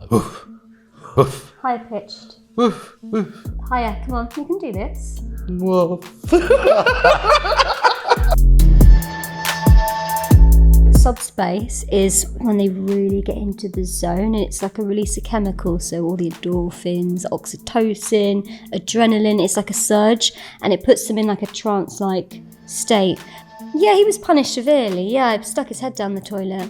Woof, woof, High pitched. woof, woof. Higher, come on, you can do this. Woof. Subspace is when they really get into the zone, and it's like a release of chemicals, so all the endorphins, oxytocin, adrenaline, it's like a surge, and it puts them in like a trance-like state. Yeah, he was punished severely. Yeah, he stuck his head down the toilet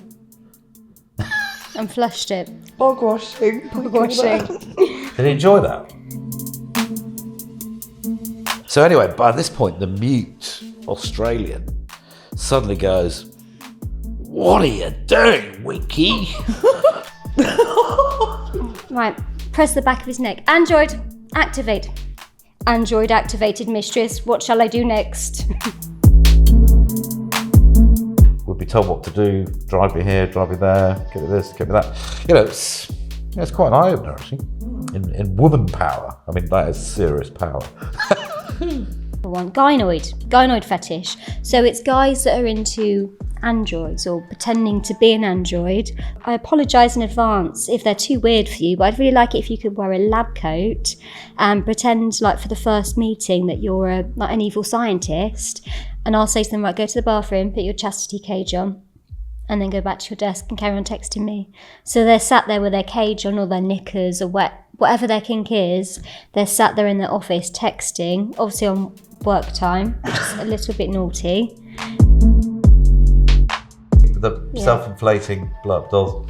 and flushed it. Bog washing. Bog washing. Did he enjoy that? So anyway, by this point, the mute Australian suddenly goes, "What are you doing, Winky?" Right, press the back of his neck. Android, activate. Android activated, mistress. What shall I do next? We'll be told what to do. Drive me here, drive me there. Get me this, get me that. You know, it's quite an eye opener actually. In woman power, I mean that is serious power. One, gynoid fetish. So it's guys that are into androids or pretending to be an android. I apologise in advance if they're too weird for you, but I'd really like it if you could wear a lab coat and pretend like for the first meeting that you're like an evil scientist, and I'll say to them, right, go to the bathroom, put your chastity cage on, and then go back to your desk and carry on texting me. So they're sat there with their cage on or their knickers or whatever their kink is, they're sat there in their office texting, obviously on work time, which is a little bit naughty. The self-inflating blow-up dolls.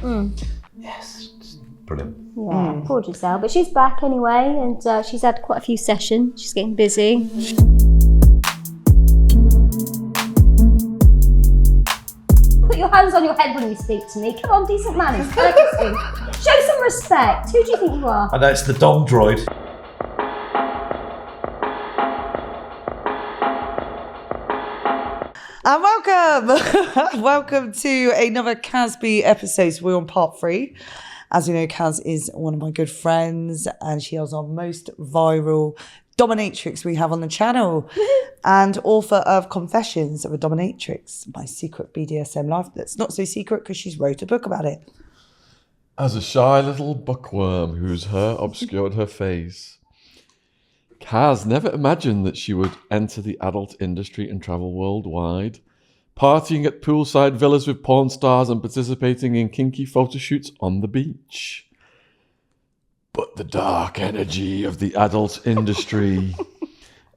Yes, it's brilliant. Yeah, poor Giselle. But she's back anyway, and she's had quite a few sessions. She's getting busy. Put your hands on your head when you speak to me. Come on, decent manners, courtesy. Show some respect. Who do you think you are? I know it's the Dom droid. And welcome to another Casby episode. We're on part 3. As you know, Kaz is one of my good friends, and she is our most viral dominatrix we have on the channel, and author of Confessions of a Dominatrix, my secret BDSM life that's not so secret because she's wrote a book about it. As a shy little bookworm whose hair obscured her face, Kaz never imagined that she would enter the adult industry and travel worldwide, partying at poolside villas with porn stars and participating in kinky photo shoots on the beach. But the dark energy of the adult industry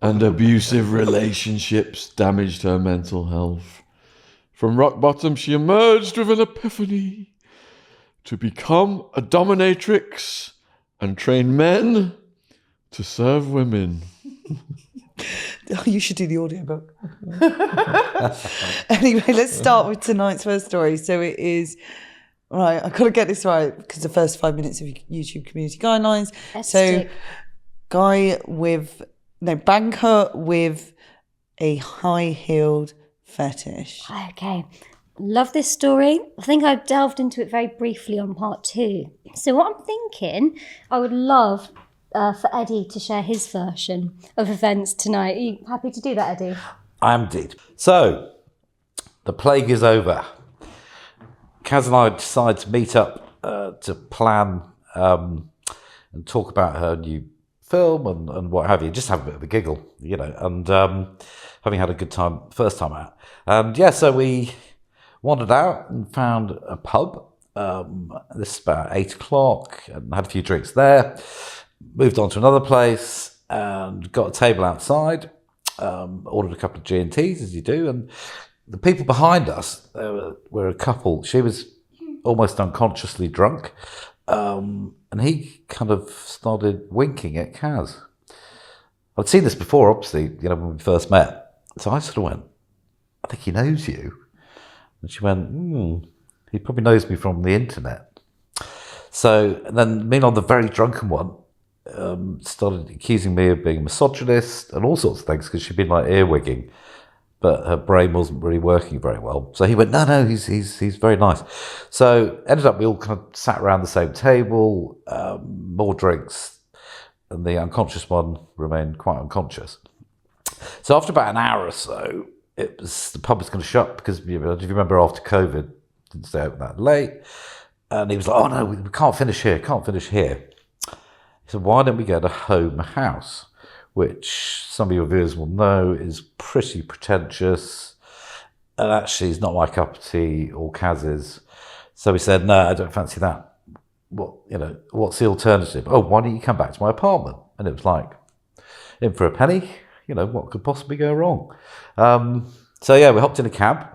and abusive relationships damaged her mental health. From rock bottom, she emerged with an epiphany to become a dominatrix and train men to serve women. Oh, you should do the audiobook. Anyway, let's start with tonight's first story. So it is, right, I've got to get this right because the first 5 minutes of YouTube community guidelines. So, banker with a high-heeled fetish. Okay. Love this story. I think I delved into it very briefly on part 2. So what I'm thinking, I would love for Eddie to share his version of events tonight. Are you happy to do that, Eddie? I am indeed. So, the plague is over. Kaz and I decided to meet up to plan and talk about her new film and what have you. Just have a bit of a giggle, you know, and having had a good time first time out. And yeah, so we wandered out and found a pub. This is about 8 o'clock, and had a few drinks there. Moved on to another place and got a table outside. Ordered a couple of G&Ts, as you do, and the people behind us were a couple. She was almost unconsciously drunk, and he kind of started winking at Kaz. I'd seen this before, obviously, you know, when we first met. So I sort of went, "I think he knows you." And she went, "He probably knows me from the internet." So, and then meanwhile, the very drunken one started accusing me of being a misogynist and all sorts of things because she'd been like earwigging, but her brain wasn't really working very well. So he went, no, he's very nice. So ended up we all kind of sat around the same table, more drinks, and the unconscious one remained quite unconscious. So after about an hour or so, the pub was going to shut because, if you remember, after COVID, didn't stay open that late. And he was like, oh no, we can't finish here, can't finish here. He said, why don't we go to Home House, which some of your viewers will know is pretty pretentious. And actually, it's not my cup of tea or Kaz's. So we said, no, I don't fancy that. What's the alternative? Oh, why don't you come back to my apartment? And it was like, in for a penny, what could possibly go wrong? So yeah, we hopped in a cab,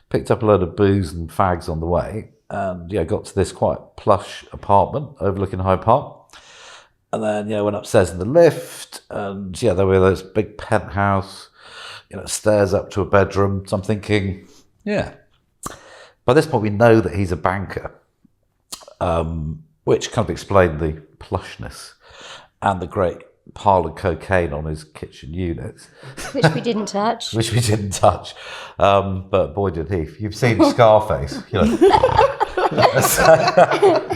picked up a load of booze and fags on the way, and got to this quite plush apartment overlooking Hyde Park. And then, went upstairs in the lift, and there were this big penthouse, stairs up to a bedroom. So I'm thinking, by this point we know that he's a banker, which kind of explained the plushness and the great pile of cocaine on his kitchen unit. Which we didn't touch. But boy did he. You've seen Scarface, So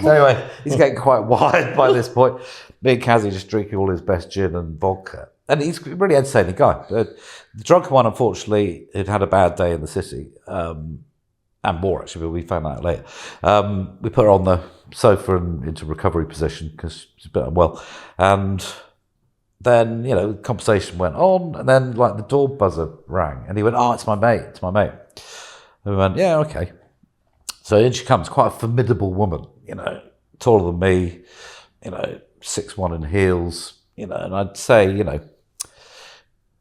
anyway, he's getting quite wired by this point. Me and Kazzy just drinking all his best gin and vodka. And he's a really entertaining guy. The drunken one, unfortunately, had a bad day in the city. And more, actually, but we found that out later. We put her on the sofa and into recovery position because she's a bit unwell. And then, the conversation went on. And then, the door buzzer rang. And he went, oh, it's my mate. And we went, yeah, okay. So in she comes, quite a formidable woman, taller than me, 6'1" in heels, and I'd say,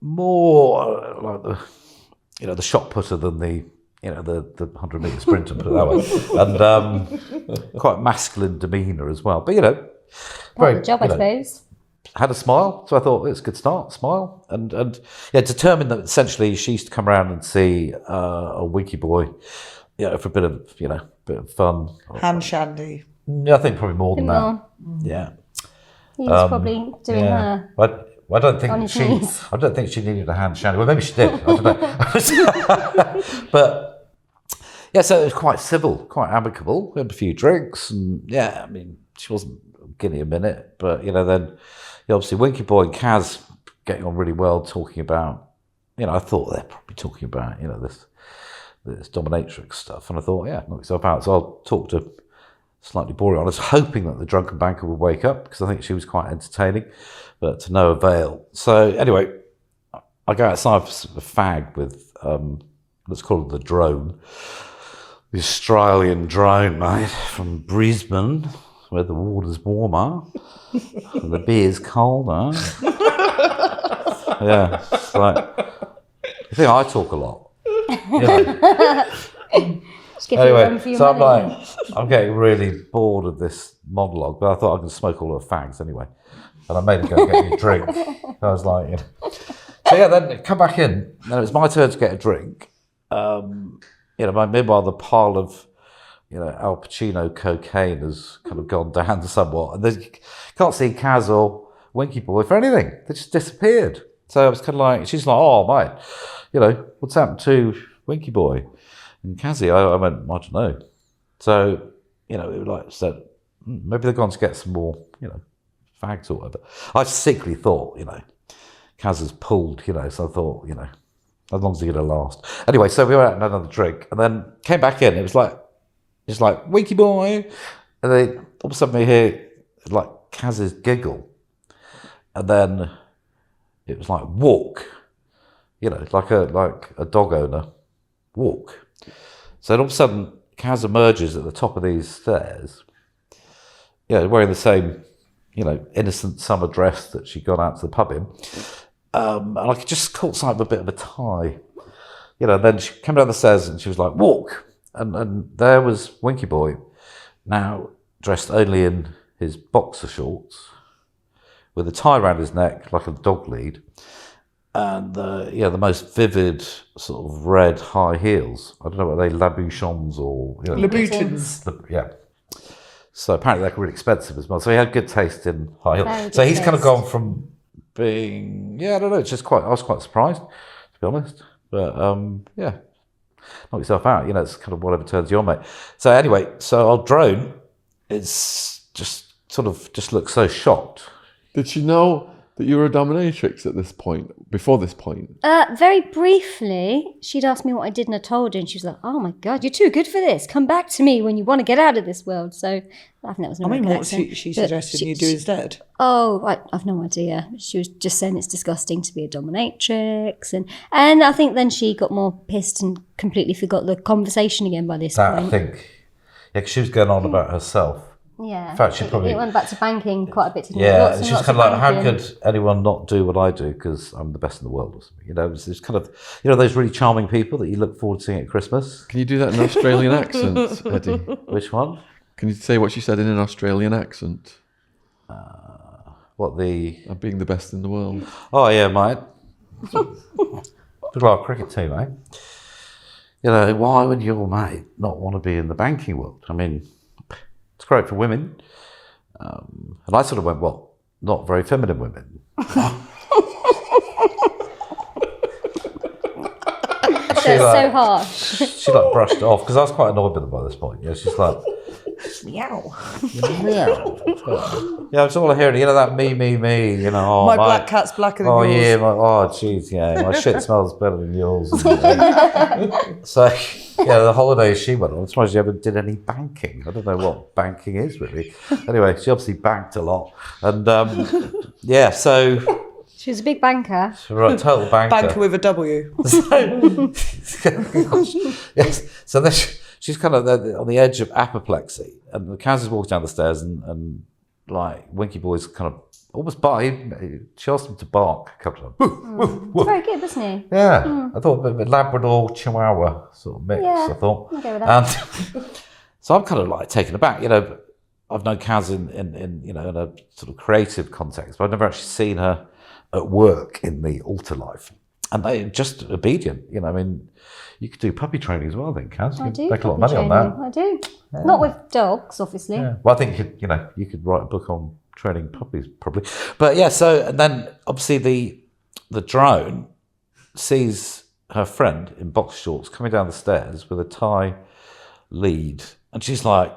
more like the shot putter than the 100-metre sprinter, put it that way. And quite masculine demeanour as well. But, Part of the job, I suppose. Had a smile, so I thought it's a good start, smile. And determined that essentially she used to come around and see a Winky Boy, for a bit of fun. Hand shandy. I think probably more than that. Yeah. He was probably doing her. I don't think on his knees. I don't think she needed a hand shandy. Well, maybe she did. I don't know. But so it was quite civil, quite amicable. We had a few drinks, and she wasn't guinea a minute. But then obviously Winky Boy and Kaz getting on really well, talking about. I thought they're probably talking about this dominatrix stuff, and I thought, knock yourself out. So I'll talk to slightly boring. I was hoping that the drunken banker would wake up because I think she was quite entertaining, but to no avail. So anyway, I go outside for a fag with, let's call it the drone, the Australian drone, mate, from Brisbane, where the water's warmer and the beer's colder. It's like, I think I talk a lot. Anyway, so I'm getting really bored of this monologue, but I thought I could smoke all the fags anyway. And I made him go get me a drink. I was like, So then come back in, and it was my turn to get a drink. Meanwhile, the pile of, Al Pacino cocaine has kind of gone down somewhat. And then you can't see Kaz or Winky Boy for anything. They just disappeared. So it was kind of like, she's like, oh, mate, what's happened to Winky Boy? And Kazzy, I went, I don't know. So, it was said, maybe they've gone to get some more, fags or whatever. I secretly thought, Kaz has pulled, so I thought, as long as they're going to last. Anyway, so we went out and had another drink and then came back in. It was like, Winky Boy. And then all of a sudden we hear, like, Kaz's giggle. And then it was like, walk. Like a dog owner, walk. So all of a sudden, Kaz emerges at the top of these stairs, wearing the same, innocent summer dress that she'd gone out to the pub in. And I just caught sight of a bit of a tie. Then she came down the stairs and she was like, walk. And there was Winky Boy, now dressed only in his boxer shorts, with a tie around his neck like a dog lead. And the most vivid sort of red high heels. I don't know what they Labouchons or Louboutins. So apparently they're really expensive as well. So he had good taste in high heels. Very So good he's kind of taste. gone from being I don't know. It's just I was quite surprised, to be honest. But knock yourself out. It's kind of whatever turns you on, mate. So anyway, our drone is just looks so shocked. Did she know that you were a dominatrix at this point, before this point? Very briefly, she'd asked me what I did and I told her, and she was like, "Oh my God, you're too good for this. Come back to me when you want to get out of this world." So I think that was an American what accent. she But suggested you do instead? Oh, I've no idea. She was just saying it's disgusting to be a dominatrix, and I think then she got more pissed and completely forgot the conversation again by this That, point. I think, yeah, 'cause she was going on about herself. Yeah. In fact, she it probably... went back to banking quite a bit. Didn't it? Yeah, Lots and and she's lots kind of like, how banking. could anyone not do what I do because I'm the best in the world or something? You know, it's kind of, you know, those really charming people that you look forward to seeing at Christmas. Can you do that in an Australian accent, Eddie? Which one? Can you say what she said in an Australian accent? What, the... I'm being the best in the world. Oh, yeah, mate. Good luck cricket too, mate. You know, why would your mate not want to be in the banking world? I mean, it's great for women. And I sort of went, well, not very feminine women. That's so harsh. She like brushed it off because I was quite annoyed with her by this point. Yeah, she's like, meow. Yeah, it's all I hear. You know that me. You know, oh, My black cat's blacker than oh yours. yeah, oh jeez, yeah, my shit smells better than yours. So yeah, the holidays she went on. I'm surprised she ever did any banking. I don't know what banking is really. Anyway, she obviously banked a lot, and yeah, so. She was a big banker. Right, total banker. Banker with a W. Yes. So then she's kind of on the edge of apoplexy, and Kaz is walking down the stairs, and like Winky Boy's kind of almost she asked him to bark a couple of times. Very good, wasn't he? Yeah, I thought a bit of a Labrador Chihuahua sort of mix. Yeah, I thought. I'll go with that. And so I'm kind of like taken aback. You know, I've known Kaz in you know, in a sort of creative context, but I've never actually seen her at work in the altar life, and they just obedient. You know, I mean, you could do puppy training as well. I think, Kaz, I you do. could make a lot of puppy money on that. training. I do. Not with dogs, obviously. Yeah. Well, I think you could write a book on training puppies probably. But yeah, so and then obviously the drone sees her friend in box shorts coming down the stairs with a Thai lead, and she's like,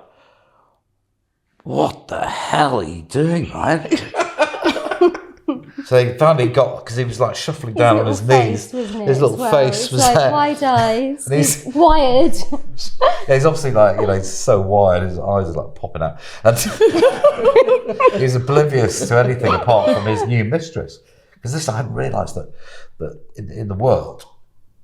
"What the hell are you doing, right?" So he finally got, because he was like shuffling down on his knees. His little face was like there. wide eyes. And He's wired. Yeah, he's obviously like, you know, he's so wired, his eyes are like popping out. And he's oblivious to anything apart from his new mistress. Because this, I hadn't realised that in the world,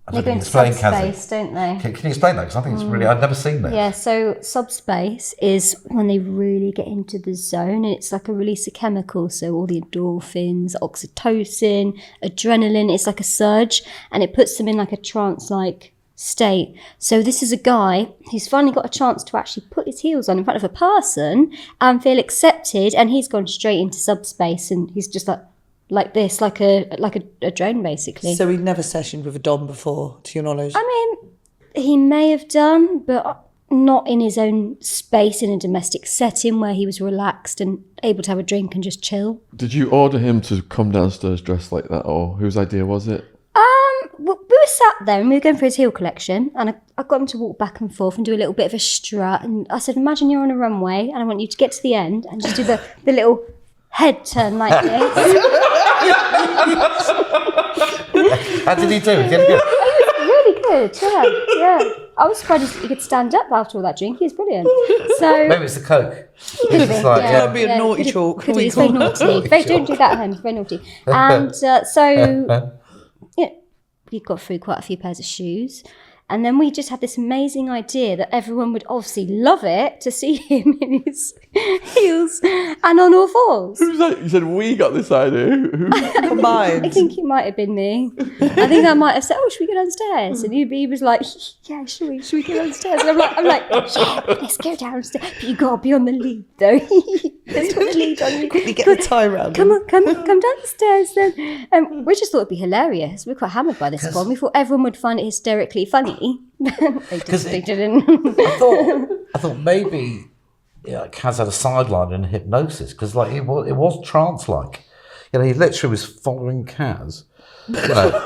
I They don't go know, into explain, subspace, don't they? Can you explain that? Because I think it's really, I'd never seen that. Yeah, so subspace is when they really get into the zone, and it's like a release of chemicals. So all the endorphins, oxytocin, adrenaline, it's like a surge, and it puts them in like a trance-like state. So this is a guy who's finally got a chance to actually put his heels on in front of a person and feel accepted, and he's gone straight into subspace, and he's just like this, like a drone basically. So he'd never sessioned with a dom before, to your knowledge? I mean, he may have done, but not in his own space in a domestic setting where he was relaxed and able to have a drink and just chill. Did you order him to come downstairs dressed like that, or whose idea was it? We were sat there and we were going for his heel collection, and I got him to walk back and forth and do a little bit of a strut, and I said, imagine you're on a runway and I want you to get to the end and just do the little head turn like this. How did he do? Did he get good? Really good, yeah. I was surprised he could stand up after all that drink. He was brilliant. So Maybe it's the Coke. could It's like, yeah. That'd be a naughty could- chalk. could- It's very naughty. Don't do that at home. It's very naughty. And so yeah, we got through quite a few pairs of shoes. And then we just had this amazing idea that everyone would obviously love it to see him in his heels and on all fours. Who's that? You said we got this idea. Who? I Combined. think it might have been me. I think I might have said, "Oh, should we go downstairs?" And he was like, "Yeah, should we go downstairs?" And I'm like, "Yeah, let's go downstairs." But you gotta be on the lead, though. Let's put the lead on you. Quickly get the tie round. Come on, come down the stairs then. We just thought it'd be hilarious. We were quite hammered by this one. We thought everyone would find it hysterically funny. They didn't. I thought maybe Kaz had a sideline in hypnosis because like it was trance-like. You know, he literally was following Kaz, you know,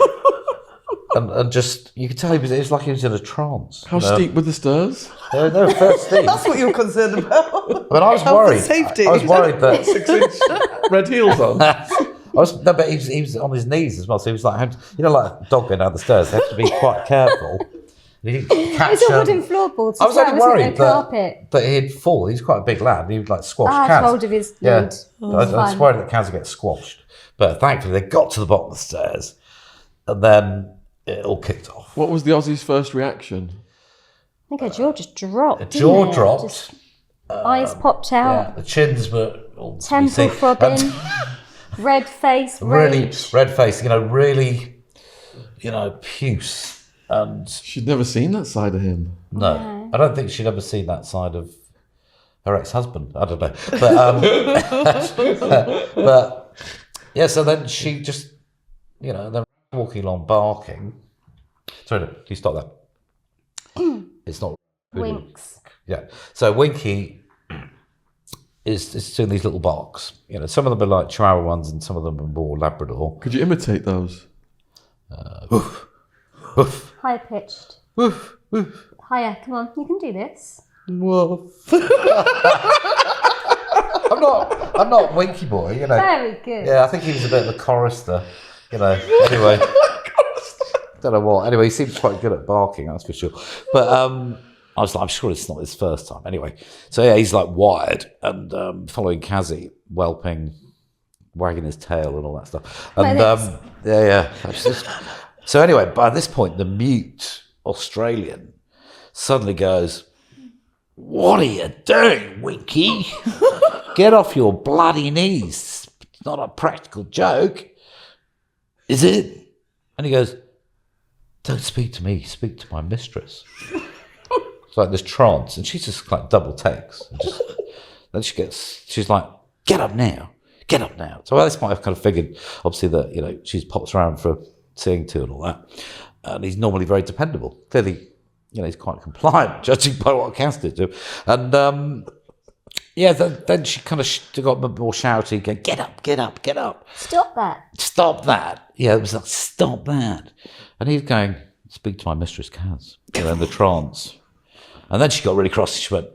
and just you could tell it was like he was in a trance. How steep were the stairs? They were first steep. That's what you're concerned about. But I was Health and worried. safety. I was worried that 6-inch red heels on. I No, but he was on his knees as well, so he was like, like a dog going down the stairs. They have to be quite careful. He didn't catch It's a wooden floorboards. I was only worried carpet. that he'd fall. He's quite a big lad. He would like squash I Kaz. had hold of his Yeah, lead. I was worried that Kaz would get squashed. But thankfully, they got to the bottom of the stairs, and then it all kicked off. What was the Aussie's first reaction? I think her jaw just dropped. The jaw dropped. Just eyes popped out. Yeah, the chins were all Temple throbbing. Red face. Really rage. red face. Really, puce. And She'd never seen that side of him. no, I don't think she'd ever seen that side of her ex-husband. I don't know, but but yeah. So then she just, then walking along barking. Sorry, can you stop that? It's not Winks. Yeah. So Winky is doing these little barks. Some of them are like Chihuahua ones, and some of them are more Labrador. Could you imitate those? Woof, woof, High pitched. woof, woof. Higher. Come on, you can do this. Woof. I'm not Winky Boy, Very good. Yeah, I think he was a bit of a chorister, Anyway, don't know what. Anyway, he seems quite good at barking, that's for sure. But I was like, I'm sure it's not his first time. Anyway, so yeah, he's like wired and following Kazi, whelping, wagging his tail and all that stuff. And yeah. So anyway, by this point, the mute Australian suddenly goes, "What are you doing, Winky? Get off your bloody knees. It's not a practical joke, is it?" And he goes, "Don't speak to me, speak to my mistress." It's like this trance, and she just like double takes. Then she's like, "Get up now, get up now." So at this point, I've kind of figured, obviously, that she's pops around for seeing to and all that, and he's normally very dependable. Clearly, he's quite compliant, judging by what Kaz did to him. And yeah, then she kind of got a bit more shouty, going, "Get up, get up, get up. Stop that. Stop that." Yeah, it was like, "Stop that." And he's going, "Speak to my mistress, Kaz." In the trance. And then she got really cross. She went,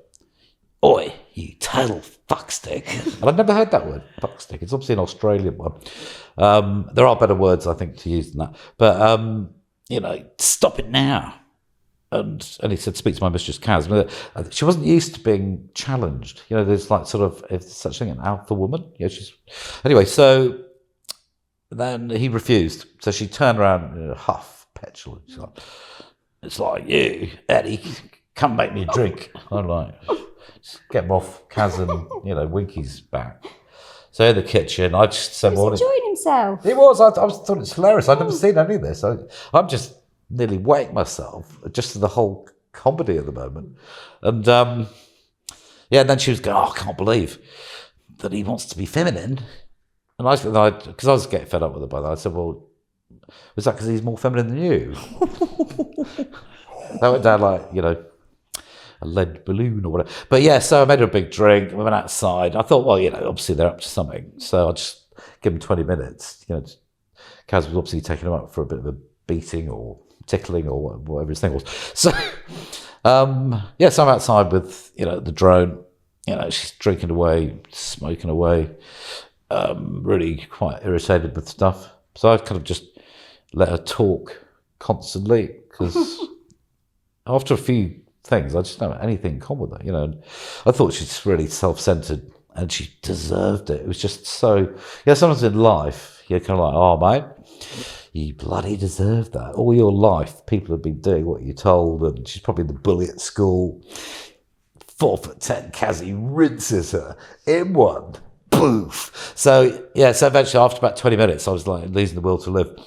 "Oi, you total fuckstick." And I've never heard that word, fuckstick. It's obviously an Australian one. There are better words, I think, to use than that. But, "Stop it now." And he said, "Speak to my mistress, Kaz." She wasn't used to being challenged. There's like sort of, if there's such a thing, an alpha woman. Anyway, so then he refused. So she turned around in a huff, petulant. She's like, "It's like, you, Eddie, come make me a drink." I'm like, "Just get him off Kaz and, Winky's back." So in the kitchen, I just said, He's enjoying himself. It was. I thought it's hilarious. I'd never seen any of this. I'm just nearly wetting myself just to the whole comedy at the moment. And yeah, and then she was going, "Oh, I can't believe that he wants to be feminine." And because I was getting fed up with it by that, I said, "Well, was that because he's more feminine than you?" That went down like, a lead balloon or whatever. But yeah, so I made her a big drink. We went outside. I thought, well, obviously they're up to something. So I'll just give them 20 minutes. Kaz was obviously taking them up for a bit of a beating or tickling or whatever his thing was. So, yeah, so I'm outside with, the drone. She's drinking away, smoking away, really quite irritated with stuff. So I've kind of just let her talk constantly because after a few things, I just don't have anything in common with her, And I thought she's really self-centered and she deserved it. It was just so, sometimes in life, you're kind of like, "Oh, mate, you bloody deserve that. All your life, people have been doing what you're told," and she's probably the bully at school. 4'10", Kazzy rinses her in one. Poof. So, yeah, so eventually after about 20 minutes, I was like losing the will to live.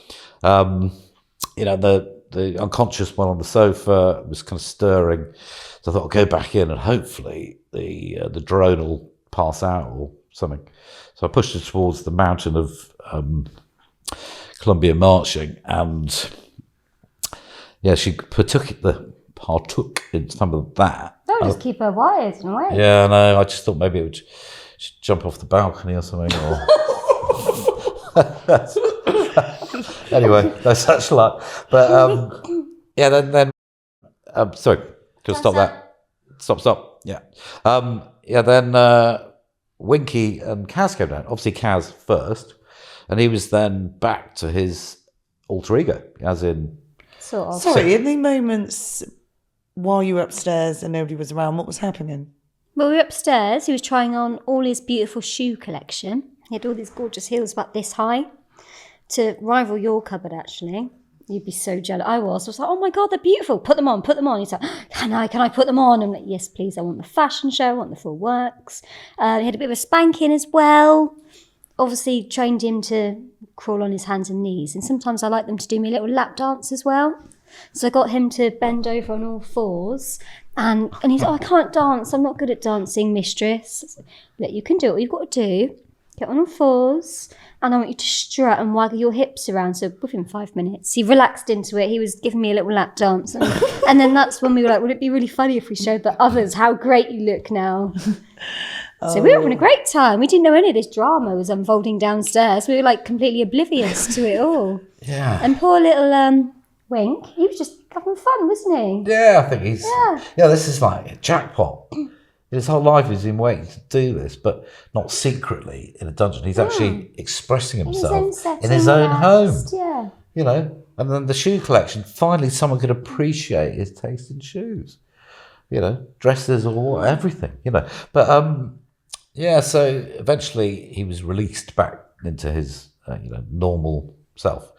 The unconscious one on the sofa was kind of stirring. So I thought I'll go back in and hopefully the drone will pass out or something. So I pushed her towards the mountain of Columbia marching, and yeah, she partook in some of that. Don't just keep her wired and away. Yeah, no, I just thought maybe it would she'd jump off the balcony or something. Or anyway, no such luck. But yeah, then sorry, just stop that. Stop. Yeah, yeah. Then Winky and Kaz came down. Obviously, Kaz first. And he was then back to his alter ego, as in... Sort of. Sorry, in the moments while you were upstairs and nobody was around, what was happening? Well, we were upstairs. He was trying on all his beautiful shoe collection. He had all these gorgeous heels about this high to rival your cupboard, actually. You'd be so jealous. I was like, oh my God, they're beautiful. Put them on, put them on. He's like, can I put them on? I'm like, yes, please. I want the fashion show. I want the full works. He had a bit of a spanking as well. Obviously trained him to crawl on his hands and knees. And sometimes I like them to do me a little lap dance as well. So I got him to bend over on all fours. And he's like, I can't dance. I'm not good at dancing, mistress. Look, you can do what you've got to do. Get on all fours. And I want you to strut and waggle your hips around. So within 5 minutes, he relaxed into it. He was giving me a little lap dance. And then that's when we were like, would it be really funny if we showed the others how great you look now? So we were having a great time. We didn't know any of this drama was unfolding downstairs. We were like completely oblivious to it all. Yeah. And poor little Wink, he was just having fun, wasn't he? Yeah, I think he's... Yeah, this is like a jackpot. His whole life is in waiting to do this, but not secretly in a dungeon. He's actually expressing himself in his own home. Yeah. You know, and then the shoe collection, finally someone could appreciate his taste in shoes. You know, dresses or everything, you know. But, yeah, so eventually he was released back into his, normal self.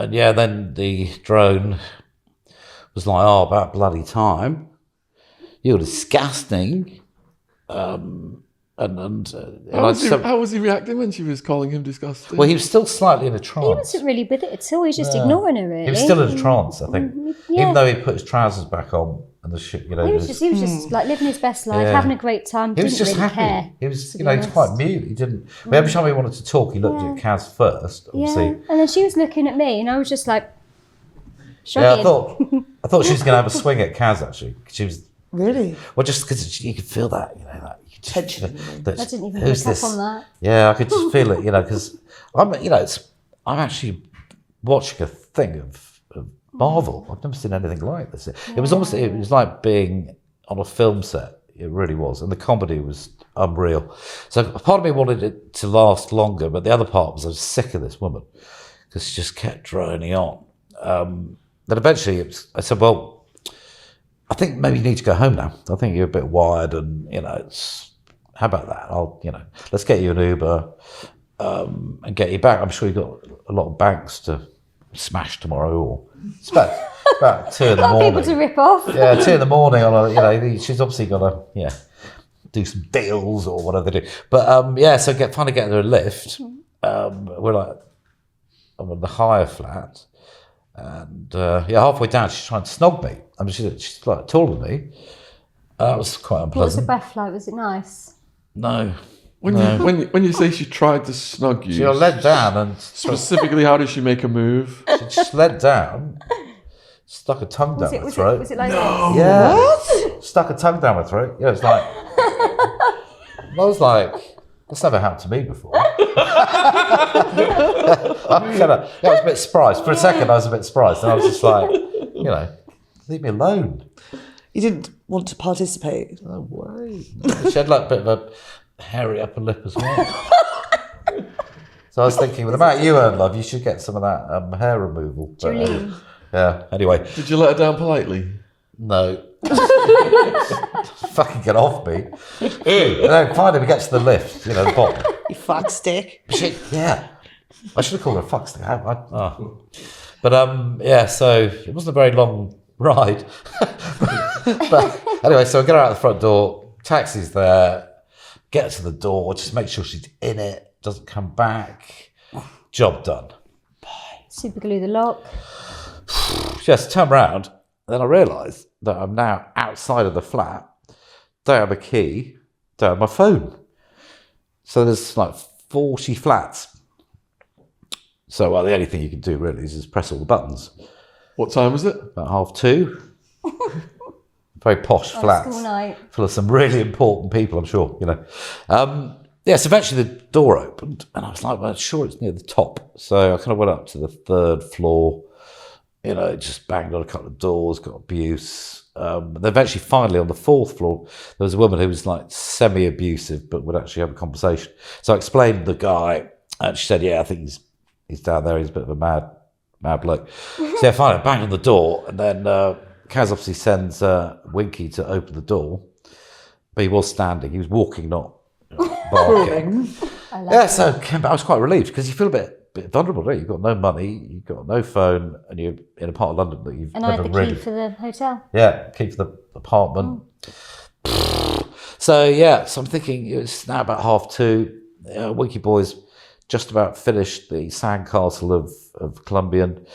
And yeah, then the drone was like, oh, about bloody time. You're disgusting. How was he reacting when she was calling him disgusting? Well, he was still slightly in a trance. He wasn't really with it at all. He was just ignoring her, really. He was still in a trance, I think. Yeah. Even though he put his trousers back on and the shit, He was just like living his best life, having a great time. He was just really happy. Care, He was, he was quite mute. He didn't. Every time he wanted to talk, he looked at Kaz first, obviously. Yeah, and then she was looking at me, and I was just like, Yeah, shrugging. I thought she was going to have a swing at Kaz, actually. She was... Really? Well, just because you could feel that, that you could just, Tension. I didn't even who's pick this? up on that. Yeah, I could just feel it, because I'm actually watching a thing of Marvel. I've never seen anything like this. It was like being on a film set. It really was, and the comedy was unreal. So part of me wanted it to last longer, but the other part was I was sick of this woman because she just kept droning on. Then eventually, I said, well, I think maybe you need to go home now. I think you're a bit wired and, how about that? Let's get you an Uber and get you back. I'm sure you've got a lot of banks to smash tomorrow or it's about 2 in the morning. People to rip off. Yeah, 2 in the morning she's obviously got to, do some deals or whatever they do. But, so finally get her a lift. We're like, I'm in the higher flat. And halfway down, she's trying to snog me. I mean, she's like taller than me. That was quite What was the unpleasant. breath like? Was it nice? No. When you say she tried to snug you, She got led down and specifically, how does she make a move? she just led down, stuck a tongue down her throat. Was it like Yeah. What? Stuck a tongue down her throat. Yeah, it's like... I was like... That's never happened to me before. I was a bit surprised. For a second, I was a bit surprised. And I was just like, leave me alone. You didn't want to participate? No way. She had like a bit of a hairy upper lip as well. So I was thinking, with the amount you earn, love, you should get some of that hair removal. Julie? Yeah, anyway. Did you let her down politely? No. Fucking get off me. And then finally we get to the lift, the bottom. You fuck stick. Yeah. I should have called her a fuck stick. But so it wasn't a very long ride. But anyway, so I get her out the front door, taxi's there, get her to the door, just make sure she's in it, doesn't come back. Job done. Super glue the lock. Just turn around, and then I realise that I'm now outside of the flat, don't have a key, don't have my phone. So there's like 40 flats. So the only thing you can do really is just press all the buttons. What time was it? About 2:30. Very posh flats. School night. Full of some really important people, I'm sure, so eventually the door opened and I was like, well, sure it's near the top. So I kind of went up to the 3rd floor, just banged on a couple of doors, got abuse. then eventually, finally, on the 4th floor, there was a woman who was like semi-abusive, but would actually have a conversation. So I explained the guy, and she said, "Yeah, I think he's down there. He's a bit of a mad bloke." So yeah, finally, I banged on the door, and then Kaz obviously sends Winky to open the door, but he was standing. He was walking, not barking. Yeah, so I was quite relieved because you feel a bit vulnerable, don't you? You've got no money, you've got no phone, and you're in a part of London that you've And I never had the really... key for the hotel. Yeah, key for the apartment. So yeah, so I'm thinking it's now about 2:30. Winky Boy's just about finished the sandcastle of Columbian.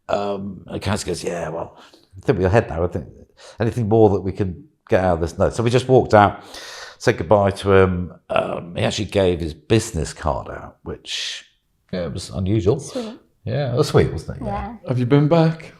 And Kaz goes, "Yeah, well, I think we'll head now. I think anything more that we can get out of this." No. So we just walked out, said goodbye to him. He actually gave his business card out, which it was unusual. Sweet. Yeah, it was sweet, wasn't it? Yeah. Have you been back?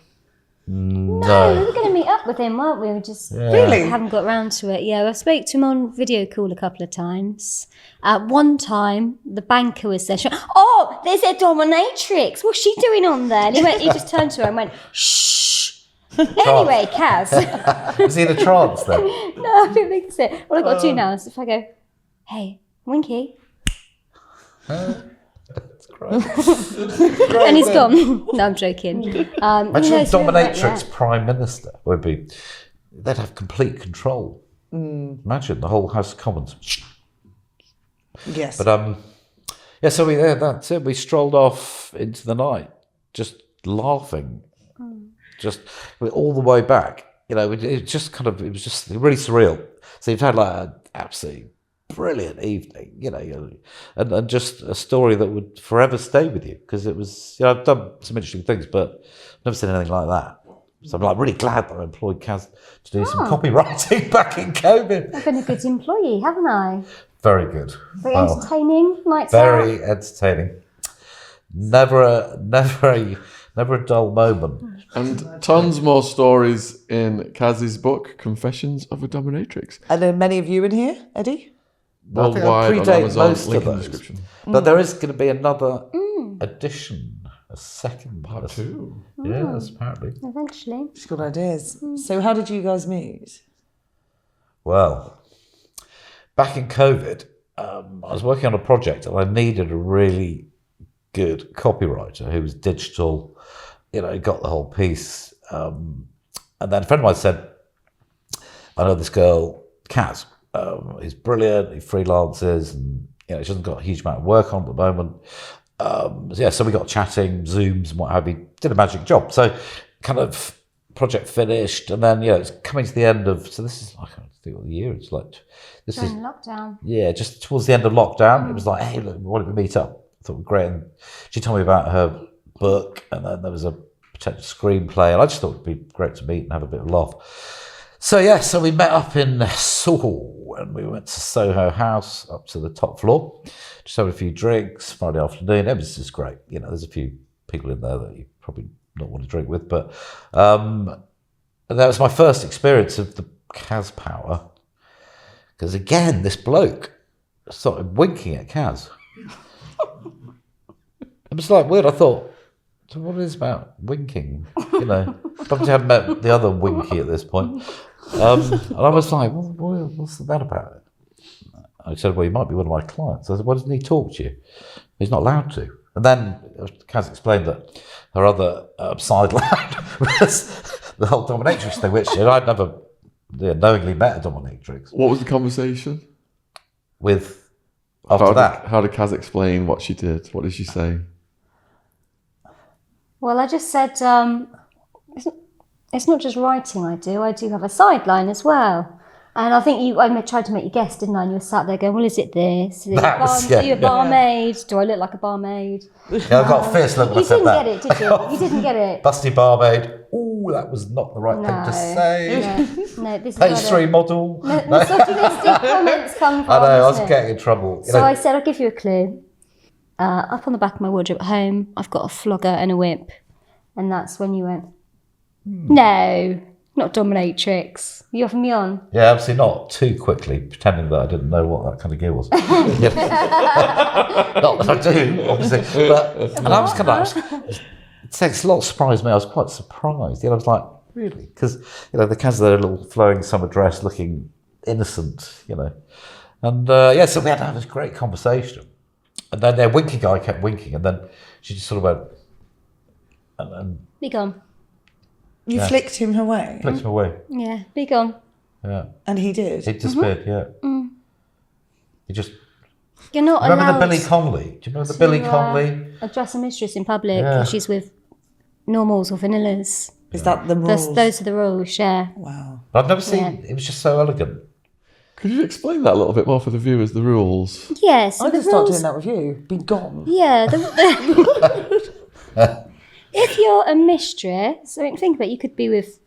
No, we were going to meet up with him, weren't we? We just Really? haven't got round to it. Yeah, I spoke to him on video call a couple of times. One time, the banker was there. She went, "Oh, there's a dominatrix. What's she doing on there?" And he just turned to her and went, "Shh." Anyway, Kaz. Was he in a trance then? No, I don't think so. All I've got to do now is if I go, "Hey, Winky," That's great. and he's gone. No, I'm joking. Imagine no, a so dominatrix prime minister would be. They'd have complete control. Imagine the whole House of Commons. Yes. But yeah. So that's it. We strolled off into the night, just laughing, just all the way back. You know, it was just really surreal. So you've had like an absolutely brilliant evening, you know, and just a story that would forever stay with you because it was. I've done some interesting things, but I've never seen anything like that. So I'm like really glad that I employed Kaz to do some copywriting back in COVID. I've been a good employee, haven't I? Very good. Very Well, entertaining nights out. very entertaining. Never a dull moment. And tons more stories in Kaz's book, Confessions of a Dominatrix. And then many of you in here, Eddie? I think I Worldwide on predate Amazon, most link of in the those. description. But there is going to be another edition, a second Part 2. Yes, apparently. Eventually. She's got ideas. So how did you guys meet? Well, back in COVID, I was working on a project and I needed a really good copywriter who was digital, you know, got the whole piece. And then a friend of mine said, "I know this girl, Kaz. He's brilliant. He freelances, and you know, she hasn't got a huge amount of work on at the moment." So we got chatting, Zooms, and what have you. Did a magic job. So, kind of project finished, and then it's coming to the end of. So this is I can't think what the year. It's like this During is lockdown. just towards the end of lockdown. It was like, "Hey, look, why don't we meet up?" I thought it was great, and she told me about her book, and then there was a potential screenplay, and I just thought it'd be great to meet and have a bit of a laugh. So we met up in Soho, and we went to Soho House up to the top floor, just having a few drinks Friday afternoon. It was just great. You know, there's a few people in there that you probably not want to drink with, but that was my first experience of the Kaz power. Because again, this bloke started winking at Kaz. It was like weird. I thought, so what is about winking? You know, obviously I hadn't met the other Winky at this point. And I was like, what's that about? I said, well, he might be one of my clients. I said, why doesn't he talk to you? He's not allowed to. And then Kaz explained that her other sideline was the whole dominatrix thing, which I'd never knowingly met a dominatrix. What was the conversation? With, after that. How did Kaz explain what she did? What did she say? Well, I just said, it's not just writing I do have a sideline as well. And I think I tried to make you guess, didn't I? And you were sat there going, well, is it this? Are you a barmaid? Do I look like a barmaid? Yeah, I got a fierce look when I said that. You didn't get it, did you? You didn't get it. Busty barmaid. Ooh, that was not the right thing to say. No, this is Page where 3 model. the misogynistic comments come from. I know, I was isn't it? getting in trouble. So I said, I'll give you a clue. Up on the back of my wardrobe at home, I've got a flogger and a whip. And that's when you went, no, not dominatrix. You offered me on. Yeah, obviously not too quickly, pretending that I didn't know what that kind of gear was. Not that I do, obviously. But, and I was kind of, it takes a lot of surprise me. I was quite surprised. I was like, Really? Because, the Kaz, their little flowing summer dress looking innocent, And, so we had to have this great conversation. And then their winking eye kept winking, and then she just sort of went, and Be gone. You flicked him away, flicked him away. Yeah, be gone. Yeah. and he did. It disappeared, He just... You're not Remember allowed the Billy Conley? Do you remember the Billy Conley? address a mistress in public Yeah. if she's with normals or vanillas. Is that the rules? Those are the rules, yeah. Wow. I've never seen... It was just so elegant. Could you explain that a little bit more for the viewers, the rules? Yeah, so I the could start rules... doing that with you. Be gone. Yeah. If you're a mistress, I mean, think about it, you could be with...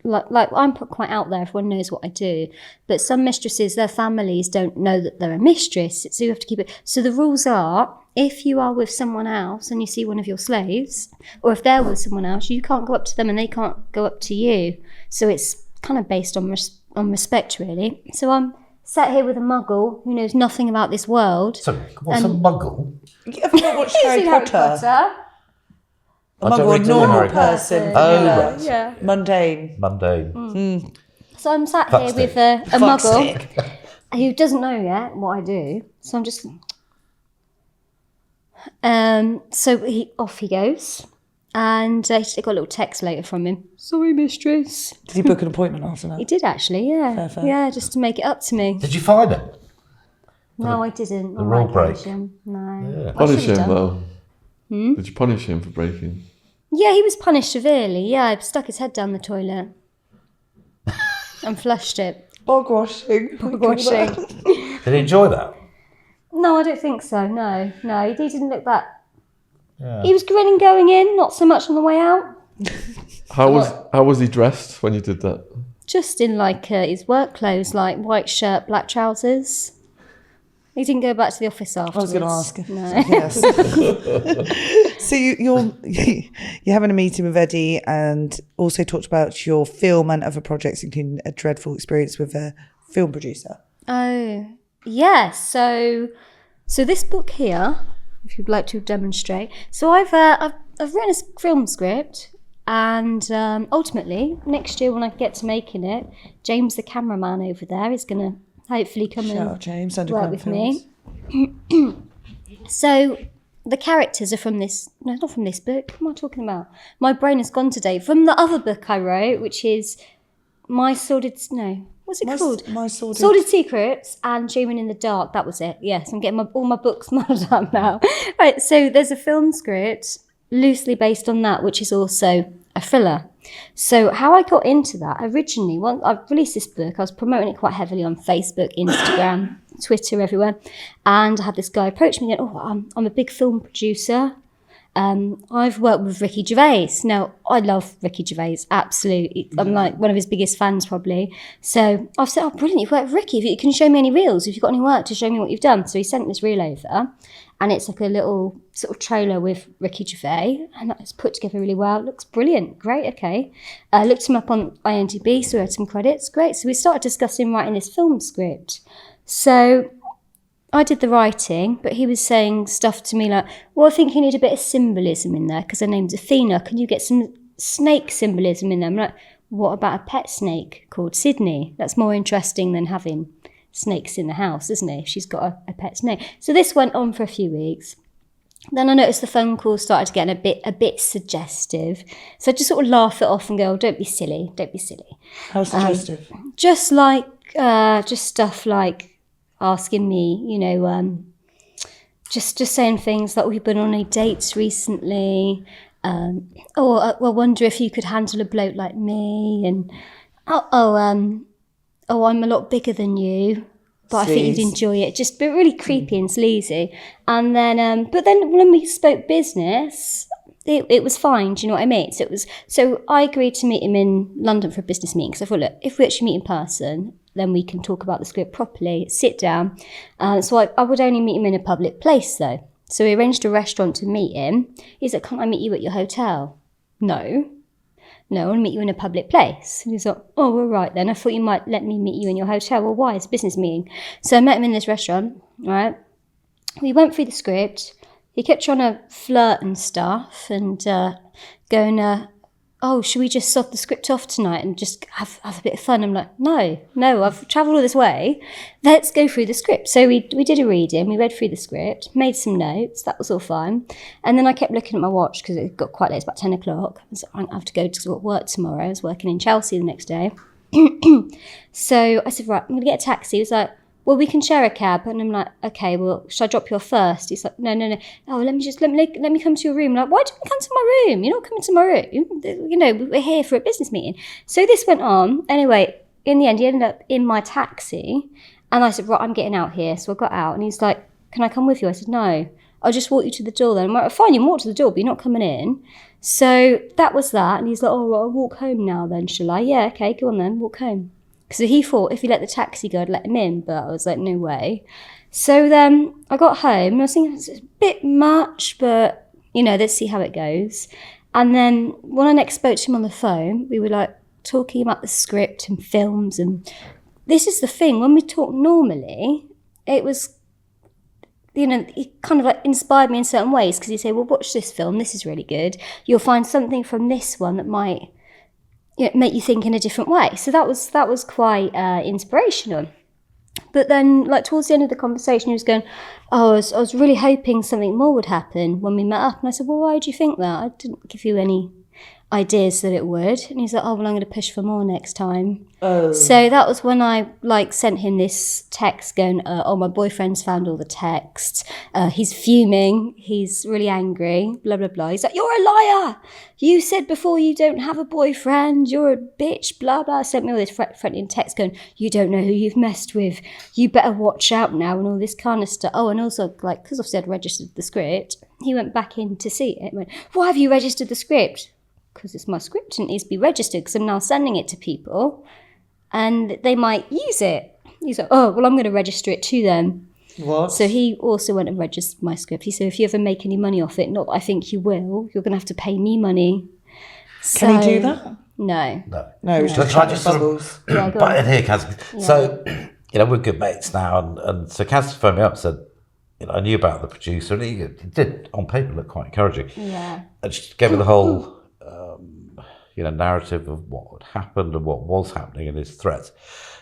Like I'm put quite out there, everyone knows what I do, but some mistresses, their families don't know that they're a mistress, so you have to keep it. So the rules are, if you are with someone else and you see one of your slaves, or if they're with someone else, you can't go up to them and they can't go up to you. So it's kind of based on respect, really. So I'm sat here with a muggle who knows nothing about this world. So, what's a muggle? Have you not watched Harry You've seen Potter? A I don't muggle, a really do normal Harry Potter. person. Oh, vanilla, right. Yeah. Mundane. Mundane. So I'm sat Fuck here stick. with a Fuck muggle stick. who doesn't know yet what I do. So I'm just... so off he goes. And I got a little text later from him. Sorry, mistress. Did he book an appointment after that? He did actually, yeah. Fair. Yeah, just to make it up to me. Did you find it? No, I didn't. the rule break. No. I Punish should've him, done. though. Did you punish him for breaking? Yeah, he was punished severely. Yeah, I stuck his head down the toilet and flushed it. Bog washing. Washing. Did he enjoy that? No, I don't think so. No, he didn't look that. Yeah. He was grinning going in, not so much on the way out. How was he dressed when you did that? Just in his work clothes, like white shirt, black trousers. He didn't go back to the office afterwards. I was going to ask. No. Yes. So you're having a meeting with Eddie, and also talked about your film and other projects, including a dreadful experience with a film producer. Oh, yeah. So this book here, if you'd like to demonstrate. So I've written a film script, and ultimately next year when I get to making it, James, the cameraman over there, is going to hopefully come Shout out and James, work Underground with Films. me. So the characters are from this. No, not from this book. What am I talking about? My brain has gone today. From the other book I wrote, which is My Sordid... No, what's it called? My Sordid... Sordid Secrets and Dreaming in the Dark. That was it. Yes, I'm getting all my books muddled up now. Right, so there's a film script loosely based on that, which is also a thriller. So how I got into that, originally, when I released this book, I was promoting it quite heavily on Facebook, Instagram, Twitter, everywhere. And I had this guy approach me going, I'm a big film producer. I've worked with Ricky Gervais. Now, I love Ricky Gervais, absolutely. I'm like one of his biggest fans, probably. So I've said, brilliant, you've worked with Ricky. If you can show me any reels, if you've got any work to show me what you've done. So he sent this reel over, and it's like a little sort of trailer with Ricky Gervais, and it's put together really well. It looks brilliant. Great, okay. Looked him up on IMDb, so we had some credits. Great. So we started discussing writing this film script. So I did the writing, but he was saying stuff to me like, well, I think you need a bit of symbolism in there because her name's Athena. Can you get some snake symbolism in there? I'm like, what about a pet snake called Sydney? That's more interesting than having snakes in the house, isn't it? If she's got a pet snake. So this went on for a few weeks. Then I noticed the phone calls started getting a bit suggestive. So I just sort of laugh it off and go, oh, don't be silly. How suggestive? Just stuff like asking me, just saying things like, we've been on any dates recently, or I wonder if you could handle a bloke like me, and I'm a lot bigger than you, but I think you'd enjoy it. Just but really creepy and sleazy. And then, but then when we spoke business, it was fine. Do you know what I mean? So I agreed to meet him in London for a business meeting. So I thought, look, if we actually meet in person, then we can talk about the script properly, sit down. So I would only meet him in a public place though. So we arranged a restaurant to meet him. He's like, can't I meet you at your hotel? No, I want to meet you in a public place. And he's like, oh, all right then. I thought you might let me meet you in your hotel. Well, why? It's a business meeting. So I met him in this restaurant, right? We went through the script. He kept trying to flirt and stuff and going, oh, should we just sod the script off tonight and just have a bit of fun? I'm like, no, I've travelled all this way. Let's go through the script. So we did a reading, we read through the script, made some notes, that was all fine. And then I kept looking at my watch because it got quite late, it's about 10 o'clock. So I have to go to work tomorrow. I was working in Chelsea the next day. So I said, right, I'm going to get a taxi. He was like, well, we can share a cab. And I'm like, okay, well, should I drop you off first? He's like, no. Oh, let me come to your room. I'm like, why don't you come to my room? You're not coming to my room. You know, we're here for a business meeting. So this went on. Anyway, in the end, he ended up in my taxi. And I said, right, I'm getting out here. So I got out and he's like, can I come with you? I said, no, I'll just walk you to the door then. I'm like, fine, you can walk to the door, but you're not coming in. So that was that. And he's like, oh, well, I'll walk home now then, shall I? Yeah, okay, go on then, walk home. Because he thought if he let the taxi go, I'd let him in, but I was like, no way. So then I got home, and I was thinking, it's a bit much, but, you know, let's see how it goes. And then when I next spoke to him on the phone, we were like talking about the script and films. And this is the thing, when we talk normally, it was, you know, it kind of like inspired me in certain ways, because he'd say, well, watch this film, this is really good. You'll find something from this one that might, you know, make you think in a different way. So that was quite inspirational. But then, like, towards the end of the conversation, he was going, oh, I was really hoping something more would happen when we met up. And I said, well, why do you think that? I didn't give you any ideas that it would. And he's like, oh, well, I'm going to push for more next time. Oh. So that was when I, like, sent him this text going, oh, my boyfriend's found all the texts. He's fuming. He's really angry, blah, blah, blah. He's like, you're a liar. You said before you don't have a boyfriend. You're a bitch, blah, blah. Sent me all this threatening text going, you don't know who you've messed with. You better watch out now, and all this kind of stuff. Oh, and also, like, because obviously I'd registered the script, he went back in to see it and went, why have you registered the script? Because it's my script and it needs to be registered, because I'm now sending it to people and they might use it. He's like, oh, well, I'm going to register it to them. What? So he also went and registered my script. He said, if you ever make any money off it, not that I think you will, you're going to have to pay me money. Can he do that? No. No, it's just Can I just sort bubbles. of butt in here, Kaz? Yeah. So, you know, we're good mates now, and so Kaz phoned me up and said, you know, I knew about the producer, and he did, on paper, look quite encouraging. Yeah. And she gave me the whole, you know, narrative of what had happened and what was happening and his threats.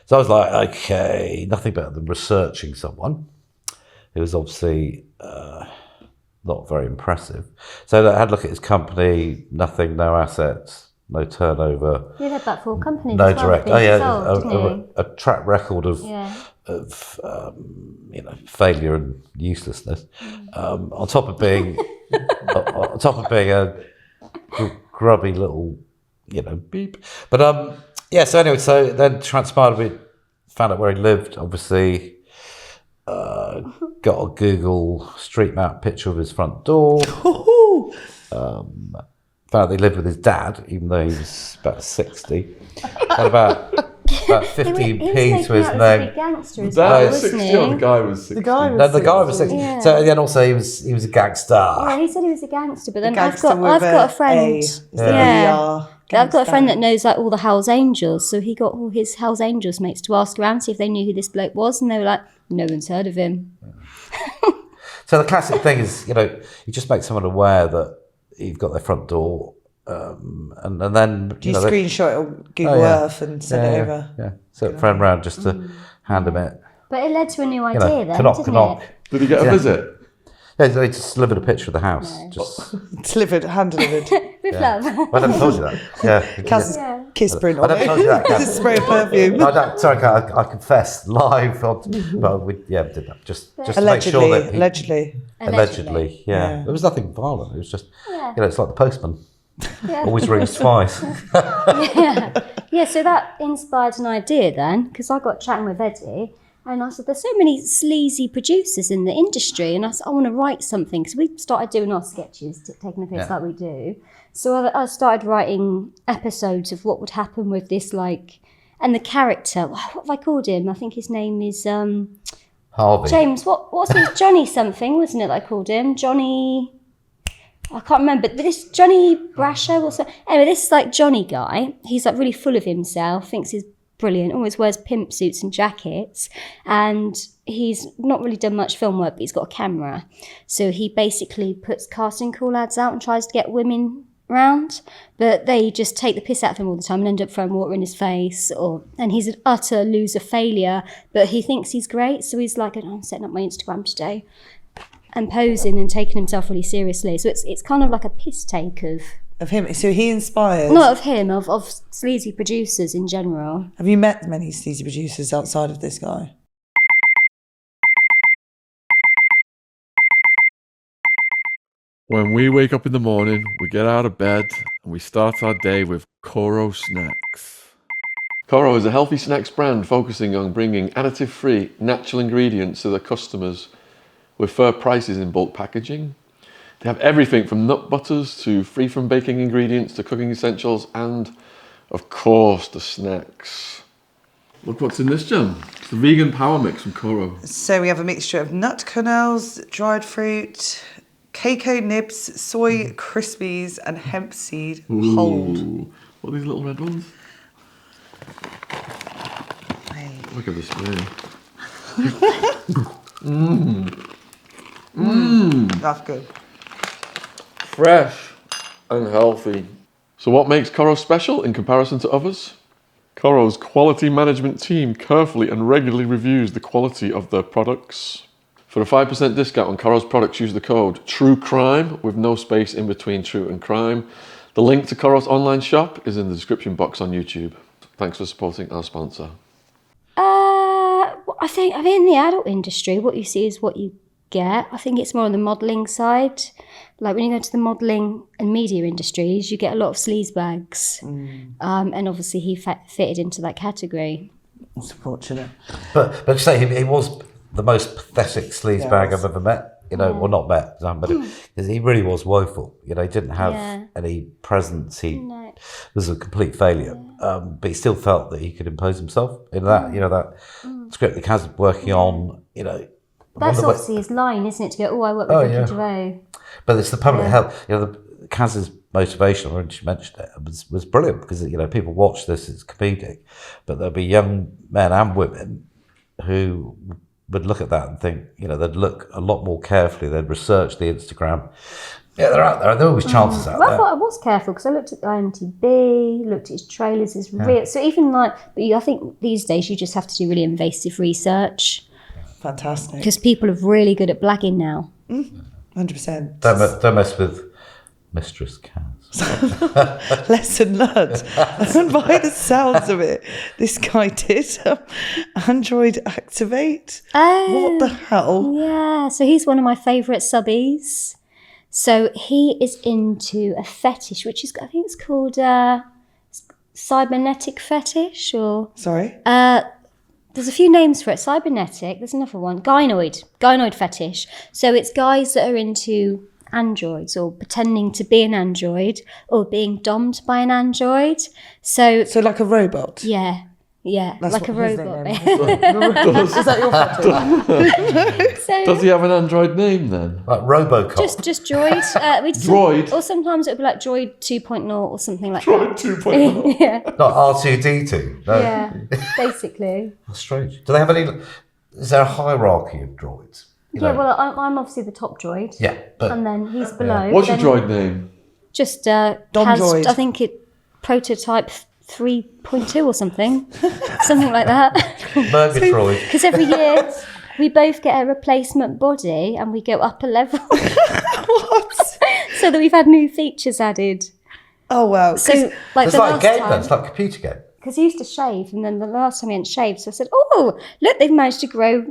So I was like, okay, nothing better than researching someone who was obviously not very impressive. So I had a look at his company, nothing, no assets, no turnover. You had that for all companies. No as well, direct. being Oh yeah, sold, a track record of you know, failure and uselessness. On top of being a grubby little, you know, beep. But yeah. So anyway, so then transpired we found out where he lived. Obviously, got a Google Street Map picture of his front door. Found out he lived with his dad, even though he was about 60. Had about 15p to his name. Gangster as That well, was wasn't 60 he? or the guy was 60? The guy was No, the guy was 60. Yeah. So then also he was a gangster. Yeah, he said he was a gangster, but then Gangster I've got a friend. I've got a friend that knows like all the Hells Angels, so he got all his Hells Angels mates to ask around, see if they knew who this bloke was, and they were like, no one's heard of him. So the classic thing is, you know, you just make someone aware that you've got their front door, and then Do you screenshot it on Google Earth and send it over? Yeah, so a friend round just to hand him it. But it led to a new You idea know, then, didn't knock. it? Did he get a visit? Yeah, they just delivered a picture of the house. Just, Hand delivered. With love. I never told you that. Yeah. Kaz's kiss print I on never it. told you that, Just a Kaz. spray of perfume. No, sorry, I confess live. But we did that just to make sure that allegedly, yeah. There was nothing violent. It was just, you know, it's like the postman. Always rings twice. Yeah, so that inspired an idea then, because I got chatting with Eddie, and I said, there's so many sleazy producers in the industry, and I said, I want to write something, because we started doing our sketches, taking the piss like we do. So I started writing episodes of what would happen with this, like, and the character, what have I called him? I think his name is Harvey. James, what's his, Johnny something, wasn't it I called him? Johnny, I can't remember, but this Johnny Brasher or something. Anyway, this like Johnny guy, he's like really full of himself, thinks he's brilliant, always wears pimp suits and jackets, and he's not really done much film work, but he's got a camera. So he basically puts casting call ads out and tries to get women round, but they just take the piss out of him all the time and end up throwing water in his face, and he's an utter loser failure, but he thinks he's great, so he's like, I'm setting up my Instagram today and posing and taking himself really seriously. So it's kind of like a piss take of him. So he inspires. Not of him, of sleazy producers in general. Have you met many sleazy producers outside of this guy? When we wake up in the morning, we get out of bed and we start our day with Koro snacks. Koro is a healthy snacks brand focusing on bringing additive-free, natural ingredients to their customers with fair prices in bulk packaging. They have everything from nut butters to free from baking ingredients to cooking essentials and, of course, the snacks. Look what's in this, Jen. It's the vegan power mix from Koro. So we have a mixture of nut kernels, dried fruit, cacao nibs, soy crispies, and hemp seed hold. Ooh. What are these little red ones? Look at this man. That's good. Fresh and healthy. So what makes Koro special in comparison to others? Koro's quality management team carefully and regularly reviews the quality of their products. For a 5% discount on Koro's products, use the code TRUECRIME with no space in between true and crime. The link to Koro's online shop is in the description box on YouTube. Thanks for supporting our sponsor. I think in the adult industry, what you see is what you get. I think it's more on the modelling side. Like when you go to the modelling and media industries, you get a lot of sleazebags. And obviously he fitted into that category. It's unfortunate. But to say he was the most pathetic sleazebag I've ever met. Well, not met, but he really was woeful. He didn't have any presence. He was a complete failure. But he still felt that he could impose himself in that. that script that Kaz was working on. That's obviously his line, isn't it? To go, I work with Ricky Gervais. But it's the public health. Kaz's motivation, when she mentioned it, was brilliant because people watch this, it's comedic, but there'll be young men and women who would look at that and think, they'd look a lot more carefully. They'd research the Instagram. Yeah, they're out there. There are always chances out there. I thought I was careful because I looked at the IMDb, looked at his trailers, his real. So even but I think these days you just have to do really invasive research. Fantastic. Because people are really good at blagging now. 100%. Don't mess with Mistress Kaz. Lesson learned. And by the sounds of it, this guy did Android Activate. What the hell? Yeah, so he's one of my favourite subbies. So he is into a fetish, which is, I think it's called cybernetic fetish or... Sorry? There's a few names for it. Cybernetic, there's another one. Gynoid fetish. So it's guys that are into androids or pretending to be an android or being dommed by an android. So like a robot? Yeah. That's like a robot. Is that your fetish? Does he have an Android name then? Like Robocop? Just Droid. Droid? Or sometimes it would be like Droid 2.0 or something like Droid that. 2.0. Yeah. Not R2D2? No. Yeah, basically. That's strange. Do they have any... Is there a hierarchy of droids? Well, I'm obviously the top droid. Yeah, but... And then he's below. What's your droid name? Just Droid. I think prototype 3.2 or something. Something like that. Murgatroyd. Because every year we both get a replacement body and we go up a level. What? So that we've had new features added. Oh, wow. So, like It's the like a last game time, then. It's like a computer game. because he used to shave, and then the last time he hadn't shaved, so I said, "Oh, look, they've managed to grow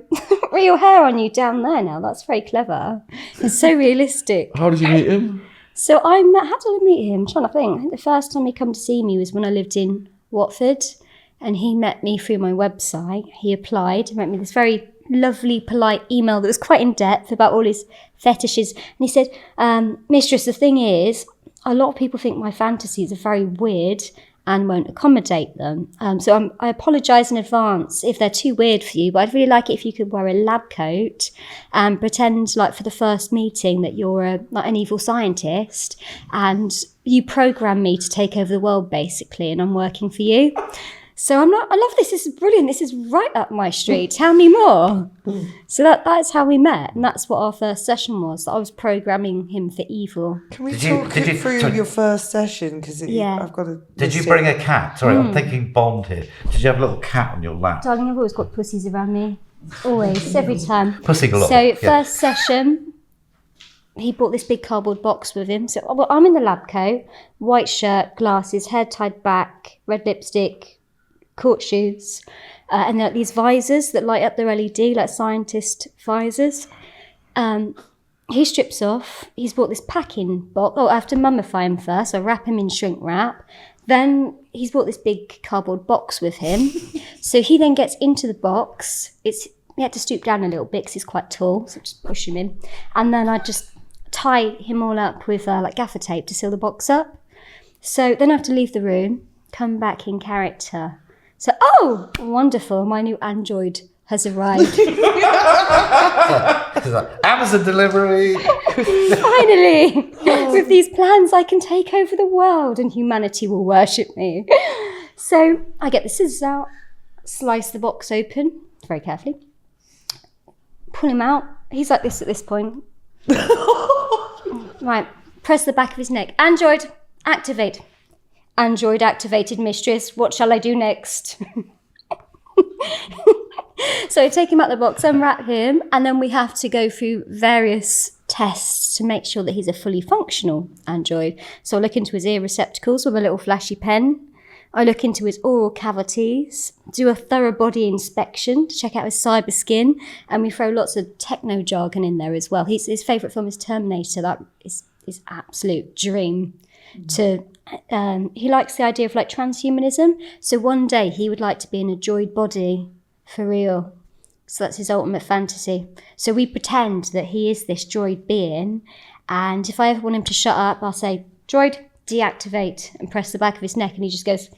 real hair on you down there now. That's very clever. It's so realistic." How did you meet him? So how did I meet him? I'm trying to think. I think the first time he come to see me was when I lived in Watford, and he met me through my website. He applied, wrote me this very lovely, polite email that was quite in depth about all his fetishes. And he said, "Mistress, the thing is, a lot of people think my fantasies are very weird and won't accommodate them. So I apologise in advance if they're too weird for you, but I'd really like it if you could wear a lab coat and pretend like for the first meeting that you're like an evil scientist and you program me to take over the world basically and I'm working for you." So I love this. This is brilliant. This is right up my street. Tell me more. So that's how we met. And that's what our first session was. I was programming him for evil. Can we Did you- talk did you- through sorry. your first session? Because Yeah. I've got to. Did you bring a cat? Sorry, I'm thinking Bond here. Did you have a little cat on your lap? Darling, I've always got pussies around me. Always, every time. Pussy galore. So yeah. first session, he brought this big cardboard box with him. So I'm in the lab coat, white shirt, glasses, hair tied back, red lipstick, court shoes, and there are these visors that light up their LED, like scientist visors. He strips off. He's brought this packing box. Oh, I have to mummify him first. I wrap him in shrink wrap. Then he's brought this big cardboard box with him. So he then gets into the box. He had to stoop down a little bit because he's quite tall, so just push him in. And then I just tie him all up with like gaffer tape to seal the box up. So then I have to leave the room, come back in character. So, oh, wonderful, my new android has arrived. It's like, Amazon delivery. Finally, with these plans, I can take over the world and humanity will worship me. So I get the scissors out, slice the box open very carefully, pull him out. He's like this at this point. Right, press the back of his neck. Android, activate. Android activated, mistress. What shall I do next? So I take him out the box, unwrap him, and then we have to go through various tests to make sure that he's a fully functional android. So I look into his ear receptacles with a little flashy pen. I look into his oral cavities, do a thorough body inspection to check out his cyber skin, and we throw lots of techno jargon in there as well. His favourite film is Terminator. That is his absolute dream. He likes the idea of like transhumanism. So one day he would like to be in a droid body for real. So that's his ultimate fantasy. So we pretend that he is this droid being, and if I ever want him to shut up, I'll say, droid, deactivate, and press the back of his neck, and he just goes.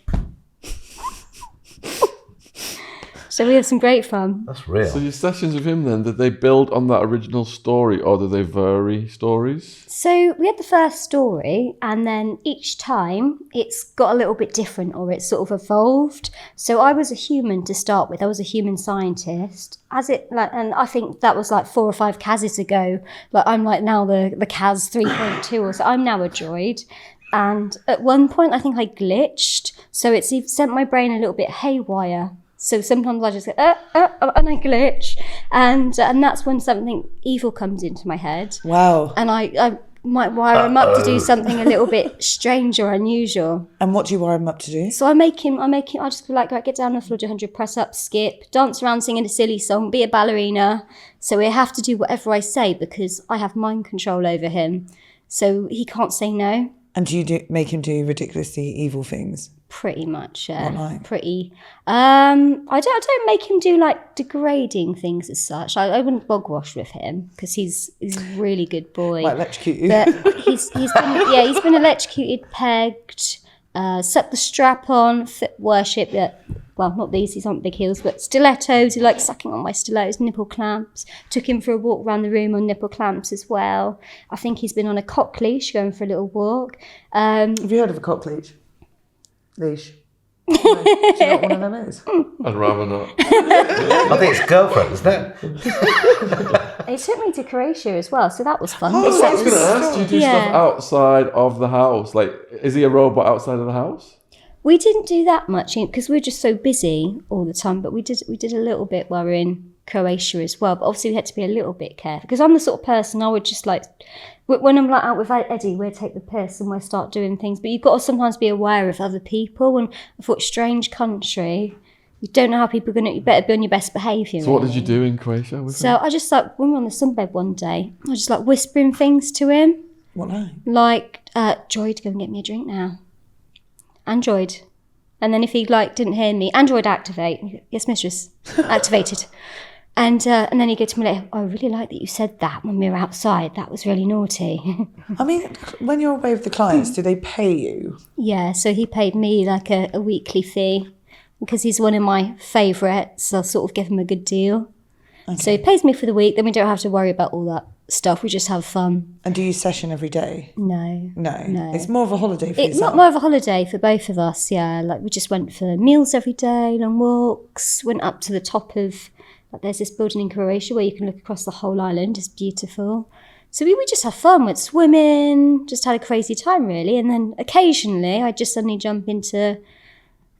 So we have some great fun. That's real. So your sessions with him then, did they build on that original story or did they vary stories? So we had the first story, and then each time it's got a little bit different, or it's sort of evolved. So I was a human to start with. I was a human scientist. And I think that was like 4 or 5 Kazs ago. Like I'm like now the Kaz 3.2 or so. I'm now a droid. And at one point I think I glitched. So it's sent my brain a little bit haywire. So sometimes I just go, and I glitch. And that's when something evil comes into my head. Wow. And I might wire him up to do something a little bit strange or unusual. And what do you wire him up to do? So I just be like, right, get down on the floor, do 100 press ups, skip, dance around singing a silly song, be a ballerina. So we have to do whatever I say because I have mind control over him. So he can't say no. And do you make him do ridiculously evil things? Pretty much, yeah. What like? Pretty. I don't make him do like degrading things as such. I wouldn't bog wash with him because he's a really good boy. Might electrocute you. But he's been electrocuted, pegged, sucked the strap on, worship. Well, not these aren't big heels, but stilettos. He likes sucking on my stilettos, nipple clamps. Took him for a walk around the room on nipple clamps as well. I think he's been on a cock leash going for a little walk. Have you heard of a cock leash? Leash. Do you know what one of them is? I'd rather not. I think it's girlfriend, isn't it? He took me to Croatia as well, so that was fun. Oh, I was going to ask, do you do Yeah. stuff outside of the house? Like, is he a robot outside of the house? We didn't do that much because we were just so busy all the time, but we did a little bit while we were in Croatia as well. But obviously we had to be a little bit careful because I'm the sort of person I would just like, when I'm like out with Eddie, we'll take the piss and we'll start doing things. But you've got to sometimes be aware of other people. And I thought, strange country, you don't know how people are going to, you better be on your best behaviour. So what did you do in Croatia with him? So I just like, when we were on the sunbed one day, I was just like whispering things to him. What like? Like, Droid, go and get me a drink now. Android. And then if he didn't hear me, Android activate. Yes, mistress. Activated. And then he'd go to me later, I really like that you said that when we were outside. That was really naughty. I mean, when you're away with the clients, do they pay you? Yeah, so he paid me like a weekly fee. Because he's one of my favourites, I'll sort of give him a good deal. Okay. So he pays me for the week, then we don't have to worry about all that stuff. We just have fun. And do you session every day? No. It's more of a holiday for It's yourself. more of a holiday for both of us, yeah. Like we just went for meals every day, long walks, went up to the top of, like there's this building in Croatia where you can look across the whole island. It's beautiful. So we would just have fun, went swimming, just had a crazy time really. And then occasionally I'd just suddenly jump into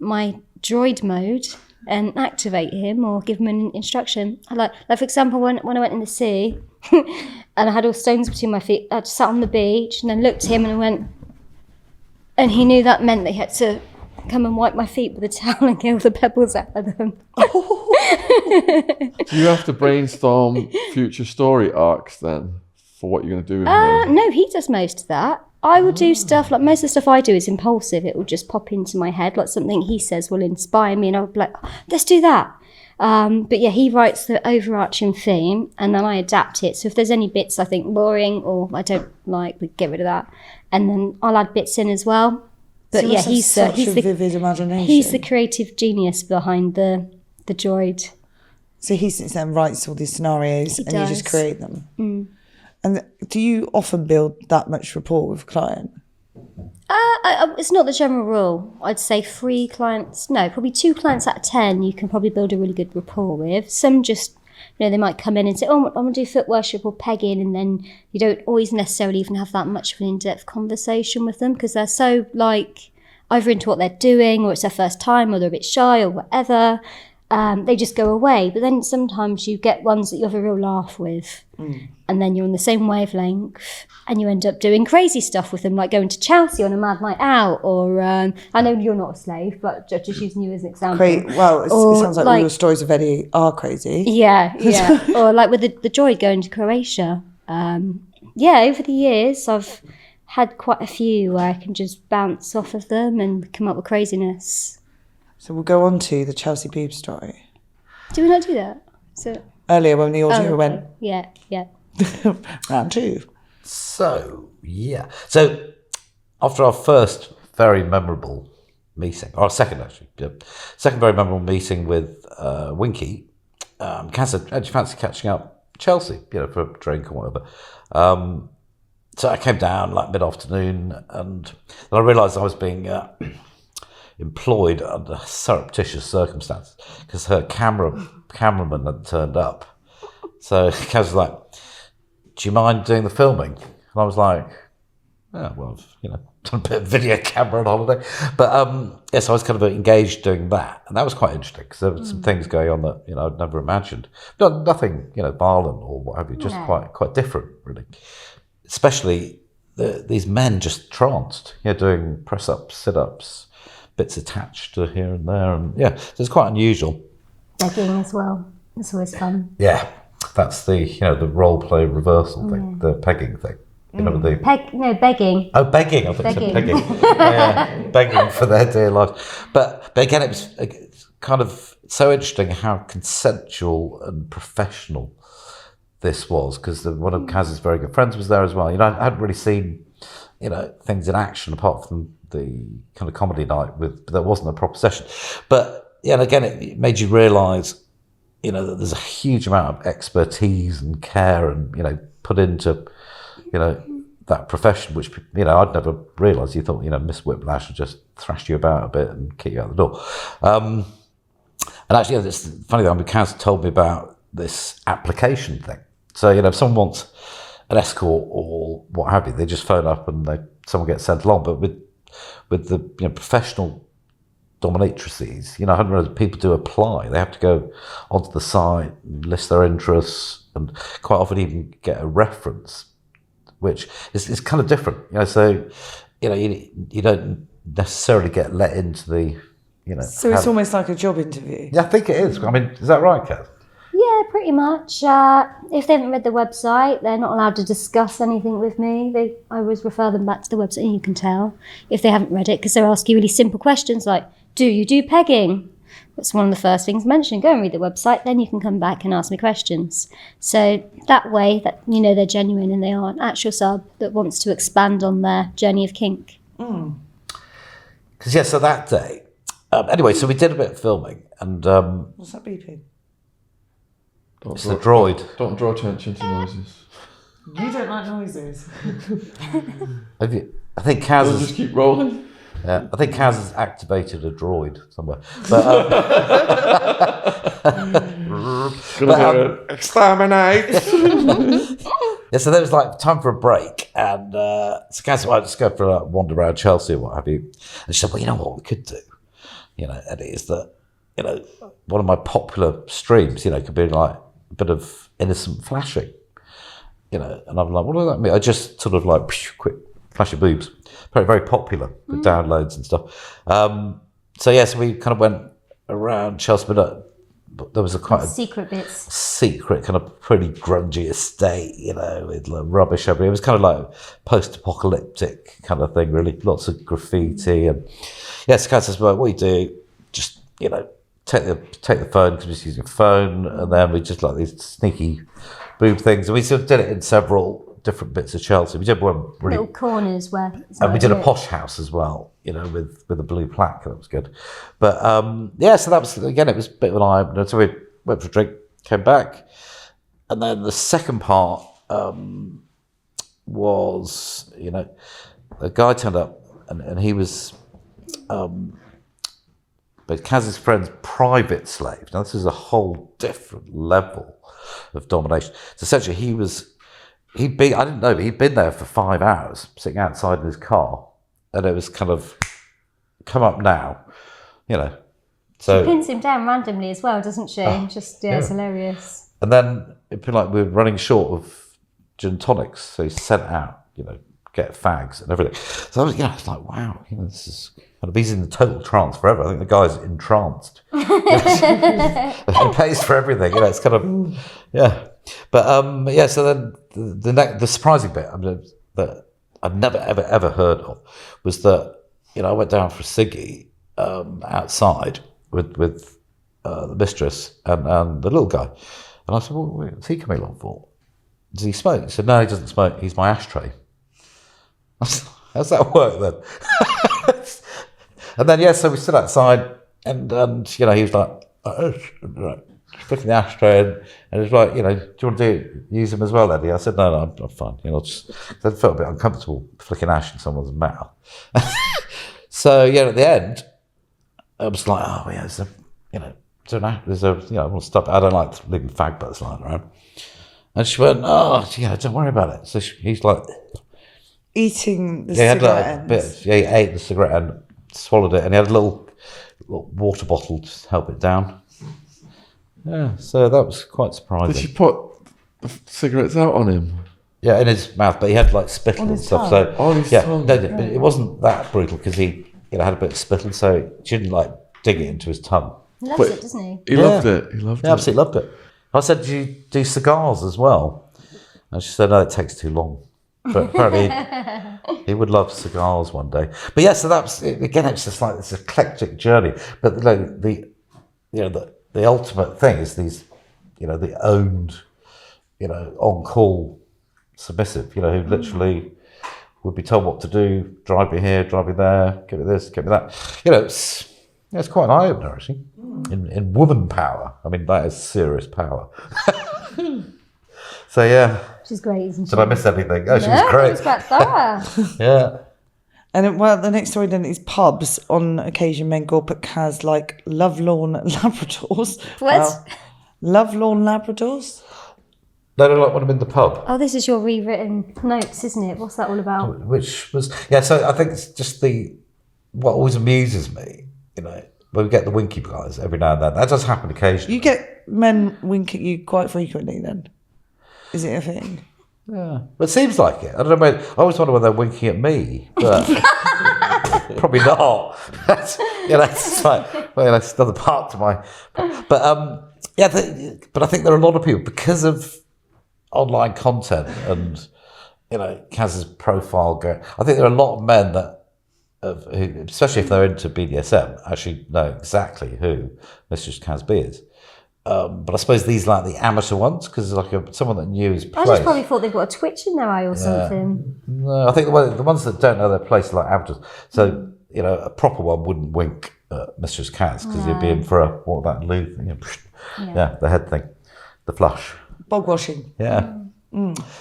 my droid mode and activate him or give him an instruction. Like for example, when I went in the sea and I had all stones between my feet, I just sat on the beach and then looked at him and I went, and he knew that meant that he had to come and wipe my feet with a towel and get all the pebbles out of them. Do you have to brainstorm future story arcs then for what you're going to do with him? No, he does most of that. I will do stuff, like most of the stuff I do is impulsive. It will just pop into my head, like something he says will inspire me and I'll be like, oh, let's do that. But yeah, he writes the overarching theme and then I adapt it. So if there's any bits I think boring or I don't like, we get rid of that. And then I'll add bits in as well. But So yeah, he's a vivid imagination. He's the creative genius behind the droid. So he sits there and writes all these scenarios and you just does. create them. And do you often build that much rapport with a client? It's not the general rule. I'd say 3 clients, no, probably 2 clients out of 10 you can probably build a really good rapport with. Some just, they might come in and say, oh, I'm going to do foot worship or pegging, and then you don't always necessarily even have that much of an in-depth conversation with them because they're so either into what they're doing or it's their first time or they're a bit shy or whatever. They just go away. But then sometimes you get ones that you have a real laugh with and then you're on the same wavelength and you end up doing crazy stuff with them, like going to Chelsea on a mad night out or I know you're not a slave, but just using you as an example. Well, it sounds like all your stories of Eddie are crazy. Yeah. Or like with the droid going to Croatia. Over the years I've had quite a few where I can just bounce off of them and come up with craziness. So we'll go on to the Chelsea Boob story. Do we not do that? So Earlier when the audio went Yeah. round 2. So, yeah. So, after our first very memorable meeting, or second actually, second very memorable meeting with Winky, Kaz said, "How'd you fancy catching up Chelsea, for a drink or whatever?" So I came down like mid-afternoon and then I realised I was being employed under surreptitious circumstances because her cameraman had turned up. So Kaz was like, "Do you mind doing the filming?" And I was like, "Yeah, well, I've, done a bit of video camera on holiday." But yes, I was kind of engaged doing that. And that was quite interesting because there were some things going on that, I'd never imagined. Nothing, violent or what have you, just quite different, really. Especially these men just tranced, doing press-ups, sit-ups, bits attached to here and there. And yeah, so it's quite unusual. Begging as well. It's always fun. Yeah, that's the, the role play reversal thing, the pegging thing. Begging. Oh, begging. I thought you said pegging. Yeah, begging for their dear life. But again, it's kind of so interesting how consensual and professional this was, because one of Kaz's very good friends was there as well. I hadn't really seen, things in action apart from the kind of comedy night but there wasn't a proper session. But yeah, and again, it made you realise, that there's a huge amount of expertise and care and, put into, that profession, which, I'd never realised. You thought, Miss Whiplash would just thrash you about a bit and kick you out the door. And actually, it's funny that Kaz told me about this application thing. So, if someone wants an escort or what have you, they just phone up and someone gets sent along. But with the professional dominatrices, I hadn't realised people do apply. They have to go onto the site, list their interests, and quite often even get a reference, which is kind of different. So you don't necessarily get let into the So it's almost like a job interview. Yeah, I think it is. I mean, is that right, Kath? Yeah, pretty much. If they haven't read the website, they're not allowed to discuss anything with me. I always refer them back to the website, and you can tell if they haven't read it because they'll ask you really simple questions like, "Do you do pegging?" That's one of the first things mentioned. Go and read the website, then you can come back and ask me questions. So that way, that they're genuine and they are an actual sub that wants to expand on their journey of kink. Because so that day, anyway, so we did a bit of filming, and What's that beeping? it's the droid. Don't draw attention to noises. You don't like noises. I think Kaz We'll has, just keep rolling. I think Kaz has activated a droid somewhere. But, Gonna hear it. Exterminate. yeah, so there was like time for a break, and so Kaz said, well, just go for a wander around Chelsea or what have you. And she said, well, you know what we could do, Eddie, is that, one of my popular streams, could be like a bit of innocent flashing, and I'm like, what does that mean? I just sort of like quick flash of boobs, very very popular with downloads and stuff. So we kind of went around Chelsea, but there was quite a Secret bits. secret kind of pretty grungy estate, with like rubbish everywhere. It was kind of like post-apocalyptic kind of thing, really. Lots of graffiti and so Kat says, well, what you do, just take the phone because we're just using a phone, and then we just like these sneaky boob things, and we sort of did it in several different bits of Chelsea. We did one really, Little corners where... and we did a posh house as well, with a blue plaque. That was good. But so that was, again, it was a bit of an eye opener. So we went for a drink, came back, and then the second part was, a guy turned up, and he was but Kaz's friend's private slave. Now this is a whole different level of domination. So essentially I didn't know, but he'd been there for 5 hours, sitting outside in his car, and it was kind of, come up now, So, She pins him down randomly as well, doesn't she? It's hilarious. and then it'd be like we were running short of gin tonics, so he sent out, get fags and everything. So I was, it's like, wow, this is kind of, he's in the total trance forever. I think the guy's entranced. He pays for everything, it's kind of, But so then the surprising bit that I've never ever heard of was that I went down for a ciggy outside with the mistress and the little guy, and I said, well, what's he coming along for? Does he smoke? He said, no, he doesn't smoke. He's my ashtray. I said, how's that work then? And then so we stood outside, and he was like, flicking the ashtray, and it was like, do you want to use them as well, Eddie? I said, no, I'm fine. I felt a bit uncomfortable flicking ash in someone's mouth. So at the end, I was like, oh yeah, there's a I want to stop. I don't like leaving fag butts lying around. And she went, oh don't worry about it. So he's like Eating the he had cigarette like a ends. bit. He ate the cigarette and swallowed it, and he had a little water bottle to help it down. Yeah, so that was quite surprising. Did she put the cigarettes out on him? Yeah, in his mouth, but he had like spittle On and his stuff. tongue? So On his tongue. no, it wasn't that brutal because he had a bit of spittle, so she didn't like dig it into his tongue. He loves But- it, doesn't he? He loved it. He loved Yeah, it. absolutely loved it. I said, do you do cigars as well? And she said, no, it takes too long. But apparently he would love cigars one day. But so that's, again, it's just like this eclectic journey. But the ultimate thing is these, the owned, on-call submissive, who literally would be told what to do, drive me here, drive me there, give me this, give me that. It's quite an eye-opener, actually. In woman power. I mean, that is serious power. So, yeah. She's great, isn't she? Did I miss anything? Oh, she was No, great. it was quite thorough. Yeah. And the next story then is pubs. On occasion, men go up at Kaz like lovelorn Labradors. What? Wow. Lovelorn Labradors? No, like when I'm in the pub. Oh, this is your rewritten notes, isn't it? What's that all about? Which was, so I think it's just what always amuses me, when we get the winky guys every now and then. That does happen occasionally. You get men wink at you quite frequently then? Is it a thing? Yeah. But it seems like it. I don't know. I always wonder whether they're winking at me, but probably not. That's like, that's another part to my. But but I think there are a lot of people, because of online content and Kaz's profile going. I think there are a lot of men that, who, especially if they're into BDSM, actually know exactly who Mistress Kaz B is. But I suppose these are like the amateur ones, because like someone that knew his place. I just probably thought they've got a twitch in their eye or something. No, I think the ones that don't know their place are like amateurs. So a proper one wouldn't wink at Mistress Kaz because he'd be in for the head thing, the flush. Bog washing. Yeah.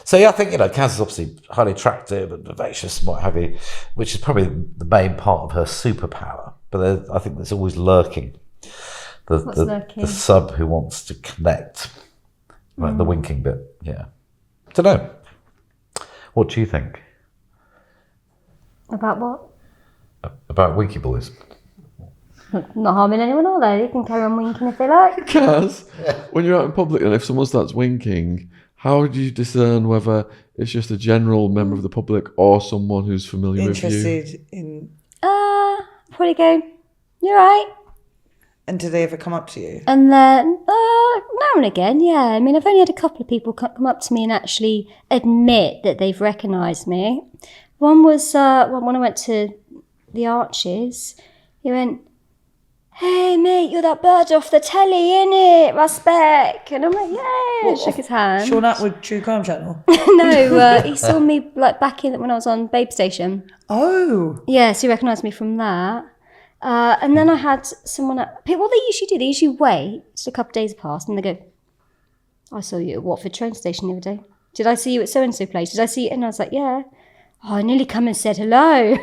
So yeah, I think Kaz is obviously highly attractive and vivacious and what have you, which is probably the main part of her superpower. But I think there's always lurking the sub who wants to connect, like the winking bit. Yeah, don't know. What do you think About what? about winky boys? Not harming anyone, are they? They can carry on winking if they like. Kaz, when you're out in public and if someone starts winking, how do you discern whether it's just a general member of the public or someone who's familiar with you? Interested in... Probably go, you're right. And do they ever come up to you? And then, now and again, yeah. I mean, I've only had a couple of people come up to me and actually admit that they've recognised me. One was when I went to the Arches, he went, "Hey mate, you're that bird off the telly, innit? Respect." And I'm like, "Yeah." What, shook his hand. Sean Atwood True Crime Channel? No, he saw me like back in when I was on Babe Station. Oh. Yeah, so he recognised me from that. And then I had someone what they usually do, they usually wait till a couple of days pass and they go, "I saw you at Watford train station the other day. Did I see you at so-and-so place? Did I see you?" And I was like, "Yeah." "Oh, I nearly come and said hello."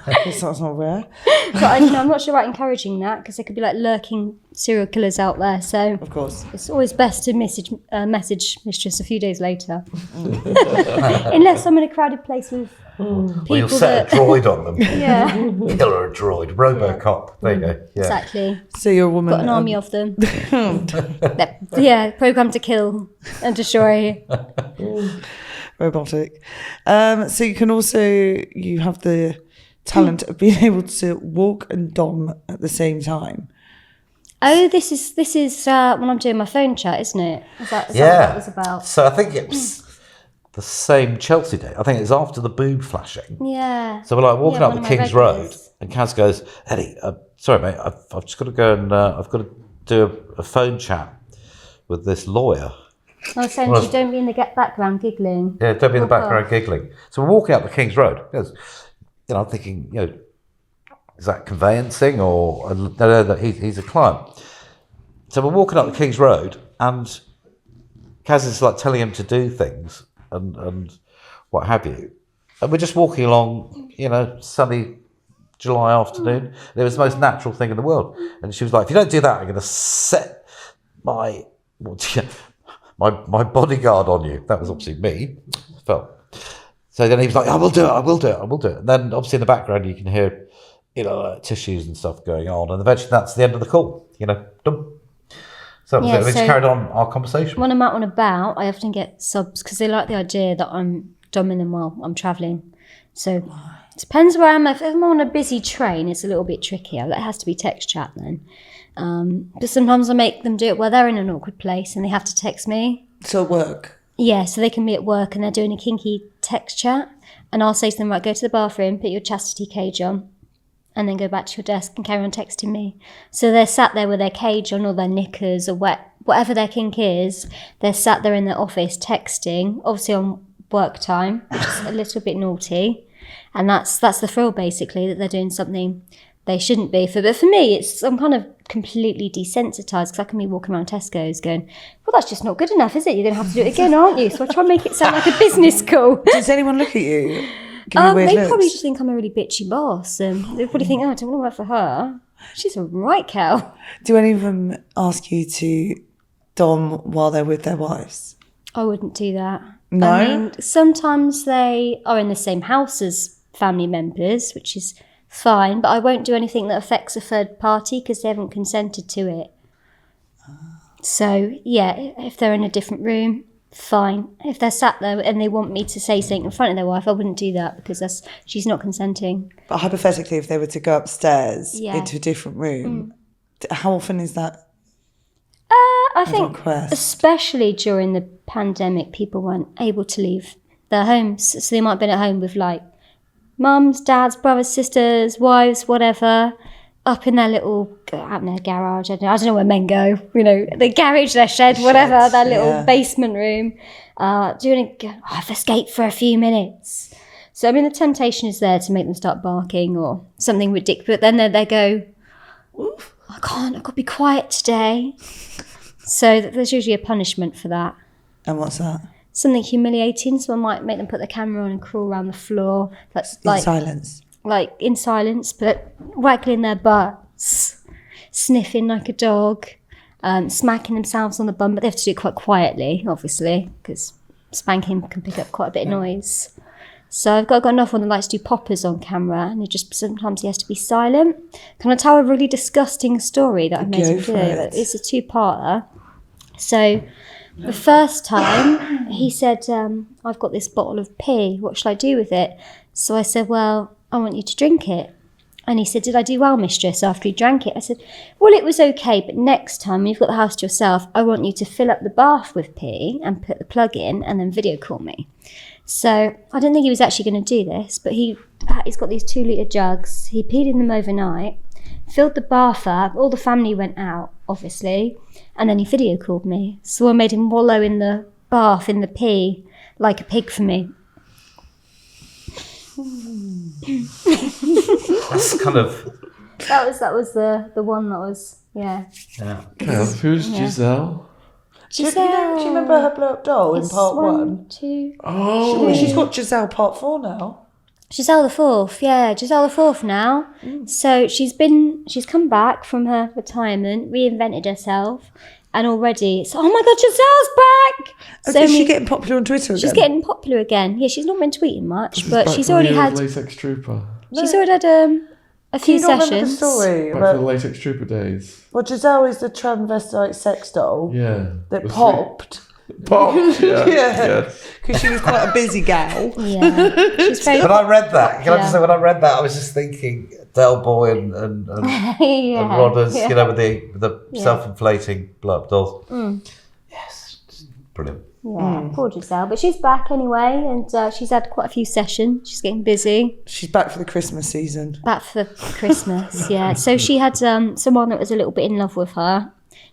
I guess that's not rare. But I'm not sure about encouraging that because there could be like lurking serial killers out there. So Of course. it's always best to message mistress a few days later. Unless I'm in a crowded place with people Well, you'll set a droid on them. Yeah, Killer droid, RoboCop. There you go. Yeah. exactly. So you're a woman. Got an army of them. Yeah, programmed to kill and destroy. Robotic. So you can also, you have the talent of being able to walk and dom at the same time. Oh, this is when I'm doing my phone chat, isn't it? Is that what that was about? So I think it's the same Chelsea day. I think it's after the boob flashing. Yeah. So we're like walking Yeah, up one the of my King's regulars. Road, and Kaz goes, "Eddie, sorry mate, I've just got to go and I've got to do a phone chat with this lawyer." I was saying to you, don't be in the background giggling. Yeah, don't be in the Walk background off. giggling. So we're walking up the King's Road. He goes, I'm thinking, is that conveyancing or no, that he's a client. So we're walking up the King's Road, and Kaz is like telling him to do things and what have you. And we're just walking along, sunny July afternoon. And it was the most natural thing in the world. And she was like, "If you don't do that, I'm going to set my bodyguard on you." That was obviously me. So then he was like, "I will do it." And then obviously in the background you can hear, tissues and stuff going on. And eventually that's the end of the call, dum. So that was it. We just carried on our conversation. When I'm out and about, I often get subs because they like the idea that I'm dominant while I'm travelling. So it depends where I'm. If I'm on a busy train, it's a little bit trickier. That has to be text chat then. But sometimes I make them do it while they're in an awkward place and they have to text me. So at work. Yeah, so they can be at work and they're doing a kinky text chat, and I'll say to them, "Right, go to the bathroom, put your chastity cage on, and then go back to your desk and carry on texting me." So they're sat there with their cage on or their knickers or whatever their kink is. They're sat there in their office texting, obviously on work time, which is a little bit naughty. And that's the thrill, basically, that they're doing something they shouldn't be. But for me, I'm kind of completely desensitized because I can be walking around Tesco's going, "Well, that's just not good enough, is it? You're going to have to do it again, aren't you?" So I try and make it sound like a business call. Does anyone look at you? Give you weird They looks? probably just think I'm a really bitchy boss. They probably think, "Oh, I don't want to work for her. She's a right cow." Do any of them ask you to dom while they're with their wives? I wouldn't do that. No? I mean, sometimes they are in the same house as family members, which is fine, but I won't do anything that affects a third party because they haven't consented to it. So, yeah, if they're in a different room, fine. If they're sat there and they want me to say something in front of their wife, I wouldn't do that because she's not consenting. But hypothetically, if they were to go upstairs Yeah. into a different room, how often is that? I think, request? especially during the pandemic, people weren't able to leave their homes. So they might have been at home with like mums, dads, brothers, sisters, wives, whatever, up in their little, out in their garage. I don't know where men go, their garage, their shed, whatever, their little basement room. I've escaped for a few minutes. So, I mean, the temptation is there to make them start barking or something ridiculous. But then they go, "Oof, I've got to be quiet today." So there's usually a punishment for that. And what's that? Something humiliating. So I might make them put the camera on and crawl around the floor. That's In like silence. like in silence, but waggling their butts, sniffing like a dog, smacking themselves on the bum. But they have to do it quite quietly, obviously, because spanking can pick up quite a bit of noise. So I've got another one that likes to do poppers on camera, and sometimes he has to be silent. Can I tell a really disgusting story that I made him do? It's a 2-parter. So the first time he said, I've got this bottle of pee, what shall I do with it? So I said, well, I want you to drink it. And he said, did I do well, mistress, after he drank it? I said, well, it was okay, but next time when you've got the house to yourself, I want you to fill up the bath with pee and put the plug in and then video call me. So I don't think he was actually going to do this, but he's got these 2-litre jugs. He peed in them overnight, filled the bath up. All the family went out, obviously, and then he video called me. So I made him wallow in the bath in the pee like a pig for me. That's kind of... That was the one that was, yeah. Kev, who's Giselle? Do you remember her blow up doll in part 1? 2. Oh, She's got Giselle part 4 now. Giselle the Fourth, yeah, Giselle the Fourth now. So she's come back from her retirement, reinvented herself, and already it's, oh my God, Giselle's back! Oh, So is she getting popular on Twitter again? she's getting popular again. Yeah, she's not been tweeting much, but back she's from already the had Latex Trooper. she's already had a few Do you not remember the sessions. story? Back about- from the Latex Trooper days. Well, Giselle is the transvestite sex doll Yeah. that The popped Popped, yeah. Yeah. Yes. because she was quite a busy gal. Yeah, she's very When I read that, can I just Yeah. say, when I read that, I was just thinking Del Boy and yeah, Rodders, yeah. you know, with the self-inflating blow-up dolls. Yes, brilliant. Yeah, poor Giselle, but she's back anyway, and she's had quite a few sessions. She's getting busy. She's back for the Christmas season. Back for Christmas, yeah. So she had someone that was a little bit in love with her,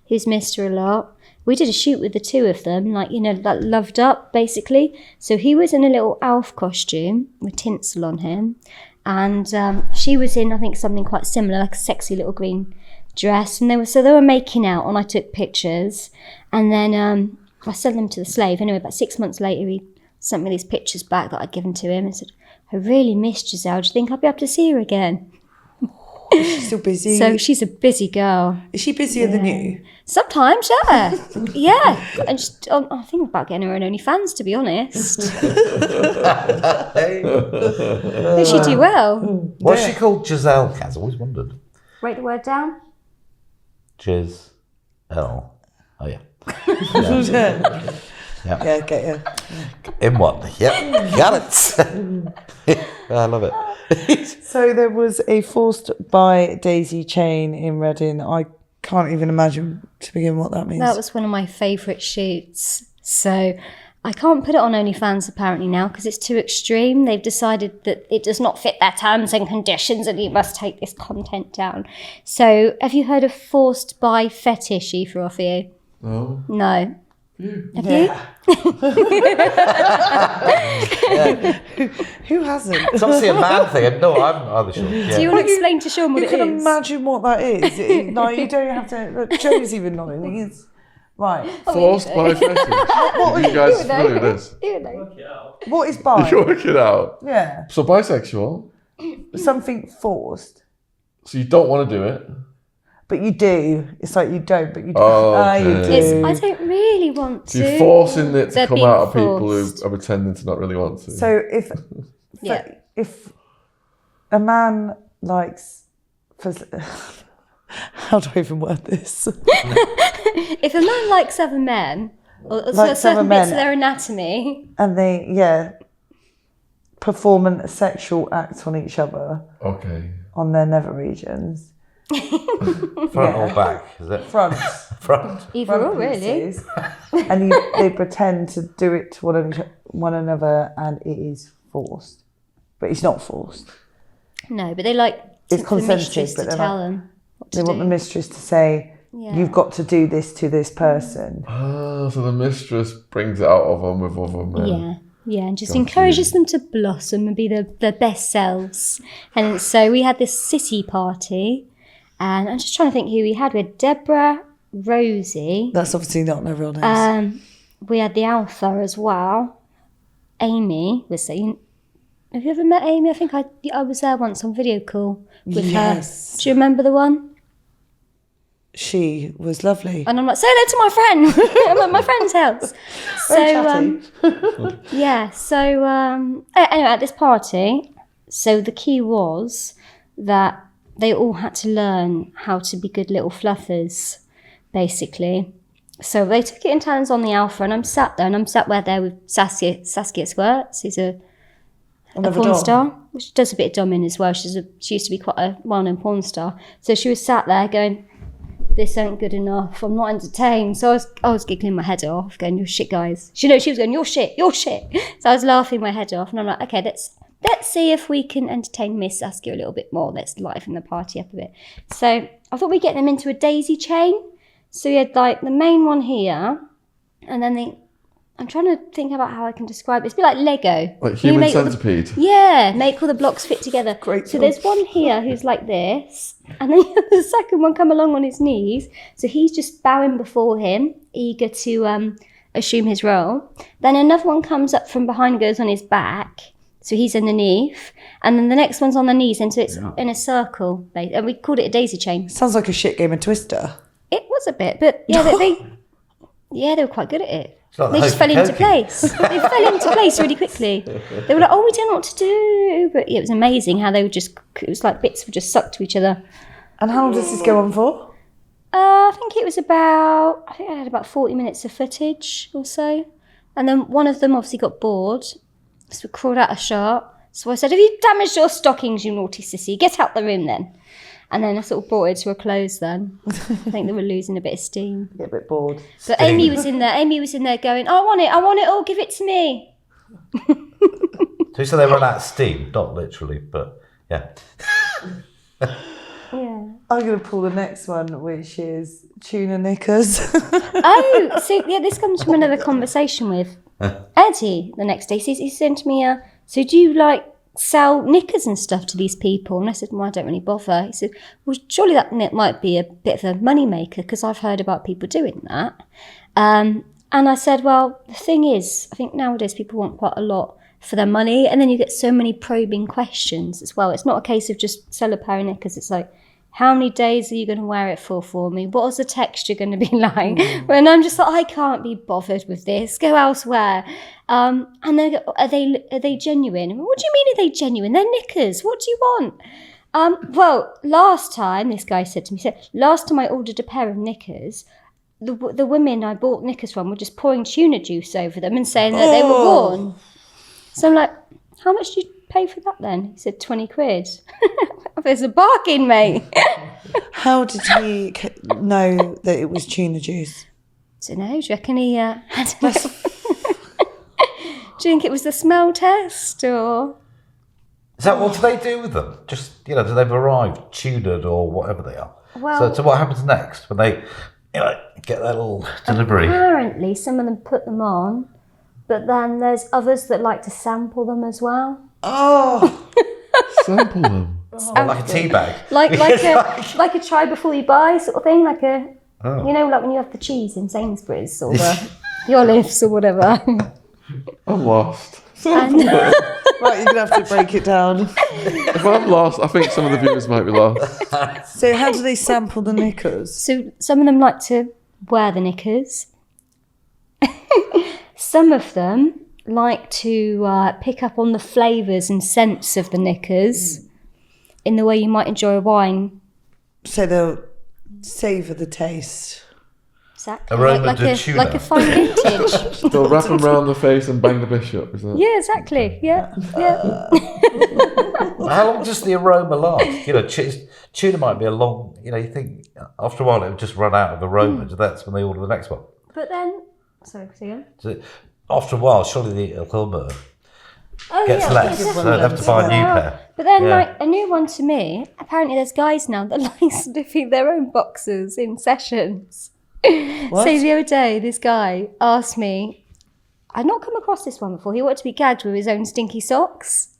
who's missed her a lot. We did a shoot with the two of them, like loved up, basically. So he was in a little Alf costume with tinsel on him, and she was in, I think, something quite similar, like a sexy little green dress. And they were making out, and I took pictures, and then I sent them to the slave. Anyway, about 6 months later, he sent me these pictures back that I'd given to him and said, I really missed Giselle. Do you think I'll be able to see her again? She's still busy. So she's a busy girl. Is she busier than you? Sometimes, yeah. Yeah. And just, I think about getting her own OnlyFans, to be honest. Does she do well? What's she called? Giselle? Kaz, always wondered. Write the word down. Giselle. Oh yeah. Yeah, get you. In one. Yep. Got it. I love it. So there was a forced by Daisy chain in Reading. I can't even imagine to begin what that means. That was one of my favourite shoots. So I can't put it on OnlyFans apparently now because it's too extreme. They've decided that it does not fit their terms and conditions and you must take this content down. So have you heard of forced by fetish, Aoife, off you? No. No. Have you? Who hasn't? It's obviously a man thing. No, I'm either sure. Yeah. Do you want to explain to Sean what You it can is? imagine what that is. No, you don't have to. Look, Joe's even nodding. He's right. Forced by fetish. Are you guys familiar with this? You know. What is bi? You work it out. Yeah, So bisexual. something forced, So you don't want to do it. but you do. It's like you don't, but you do. Oh, You okay. do. I don't really want So to. you're forcing it to They're come being out of people who forced. are pretending to not really want to. So Yeah. if a man likes, how do I even word this? If a man likes other men, or Likes other certain men. bits of their anatomy, And they perform a sexual act on each other Okay. on their nether regions. Front or back? Is it Front. front? either or really. pieces. And they pretend to do it to one another, and it is forced, but it's not forced. No, but they like It's the consensual, mistress but to they're tell not- them what They to want do. the mistress to say, Yeah. "You've got to do this to this person." Ah, so the mistress brings it out of them with other men. Yeah, yeah, and just Got encourages you. them to blossom and be their best selves. And so we had this city party, and I'm just trying to think who we had. We had Deborah, Rosie. That's obviously not their real names. We had the alpha as well. Amy was saying, have you ever met Amy? I think I was there once on video call with her. Do you remember the one? She was lovely. And I'm like, say hello to my friend. I'm at my friend's house. Anyway, at this party, so the key was that they all had to learn how to be good little fluffers, basically. So they took it in turns on the alpha, and I'm sat there with Saskia Squirts, who's a porn star, which does a bit of doming as well. She used to be quite a well-known porn star. So she was sat there going, this ain't good enough, I'm not entertained. So I was giggling my head off, going, you're shit, guys. She was going, you're shit. So I was laughing my head off, and I'm like, okay, let's see if we can entertain Miss Saskia a little bit more. Let's liven the party up a bit. So I thought we'd get them into a daisy chain. So we had like the main one here, and then I'm trying to think about how I can describe it. It's a bit like Lego. Like human centipede. Make all the blocks fit together. Great. So there's one here who's like this, and then the second one come along on his knees. So he's just bowing before him, eager to assume his role. Then another one comes up from behind and goes on his back. So he's underneath, and then the next one's on the knees, and so it's in a circle. And we called it a daisy chain. Sounds like a shit game of Twister. It was a bit, but yeah, they were quite good at it. Like They just fell into place. They fell into place really quickly. They were like, "Oh, we don't know what to do," but it was amazing how they would it was like bits would just suck to each other. And how long does this go on for? I think I had about 40 minutes of footage or so, and then one of them obviously got bored, so we crawled out a shot. So I said, "Have you damaged your stockings, you naughty sissy? Get out the room then." And then I sort of brought it to a close then. I think they were losing a bit of steam. Get a bit bored. But Amy was in there going, I want it all, give it to me. So they run out of steam, not literally, but yeah. Yeah. I'm going to pull the next one, which is tuna knickers. So this comes from another conversation with Eddie the next day. He said to me, so do you sell knickers and stuff to these people? And I said, well, I don't really bother. He said, well, surely that might be a bit of a money maker, because I've heard about people doing that. And I said, well, the thing is, I think nowadays people want quite a lot for their money, and then you get so many probing questions as well. It's not a case of just sell a pair of knickers. It's like, how many days are you going to wear it for me? What is the texture going to be like? And I'm just like, I can't be bothered with this. Go elsewhere. And they go, are they genuine? What do you mean, are they genuine? They're knickers. What do you want? Well, last time, this guy said to me, last time I ordered a pair of knickers, the women I bought knickers from were just pouring tuna juice over them and saying that they were worn. So I'm like, how much do you pay for that then? He said 20 quid. There's a bargain, mate. How did he know that it was tuna juice? I don't know. Do you reckon he had do you think it was the smell test, or? Is that what do they do with them? Just, do they've arrived tunaed or whatever they are? Well, so what happens next when they get their little delivery? Apparently some of them put them on, but then there's others that like to sample them as well. Oh! Sample them. Like a tea bag. Like a try before you buy sort of thing, like a like when you have the cheese in Sainsbury's or the olives or whatever. I'm lost. Right, you're going to have to break it down. If I'm lost, I think some of the viewers might be lost. So how do they sample the knickers? So some of them like to wear the knickers. Some of them like to pick up on the flavours and scents of the knickers in the way you might enjoy a wine. So they'll savour the taste. Exactly. Aroma de tuna. Like a fine vintage. They'll wrap them round the face and bang the bishop, is that? Yeah, exactly. Yeah. How long does the aroma last? Tuna might be a long, you think after a while it would just run out of aroma. That's when they order the next one. But then, sorry, say again. So after a while, surely the aroma gets less. So they have to buy a new pair. But then, a new one to me, apparently there's guys now that like sniffing their own boxers in sessions. What? So the other day, this guy asked me, I'd not come across this one before, he wanted to be gagged with his own stinky socks.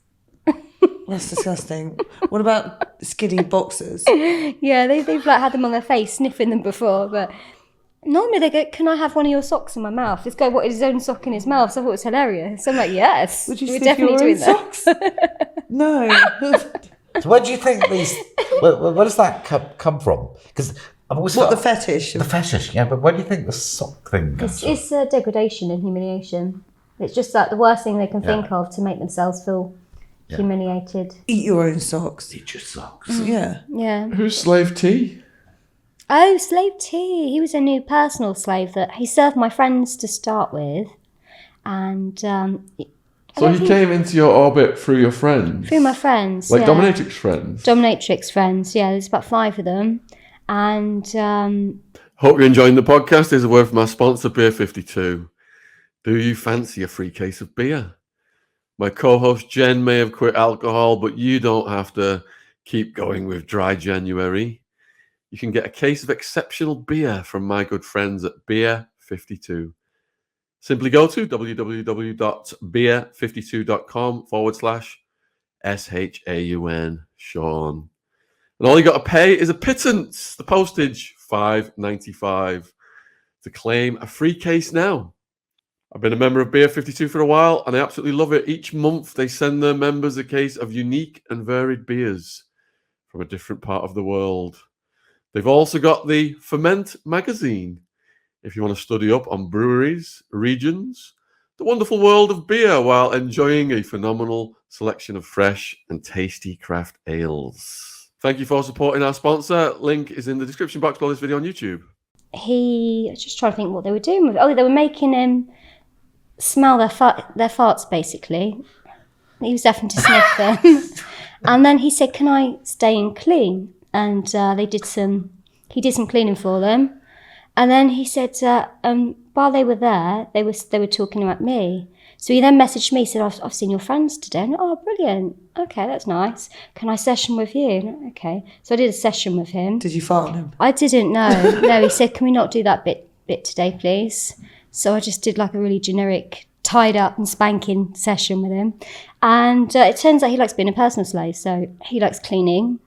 That's disgusting. What about skinny boxers? Yeah, they've had them on their face, sniffing them before, but normally they go, can I have one of your socks in my mouth? This guy wanted his own sock in his mouth, so I thought it was hilarious. So I'm like, yes, Would you we're sniff definitely your doing own that. socks? No. So where do you think these? Where does that come from? Because I've always What, felt- the fetish? The fetish, yeah. But where do you think the sock thing comes from? It's degradation and humiliation. It's just like the worst thing they can think of to make themselves feel humiliated. Eat your own socks. Eat your socks. Yeah. Yeah. Who's Slave T? Oh, Slave T. He was a new personal slave that he served my friends to start with. And So he came into your orbit through your friends? through my friends. Like yeah. Dominatrix friends? Dominatrix friends, yeah. There's about 5 of them. And Hope you're enjoying the podcast. Here's a word from our sponsor, Beer 52. Do you fancy a free case of beer? My co-host Jen may have quit alcohol, but you don't have to keep going with dry January. You can get a case of exceptional beer from my good friends at Beer 52. Simply go to www.beer52.com/SHAUN Sean. And all you got to pay is a pittance, the postage, $5.95, to claim a free case now. I've been a member of Beer 52 for a while, and I absolutely love it. Each month, they send their members a case of unique and varied beers from a different part of the world. They've also got the Ferment magazine, if you want to study up on breweries, regions, the wonderful world of beer while enjoying a phenomenal selection of fresh and tasty craft ales. Thank you for supporting our sponsor. Link is in the description box below this video on YouTube. I was just trying to think what they were doing with it. Oh, they were making him smell their farts, basically. He was having to sniff them. And then he said, can I stay and clean? And he did some cleaning for them. And then he said, while they were there, they were talking about me. So he then messaged me, said, I've seen your friends today. And oh, brilliant. Okay, that's nice. Can I session with you? And, okay. So I did a session with him. Did you fart on him? I didn't know. No, he said, can we not do that bit today, please? So I just did like a really generic tied up and spanking session with him. And it turns out he likes being a personal slave. So he likes cleaning,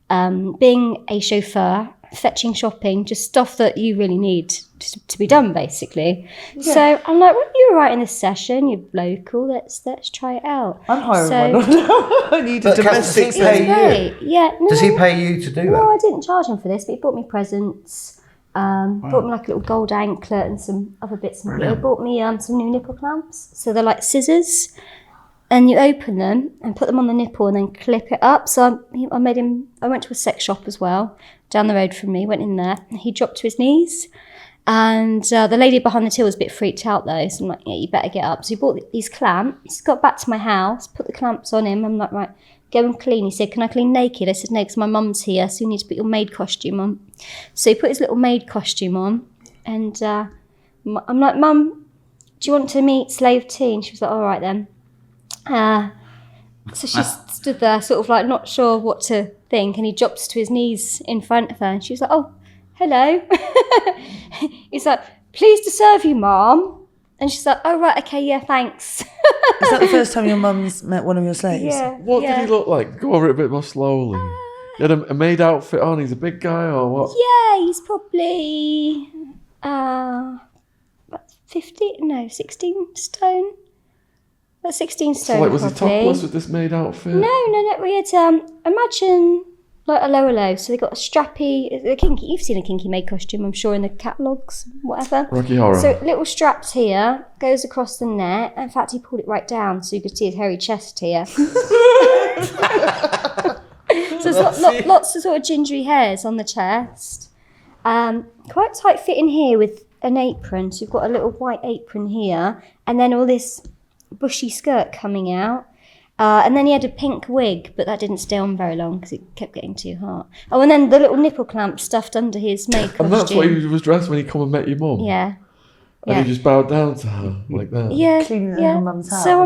being a chauffeur, fetching shopping, just stuff that you really need to be done, basically. Yeah. So I'm like, well, you were right in this session, you're local, let's try it out. I'm hiring one. I need a domestic pay you? Yeah. No, Does he pay you to do that? No, I didn't charge him for this, but he bought me presents. Bought me like a little gold anklet and some other bits. And he bought me some new nipple clamps. So they're like scissors, and you open them and put them on the nipple and then clip it up. So I went to a sex shop as well, down the road from me, went in there, and he dropped to his knees. And the lady behind the till was a bit freaked out though, so I'm like, yeah, you better get up. So he bought these clamps, got back to my house, put the clamps on him. I'm like, right, go and clean. He said, can I clean naked? I said, no, because my mum's here, so you need to put your maid costume on. So he put his little maid costume on, and I'm like, Mum, do you want to meet Slave T? And she was like, all right then. So she stood there sort of like not sure what to think, and he drops to his knees in front of her, and she was like, oh, hello. He's like, pleased to serve you, Mum. And she's like, oh, right, okay, yeah, thanks. Is that the first time your mum's met one of your slaves? Yeah. What did he look like? Go over it a bit more slowly. He had a maid outfit on. He's a big guy or what? Yeah, he's probably 16 stone. About 16 stone. So like, was he probably. topless with this maid outfit? No. We had imagine like a low. So they got a strappy, a kinky. You've seen a kinky maid costume, I'm sure, in the catalogues, whatever. Rocky Horror. So little straps here, goes across the neck. In fact, he pulled it right down so you could see his hairy chest here. So there's lots of sort of gingery hairs on the chest. Quite tight fitting here with an apron. So you've got a little white apron here, and then all this bushy skirt coming out. And then he had a pink wig, but that didn't stay on very long because it kept getting too hot. Oh, and then the little nipple clamp stuffed under his maid costume. And that's what he was dressed when he come and met your mum? Yeah. And he just bowed down to her like that? Yeah. Cleaning in her mum's house. So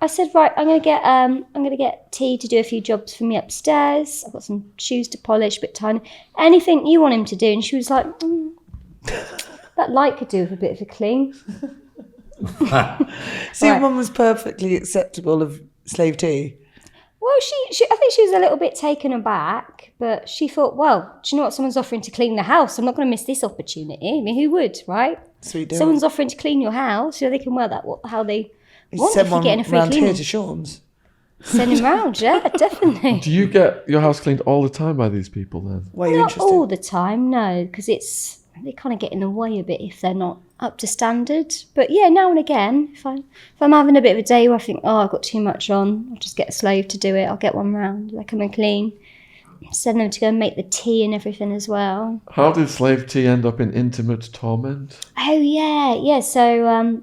I said, right, I'm gonna get T to do a few jobs for me upstairs. I've got some shoes to polish, a bit tiny. Anything you want him to do? And she was like, that light could do with a bit of a clean. So your mum was perfectly acceptable of Slave T? Well, Well, I think she was a little bit taken aback, but she thought, well, do you know what? Someone's offering to clean the house. I'm not going to miss this opportunity. I mean, who would, right? Sweet deal. Someone's offering to clean your house, so they can wear that how they want Send if you're one getting a free round here cleaning. to Sean's. Send him round, yeah, definitely. Do you get your house cleaned all the time by these people then? Why are you Not interested? all the time, no, because they kind of get in the way a bit if they're not up to standard. But yeah, now and again, if I'm having a bit of a day where I think, oh, I've got too much on, I'll just get a slave to do it. I'll get one round. They come and clean. Send them to go and make the tea and everything as well. How did slave tea end up in intimate torment? Oh yeah. So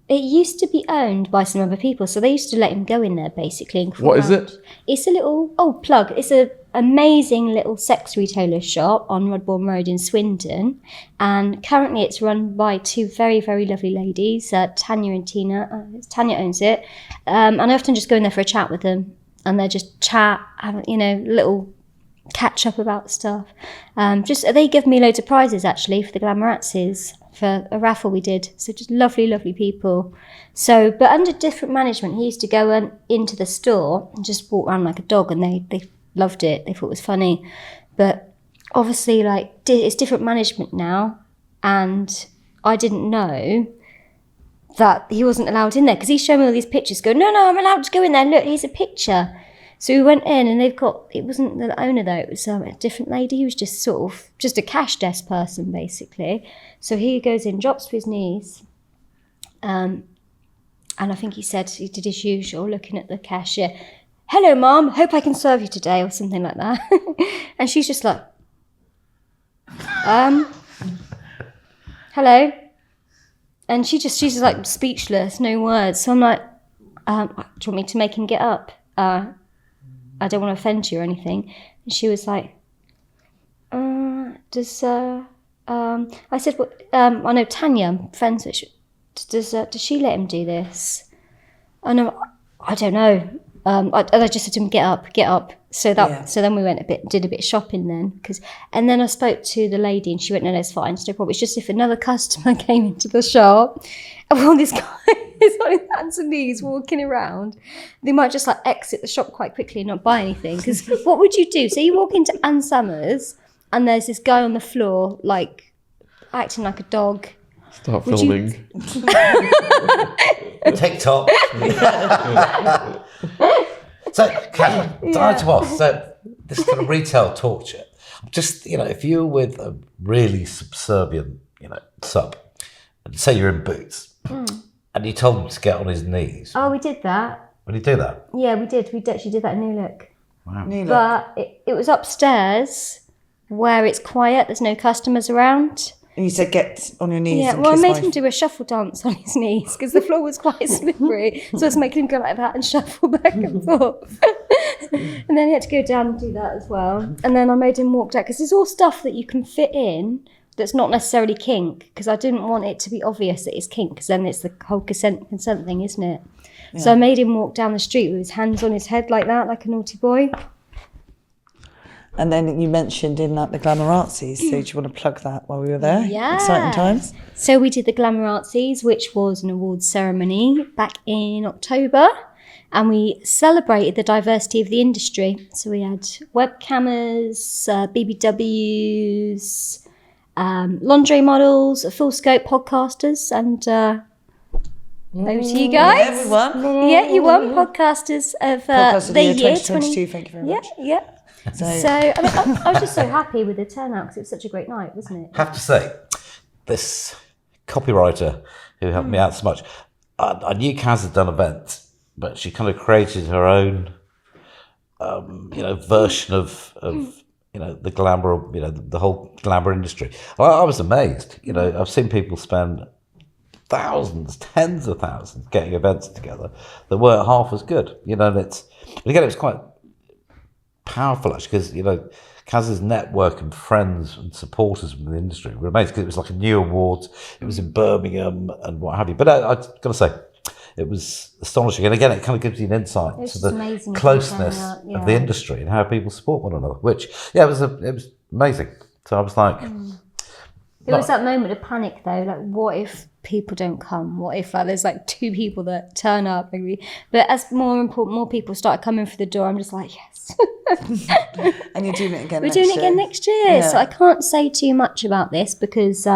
it used to be owned by some other people, so they used to let him go in there basically. And What is it? It's a little plug. It's a amazing little sex retailer shop on Rodbourne Road in Swindon, and currently it's run by two very, very lovely ladies, Tanya and Tina. Tanya owns it, and I often just go in there for a chat with them, and they just chat, have, little catch up about stuff. They give me loads of prizes actually for the Glamarazzis for a raffle we did. So just lovely, lovely people. So, but under different management, he used to go into the store and just walk around like a dog, and they loved it. They thought it was funny. But obviously, it's different management now, and I didn't know that he wasn't allowed in there because he showed me all these pictures. Go, no, I'm allowed to go in there. Look, here's a picture. So we went in, and it wasn't the owner though, it was a different lady who was just just a cash desk person basically. So he goes in, drops to his knees, and I think he did his usual, looking at the cashier. Hello, Mom, hope I can serve you today, or something like that. And she's just like, hello. And she's just like speechless, no words. So I'm like, do you want me to make him get up? I don't want to offend you or anything. And she was like, I said, well, I know Tanya, I'm friends with, does she let him do this? I don't know. I just said to him, get up. So then we did a bit of shopping then. And then I spoke to the lady and she went, no, it's fine, it's no problem. It's just if another customer came into the shop and all this guy is on his hands and knees walking around, they might just exit the shop quite quickly and not buy anything. Because what would you do? So you walk into Ann Summers and there's this guy on the floor, acting like a dog. Start filming. TikTok. So, Kat, I to ask, so this kind of retail torture, just, if you're with a really subservient, sub, and say you're in Boots, and you told him to get on his knees. Oh, we did that. When you do that? Yeah, we did. We actually did that in New Look. Wow. New Look. But it was upstairs where it's quiet, there's no customers around. And you said get on your knees. Yeah, and well, I kiss made my him do a shuffle dance on his knees because the floor was quite slippery. So I was making him go like that and shuffle back and forth. And then he had to go down and do that as well. And then I made him walk down because there's all stuff that you can fit in that's not necessarily kink, because I didn't want it to be obvious that it's kink, because then it's the whole consent thing, isn't it? Yeah. So I made him walk down the street with his hands on his head like that, like a naughty boy. And then you mentioned in the Glamarazzis, so do you want to plug that while we were there? Yeah. Exciting times. So we did the Glamarazzis, which was an awards ceremony back in October, and we celebrated the diversity of the industry. So we had webcammers, BBWs, lingerie models, full scope podcasters, and over to you guys. Yeah, we won. Yeah, you won podcasters of Podcast of the the year year 2022. Thank you very much. Yeah. So I mean, I was just so happy with the turnout because it was such a great night, wasn't it? I have to say, this copywriter who helped me out so much, I knew Kaz had done events, but she kind of created her own, version of the glamour, the whole glamour industry. I was amazed. I've seen people spend thousands, tens of thousands getting events together that weren't half as good. And it was quite powerful actually, because Kaz's network and friends and supporters from the industry were amazing, because it was like a new awards, it was in Birmingham and what have you. But I've got to say, it was astonishing, and again it kind of gives you an insight to the closeness of the industry and how people support one another, which it was amazing. So I was like, It was that moment of panic though, like what if people don't come? What if there's like 2 people that turn up? Maybe? But as more people started coming through the door, I'm just like, yes. And you're doing it again We're next doing it year. again next year. So I can't say too much about this because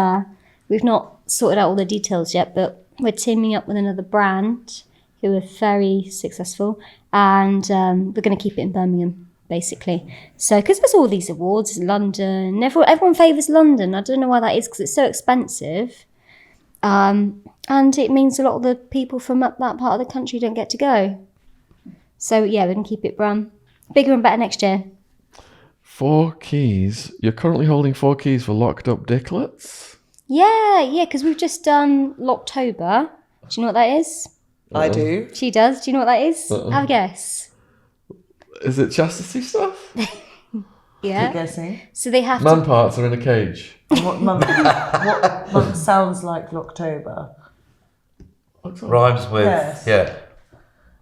we've not sorted out all the details yet, but we're teaming up with another brand who are very successful, and we're going to keep it in Birmingham, basically. So, because there's all these awards in London, everyone favours London. I don't know why that is, because it's so expensive. And it means a lot of the people from that part of the country don't get to go. So, yeah, we're going to keep it bigger and better next year. 4 keys. You're currently holding 4 keys for Locked Up Dicklets? Yeah, because we've just done Locktober. Do you know what that is? I do. She does. Do you know what that is? Have a guess. Is it chastity stuff? Yeah. Keep guessing. So they have Man to... parts are in a cage. What month sounds like October? Rhymes with, Yes. yeah.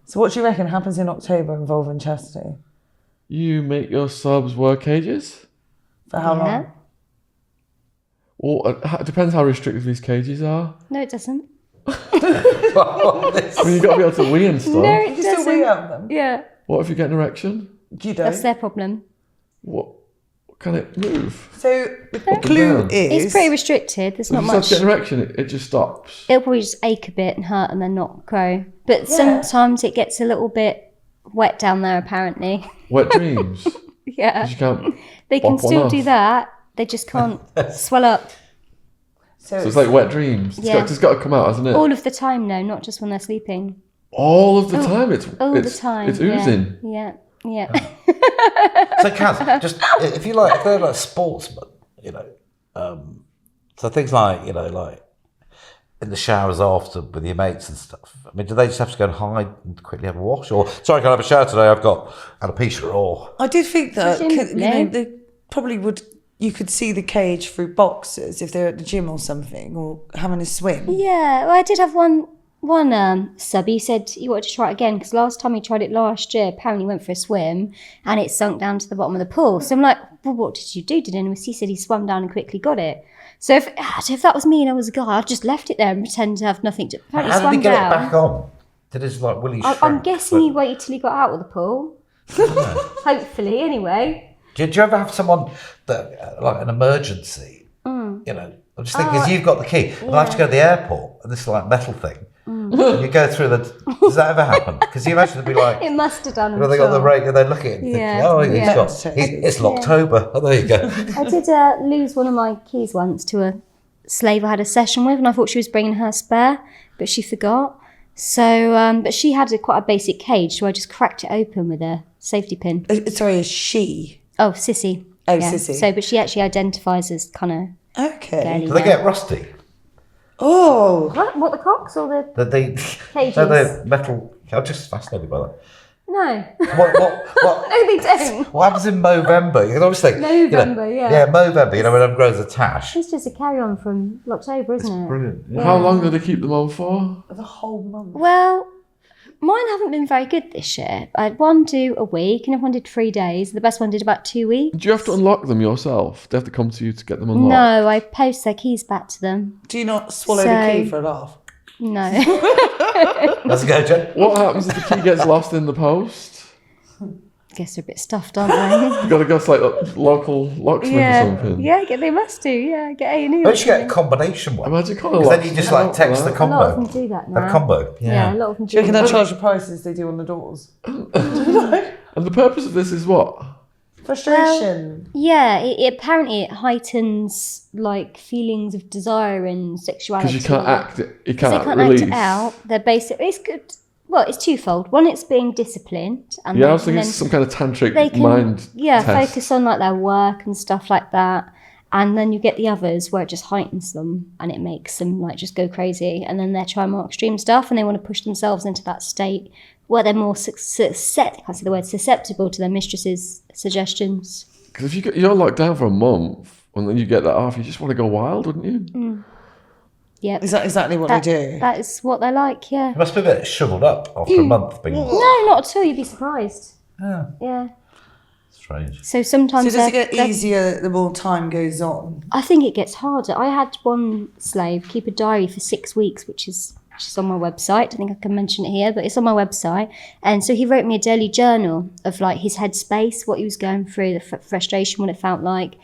So what do you reckon happens in October involving chastity? You make your subs wear cages? For how long? Well, it depends how restrictive these cages are. No, it doesn't. I mean, you've got to be able to wee and stuff. No, it You still doesn't. wee out of them? Yeah. What if you get an erection? You don't. That's their problem. What can it move? So the clue down. is... It's pretty restricted. There's not If you start much. to get an erection, it just stops. It'll probably just ache a bit and hurt and then not grow. But sometimes it gets a little bit wet down there, apparently. Wet dreams. Yeah. 'Cause you can't. They can Bop one still off. do that. They just can't swell up So it's like wet dreams. Yeah. It's got to come out, hasn't it? all of the time, no, not just when they're sleeping. All of the time. It's All it's, the time. It's oozing. Yeah. Yeah. So, Kaz, just if you like, if they're like sportsmen, so things like, like in the showers after with your mates and stuff. I mean, do they just have to go and hide and quickly have a wash? Or, sorry, can I have a shower today? I've got alopecia. Or I did think that, Presumably. they probably would... You could see the cage through boxes if they're at the gym or something, or having a swim. Yeah, well, I did have one sub. He said he wanted to try it again because last time he tried it last year, apparently he went for a swim and it sunk down to the bottom of the pool. So I'm like, well, what did you do? Did anyone see? He said he swam down and quickly got it. So if that was me and I was a guy, I'd just left it there and pretend to have nothing to. Apparently how did swam he get down. it back on? Did his like willy shrink? I'm guessing he waited till he got out of the pool. Hopefully, anyway. Do you ever have someone that, like an emergency, I'm just thinking, because you've got the key, and I have to go to the airport, and this like metal thing, and you go through does that ever happen? Because you imagine it'd be like, It must have done. they got the rate, and they look at it and Yeah. thinking, it's Locktober. Oh, there you go. I did lose one of my keys once to a slave I had a session with, and I thought she was bringing her spare, but she forgot. So, but she had quite a basic cage, so I just cracked it open with a safety pin. Sorry, is she? Oh, Sissy. Oh, Yeah. Sissy. So, but she actually identifies as kind of Okay. girly. Do they get rusty? Oh, What, the cocks or the... Cages. No, they're metal. I'm just fascinated by that. No. What? No, they don't. What happens in Movember? You can always think. Movember, yeah. Yeah, Movember, when them grows a tash. It's just a carry-on from October, isn't it? Brilliant. Yeah. How long do they keep them on for? the whole month. Well, mine haven't been very good this year. I had one do a week, and one did 3 days. The best one did about 2 weeks. Do you have to unlock them yourself? They have to come to you to get them unlocked? No, I post their keys back to them. Do you not swallow the So- key for a laugh? No. Let's go, Jen. What happens if the key gets lost in the post? Guess they're a bit stuffed, aren't they? You've got to go to like a local locksmith or something. Yeah, they must do. Yeah, get A&E. Don't you get a combination one? Imagine calling a Because then you locksmith just like text the that. A lot of combo. them do that now. A combo. Yeah, a lot of them Do you reckon do they'll that. charge the prices they do on the doors? And the purpose of this is what? Frustration. Yeah, apparently it heightens like feelings of desire and sexuality. Because you can't act it. You They can't can't release. act it out. They're basically, it's good. Well, it's twofold. One, it's being disciplined. And Yeah, I then- was thinking and it's some kind of tantric they can, mind test. focus on like their work and stuff like that. And then you get the others where it just heightens them and it makes them like just go crazy. And then they're trying more extreme stuff and they want to push themselves into that state where they're more susceptible to their mistress's suggestions. Because if you're locked down for a month and then you get that off, you just want to go wild, wouldn't you? Yep. Is that exactly what they do? That is what they're like, yeah. It must be a bit shriveled up after a month being. No, not at all. You'd be surprised. Yeah. Yeah. Strange. So sometimes So does it get they're- easier the more time goes on? I think it gets harder. I had one slave keep a diary for 6 weeks, which is on my website. I think I can mention it here, but it's on my website. And so he wrote me a daily journal of like his headspace, what he was going through, the frustration, what it felt like.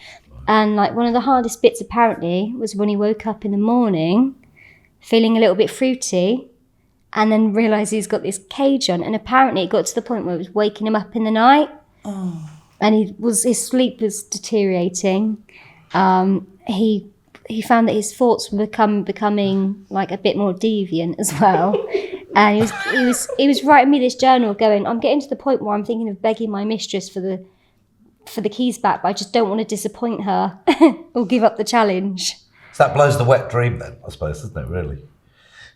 And like one of the hardest bits apparently was when he woke up in the morning feeling a little bit fruity and then realised he's got this cage on. And apparently it got to the point where it was waking him up in the night. Oh. And his sleep was deteriorating. He found that his thoughts were becoming like a bit more deviant as well. And he was writing me this journal going, I'm getting to the point where I'm thinking of begging my mistress for the keys back, but I just don't want to disappoint her or give up the challenge. So that blows the wet dream then, I suppose, doesn't it, really?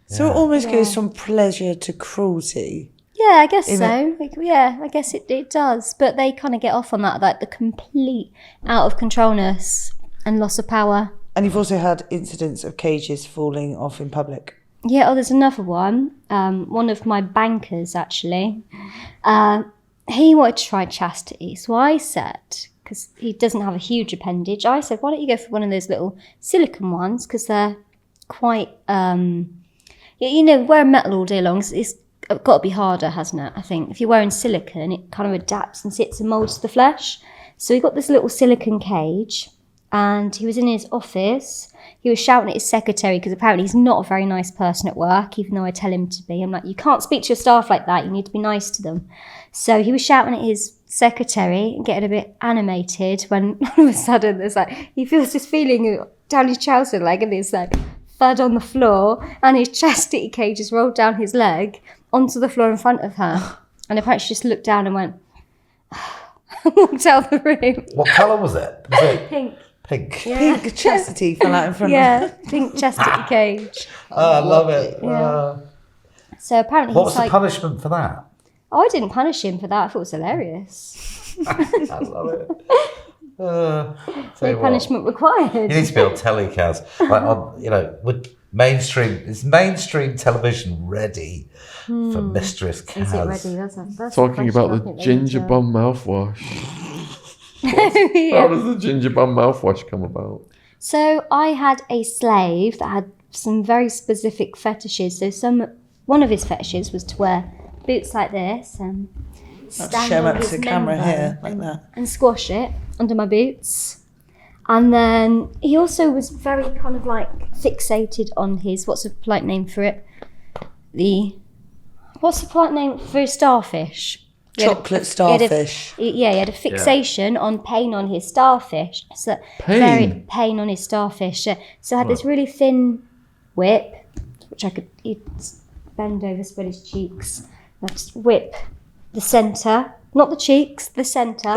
So it almost goes from pleasure to cruelty. Yeah, I guess so. Yeah, I guess it does. But they kind of get off on that, like the complete out of controlness and loss of power. And you've also had incidents of cages falling off in public. Yeah, there's another one. One of my bankers, actually, he wanted to try chastity. So I said, because he doesn't have a huge appendage, I said, why don't you go for one of those little silicone ones? Because they're quite, wearing metal all day long, it's got to be harder, hasn't it? I think if you're wearing silicone, it kind of adapts and sits and molds to the flesh. So he got this little silicone cage. And he was in his office. He was shouting at his secretary because apparently he's not a very nice person at work, even though I tell him to be. I'm like, you can't speak to your staff like that. You need to be nice to them. So he was shouting at his secretary and getting a bit animated when all of a sudden there's like, he feels this feeling down his trouser leg and there's like thud on the floor and his chastity cage has rolled down his leg onto the floor in front of her. And apparently she just looked down and went, walked out the room. What colour was it? Was it Pink. pink? Yeah. Pink chastity fell out in front of Yeah, pink chastity cage. Oh, I love it. Yeah. So apparently What he's was like, the punishment for that? oh, I didn't punish him for that. I thought it was hilarious. I love it. No Tell you what, punishment required. you need to be on telly, Kaz. Like on, with is mainstream television ready for Mistress Kaz? Is it ready? That's Talking a question about I the think they ginger need to- bum mouthwash. Yeah. How does the ginger bum mouthwash come about? So I had a slave that had some very specific fetishes. So one of his fetishes was to wear boots like this and stand Show on up to his the camera member here, like that. and squash it under my boots. And then he also was very kind of like fixated on his, what's a polite name for it? What's the polite name for a starfish? Chocolate starfish. He had a fixation on pain on his starfish. So Pain? Very pain on his starfish. So I had this really thin whip, which he'd bend over, spread his cheeks. I'd just whip the centre, not the cheeks, the centre.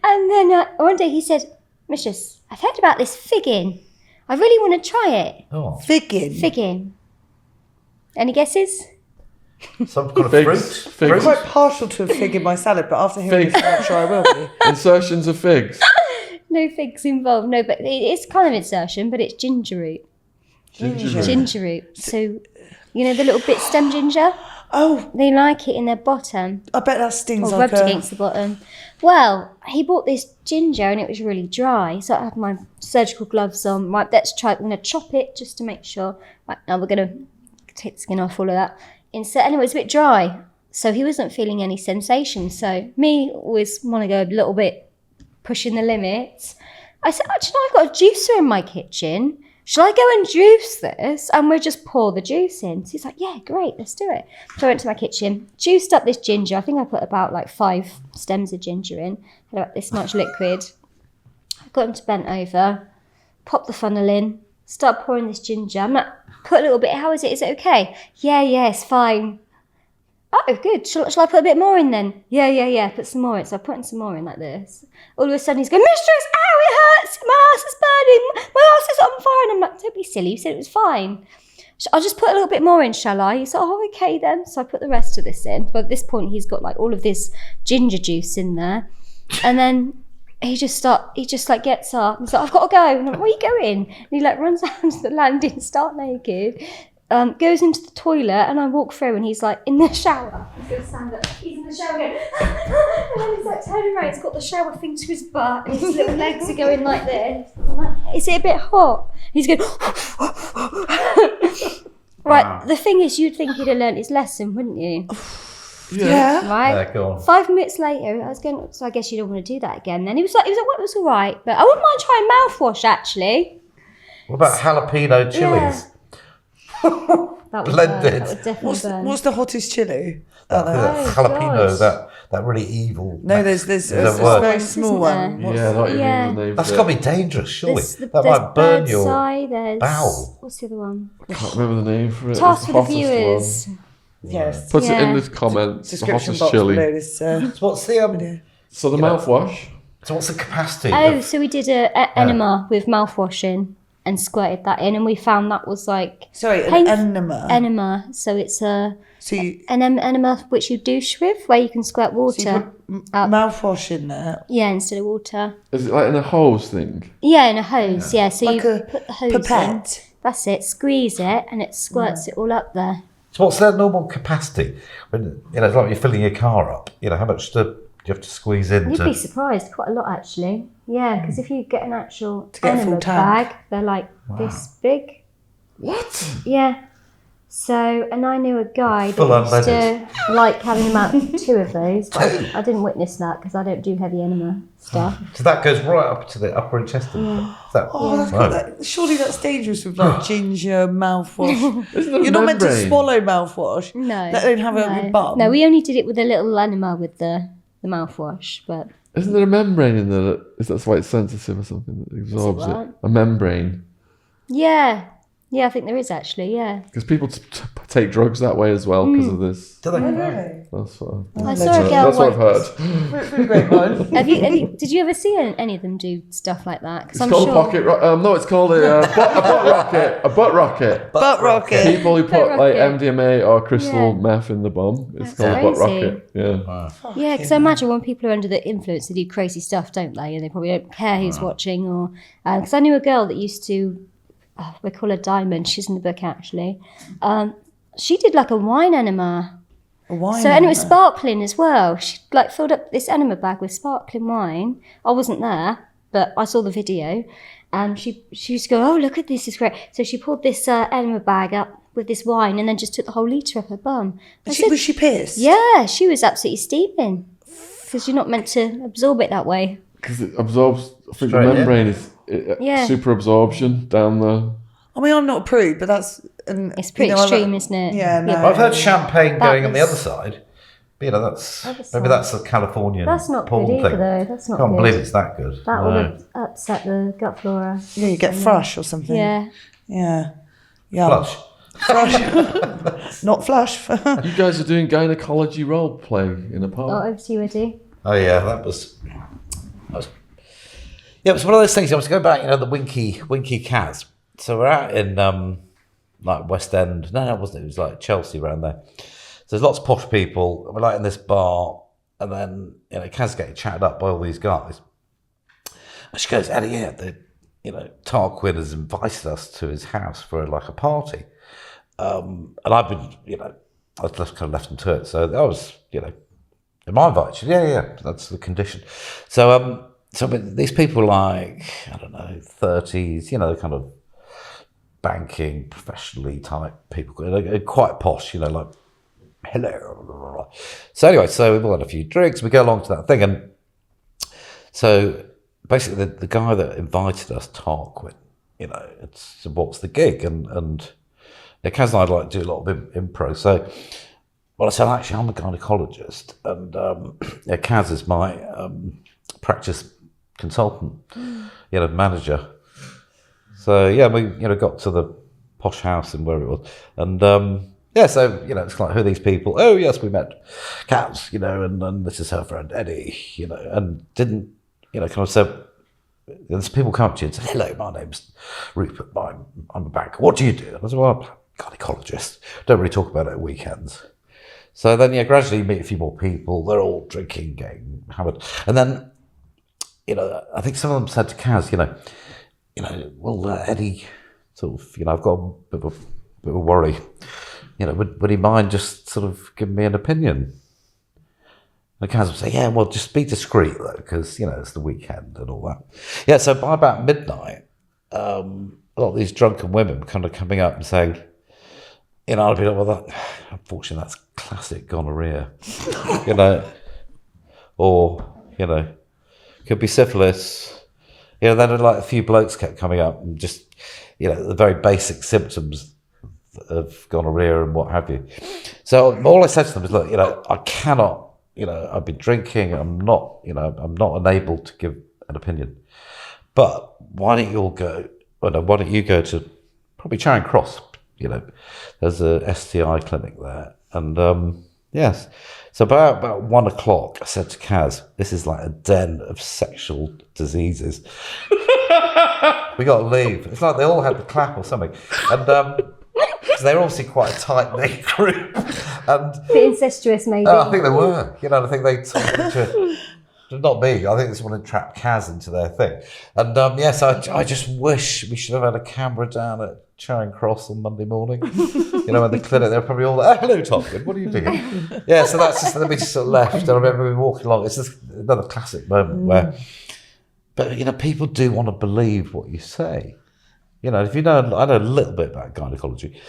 And then one day he said, Mistress, I've heard about this figging. I really want to try it. Oh, Figging. Figging. Any guesses? some kind of Figs. fruit. Figs. I'm quite partial to a fig in my salad, but after hearing Fig. this, I'm not sure I will be. Insertions of figs. No figs involved. No, but it's kind of insertion, but it's ginger root. Ginger root. So, you know the little bit stem ginger? Oh, They like it in their bottom. I bet that stings Or like rubbed a... against the bottom. Well, he bought this ginger and it was really dry. So I had my surgical gloves on. Right, let's try. I'm going to chop it just to make sure. Right, now we're going to take the skin off, all of that. Insert. Anyway, it's a bit dry. So he wasn't feeling any sensation. So me always want to go a little bit pushing the limits. I said, actually, I've got a juicer in my kitchen. Shall I go and juice this? And we'll just pour the juice in. So he's like, yeah, great, let's do it. So I went to my kitchen, juiced up this ginger. I think I put about like 5 stems of ginger in. Had about this much liquid. I got him to bent over, pop the funnel in, start pouring this ginger. I'm like, put a little bit, how is it? Is it okay? Yeah, it's fine. Oh, good. Shall I put a bit more in then? Yeah. Put some more in. So I'm putting some more in like this. All of a sudden he's going, Mistress, ow, it hurts. My ass is burning. My ass is on fire. And I'm like, don't be silly. You said it was fine. I'll just put a little bit more in, shall I? He said, oh, okay then. So I put the rest of this in. But at this point, he's got like all of this ginger juice in there. And then he just like gets up. He's like, I've got to go. And I'm like, where are you going? And he like runs down to the landing, start naked. goes into the toilet, and I walk through, and he's like in the shower. He's going to stand up. He's in the shower again. And then he's like turning around. He's got the shower thing to his butt, and his little legs are going like this. I'm like, is it a bit hot? He's going. Right. Wow. The thing is, you'd think he'd have learnt his lesson, wouldn't you? Yeah. Right. Yeah, go on. 5 minutes later, I was going. So I guess you don't want to do that again. Then he was like, well, it was all right, but I wouldn't mind trying mouthwash actually. What about jalapeno chilies? That was Blended. That would definitely burn. What's the hottest chili? Jalapeno, gosh. that really evil. No, there's Is a that word? very small Isn't one. there? Yeah, not even Yeah. the name. That's for got to it. be dangerous, surely. There's That might burn your eye, there's bowel. What's the other one? I can't remember the name for it. Task It's for the the hottest viewers. one. Yes. Put it in Yeah. the comments. The Description hottest box chili. below this. So what's the So the You know. mouthwash. So what's the capacity? Oh, of- so we did a enema with mouthwashing and squirted that in, and we found that was like Sorry, an painful- enema. enema. So it's So you, an enema which you douche with, where you can squirt so you water. put mouthwash in there. Yeah, instead of water. Is it like in a hose thing? Yeah, in a hose. Yeah, so Like you a put the hose in. pipette. That's it. Squeeze it, and it squirts it all up there. So what's their normal capacity? When it's like you're filling your car up. How much do you have to squeeze in? You'd be surprised, quite a lot actually. Yeah, because if you get an actual get a full enema tank. bag, they're like this big. What? Yeah. So, and I knew a guy Full that used unleaded. to like having about 2 of those. But I didn't witness that because I don't do heavy enema stuff. So that goes right up to the upper intestine. Is that, Oh, that's right. good. Surely that's dangerous with like ginger mouthwash. Isn't there You're not meant to membrane? swallow mouthwash. No. Let alone have it up your bum. No, we only did it with a little enema with the mouthwash, but Isn't there a membrane in there? That's why it's sensitive or something that absorbs it? what? A membrane. yeah. Yeah, I think there is actually, yeah. Because people take drugs that way as well because of this. Do they? Really? That's what, I saw a girl that's what I've once. heard. Pretty great one. Did you ever see any of them do stuff like that? 'Cause It's I'm called sure. a pocket rocket. No, it's called a butt rocket. A butt rocket. Butt rocket. People who put like rocket. MDMA or crystal Yeah. meth in the bomb. It's That's called a butt crazy. rocket. Yeah. Yeah, because I imagine when people are under the influence, they do crazy stuff, don't they? And they probably don't care who's watching. Or because I knew a girl that used to, we call her Diamond. She's in the book actually. She did like a wine enema. A wine So and it was enema. sparkling as well. She like filled up this enema bag with sparkling wine. I wasn't there, but I saw the video. And she used to go, oh look at this, is great. So she pulled this enema bag up with this wine and then just took the whole litre up her bum. I said, Was she pissed? yeah, she was absolutely steaming because you're not meant to absorb it that way. Because it absorbs. I think Straight the in. membrane is Yeah. super absorption down the. I mean, I'm not a prude, but that's... It's pretty extreme, isn't it? Yeah, no. I've heard champagne That going on the was- other side. But, that's Other maybe side. that's a Californian That's not porn good either, thing. though. That's not Can't good. believe it's that good. That No. would upset the gut flora. Yeah, you get thrush or something. Yeah. Yeah. Yeah. Flush. Thrush. Not flush. You guys are doing gynecology role play in a Oh, park. over to you, Eddie. Oh yeah, that was. Yeah, it was one of those things. I was going back, the Winky Cats. So we're out in like West End. No, it wasn't. It was like Chelsea around there. So there's lots of posh people. And we're like in this bar, and then Kaz getting chatted up by all these guys. And she goes, Eddie, yeah, Tarquin has invited us to his house for like a party. And I've been, I was kind of left into it. So I was, am I invited? She said, yeah, that's the condition. So, I mean, these people like, I don't know, 30s, kind of banking, professionally type people, quite posh, like, hello. So anyway, so we've all had a few drinks, we go along to that thing. And so basically the guy that invited us, Tarquin, it's what's the gig? And Kaz and I like to do a lot of impro. So, well, I said, actually, I'm a gynecologist. And Kaz is my practice consultant, manager. So, yeah, we, got to the posh house and where it was. And, so, it's like, who are these people? Oh, yes, we met Kaz, and this is her friend Eddie, and didn't, kind of said, there's people come up to you and say, hello, my name's Rupert, I'm a banker. What do you do? And I said, well, I'm a gynecologist. Don't really talk about it at weekends. So then, gradually you meet a few more people. They're all drinking, getting hammered. And then, I think some of them said to Kaz, well, Eddie, sort of, I've got a bit of a bit of a worry. Would he mind just sort of giving me an opinion? And Kaz would say, yeah, well, just be discreet, though, because, it's the weekend and all that. Yeah, so by about midnight, a lot of these drunken women were kind of coming up and saying, I'd be like, well, unfortunately, that's classic gonorrhea, or, could be syphilis. Then like a few blokes kept coming up and just, the very basic symptoms of gonorrhea and what have you. So all I said to them is, look, I cannot, I've been drinking, I'm not enabled to give an opinion. But why don't you go to probably Charing Cross, there's a STI clinic there. And yes, so about 1 o'clock, I said to Kaz, this is like a den of sexual diseases. We got to leave. It's like they all had the clap or something. And because they're obviously quite a tight-knit group. And a bit incestuous, maybe. I think they were. I think they not me. I think they just want to trap Kaz into their thing. And yes, I just wish we should have had a camera down at Charing Cross on Monday morning. In the clinic, they're probably all like, hello, Tomkin, what are you doing? Yeah, so that's just, then we just sort of left. I remember we were walking along. It's just another classic moment where, but, people do want to believe what you say. If I know a little bit about gynecology,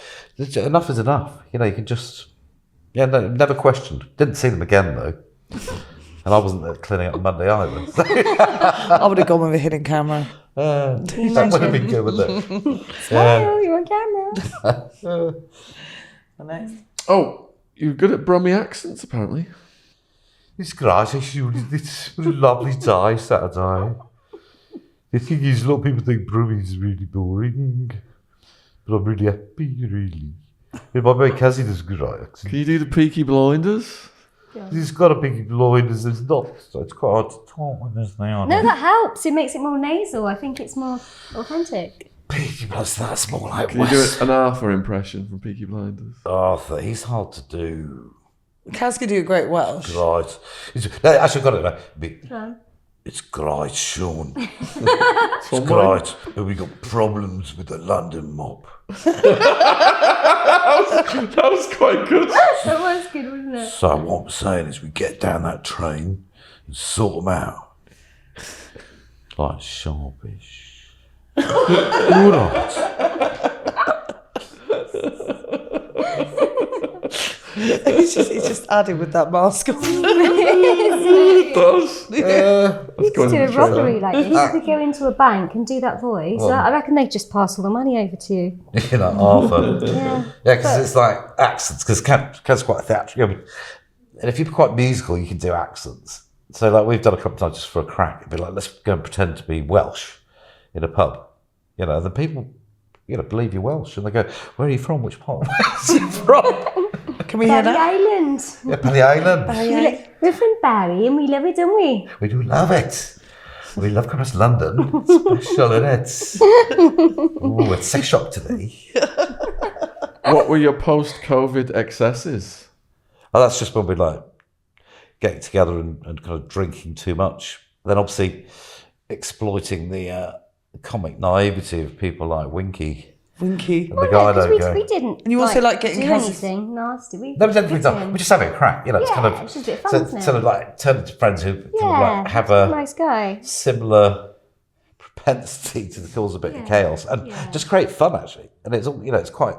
enough is enough. You can just, never questioned. Didn't see them again, though. And I wasn't at the clinic on Monday either. So. I would have gone with a hidden camera. That would have been good, wouldn't it? Smile, you're on camera. Next. Oh, you're good at Brummie accents, apparently. It's great. It's a lovely day, Saturday. The thing is, a lot of people think Brummie is really boring. But I'm really happy, really. My mate Cassie does a good accent. Can you do the Peaky Blinders? He's got a big blinders. It's quite hard to talk when there's no. No, that helps. It makes it more nasal. I think it's more authentic. Peaky Blinders, that's more like Can you do an Arthur impression from Peaky Blinders? Arthur, he's hard to do. Kaz could do a great Welsh. Right. No, actually, I've got it Right. It's great, Sean. It's great. But we got problems with the London mob. That was quite good. That was good, wasn't it? So what I'm saying is we get down that train and sort them out. Like sharpish. All right. He's just added with that mask on. It does. You could do a robbery like this. You could go into a bank and do that voice. I reckon they'd just pass all the money over to you. Arthur. Yeah. Yeah, because it's like accents, because Kaz's quite theatrical. And if you're quite musical, you can do accents. So like we've done a couple of times just for a crack. It'd be like, let's go and pretend to be Welsh in a pub. The people, believe you're Welsh. And they go, where are you from? Which part of Wales are you from? Can we hear Barry that? Island. Yeah, Barry Island. We're from Barry and we love it, don't we? We do love it. We love coming to London. Special, isn't it? Ooh, it's sex shop today. What were your post-COVID excesses? Oh, that's just when we're like getting together and kind of drinking too much. Then obviously exploiting the comic naivety of people like Winky. And the guy don't we didn't. And you also like getting do Kaz's- anything nasty. No, we we're just having a crack, It's kind of it's just a bit fun, isn't it? sort of like turn into friends who kind of like have he's a a nice guy. similar propensity to cause a bit of chaos and just create fun actually. And it's all it's quite.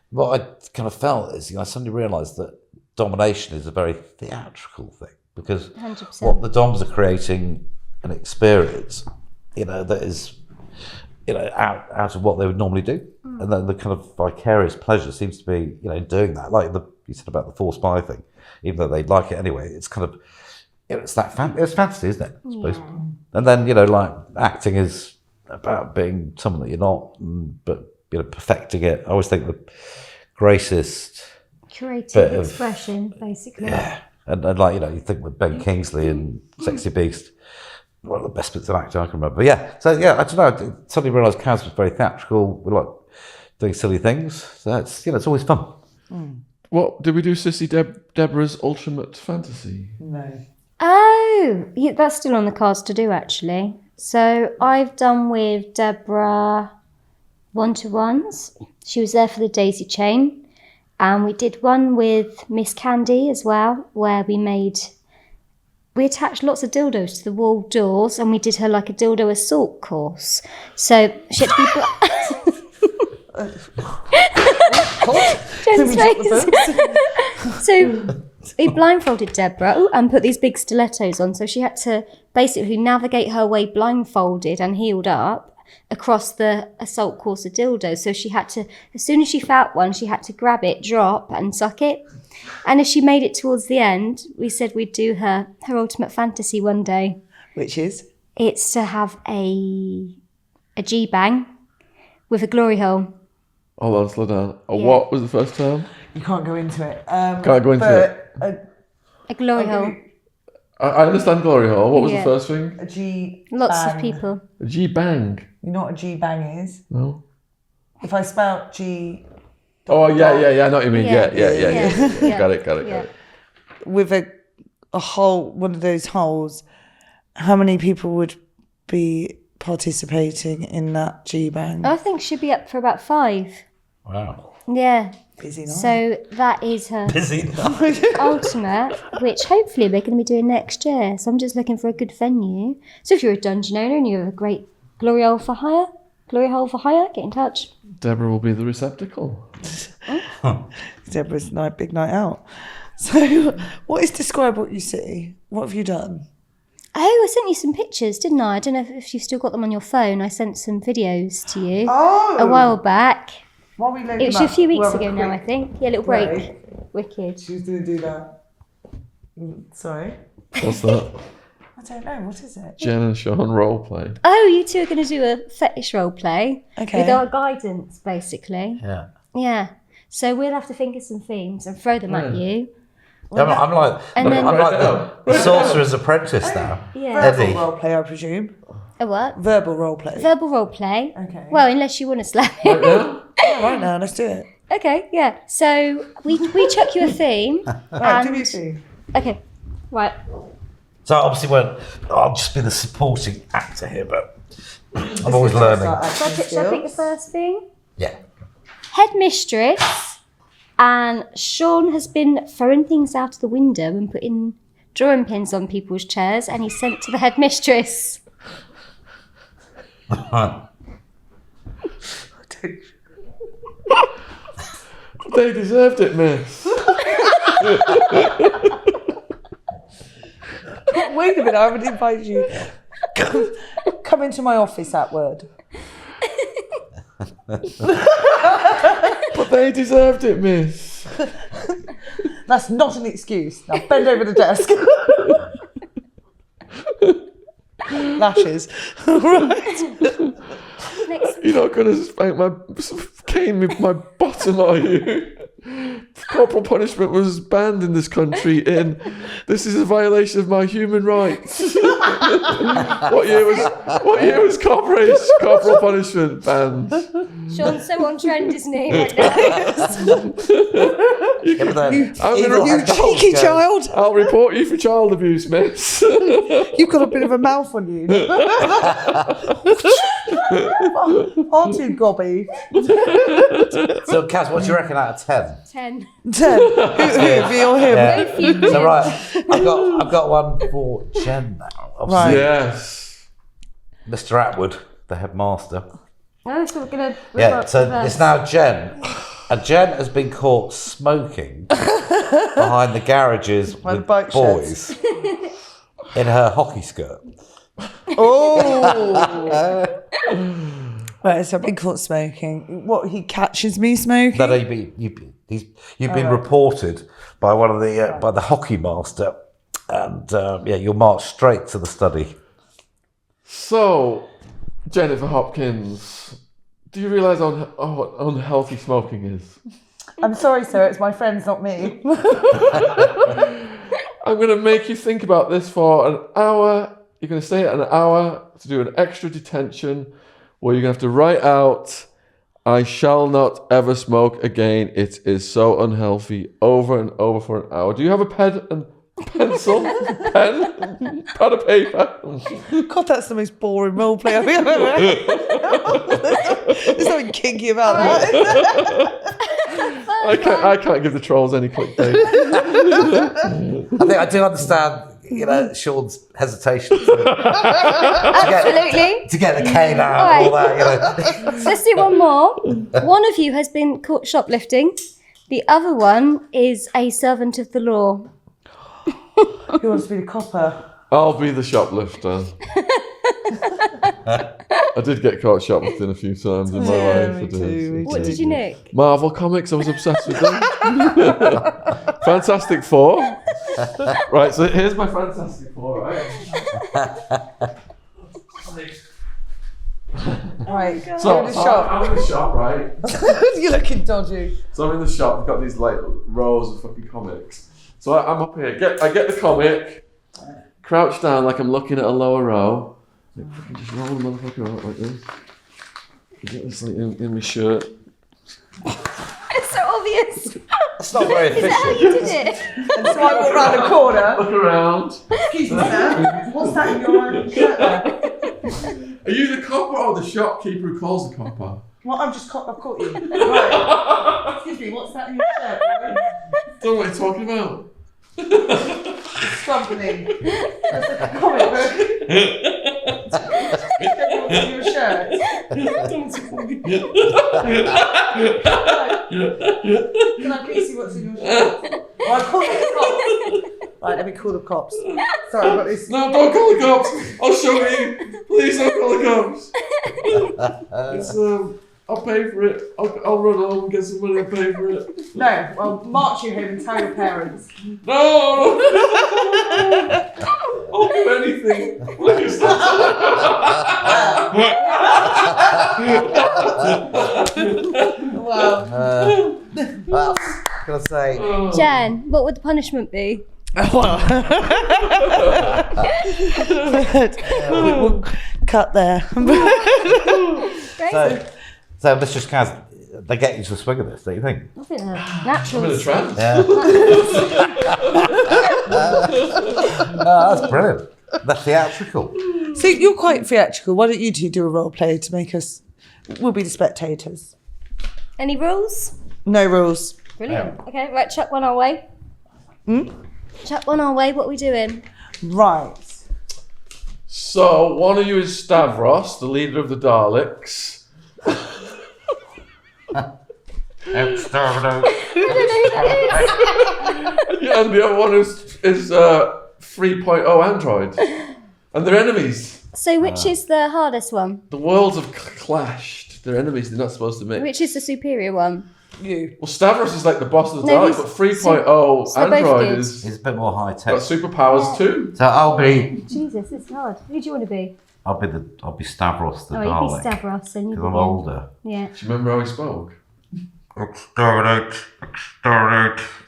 What I kind of felt is I suddenly realised that domination is a very theatrical thing because 100%. what the DOMs are creating an experience, that is. Out of what they would normally do, and then the kind of vicarious pleasure seems to be, doing that. Like you said about the forced buy thing, even though they'd like it anyway. It's kind of, it's that it's fantasy, isn't it? I suppose. And then like acting is about being someone that you're not, but perfecting it. I always think the greatest Creative bit of- expression, basically. yeah, and like you think with Ben Kingsley and Sexy Beast. One of the best bits of acting I can remember. But yeah, so yeah, I don't know. I suddenly realised Kaz was very theatrical. We like doing silly things. So it's it's always fun. What did we do? Sissy Deborah's ultimate fantasy. No. Oh, yeah, that's still on the cards to do, actually. So I've done with Deborah one-to-ones. She was there for the daisy chain. And we did one with Miss Candy as well, where we attached lots of dildos to the wall doors, and we did her like a dildo assault course. So she had to be... Jen's face. So we blindfolded Deborah and put these big stilettos on. So she had to basically navigate her way blindfolded and heeled up across the assault course of dildos. So she had to, as soon as she felt one, she had to grab it, drop and suck it. And if she made it towards the end, we said we'd do her ultimate fantasy one day. Which is? It's to have a G-bang with a glory hole. Hold on, slow down. What was the first term? You can't go into it. Can't go into it. A glory hole. I understand glory hole. What was the first thing? A G. Lots of people. A G-bang. You know what a G-bang is? No. If I spout G... Oh, yeah, I know what you mean. Yeah. Yeah. Got it. With a hole, one of those holes, how many people would be participating in that G-bang? I think she'd be up for about 5. Wow. Yeah. Busy night. So that is her Busy. ultimate, which hopefully we're going to be doing next year. So I'm just looking for a good venue. So if you're a dungeon owner and you have a great glory hole for hire, get in touch. Deborah will be the receptacle. Deborah's big night out. So describe what you see? What have you done? Oh, I sent you some pictures, didn't I? I don't know if you've still got them on your phone. I sent some videos to you a while back. While we load It was them a few up, weeks we'll have ago a now, I quick think. Yeah, a little break. break. Wicked. She was going to do that. Sorry? What's that? I don't know. What is it? Jen and Sean role play. Oh, you two are going to do a fetish role play Okay. with our guidance, basically. Yeah. Yeah. So we'll have to think of some themes and throw them at you. I'm like the Sorcerer's Apprentice now. Yeah. Verbal Eddie. role play, I presume. A what? Verbal role play. Verbal role play. Okay. Well, unless you want to slap it. Yeah, right now, let's do it. Okay, yeah. So we chuck you a theme. Right, do and- you see? Okay. Right. So obviously, I'll just be the supporting actor here, but I'm always learning. Shall I pick the first thing? Yeah. Headmistress, and Sean has been throwing things out of the window and putting drawing pins on people's chairs, and he's sent to the headmistress. They deserved it, miss. Wait a minute, I haven't invited you. Come into my office, that word. But they deserved it, miss. That's not an excuse. Now bend over the desk. Lashes. Right. You're not going to spank my cane with my bottom, are you? Corporal punishment was banned in this country. This is a violation of my human rights. What year was corporal punishment banned? Sean's so on trend, isn't he? Right now? You cheeky child. I'll report you for child abuse, miss. You've got a bit of a mouth on you. Aren't you, Gobby? So, Kaz, what do you reckon out of 10? 10. 10. Who, me or him? Yeah. So right, I've got one for Jen now. Obviously, Right. Yes. Mr. Atwood, the headmaster. Oh, so we're going to... Yeah, so it's now Jen. And Jen has been caught smoking behind the garages with bike boys in her hockey skirt. Oh. Right, so I've been caught smoking. What, he catches me smoking? That you've been reported by one of the by the hockey master, and you're marched straight to the study. So, Jennifer Hopkins, do you realise how unhealthy smoking is? I'm sorry, sir, it's my friends, not me. I'm going to make you think about this for an hour. You're going to stay an hour to do an extra detention where you're going to have to write out, I shall not ever smoke again. It is so unhealthy, over and over for an hour. Do you have a pen and pencil? Pen? Pad of paper? God, that's the most boring role play I've ever had. There's nothing nothing kinky about that. I can't give the trolls any clickbait. I think I do understand, Sean's hesitation Absolutely. to get the cane out and all that, Let's do one more. One of you has been caught shoplifting. The other one is a servant of the law. Who wants to be the copper? I'll be the shoplifter. I did get caught shoplifting a few times in my life. I did. What did you nick? Marvel Comics, I was obsessed with them. Fantastic Four. Right, so here's my Fantastic Four, right? Right. So in the shop. I'm in the shop, right? You're looking dodgy. So I'm in the shop, I've got these like rows of fucking comics. So I'm up here, I get the comic, crouch down like I'm looking at a lower row. Like, fucking just roll the motherfucker out like this. Get this like in my shirt. It's so obvious. It's not very Is that how efficient. you did it? And so I walk around the corner. Look around. Excuse me, sir. What's that in your shirt there? Are you the copper or the shopkeeper who calls the copper? Well, I've caught you. Right. Excuse me, what's that in your shirt? Don't know what you're talking about. Company. That's a comic book. What's in your shirt? Can I please see what's in your shirt? Right, call the cops. Right, let me call the cops. Sorry, I've got this. No, don't call the cops. I'll show you. Please don't call the cops. It's I'll pay for it. I'll run home and get some money and pay for it. No, I'll march you home and tell your parents. No! I'll do anything. Please. Wow. Well, gotta say, Jen, what would the punishment be? We'll cut there. so Mistress Kaz, they get you to the swing of this, don't you think? I think they're I'm in a naturals. trance. Yeah. That's brilliant. That's theatrical. So you're quite theatrical. Why don't you two do a role play to make us? We'll be the spectators. Any rules? No rules. Brilliant. Okay, right, chuck one our way. Chuck one our way, what are we doing? Right. So, one of you is Stavros, the leader of the Daleks. Exterminate. And the other one is 3.0 Android. And they're enemies. So which is the hardest one? The worlds have clashed. They're enemies, they're not supposed to mix. Which is the superior one? You. Well, Stavros is like the boss of the No, Daleks, but 3.0 so they're both Android good. is It's a bit more high got tech. superpowers too. So I'll be Jesus, it's hard. Who do you want to be? I'll be Stavros the Oh, you'd be Dalek. Stavros and you'd Because be I'm older. Yeah. Do you remember how he spoke? Exterminate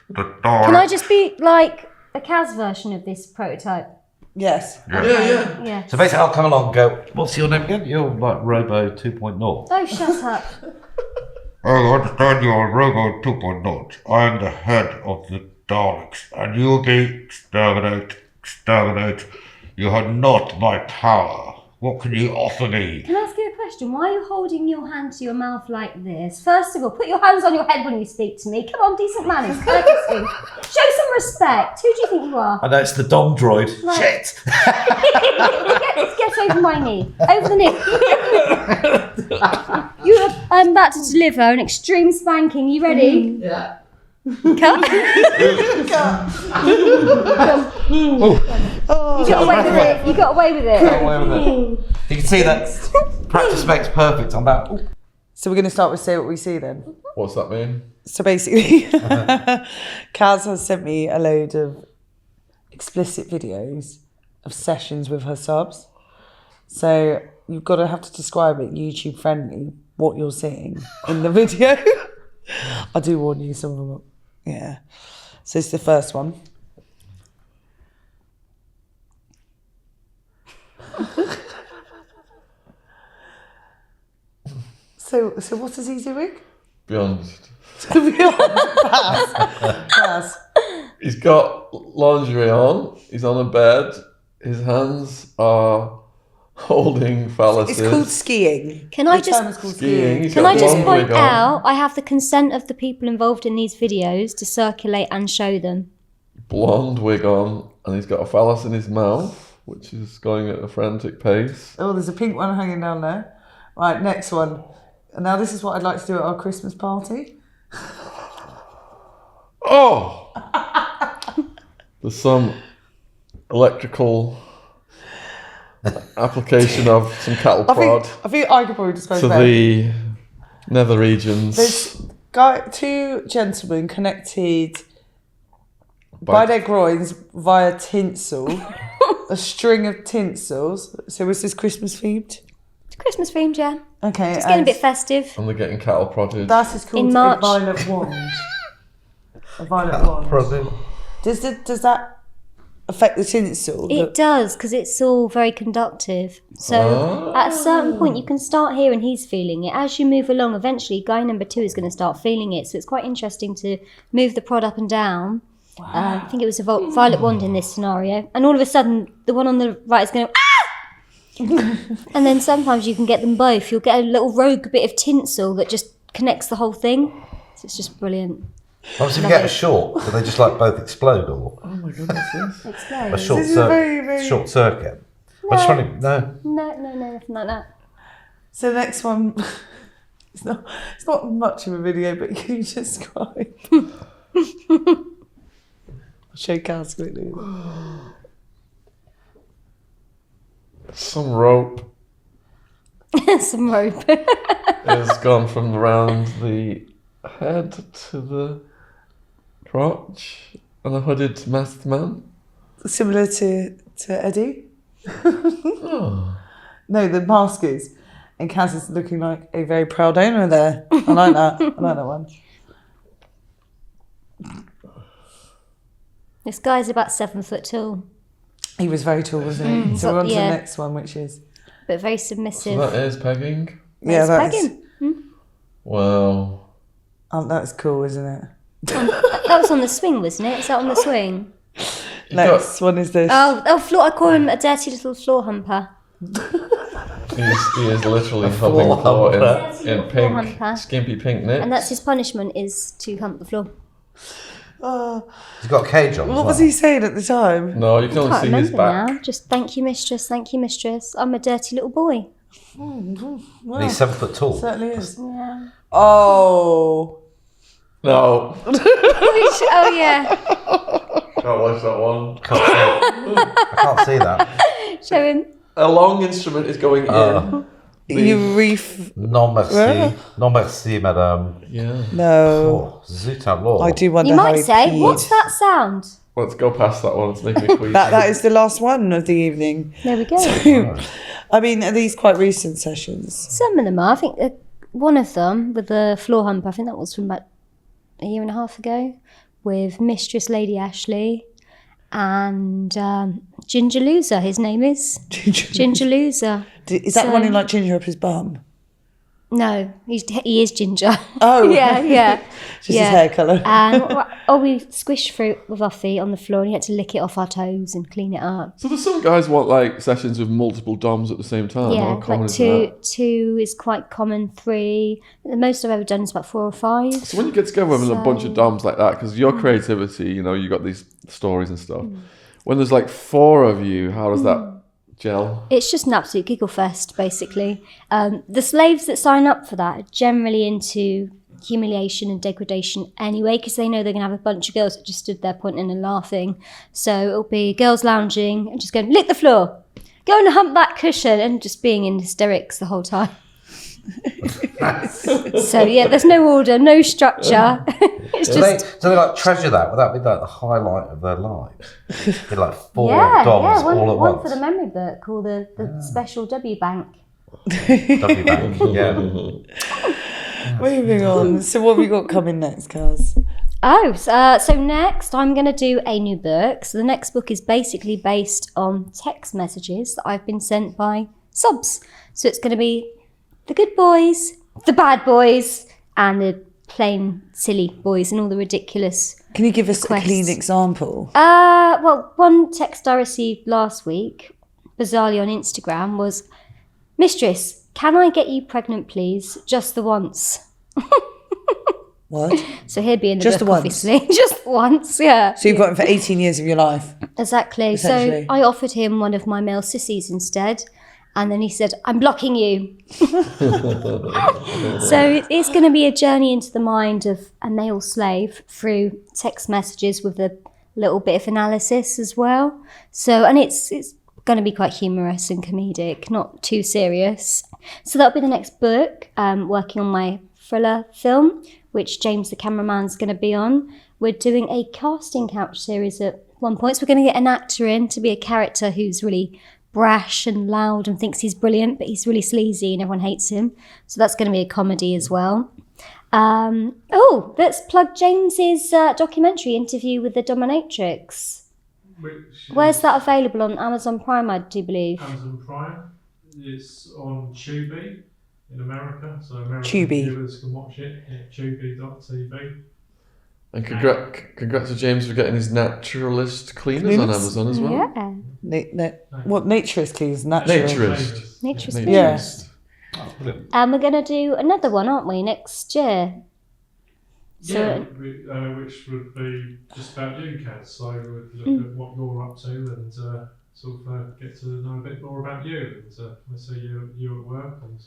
the Dalek. Can I just be like a Kaz version of this prototype? Yes. Yeah. Yeah. So basically, I'll come along and go, what's your name again? You're like Robo 2.0. Oh, shut up. I understand you're Robo 2.0. I am the head of the Daleks, and you'll be exterminate. You have not my power. What can you offer me? Can I ask you a question? Why are you holding your hand to your mouth like this? First of all, put your hands on your head when you speak to me. Come on, decent manners, courtesy. Show some respect. Who do you think you are? I know it's the Dom droid. Right. Shit! Get over my knee. Over the knee. I'm about to deliver an extreme spanking. You ready? Yeah. Cut. You got away with it. You got away with it. You can see that practice makes perfect on that. So we're going to start with Say What We See then. What's that mean? So basically, Kaz has sent me a load of explicit videos of sessions with her subs. So you've got to have to describe it YouTube friendly, what you're seeing in the video. I do warn you, some of them. Yeah. So it's the first one. So what does he do, Rick? Be honest. To be honest, pass. He's got lingerie on. He's on a bed. His hands are holding phalluses. It's called skiing. Can I The just- term is called Skiing. skiing. He's Can got I just blonde point wig on. out, I have the consent of the people involved in these videos to circulate and show them. Blonde wig on, and he's got a phallus in his mouth, which is going at a frantic pace. Oh, there's a pink one hanging down there. Right, next one. Now this is what I'd like to do at our Christmas party. Oh! There's some electrical application of some cattle prod I think I could probably describe to that. the nether regions. There's two gentlemen connected by By- their groins via tinsel, a string of tinsels. So was this Christmas themed? It's Christmas themed, yeah. Okay, It's getting a and bit festive. And they're getting cattle prodded. that is called In a March. violet wand. A violet wand. Does that affect the tinsel? It does, because it's all very conductive. So at a certain point, you can start hearing he's feeling it. As you move along, eventually, guy number 2 is going to start feeling it. So it's quite interesting to move the prod up and down. I think it was a violet wand in this scenario. And all of a sudden, the one on the right is going, ah! And then sometimes you can get them both. You'll get a little rogue bit of tinsel that just connects the whole thing. So it's just brilliant. Obviously, if you get a short, do they just like both explode or Oh my goodness, yes. a short, This is very, very- short circuit? I just want to, no. No, nothing like that. So next one, it's not much of a video, but can you describe? I'll show Kaz quickly. Some rope Some rope. has gone from around the head to the crotch, and a hooded masked man. Similar to Eddie. Oh. No, the mask is. And Kaz is looking like a very proud owner there. I like that. I like that one. This guy's about 7 foot tall, He was very tall, wasn't he? So we're on to yeah. the next one, which is... but very So submissive. that is pegging. Yeah, that's pegging. Wow. that's cool, isn't it? That was on the swing, wasn't it? Is that on the swing? You got- Next one is this. Oh, floor. I call him a dirty little floor humper. He is literally floor humping floor humper. in Floor pink, humper. skimpy pink knits. And that's his punishment, is to hump the floor. He's got a cage on. What was he saying at the time? No, you can only Can't see his remember back. now. Just thank you, mistress. Thank you, mistress. I'm a dirty little boy. And he's 7 foot tall. Certainly is. Yeah. Oh. No, Oh yeah. can't watch that one. I can't see that. Show him. A long instrument is going in. You reef... Non merci. Non merci, madame. Yeah. No. Oh, zut alors. I do wonder You how might he say, peed. what's that sound? Let's go past that one. It's making me queasy. That is the last one of the evening. There we go. I mean, are these quite recent sessions? Some of them are. I think one of them with the floor hump, I think that was from about a year and a half ago, with Mistress Lady Ashley and Ginger Loser, his name is. Ginger Loser. Is that So- one who like ginger up his bum? No, he is ginger. Oh. yeah. Just his hair colour. And we squished fruit with our feet on the floor and he had to lick it off our toes and clean it up. So there's some guys want like sessions with multiple DOMs at the same time. Yeah, How common like is that? two is quite common, 3. The most I've ever done is about 4 or 5. So when you get together with a bunch of DOMs like that, because your creativity, you know, you got these stories and stuff. When there's like 4 of you, how does that gel? It's just an absolute giggle fest, basically. The slaves that sign up for that are generally into humiliation and degradation anyway, because they know they're going to have a bunch of girls that just stood there pointing and laughing. So it'll be girls lounging and just going, lick the floor, go and hump that cushion, and just being in hysterics the whole time. So yeah, there's no order, no structure. It's Do just they like treasure that? Would that be like the highlight of their life? Be like 4 yeah, DOMs one, all at one once. for the memory book called the special W bank. W bank. Yeah. Moving on. So what have we got coming next, Kaz? Oh, so next I'm going to do a new book. So the next book is basically based on text messages that I've been sent by subs. So it's going to be the good boys, the bad boys, and the plain silly boys and all the ridiculous. Can you give us Requests. a clean example? Well, one text I received last week bizarrely on Instagram was, "Mistress, can I get you pregnant, please? Just the once." What? So he'd be in the Just book, the once? obviously. Just once, yeah. So you've got him for 18 years of your life. Exactly. So Essentially. I offered him one of my male sissies instead. And then he said, "I'm blocking you." So it's going to be a journey into the mind of a male slave through text messages with a little bit of analysis as well. So, and it's going to be quite humorous and comedic, not too serious. So that'll be the next book, working on my thriller film, which James the cameraman's going to be on. We're doing a casting couch series at one point, so we're going to get an actor in to be a character who's really brash and loud and thinks he's brilliant, but he's really sleazy and everyone hates him. So that's going to be a comedy as well. Let's plug James's documentary interview with the Dominatrix. Where's that available? On Amazon Prime, I do believe. Amazon Prime. It's on Tubi in America, so American Tubi. viewers can watch it at tubi.tv. And congrats to James for getting his naturalist cleaners on Amazon as well. Yeah. What Naturist keys? Natural. Naturist. Nature's Yeah. And we're going to do another one, aren't we, next year? Which would be just about you, Kaz. So we'd look at what you're up to and sort of get to know a bit more about you and we see you at work. And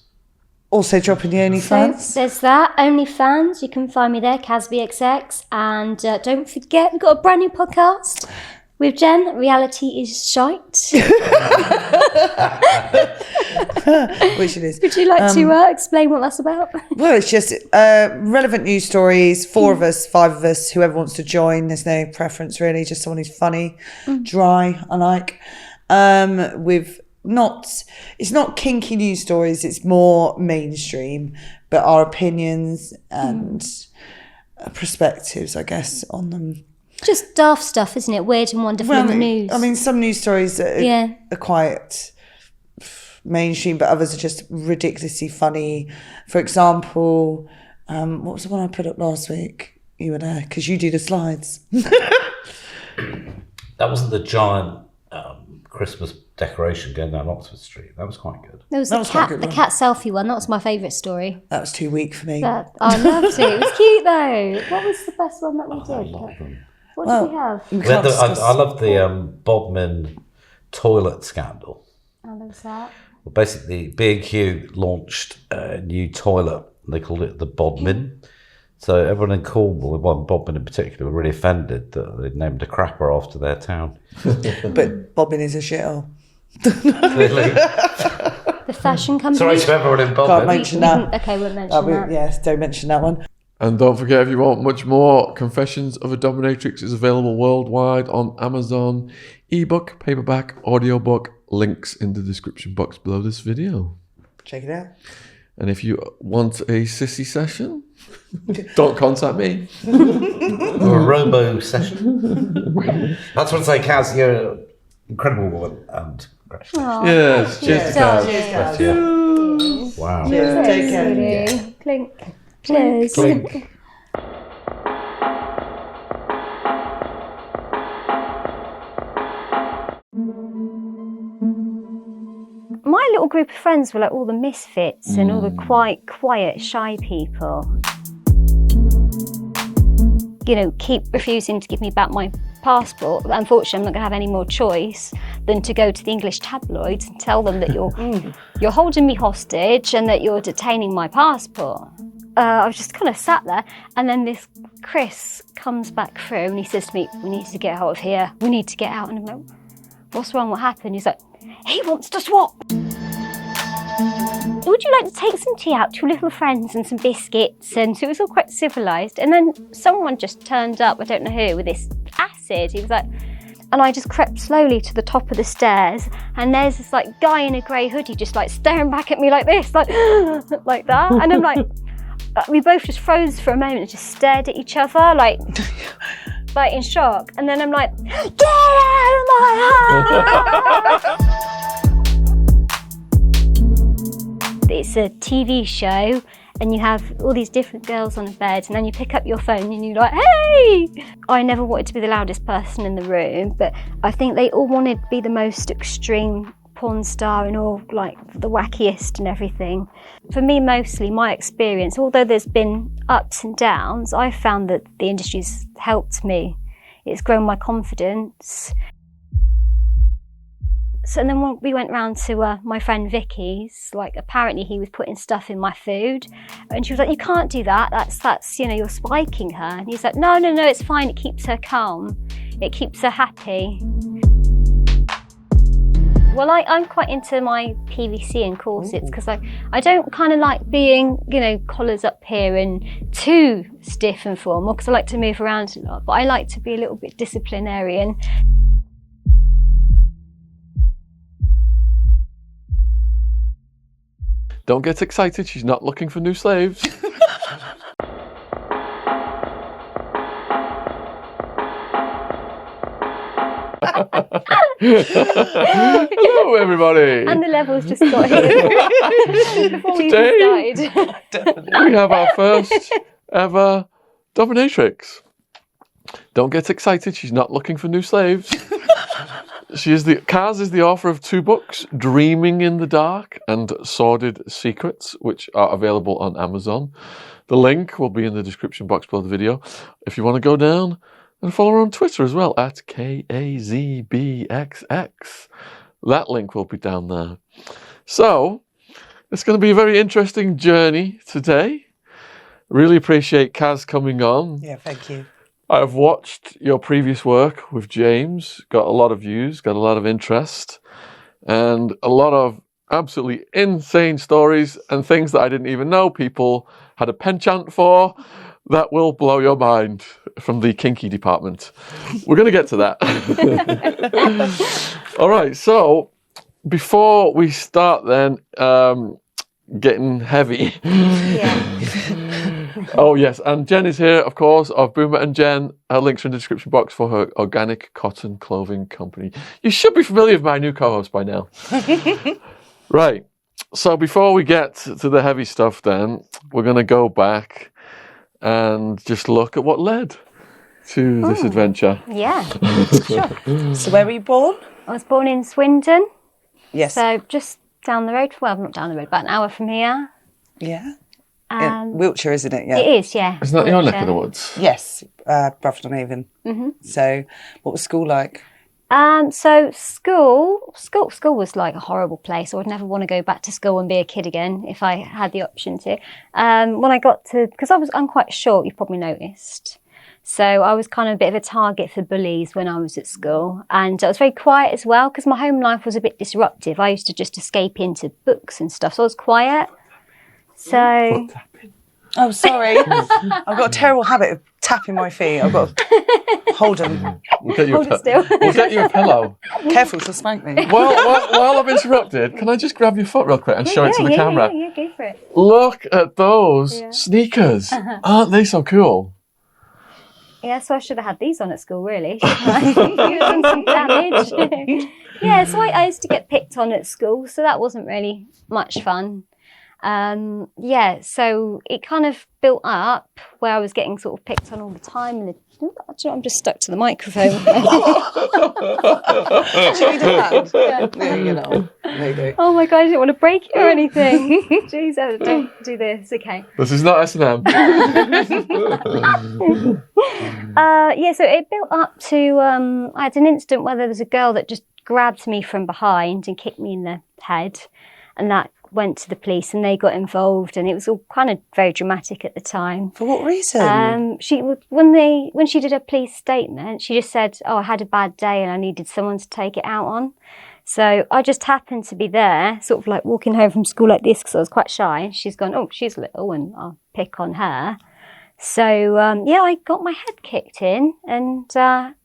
Also dropping the OnlyFans. So there's that, OnlyFans. You can find me there, CasbyXX. And don't forget, we've got a brand new podcast with Jen. Reality is shite. Which it is. Would you like to explain what that's about? Well, it's just relevant news stories. 4 of us, 5 of us, whoever wants to join. There's no preference really. Just someone who's funny, dry, I like. It's not kinky news stories. It's more mainstream, but our opinions and perspectives, I guess, on them. Just daft stuff, isn't it? Weird and wonderful in the news. I mean, some news stories are quite mainstream, but others are just ridiculously funny. For example, what was the one I put up last week? You were there because you do the slides. That wasn't the giant Christmas decoration going down Oxford Street. That was quite good. There was That was quite the good, cat selfie one. That was my favourite story. That was too weak for me. I loved it. It was cute though. What was the best one that we I did? love them. What did we have? We We had can't discuss- I love the Bodmin toilet scandal. Oh, there was that. Well, basically, B&Q launched a new toilet. They called it the Bodmin. So everyone in Cornwall, well, Bodmin in particular, were really offended that they named a crapper after their town. But Bobbin is a shithole. Clearly. The fashion company. Sorry to everyone in Can't Bodmin. mention that. Okay, we'll mention that. Yes, don't mention that one. And don't forget, if you want much more, Confessions of a Dominatrix is available worldwide on Amazon. Ebook, paperback, audiobook, links in the description box below this video. Check it out. And if you want a sissy session, don't contact me. Or a robo session. That's what I say, Kaz, you're an incredible woman. And congratulations. Yes, cheers to Kaz. Cheers, guys. Wow. Cheers, take care. Cheers. Clink. Cheers. Clink. My little group of friends were like all the misfits and all the quite quiet, shy people. You know, keep refusing to give me back my passport. But unfortunately, I'm not going to have any more choice than to go to the English tabloids and tell them that you're holding me hostage and that you're detaining my passport. I was just kind of sat there, and then this Chris comes back through and he says to me, "We need to get out of here. We need to get out." And I'm like, "What's wrong? What happened?" He's like, "He wants to swap. Would you like to take some tea out to your little friends and some biscuits?" And so it was all quite civilised. And then someone just turned up, I don't know who, with this acid. He was like, and I just crept slowly to the top of the stairs, and there's this like guy in a grey hoodie just like staring back at me like this, like like that. And I'm like, we both just froze for a moment and just stared at each other, like in shock. And then I'm like, "Get out of my house!" It's a TV show, and you have all these different girls on a bed, and then you pick up your phone and you're like, "Hey!" I never wanted to be the loudest person in the room, but I think they all wanted to be the most extreme porn star and all like the wackiest and everything. For me, mostly my experience, although there's been ups and downs, I've found that the industry's helped me. It's grown my confidence. So and then when we went round to my friend Vicky's, like apparently he was putting stuff in my food, and she was like, "You can't do that. That's you know, you're spiking her." And he's like, "No, it's fine. It keeps her calm. It keeps her happy." Well, I'm quite into my PVC and corsets because I don't kind of like being, you know, collars up here and too stiff and formal because I like to move around a lot, but I like to be a little bit disciplinarian. Don't get excited, she's not looking for new slaves. Hello, everybody. And the levels just got here before we even started. We have our first ever dominatrix. Don't get excited, she's not looking for new slaves. Kaz is the author of 2 books, Dreaming in the Dark and Sordid Secrets, which are available on Amazon. The link will be in the description box below the video. If you want to go down and follow her on Twitter as well, at KAZBXX. That link will be down there. So, it's going to be a very interesting journey today. Really appreciate Kaz coming on. Yeah, thank you. I've watched your previous work with James, got a lot of views, got a lot of interest, and a lot of absolutely insane stories and things that I didn't even know people had a penchant for that will blow your mind from the kinky department. We're going to get to that. All right, so before we start then, getting heavy. Yeah. Oh, yes. And Jen is here, of course, of Boomer and Jen. Her links are in the description box for her organic cotton clothing company. You should be familiar with my new co-host by now. Right. So before we get to the heavy stuff then, we're going to go back and just look at what led to this adventure. Yeah, sure. So where were you born? I was born in Swindon, Yes. so just down the road. Well, not down the road, about an hour from here. Yeah. In Um, Wiltshire, isn't it? Yeah. It is, yeah. Isn't that your neck of Wiltshire. the woods? Yes, Bradford-on-Avon. Mm-hmm. So, what was school like? So school was like a horrible place. I would never want to go back to school and be a kid again if I had the option to. When I got to, because I'm quite short, you've probably noticed. So I was kind of a bit of a target for bullies when I was at school. And I was very quiet as well because my home life was a bit disruptive. I used to just escape into books and stuff. So I was quiet. So... Oh, sorry. I've got a terrible habit of tapping my feet. I've got to hold them. We'll get you, Hold it still. we'll get you a pillow. Careful, she'll spank me. While I've interrupted, can I just grab your foot real quick and show it to the camera? Yeah, go for it. Look at those sneakers. Aren't they so cool? Yeah, so I should have had these on at school, really. You've done some damage. Yeah, so I used to get picked on at school, so that wasn't really much fun. Yeah, so it kind of built up where I was getting sort of picked on all the time. And I'm just stuck to the microphone. Do you need a hand? No, you know. There you go. Oh my God, I didn't want to break it or anything. Jeez, don't do this. Okay. This is not S&M. Yeah, so it built up to, I had an incident where there was a girl that just grabbed me from behind and kicked me in the head. And that went to the police and they got involved, and it was all kind of very dramatic at the time. For what reason? When she did her police statement, she just said, "Oh, I had a bad day and I needed someone to take it out on." So I just happened to be there, sort of like walking home from school like this because I was quite shy. She's gone, "Oh, she's little," and I'll pick on her. So yeah, I got my head kicked in and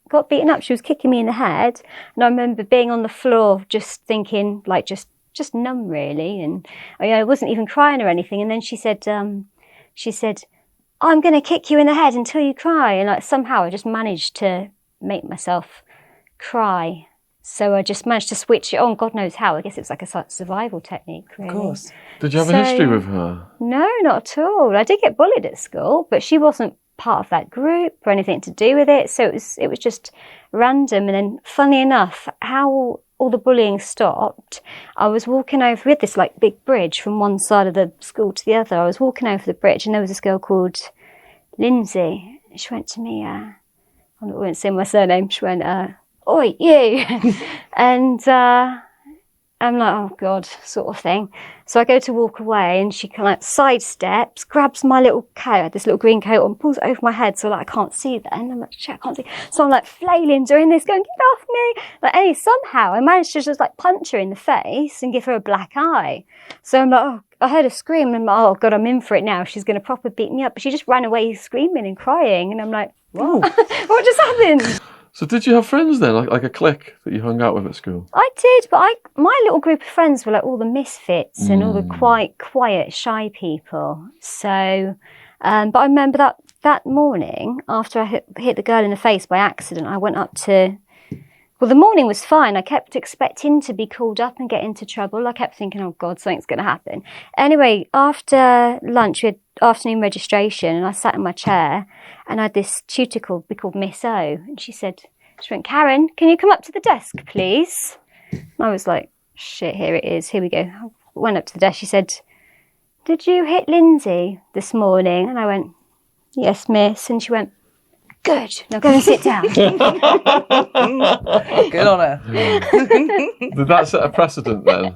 got beaten up. She was kicking me in the head, and I remember being on the floor just thinking, like, just numb really, and I wasn't even crying or anything. And then she said, "I'm going to kick you in the head until you cry." And like somehow I just managed to make myself cry. So I just managed to switch it on. God knows how. I guess it was like a survival technique, really. Of course. Did you have a history with her? No, not at all. I did get bullied at school, but she wasn't part of that group or anything to do with it. So it was just random. And then, funnily enough, how all the bullying stopped, I was walking over, we had this like big bridge from one side of the school to the other. I was walking over the bridge and there was this girl called Lindsay. She went to me, I won't say my surname, she went, oi, you. And I'm like, oh God, sort of thing. So I go to walk away and she kind of like sidesteps, grabs my little coat, I had this little green coat on, pulls it over my head so like I can't see that. And I'm like, shit, I can't see. So I'm like flailing during this, going, get off me. Like, anyway, somehow I managed to just like punch her in the face and give her a black eye. So I'm like, oh, I heard her scream and I'm like, oh God, I'm in for it now. She's going to proper beat me up. But she just ran away screaming and crying. And I'm like, whoa, what just happened? So did you have friends then, like a clique that you hung out with at school? I did, but my little group of friends were like all the misfits and all the quite quiet, shy people. So, but I remember that morning after I hit the girl in the face by accident, I went up to. Well, the morning was fine. I kept expecting to be called up and get into trouble. I kept thinking, oh God, something's going to happen. Anyway, after lunch, we had afternoon registration and I sat in my chair and I had this tutor called Miss O. And she went, Karen, can you come up to the desk, please? And I was like, shit, here it is. Here we go. I went up to the desk. She said, did you hit Lindsay this morning? And I went, yes, miss. And she went, good. Now go and sit down. Good on her. Did that set a precedent then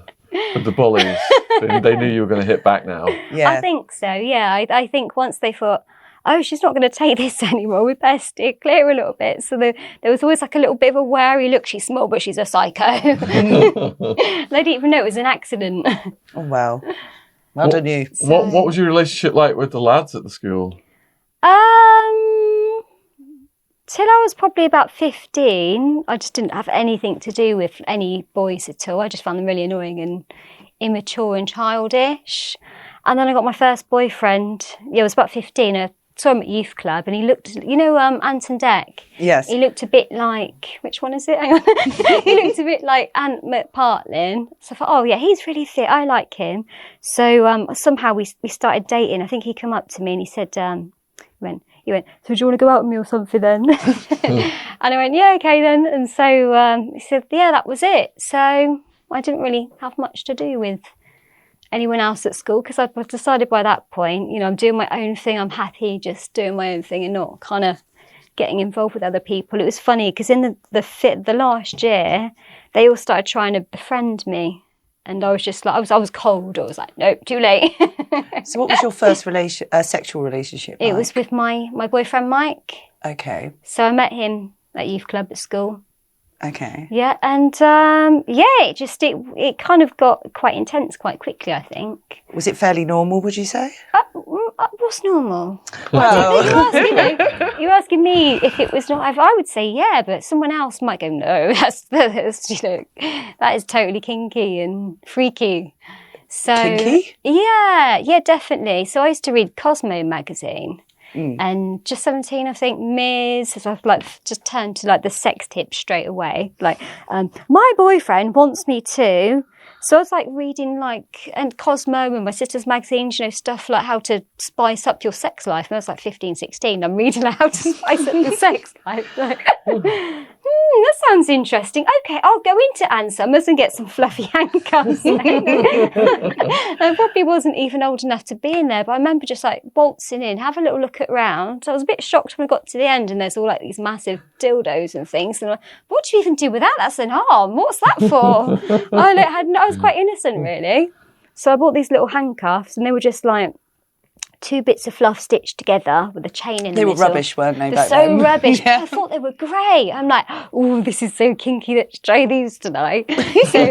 with the bullies? They knew you were going to hit back now. Yeah. I think so, yeah. I think once they thought, oh, she's not going to take this anymore, we better steer clear a little bit. So there was always like a little bit of a wary look. She's small, but she's a psycho. They didn't even know it was an accident. Oh, well. Well done you. What was your relationship like with the lads at the school? Till I was probably about 15, I just didn't have anything to do with any boys at all. I just found them really annoying and immature and childish. And then I got my first boyfriend. Yeah, I was about 15. I saw him at youth club and he looked, you know, Anton Deck? Yes. He looked a bit like, which one is it? Hang on. He looked a bit like Ant McPartlin. So I thought, oh yeah, he's really fit. I like him. So somehow we started dating. I think he came up to me and he said, he went, so do you want to go out with me or something then? And I went, yeah, okay then. And so he said, yeah, that was it. So I didn't really have much to do with anyone else at school because I decided by that point, you know, I'm doing my own thing. I'm happy just doing my own thing and not kind of getting involved with other people. It was funny because in the last year, they all started trying to befriend me. And I was just like, I was cold. I was like, nope, too late. So what was your first sexual relationship like? It was with my boyfriend, Mike. Okay. So I met him at youth club at school. Okay. Yeah, and it kind of got quite intense quite quickly, I think. Was it fairly normal, would you say? What's normal? Well, You're asking me if it was not. I would say yeah, but someone else might go no. That's you know, that is totally kinky and freaky. So kinky? Yeah, definitely. So I used to read Cosmo magazine. And just 17, I think, Ms. So I've like just turned to like the sex tips straight away. Like, my boyfriend wants me to. So I was like reading like and Cosmo and my sister's magazines, you know, stuff like how to spice up your sex life. And I was like 15, 16. I'm reading like how to spice up your sex life. Like, that sounds interesting. Okay, I'll go into Ann Summers and get some fluffy handcuffs. I probably wasn't even old enough to be in there, but I remember just like waltzing in, have a little look around. So I was a bit shocked when I got to the end and there's all like these massive dildos and things. And I'm like, what do you even do with that? That's an arm. What's that for? I was quite innocent, really. So I bought these little handcuffs and they were just like two bits of fluff stitched together with a chain in the middle. They were rubbish, weren't they? They're so rubbish. Yeah. I thought they were great. I'm like, oh, this is so kinky. Let's try these tonight. So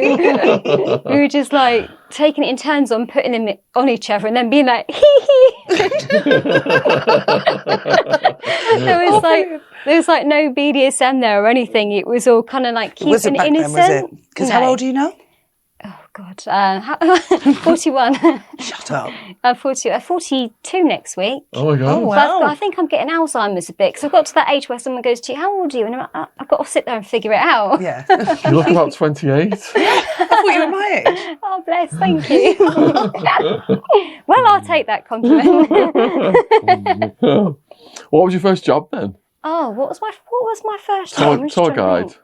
we were just like taking it in turns on putting them on each other and then being like, hee hee. There was like no BDSM there or anything. It was all kind of like cute and innocent. Then, was it? Because how old are you now? Oh God, 41. Shut up. 42 next week. Oh my God. Oh, wow. I think I'm getting Alzheimer's a bit because I've got to that age where someone goes to you, how old are you? And I've got to sit there and figure it out. Yeah. You look about 28. I thought you were my age. Oh, bless, thank you. Well, I'll take that compliment. What was your first job then? Oh, what was my first job? Tour guide.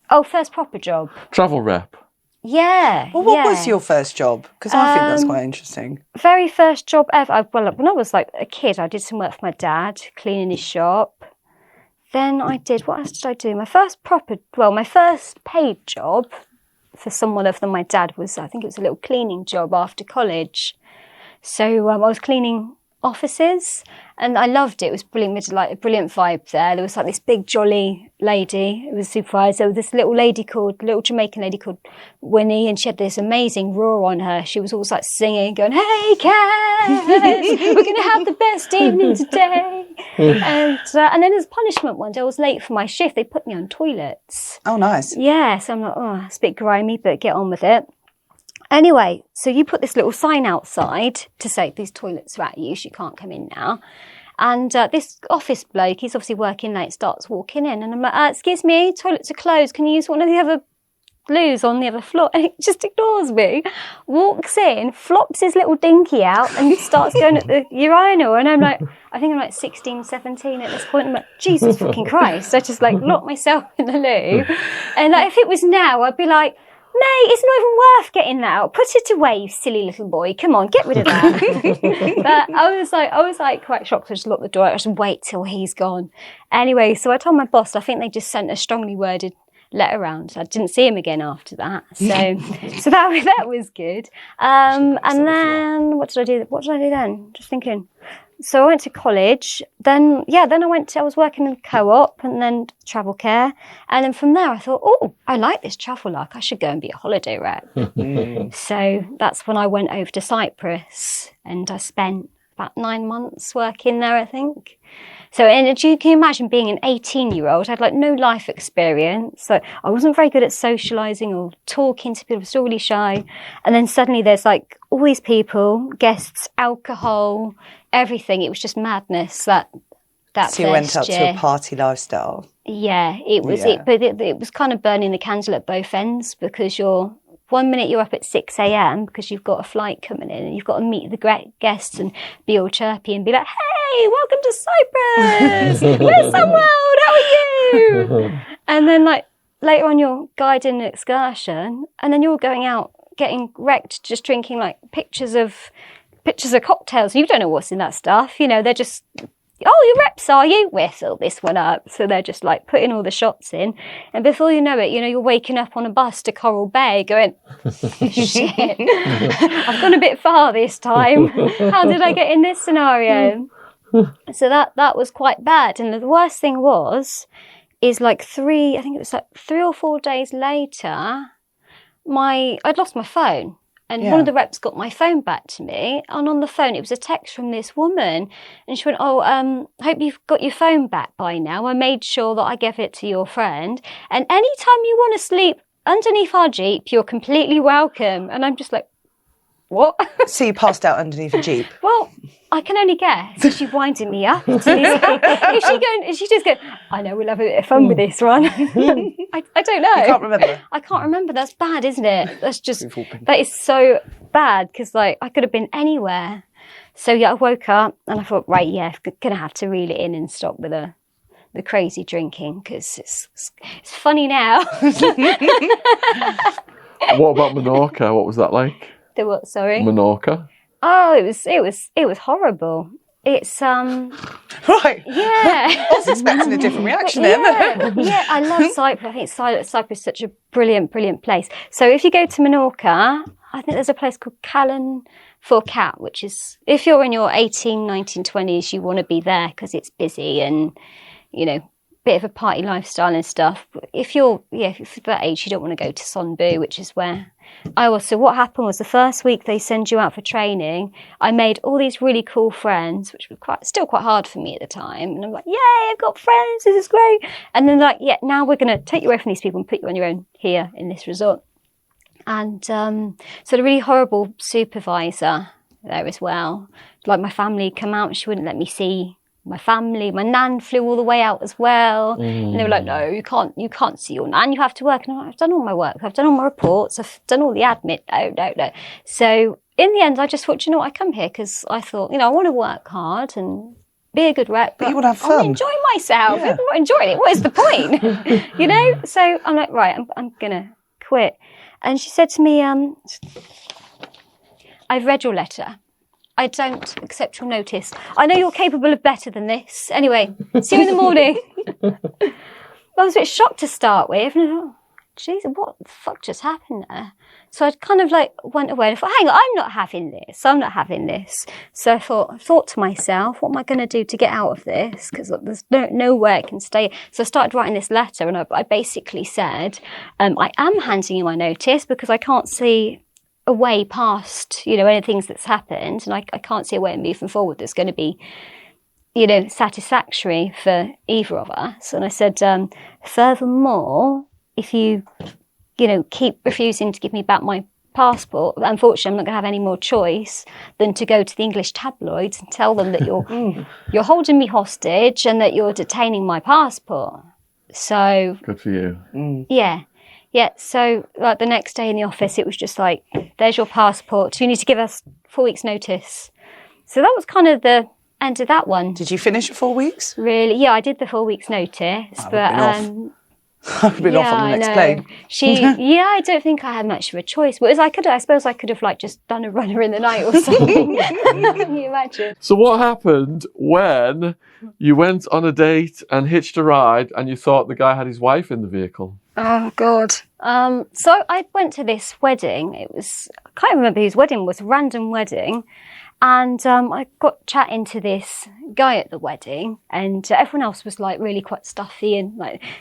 Oh, first proper job. Travel rep. Yeah. Well, what yeah. was your first job? Because I think that's quite interesting. Very first job ever? Well, when I was like a kid, I did some work for my dad, cleaning his shop. Then what else did I do? My first paid job for someone other than my dad was, I think it was a little cleaning job after college. So I was cleaning offices and I loved it. It was brilliant. We had like a brilliant vibe there. There was like this big jolly lady who was supervisor. There was this little Jamaican lady called Winnie, and she had this amazing roar on her. She was always like singing, going, "Hey, Cass, we're going to have the best evening today." And then as punishment one day, I was late for my shift. They put me on toilets. Oh, nice. Yeah, so I'm like, oh, it's a bit grimy, but get on with it. Anyway, so you put this little sign outside to say these toilets are at use, you can't come in now. And this office bloke, he's obviously working late, starts walking in. And I'm like, excuse me, toilets are closed. Can you use one of the other loos on the other floor? And he just ignores me, walks in, flops his little dinky out and starts going at the urinal. And I'm like, I think I'm like 16, 17 at this point. I'm like, Jesus fucking Christ. I just like locked myself in the loo. And like, if it was now, I'd be like, mate, it's not even worth getting that out. Put it away, you silly little boy. Come on, get rid of that. But I was like quite shocked. I just locked the door. I just wait till he's gone. Anyway, so I told my boss, I think they just sent a strongly worded letter around. I didn't see him again after that. So that was good. And then what did I do? What did I do then? Just thinking. So I went to college, then I was working in co-op and then travel care. And then from there I thought, oh, I like this travel life. I should go and be a holiday rep. So that's when I went over to Cyprus and I spent about 9 months working there, I think. So, and you can imagine being an 18-year-old, I had like no life experience. So I wasn't very good at socialising or talking to people, I was still really shy. And then suddenly there's like all these people, guests, alcohol, everything. It was just madness that So you went up to a party lifestyle. Yeah, it was. Yeah. It was kind of burning the candle at both ends because one minute you're up at 6 a.m. because you've got a flight coming in and you've got to meet the great guests and be all chirpy and be like, "Hey, welcome to Cyprus. Where's Sunworld? How are you?" And then like later on you're guiding an excursion and then you're going out getting wrecked, just drinking like pictures of cocktails. You don't know what's in that stuff. You know, they're just, "Oh, you're reps, are you? We'll fill this one up." So they're just like putting all the shots in. And before you know it, you know, you're waking up on a bus to Coral Bay going, "Shit, I've gone a bit far this time. How did I get in this scenario?" So that was quite bad. And the worst thing is like 3 or 4 days later, I'd lost my phone. And one of the reps got my phone back to me. And on the phone, it was a text from this woman. And she went, "Oh, hope you've got your phone back by now. I made sure that I gave it to your friend. And anytime you want to sleep underneath our Jeep, you're completely welcome." And I'm just like, what? So you passed out underneath a Jeep? Well, I can only guess. Is she winding me up? Is she just going, "I know, we'll have a bit of fun with this one"? I don't know. You can't remember? I can't remember. That's bad, isn't it? That is so bad because like I could have been anywhere. So yeah, I woke up and I thought, right, yeah, gonna have to reel it in and stop with the crazy drinking because it's funny now. What about Menorca? What was that like? The what? Sorry. Menorca. Oh, it was horrible. It's Right. Yeah. I was expecting a different reaction there. Yeah, I love Cyprus. I think Cyprus is such a brilliant place. So if you go to Menorca, I think there's a place called Callan Forcat, which is, if you're in your 18, 19, 20s, you want to be there because it's busy and, you know, bit of a party lifestyle and stuff. But if you're that age, you don't want to go to Sonbu, which is where I was. So what happened was the first week they send you out for training, I made all these really cool friends, which was still quite hard for me at the time. And I'm like, yay, I've got friends, this is great. And then like, yeah, now we're going to take you away from these people and put you on your own here in this resort. And so the really horrible supervisor there as well, like my family come out, she wouldn't let me see my family. My nan flew all the way out as well. And they were like, "No, you can't see your nan, you have to work." And I'm like, "I've done all my work, I've done all my reports, I've done all the admin." No. So in the end, I just thought, you know what, I come here because I thought, you know, I want to work hard and be a good rep, But you wanna have I'm fun. enjoying myself. Yeah. If I'm not enjoying it, what is the point? You know? So I'm like, right, I'm gonna quit. And she said to me, I've read your letter. I don't accept your notice. I know you're capable of better than this. Anyway, see you in the morning. I was a bit shocked to start with. And I thought, geez, what the fuck just happened there? So I kind of like went away and I thought, hang on, I'm not having this. I'm not having this. So I thought to myself, what am I going to do to get out of this? Because there's no way I can stay. So I started writing this letter and I basically said, I am handing you my notice because I can't see a way past, any things that's happened. And I can't see a way of moving forward that's going to be, satisfactory for either of us. And I said, furthermore, if you keep refusing to give me back my passport, unfortunately, I'm not going to have any more choice than to go to the English tabloids and tell them that you're holding me hostage and that you're detaining my passport. So Good for you. yeah. So like the next day in the office, it was just like, there's your passport. You need to give us 4 weeks' notice. So that was kind of the end of that one. Did you finish your 4 weeks? Really? Yeah, I did the 4 weeks' notice, but. I've been off on the next plane. I don't think I had much of a choice. Whereas I suppose I could have like just done a runner in the night or something. Can you imagine? So what happened when you went on a date and hitched a ride and you thought the guy had his wife in the vehicle? Oh God. So I went to this wedding. I can't remember whose wedding it was, a random wedding. And I got chatting to this guy at the wedding, and everyone else was like really quite stuffy, and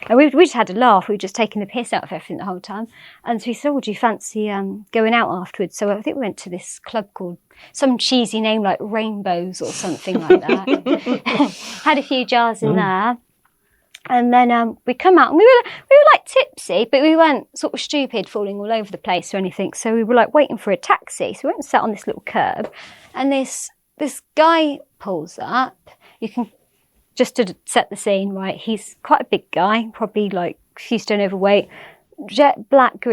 we just had a laugh. We were just taking the piss out of everything the whole time. And so he said, "Would you fancy going out afterwards?" So I think we went to this club called some cheesy name like Rainbows or something like that. Had a few jars in there. And then we come out and we were like tipsy, but we weren't sort of stupid, falling all over the place or anything. So we were like waiting for a taxi. So we went and sat on this little curb, and this guy pulls up. You can just to set the scene, right? He's quite a big guy, probably like a few stone overweight. Jet black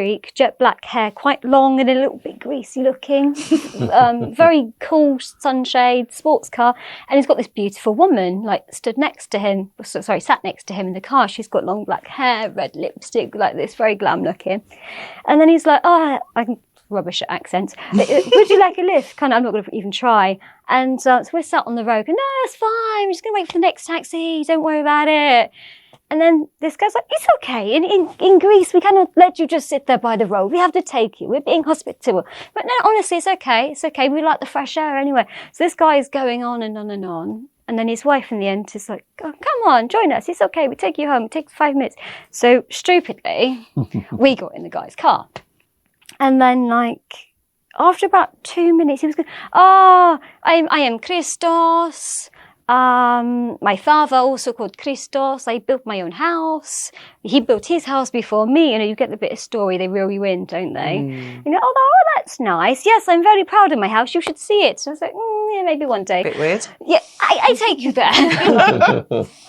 hair, quite long and a little bit greasy looking. Very cool sunshade, sports car. And he's got this beautiful woman, like sat next to him in the car. She's got long black hair, red lipstick, like this, very glam looking. And then he's like, oh, I'm rubbish at accents. Would you like a lift? I'm not going to even try. And so we're sat on the road going, no, it's fine. We're just going to wait for the next taxi. Don't worry about it. And then this guy's like, it's okay. In Greece, we cannot let you just sit there by the road. We have to take you. We're being hospitable. But no, honestly, it's okay. It's okay. We like the fresh air anyway. So this guy is going on and on and on. And then his wife in the end is like, oh, come on, join us. It's okay. We take you home. It takes 5 minutes. So stupidly, we got in the guy's car. And then after about 2 minutes, he was going, I am Christos. My father also called Christos. I built my own house. He built his house before me. You get the bit of story, they reel you in, don't they? Oh, that's nice. Yes, I'm very proud of my house. You should see it. So I was like, yeah, maybe one day. Bit weird. Yeah, I take you there.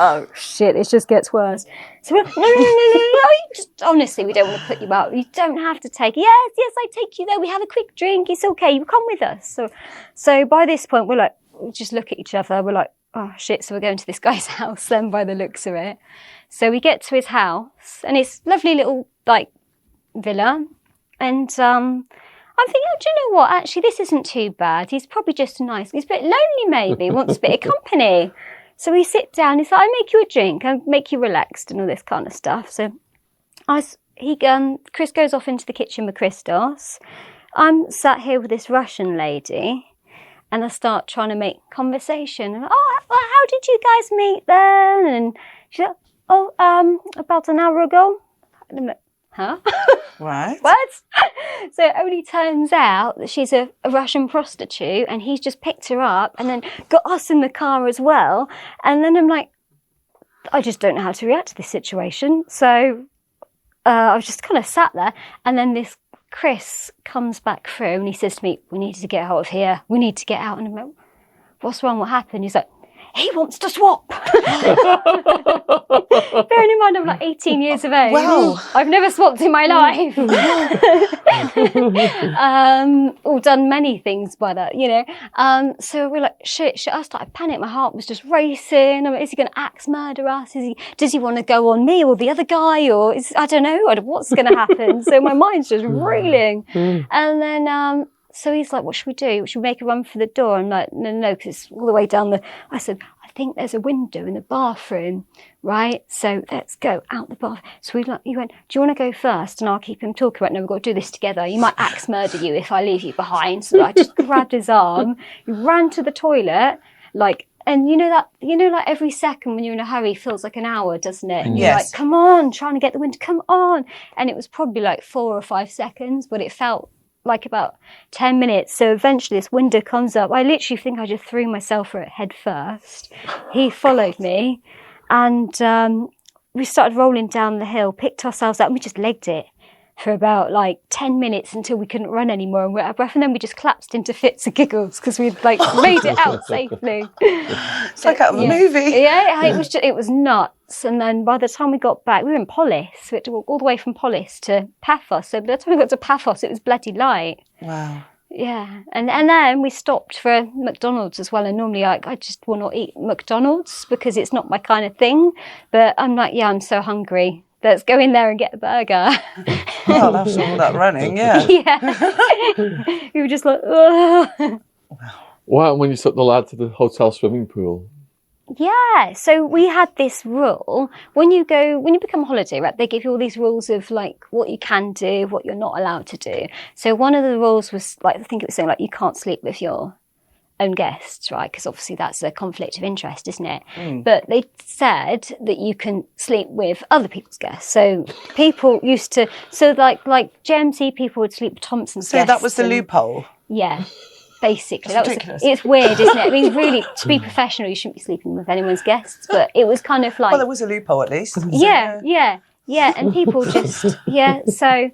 Oh, shit, it just gets worse. So we're like, no. Honestly, we don't want to put you out. You don't have to take it. Yes, I take you there. We have a quick drink. It's okay. You come with us. So by this point, we just look at each other. We're like, oh shit, so we're going to this guy's house then by the looks of it. So we get to his house and it's lovely little villa. And I'm thinking, oh, do you know what? Actually, this isn't too bad. He's probably just he's a bit lonely maybe, wants a bit of company. So we sit down, he's like, I make you a drink, I make you relaxed and all this kind of stuff. So Chris goes off into the kitchen with Christos. I'm sat here with this Russian lady. And I start trying to make conversation. Oh, well, how did you guys meet then? And she's like, about an hour ago. Huh? Right. What? So it only turns out that she's a Russian prostitute and he's just picked her up and then got us in the car as well. And then I'm like, I just don't know how to react to this situation. So I was just kind of sat there. And then this Chris comes back through and he says to me, we need to get out of here. We need to get out. And I'm like, what's wrong? What happened? He's like, he wants to swap. Bearing in mind I'm like 18 years of age. Wow. I've never swapped in my life. Or done many things by that, you know. So we're like, shit. I started panicking. My heart was just racing. Is he going to axe murder us? Does he want to go on me or the other guy? Or I don't know what's going to happen. So my mind's just reeling. And then so he's like, what should we do? Should we make a run for the door? I'm like, no, because it's all the way down I said, I think there's a window in the bathroom, right? So let's go out the bathroom. So he went, do you want to go first? And I'll keep him talking. Right, no, we've got to do this together. You might axe murder you if I leave you behind. So I just grabbed his arm, he ran to the toilet, and like every second when you're in a hurry feels like an hour, doesn't it? And you're Yes. like, come on, trying to get the window, come on. And it was probably like 4 or 5 seconds, but it felt like about 10 minutes. So eventually this window comes up. I literally think I just threw myself for it head first. He followed me and we started rolling down the hill, picked ourselves up and we just legged it for about like 10 minutes until we couldn't run anymore and we're out of breath, and then we just collapsed into fits of giggles because we'd like made it out safely. It's like out of a movie. Yeah, it was nuts. And then by the time we got back, we were in Polis. We had to walk all the way from Polis to Paphos. So by the time we got to Paphos, it was bloody light. Wow. Yeah, and then we stopped for McDonald's as well. And normally I just will not eat McDonald's because it's not my kind of thing. But I'm like, I'm so hungry. Let's go in there and get a burger. Well, after all that running, yeah. Yeah. We were just like, ugh. What happened when you took the lad to the hotel swimming pool? Yeah, so we had this rule. When you become a holiday rep, they give you all these rules of like what you can do, what you're not allowed to do. So one of the rules was like, I think it was saying like you can't sleep with your own guests, right? Because obviously that's a conflict of interest, isn't it? But they said that you can sleep with other people's guests. So people used to, like JMC people would sleep with Thompson's guests. So that was the loophole. Yeah. Basically, That's ridiculous. It's weird, isn't it? I mean, really, to be professional, you shouldn't be sleeping with anyone's guests, but it was kind of like... Well, there was a loophole at least. Yeah, and people just... So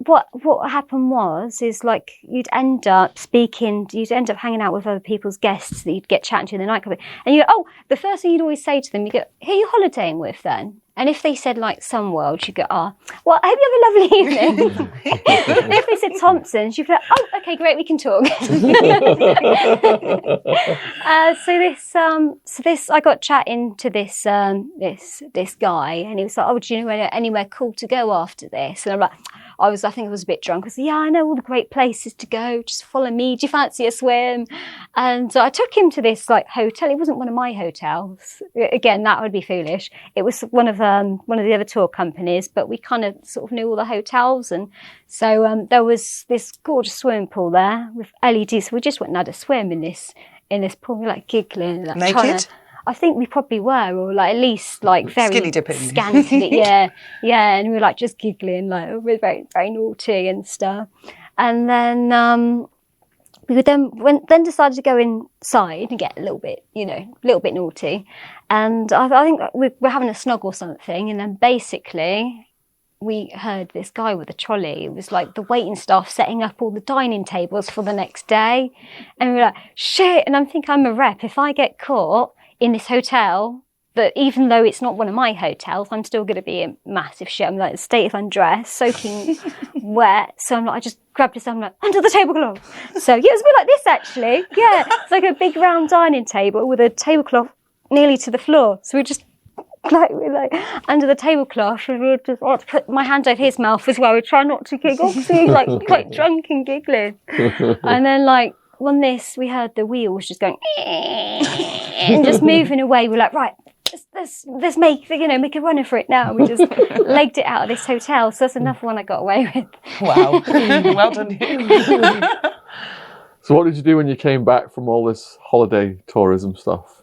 what happened is like you'd end up hanging out with other people's guests that you'd get chatting to in the nightclub, and you go, the first thing you'd always say to them, you go, who are you holidaying with then? And if they said like Sun World, you'd go, well, I hope you have a lovely evening. If they said Thompson's, you'd go, okay, great, we can talk. So this, I got chatting to this guy, and he was like, do you know anywhere cool to go after this? And I'm like, I think I was a bit drunk. I said, I know all the great places to go. Just follow me. Do you fancy a swim? And I took him to this like hotel. It wasn't one of my hotels. Again, that would be foolish. It was one of the other tour companies, but we kind of sort of knew all the hotels. And so there was this gorgeous swimming pool there with LEDs. So we just went and had a swim in this pool. We were like giggling. Like, Naked? I think we probably were, or like at least like very skinny dipping. scantily, yeah, and we were like just giggling, like we're very, very naughty and stuff. And then we then decided to go inside and get a little bit naughty. And I think we're having a snog or something, and then basically we heard this guy with a trolley. It was like the waiting staff setting up all the dining tables for the next day, and we were like, shit. And I'm thinking, I'm a rep. If I get caught in this hotel, that even though it's not one of my hotels, I'm still going to be in massive shit. I'm like a state of undress, soaking wet. So I'm like, I just grabbed his arm, like, under the tablecloth. So yeah, it was a bit like this actually. Yeah, it's like a big round dining table with a tablecloth nearly to the floor. So we're like under the tablecloth, and we just to put my hand over his mouth as well. We try not to giggle, because he was like quite drunk and giggling. And then like on this, we heard the wheels just going and just moving away. We're like, right, let's make a runner for it now. We just legged it out of this hotel. So that's another one I got away with. Wow, well done you. So what did you do when you came back from all this holiday tourism stuff?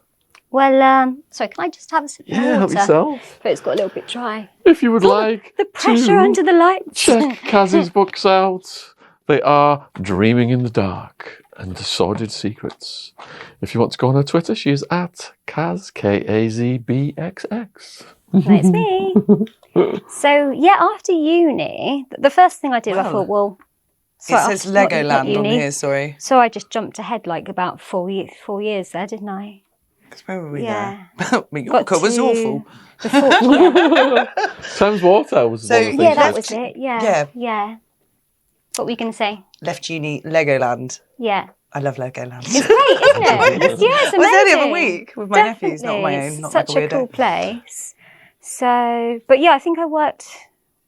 Well, sorry, can I just have a sip of Help water? yourself. But it's got a little bit dry. If you would like The pressure to under the lights. check Kazzy's books out. They are Dreaming in the Dark and Sordid Secrets. If you want to go on her Twitter, she is at Kaz, KAZBXX. That's me. So, yeah, after uni, the first thing I did, I thought, well... It says Legoland on here, sorry. So I just jumped ahead like about 4 years there, didn't I? Because where were we Yeah. there? Mallorca was awful. Thames Water was So, one of the things. Yeah, that left- was it. Yeah. yeah. Yeah. What were you going to say? Left uni, Legoland. Yeah. I love Legoland. It's great, isn't it? It's amazing. I was there the other week with my nephews, not my Definitely. own. Not Such like a cool weirdo. place. So, but yeah, I think I worked.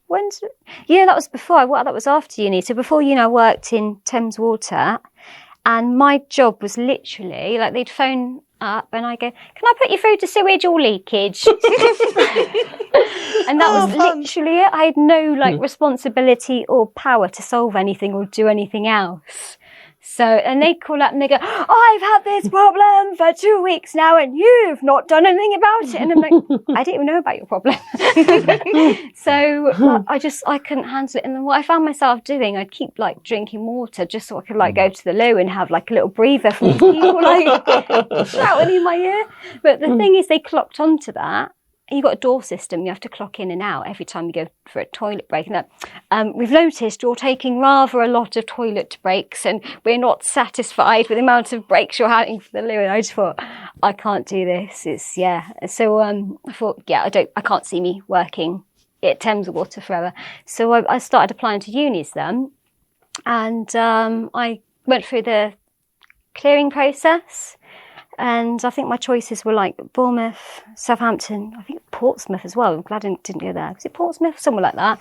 That was before. That was after uni. So before uni, I worked in Thames Water, and my job was literally like they'd phone up and I go, "Can I put you through to sewage or leakage?" And that was fun. literally it. I had no like responsibility or power to solve anything or do anything else. So, and they call up and they go, "I've had this problem for 2 weeks now and you've not done anything about it." And I'm like, I didn't even know about your problem. So I couldn't handle it. And then what I found myself doing, I'd keep like drinking water just so I could like go to the loo and have like a little breather from these people like shouting in my ear. But the thing is, they clocked onto that. You've got a door system, you have to clock in and out every time you go for a toilet break. And we've noticed you're taking rather a lot of toilet breaks and we're not satisfied with the amount of breaks you're having for the loo. And I just thought, I can't do this. So I thought, I can't see me working at Thames Water forever. So I started applying to unis then. And I went through the clearing process. And I think my choices were like Bournemouth, Southampton, I think Portsmouth as well. I'm glad I didn't go there. Was it Portsmouth? Somewhere like that.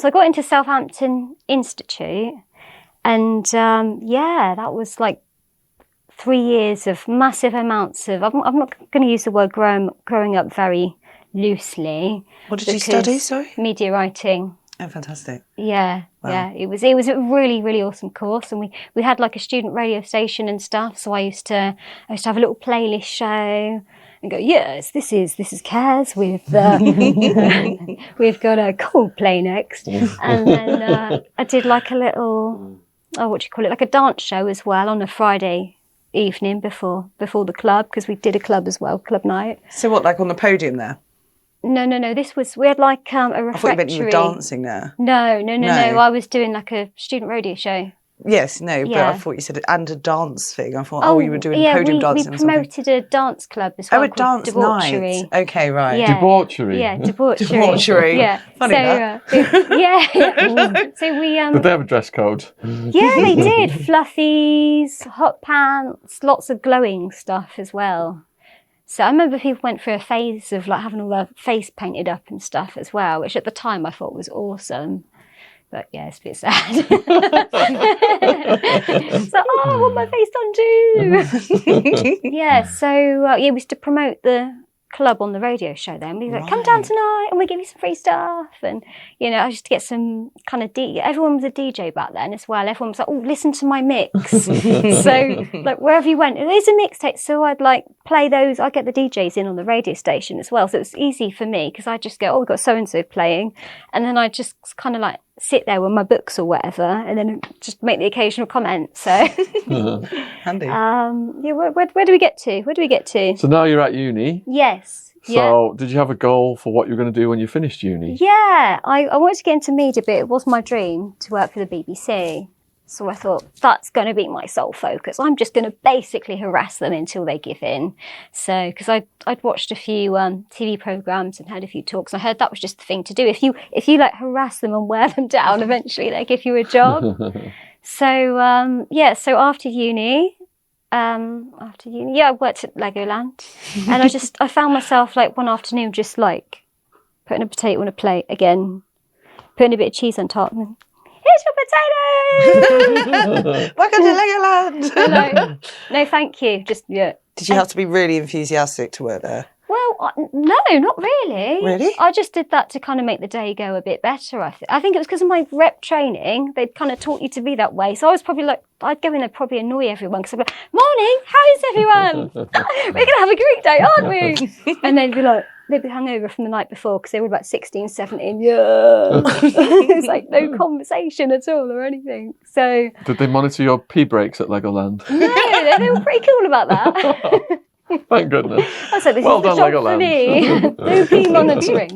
So I got into Southampton Institute. And that was like 3 years of massive amounts of, I'm not going to use the word growing up very loosely. What did you study, because sorry? Media writing. Oh, fantastic. Yeah, Wow. yeah. It was a really, really awesome course, and we had like a student radio station and stuff. So I used to have a little playlist show and go, yes, this is Kaz with we've got a Coldplay next, and then I did like a little like a dance show as well on a Friday evening before the club, because we did a club as well, club night. So what, like on the podium there? No. We had like a refectory. I thought you meant you were dancing there. No. No. I was doing like a student radio show. Yes, no, but Yeah. I thought you said and a dance thing. I thought, you were doing podium dancing we or something. promoted a dance club as well. Oh, a called dance Debauchery. night. Okay, right. Yeah. Debauchery. Yeah, debauchery. Debauchery. Yeah. Funny yeah. So we Did they have a dress code? yeah, they did. Fluffies, hot pants, lots of glowing stuff as well. So I remember people went through a phase of like having all their face painted up and stuff as well, which at the time I thought was awesome. But yeah, it's a bit sad. So, I want my face done too. Yeah, so we used to promote the club on the radio show then. We were like, come down tonight and we'll give you some free stuff. And, I used to get some kind of everyone was a DJ back then as well. Everyone was like, oh, listen to my mix. So, like, wherever you went, there's a mixtape. So I'd like play those. I'd get the DJs in on the radio station as well. So it was easy for me because I'd just go, oh, we've got so-and-so playing. And then I'd just kind of like sit there with my books or whatever and then just make the occasional comment. So, Handy. where do we get to? So now you're at uni. Yes. So did you have a goal for what you're going to do when you finished uni? Yeah, I wanted to get into media, but it was my dream to work for the BBC. So I thought, that's going to be my sole focus. I'm just going to basically harass them until they give in. So, because I'd watched a few TV programmes and had a few talks. I heard that was just the thing to do. If you like harass them and wear them down, eventually they give you a job. So, so after uni, I worked at Legoland. And I found myself like one afternoon just like putting a potato on a plate again, putting a bit of cheese on top and here's your potato! Welcome to Legoland! No, thank you. Just, yeah. Did you have to be really enthusiastic to work there? Well, no, not really. Really? I just did that to kind of make the day go a bit better, I think it was because of my rep training. They'd kind of taught you to be that way. So I was probably like, I'd go in and probably annoy everyone because I'd be like, morning, how's everyone? We're going to have a great day, aren't we? And they'd be hungover from the night before because they were about 16, 17. Yeah. It's like no conversation at all or anything. So. Did they monitor your pee breaks at Legoland? No, they were pretty cool about that. Thank goodness. I said, this Well is the done, job Legoland. for me. No pee monitoring.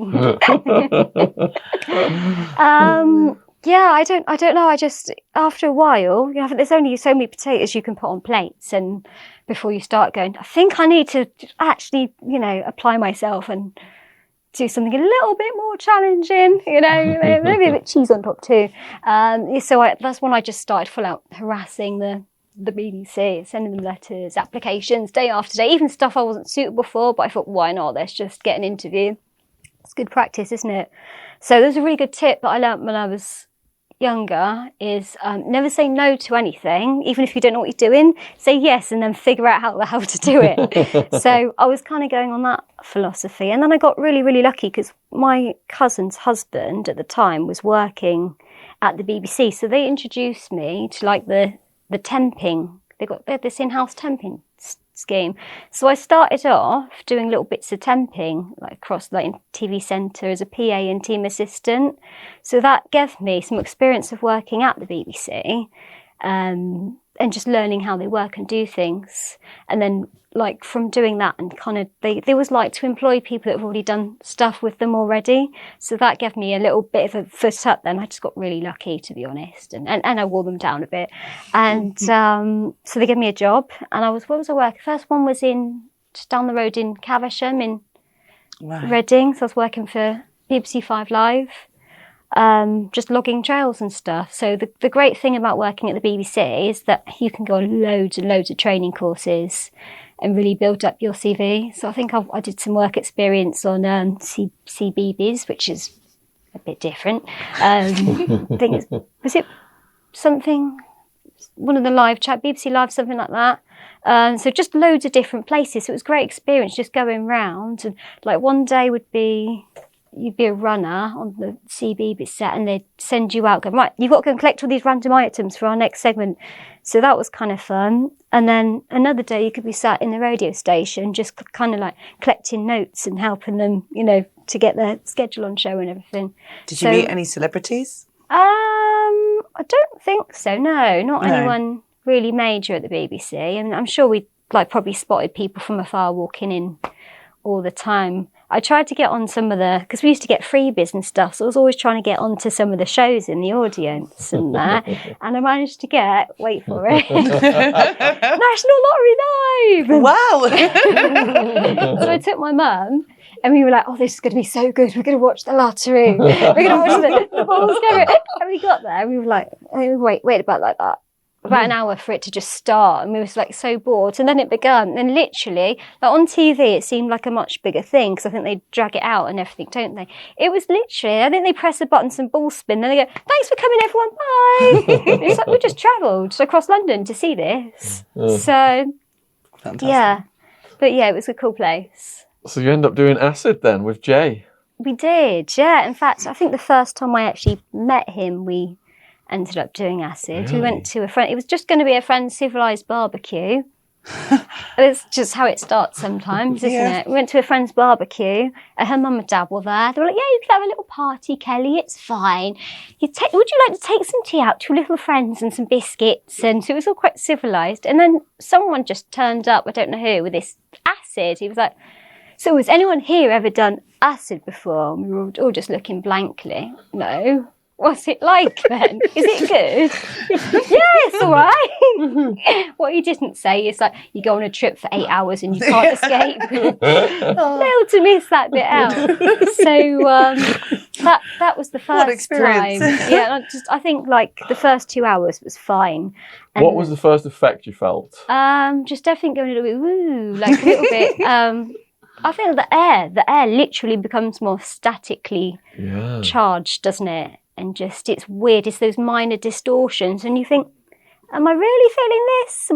Yeah, I don't know. I just, after a while, there's only so many potatoes you can put on plates, and before you start going, I think I need to actually, apply myself and do something a little bit more challenging, maybe a bit cheese on top too. So that's when I just started full out harassing the BBC, sending them letters, applications, day after day, even stuff I wasn't suitable for, but I thought, why not? Let's just get an interview. It's good practice, isn't it? So there's a really good tip that I learnt when I was younger is never say no to anything, even if you don't know what you're doing. Say yes and then figure out how to do it. So I was kind of going on that philosophy, and then I got really, really lucky because my cousin's husband at the time was working at the BBC, so they introduced me to like the temping. They had this in-house temping scheme. So I started off doing little bits of temping, like across like in TV Centre as a PA and team assistant. So that gave me some experience of working at the BBC, and just learning how they work and do things. And then like from doing that, and kind of they always like to employ people that have already done stuff with them already. So that gave me a little bit of a foot up then. I just got really lucky, to be honest, and I wore them down a bit. And so they gave me a job, and where was I working? First one was just down the road in Caversham in Reading. So I was working for BBC 5 Live, just logging trails and stuff. So the great thing about working at the BBC is that you can go on loads and loads of training courses and really build up your CV. So I think I did some work experience on CBeebies, which is a bit different. I think was it something, one of the live chat, BBC Live, something like that. So just loads of different places. So it was a great experience just going round. And like one day you'd be a runner on the CBeebies set, and they'd send you out, going, right, you've got to go and collect all these random items for our next segment. So that was kind of fun. And then another day you could be sat in the radio station just kind of like collecting notes and helping them, to get their schedule on show and everything. Did you meet any celebrities? I don't think so, no. Not anyone really major at the BBC. I mean, I'm sure we probably spotted people from afar walking in all the time. I tried to get on some of because we used to get freebies and stuff, so I was always trying to get onto some of the shows in the audience and that, and I managed to get, wait for it, National Lottery Live! Wow! So I took my mum, and we were like, oh, this is going to be so good, we're going to watch the lottery, we're going to watch the balls go, and we got there, and we were like, wait about like that. About an hour for it to just start, and we was like so bored, and then it began, and literally like on TV it seemed like a much bigger thing because I think they drag it out and everything, don't they? It was literally, I think they press a button, some balls spin, then they go, thanks for coming everyone, bye. It's like we just travelled across London to see this. So Fantastic. yeah, but yeah, it was a cool place. So you end up doing acid then with Jay? We did, yeah. In fact, I think the first time I actually met him, we ended up doing acid. Really? We went to it was just going to be a friend's civilised barbecue. It's just how it starts sometimes, isn't it? We went to a friend's barbecue, and her mum and dad were there. They were like, yeah, you can have a little party, Kelly, it's fine. Would you like to take some tea out to your little friends and some biscuits? And so it was all quite civilised. And then someone just turned up, I don't know who, with this acid. He was like, so has anyone here ever done acid before? And we were all just looking blankly. No. What's it like then? Is it good? Yeah, it's all right. What he didn't say is like, you go on a trip for 8 hours and you can't escape. Failed to miss that bit out. So that was the first time. Yeah, I think like the first 2 hours was fine. And what was the first effect you felt? Just everything going a little bit woo, like a little bit. I feel the air literally becomes more statically charged, doesn't it? And just, it's weird, it's those minor distortions, and you think, am I really feeling this?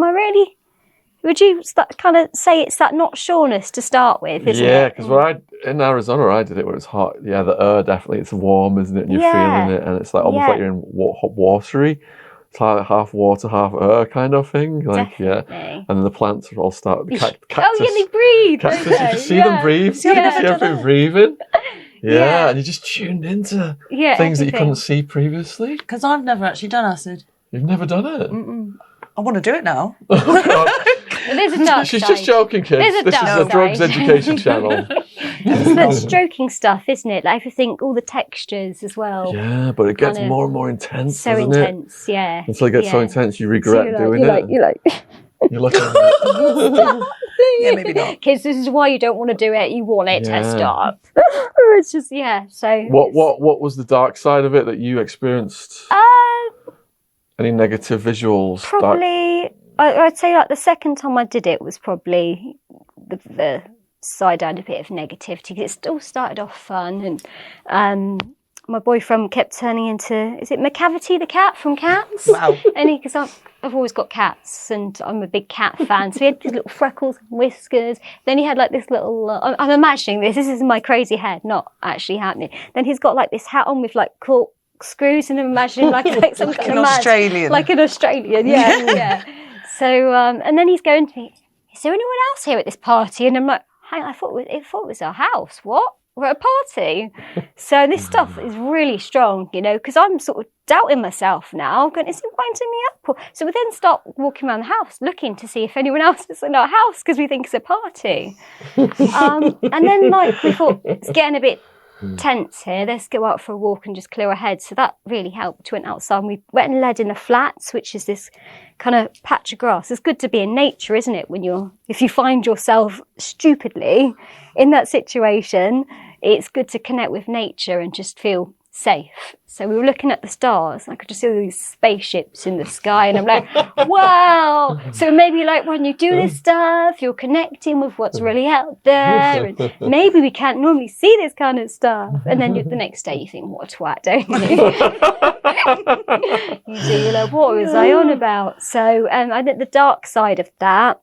Would you kind of say it's that not sureness to start with, isn't it? Yeah, because in Arizona I did it where it's hot. Yeah, the air definitely, it's warm, isn't it? And you're feeling it, and it's like almost like you're in hot watery. It's like half water, half air kind of thing. Like, definitely. And then the plants will all start, cactus. Oh, yeah, they breathe. Cactus, you can see them breathe. See everything breathing. Yeah, and you're just tuned into things that you couldn't see previously. Because I've never actually done acid. You've never done it? Mm-mm. I want to do it now. There's a dark She's side. just joking, kids. There's a This is dark the Drugs side. Education channel. It's that stroking stuff, isn't it? Like everything, all the textures as well. Yeah, but it gets Kind of more and more intense, So doesn't intense, yeah. it? Until it gets so intense, you regret doing it. You're like, You're looking at it. Yeah, maybe not. kids, this is why you don't want to do it. You want it Yeah. to stop. It's just, yeah. So What was the dark side of it that you experienced? Any negative visuals? Probably, I'd say like the second time I did it was probably the side I had a bit of negativity. It still started off fun, and my boyfriend kept turning into, is it McCavity the cat from Cats? Wow. And because I've always got cats and I'm a big cat fan, so he had these little freckles and whiskers. Then he had like this little, I'm imagining this is in my crazy head, not actually happening. Then he's got like this hat on with like corkscrews, and I'm imagining like some Like kind an of Australian. like an Australian, yeah. So, and then he's going to me, is there anyone else here at this party? And I'm like, hang on, I thought it was our house. What? We're at a party. So this stuff is really strong, because I'm sort of doubting myself now. Going, is it winding me up? So we then start walking around the house looking to see if anyone else is in our house because we think it's a party. And then we thought, it's getting a bit tense here. Let's go out for a walk and just clear our heads. So that really helped. We went outside and we went and led in the flats, which is this kind of patch of grass. It's good to be in nature, isn't it? If you find yourself stupidly in that situation, it's good to connect with nature and just feel safe. So we were looking at the stars, and I could just see all these spaceships in the sky, and I'm like, wow. So maybe when you do this stuff, you're connecting with what's really out there, and maybe we can't normally see this kind of stuff. And then the next day you think, what a twat, don't you? You're like, what was I on about? So I think the dark side of that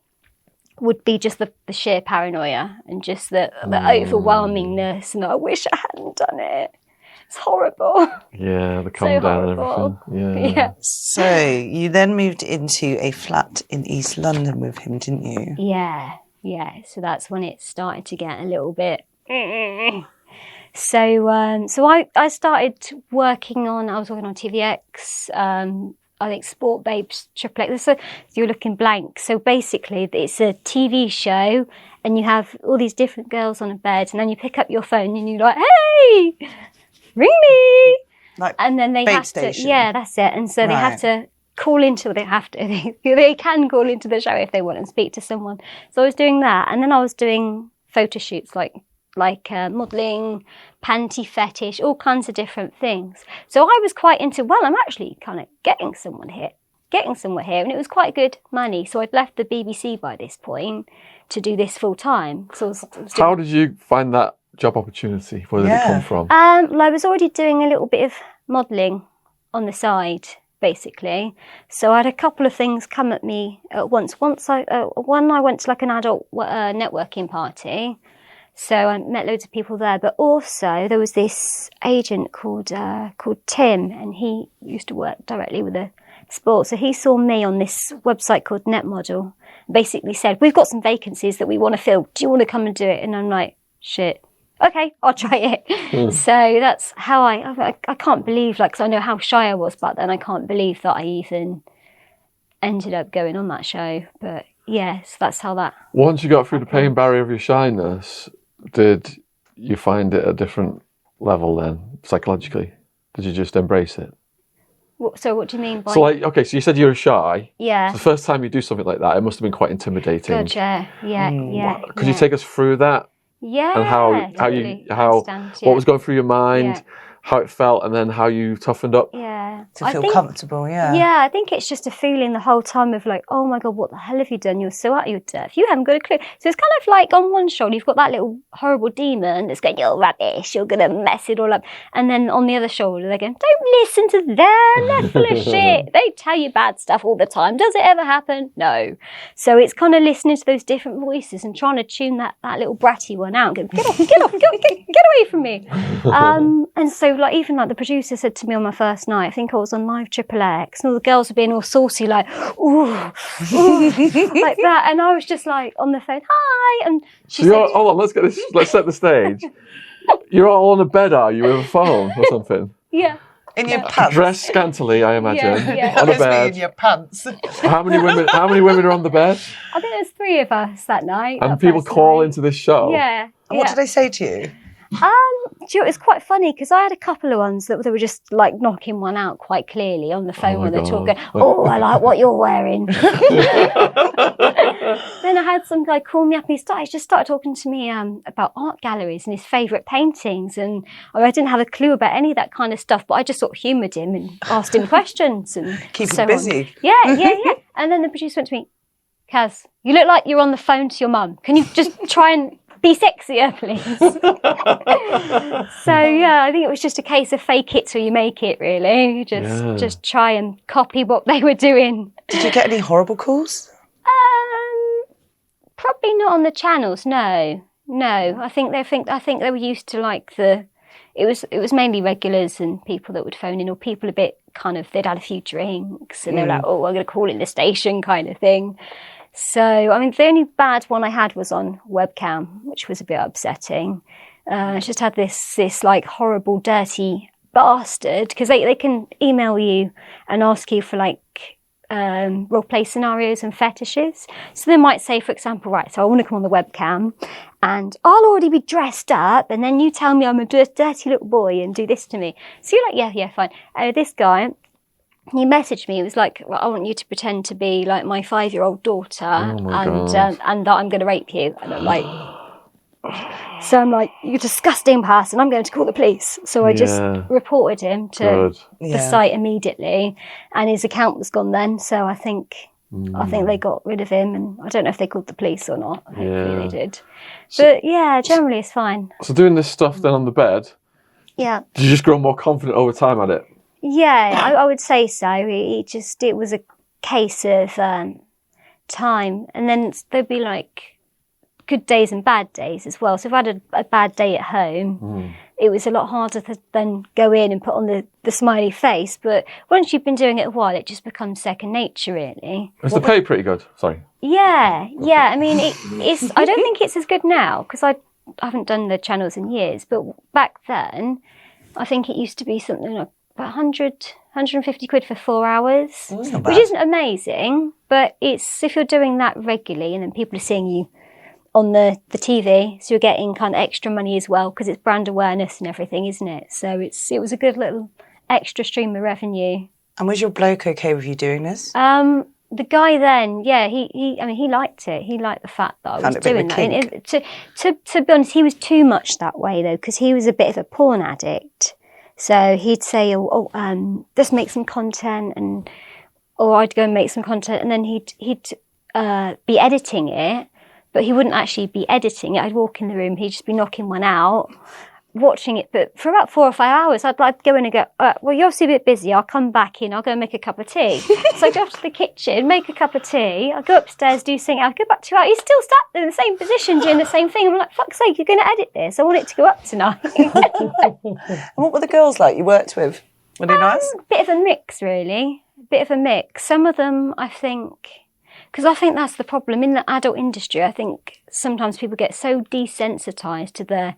would be just the sheer paranoia and just the overwhelmingness, and I wish I hadn't done it. It's horrible. Yeah, the calm down and everything. Yeah. So you then moved into a flat in East London with him, didn't you? Yeah. So that's when it started to get a little bit. So I started working on. I was working on TVX. I think Sport Babes XXX. So you're looking blank. So basically, it's a TV show, and you have all these different girls on a bed, and then you pick up your phone and you're like, "Hey, ring me!" And then they have station. to. Yeah, that's it. And so they have to call into. They have to. They can call into the show if they want and speak to someone. So I was doing that, and then I was doing photo shoots like modelling, panty fetish, all kinds of different things. So I was quite into, I'm actually kind of getting somewhere here, and it was quite good money. So I'd left the BBC by this point to do this full time. So how did you find that job opportunity? Where did it come from? I was already doing a little bit of modelling on the side, basically. So I had a couple of things come at me at once. One I went to an adult networking party. So I met loads of people there, but also there was this agent called Tim, and he used to work directly with the sport. So he saw me on this website called Netmodel, basically said, we've got some vacancies that we want to fill. Do you want to come and do it? And I'm like, shit. Okay, I'll try it. So that's how I can't believe, because I know how shy I was back then, I can't believe that I even ended up going on that show. But yes, that's how that. Once you got through the pain barrier of your shyness, did you find it a different level then, psychologically? Did you just embrace it? So what do you mean by... So so you said you were shy. Yeah. So the first time you do something like that, it must have been quite intimidating. Gotcha. Yeah. Could you take us through that? Yeah. And what was going through your mind, how it felt, and then how you toughened up? Yeah. To feel comfortable, Yeah, I think it's just a feeling the whole time of oh my God, what the hell have you done? You're so out of your depth. You haven't got a clue. So it's kind of on one shoulder, you've got that little horrible demon that's going, you're rubbish, you're going to mess it all up. And then on the other shoulder, they're going, don't listen to them, they're full of shit. They tell you bad stuff all the time. Does it ever happen? No. So it's kind of listening to those different voices and trying to tune that little bratty one out and go, get away from me. And so even the producer said to me on my first night, I think I was on Live XXX, and all the girls were being all saucy, ooh, like that, and I was just on the phone, hi, and she said, hold on, let's set the stage. You're all on a bed, are you, with a phone or something? Yeah. In your pants. Dressed scantily, I imagine, Yeah. on a It's me in bed. your pants. How many women are on the bed? I think there's 3 of us that night. And that people first call night. into this show. Yeah. And what did they say to you? Do you know, it's quite funny because I had a couple of ones that they were just like knocking one out quite clearly on the phone my when they're God. talking. Oh, I like what you're wearing. Then I had some guy call me up and he just started talking to me about art galleries and his favourite paintings, and I didn't have a clue about any of that kind of stuff, but I just sort of humoured him and asked him questions and Keep so him busy. on. Yeah. And then the producer went to me, Kaz, you look like you're on the phone to your mum. Can you just try and be sexier, please? So yeah, I think it was just a case of fake it till you make it, really. Just try and copy what they were doing. Did you get any horrible calls? Probably not on the channels. No. I think they were used to like it was mainly regulars and people that would phone in, or people a bit kind of, they'd had a few drinks and they were like, oh, I'm going to call in the station kind of thing. So, I mean, the only bad one I had was on webcam, which was a bit upsetting. I just had this like horrible, dirty bastard, because they can email you and ask you for like role play scenarios and fetishes. So they might say, for example, right, so I want to come on the webcam and I'll already be dressed up and then you tell me I'm a dirty little boy and do this to me. So you're like, yeah, fine. This guy, he messaged me. It was like, well, I want you to pretend to be like my 5-year-old daughter and that I'm going to rape you. And I'm like, so I'm like, you're a disgusting person. I'm going to call the police. So I just reported him to the site immediately, and his account was gone then. So I think they got rid of him, and I don't know if they called the police or not. Hopefully they did. But yeah, generally it's fine. So doing this stuff then on the bed, Yeah. did you just grow more confident over time at it? Yeah, I would say so. It was a case of time, and then there'd be like good days and bad days as well. So if I had a bad day at home, it was a lot harder to then go in and put on the smiley face. But once you've been doing it a while, it just becomes second nature, really. Is the pay pretty good? Sorry. Yeah. I mean, it's. I don't think it's as good now because I haven't done the channels in years. But back then, I think it used to be something like 100, 150 quid for 4 hours, which isn't amazing. But it's, if you're doing that regularly and then people are seeing you on the TV, so you're getting kind of extra money as well because it's brand awareness and everything, isn't it? So it was a good little extra stream of revenue. And was your bloke okay with you doing this? The guy then, yeah, he liked it. He liked the fact that I was doing that. And to be honest, he was too much that way though, because he was a bit of a porn addict. So he'd say, let's make some content, or I'd go and make some content, and then he'd be editing it. But he wouldn't actually be editing it. I'd walk in the room, he'd just be knocking one out, watching it. But for about 4 or 5 hours, I'd like go in and go, well, you're obviously a bit busy. I'll come back in. I'll go and make a cup of tea. So I'd go off to the kitchen, make a cup of tea. I'll go upstairs, do something. I'll go back 2 hours. He's still sat in the same position doing the same thing. I'm like, fuck's sake, you're going to edit this. I want it to go up tonight. And what were the girls like you worked with? Were they nice? Bit of a mix, really. A bit of a mix. Some of them, I think... Because I think that's the problem in the adult industry. I think sometimes people get so desensitised to their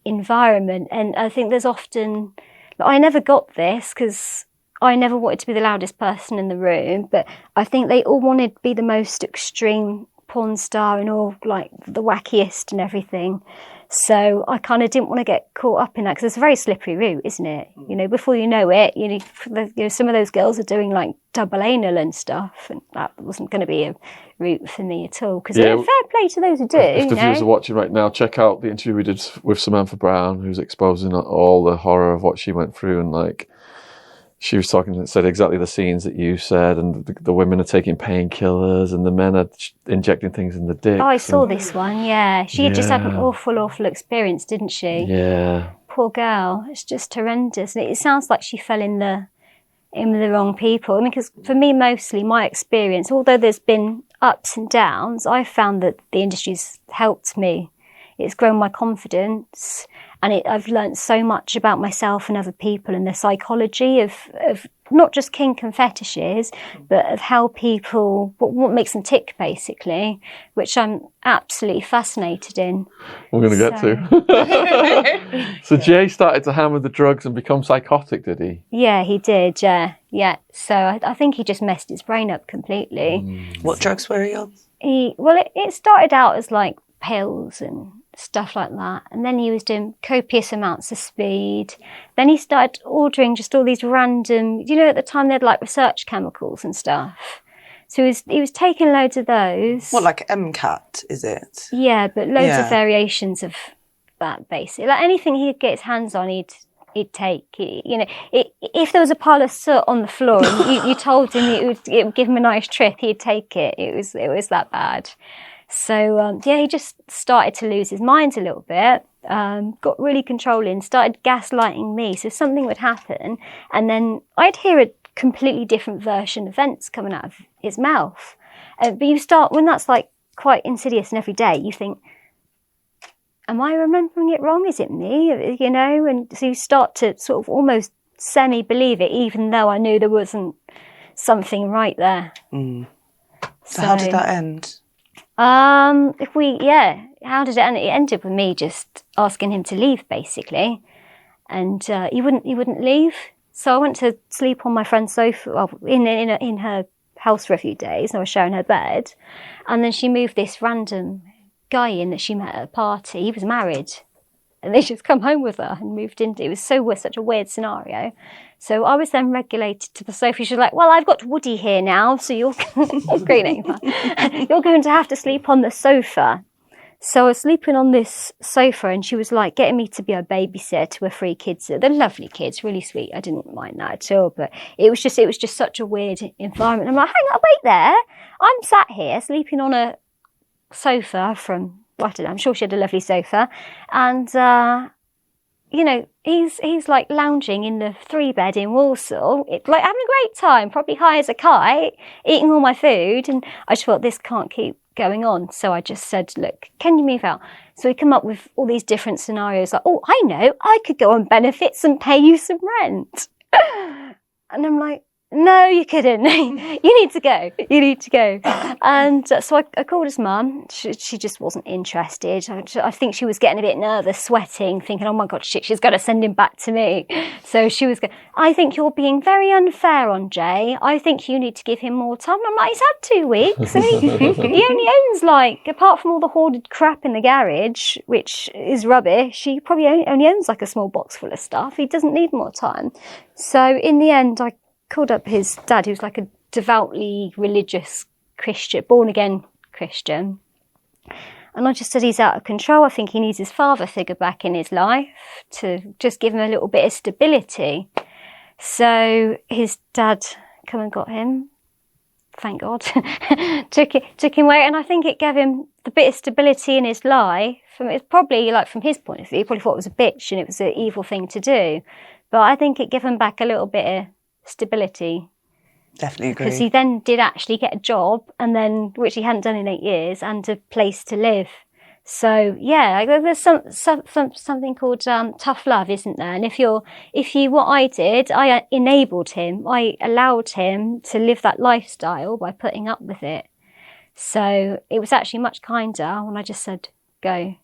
environment, and I think there's often... I never got this because I never wanted to be the loudest person in the room, but I think they all wanted to be the most extreme porn star and all like the wackiest and everything. So I kind of didn't want to get caught up in that because it's a very slippery route, isn't it? You know, before you know it, some of those girls are doing like double anal and stuff, and that wasn't going to be a route for me at all. Because fair play to those who do. If the viewers are watching right now, check out the interview we did with Samantha Brown, who's exposing all the horror of what she went through, and like she was talking and said exactly the scenes that you said, and the women are taking painkillers and the men are injecting things in the dick. Oh, I saw this one, yeah. She had just had an awful experience, didn't she? Yeah. Poor girl. It's just horrendous. And it sounds like she fell in with the wrong people. I mean, because for me, mostly my experience, although there's been ups and downs, I've found that the industry's helped me. It's grown my confidence. And I've learned so much about myself and other people and the psychology of not just kink and fetishes, but of how people, what makes them tick, basically, which I'm absolutely fascinated in. We're going to get to. So Jay started to hammer the drugs and become psychotic, did he? Yeah, he did, yeah. So I think he just messed his brain up completely. What drugs were he on? It started out as like pills and stuff like that, and then he was doing copious amounts of speed. Then he started ordering just all these random, at the time they had like research chemicals and stuff, so he was taking loads of those. What, like MCAT, is it? Yeah, but loads of variations of that, basically. Like anything he'd get his hands on, he'd take. If there was a pile of soot on the floor and you told him it would give him a nice trip, he'd take it. It was that bad. So, he just started to lose his mind a little bit, got really controlling, started gaslighting me. So something would happen, and then I'd hear a completely different version of events coming out of his mouth. But you start, when that's like quite insidious and every day, you think, am I remembering it wrong? Is it me? And so you start to sort of almost semi-believe it, even though I knew there wasn't something right there. So how did that end? How did it end? It ended with me just asking him to leave, basically, and he wouldn't leave. So I went to sleep on my friend's sofa, in her house for a few days, and I was sharing her bed, and then she moved this random guy in that she met at a party. He was married, and they just come home with her and moved into. It was such a weird scenario. So I was then regulated to the sofa. She was like, well, I've got Woody here now, so you're great name. You're going to have to sleep on the sofa. So I was sleeping on this sofa, and she was like getting me to be a babysitter to her 3 kids. They're lovely kids, really sweet. I didn't mind that at all, but it was just such a weird environment. I'm like, hang on, wait there. I'm sat here sleeping on a sofa from, I don't know, I'm sure she had a lovely sofa, and he's like lounging in the 3-bed in Walsall, like having a great time, probably high as a kite, eating all my food, and I just thought, this can't keep going on. So I just said, look, can you move out? So we come up with all these different scenarios, like, oh, I know, I could go on benefits and pay you some rent. And I'm like, no, you couldn't. You need to go. And so I called his mum. She just wasn't interested. I think she was getting a bit nervous, sweating, thinking, oh my God, shit, she's got to send him back to me. So she was going, I think you're being very unfair on Jay. I think you need to give him more time. And I'm like, he's had 2 weeks. And he only owns, like, apart from all the hoarded crap in the garage, which is rubbish, he probably only owns like a small box full of stuff. He doesn't need more time. So in the end, I called up his dad, who's like a devoutly religious Christian, born-again Christian. And I just said, he's out of control. I think he needs his father figure back in his life to just give him a little bit of stability. So his dad come and got him, thank God, took him away. And I think it gave him the bit of stability in his life. It's probably, like, from his point of view, he probably thought it was a bitch and it was an evil thing to do. But I think it gave him back a little bit of stability. Definitely agree. Because he then did actually get a job, and then, which he hadn't done in 8 years, and a place to live. So yeah, there's something called tough love, isn't there? And if you, what I did, I enabled him. I allowed him to live that lifestyle by putting up with it. So it was actually much kinder when I just said, go.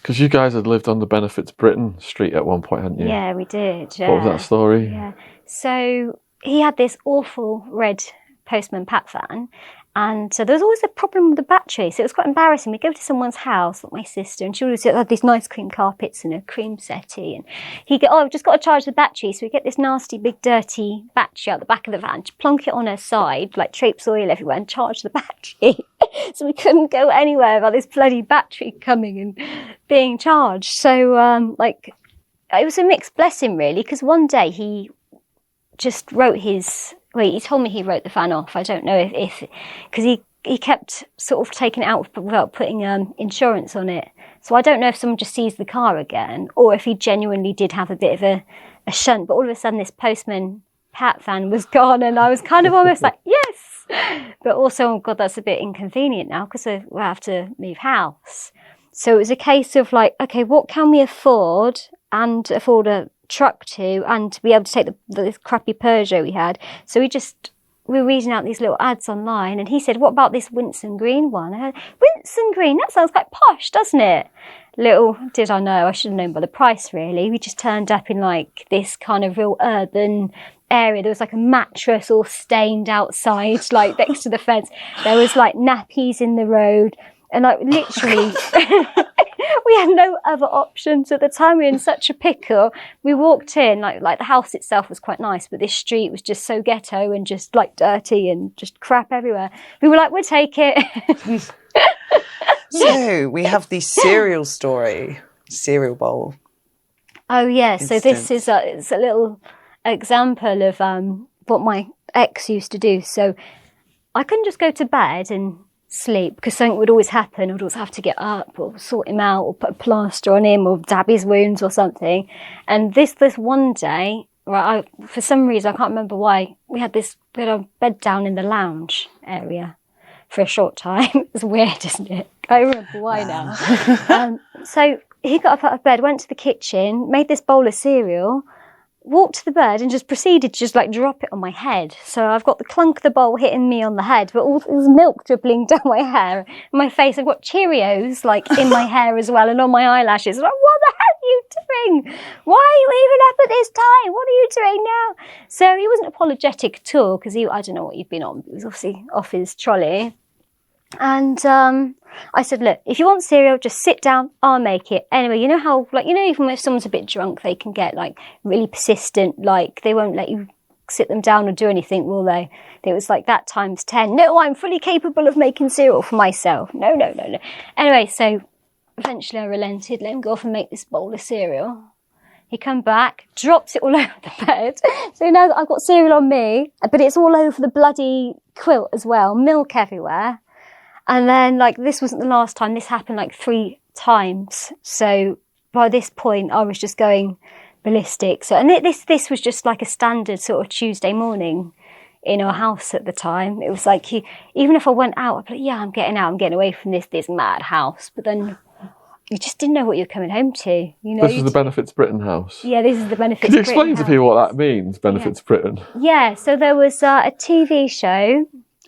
Because you guys had lived on the Benefits Britain Street at one point, hadn't you? Yeah, we did. Yeah. What was that story? Yeah. So he had this awful red Postman Pat van, and so there was always a problem with the battery. So it was quite embarrassing. We'd go to someone's house, like my sister, and she always had these nice cream carpets and a cream settee, and he'd go, oh, I've just got to charge the battery. So we get this nasty, big, dirty battery out the back of the van, plonk it on her side, like traipse oil everywhere, and charge the battery. So we couldn't go anywhere without this bloody battery coming and being charged. So, it was a mixed blessing, really, because one day he just wrote he told me he wrote the van off. I don't know if because he kept sort of taking it out without putting insurance on it. So I don't know if someone just seized the car again, or if he genuinely did have a bit of a shunt. But all of a sudden, this Postman Pat van was gone, and I was kind of almost like, yes. But also, oh God, that's a bit inconvenient now because we'll have to move house. So it was a case of like, okay, what can we afford and afford a truck to, and to be able to take this crappy Peugeot we had. So we were reading out these little ads online, and he said, what about this Winson Green one? I heard, Winson Green, that sounds quite posh, doesn't it? Little did I know, I should have known by the price really. We just turned up in like this kind of real urban area. There was like a mattress all stained outside, like next to the fence. There was like nappies in the road, and like literally we had no other options at the time. We were in such a pickle. We walked in, like the house itself was quite nice, but this street was just so ghetto and just like dirty and just crap everywhere. We were like, we'll take it. So we have the cereal bowl. Oh yeah, so this is it's a little example of what my ex used to do. So I couldn't just go to bed and sleep because something would always happen. I would always have to get up or sort him out or put a plaster on him or dab his wounds or something. And this one day, right, for some reason I can't remember why, we had a bed down in the lounge area for a short time. It's weird, isn't it? I remember why now. So he got up out of bed, went to the kitchen, made this bowl of cereal, walked to the bed and just proceeded to just like drop it on my head. So I've got the clunk of the bowl hitting me on the head, but all this milk dribbling down my hair, my face. I've got Cheerios like in my hair as well and on my eyelashes. I'm like, what the hell are you doing? Why are you even up at this time? What are you doing now? So he wasn't apologetic at all because I don't know what he'd been on. He was obviously off his trolley. And I said, look, if you want cereal, just sit down, I'll make it. Anyway, you know how, like, you know, even if someone's a bit drunk, they can get, like, really persistent, like, they won't let you sit them down or do anything, will they? It was like that times 10. No, I'm fully capable of making cereal for myself. No. Anyway, so eventually I relented, let him go off and make this bowl of cereal. He come back, drops it all over the bed. So now that I've got cereal on me, but it's all over the bloody quilt as well, milk everywhere. And then, like, this wasn't the last time. This happened, like, 3 times. So by this point, I was just going ballistic. So, and this was just like a standard sort of Tuesday morning in our house at the time. It was like, even if I went out, I'd be like, yeah, I'm getting out. I'm getting away from this mad house. But then you just didn't know what you were coming home to. You know, this is the Benefits Britain house. Yeah, this is the Benefits Can you Britain explain to house. people what that means, Benefits Britain? Yeah, so there was a TV show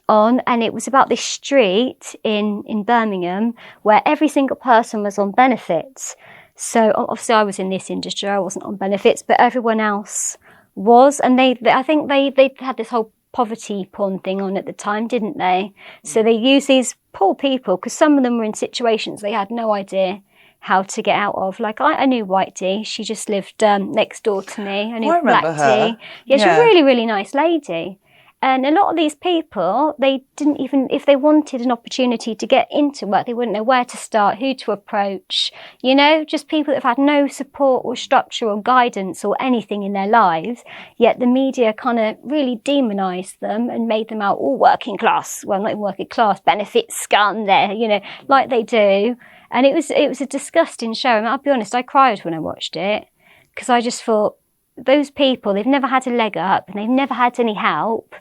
on, and it was about this street in Birmingham where every single person was on benefits. So obviously I was in this industry, I wasn't on benefits, but everyone else was. And I think they had this whole poverty porn thing on at the time, didn't they? So they used these poor people, because some of them were in situations they had no idea how to get out of. Like I knew White D, she just lived next door to me. I knew Black her. D. Yeah, she's a really, really nice lady. And a lot of these people, they didn't even, if they wanted an opportunity to get into work, they wouldn't know where to start, who to approach, you know, just people that have had no support or structure or guidance or anything in their lives. Yet the media kind of really demonised them and made them out all working class. Well, not working class, benefits scum there, you know, like they do. And it was a disgusting show. I mean, I'll be honest, I cried when I watched it because I just thought, those people, they've never had a leg up and they've never had any help,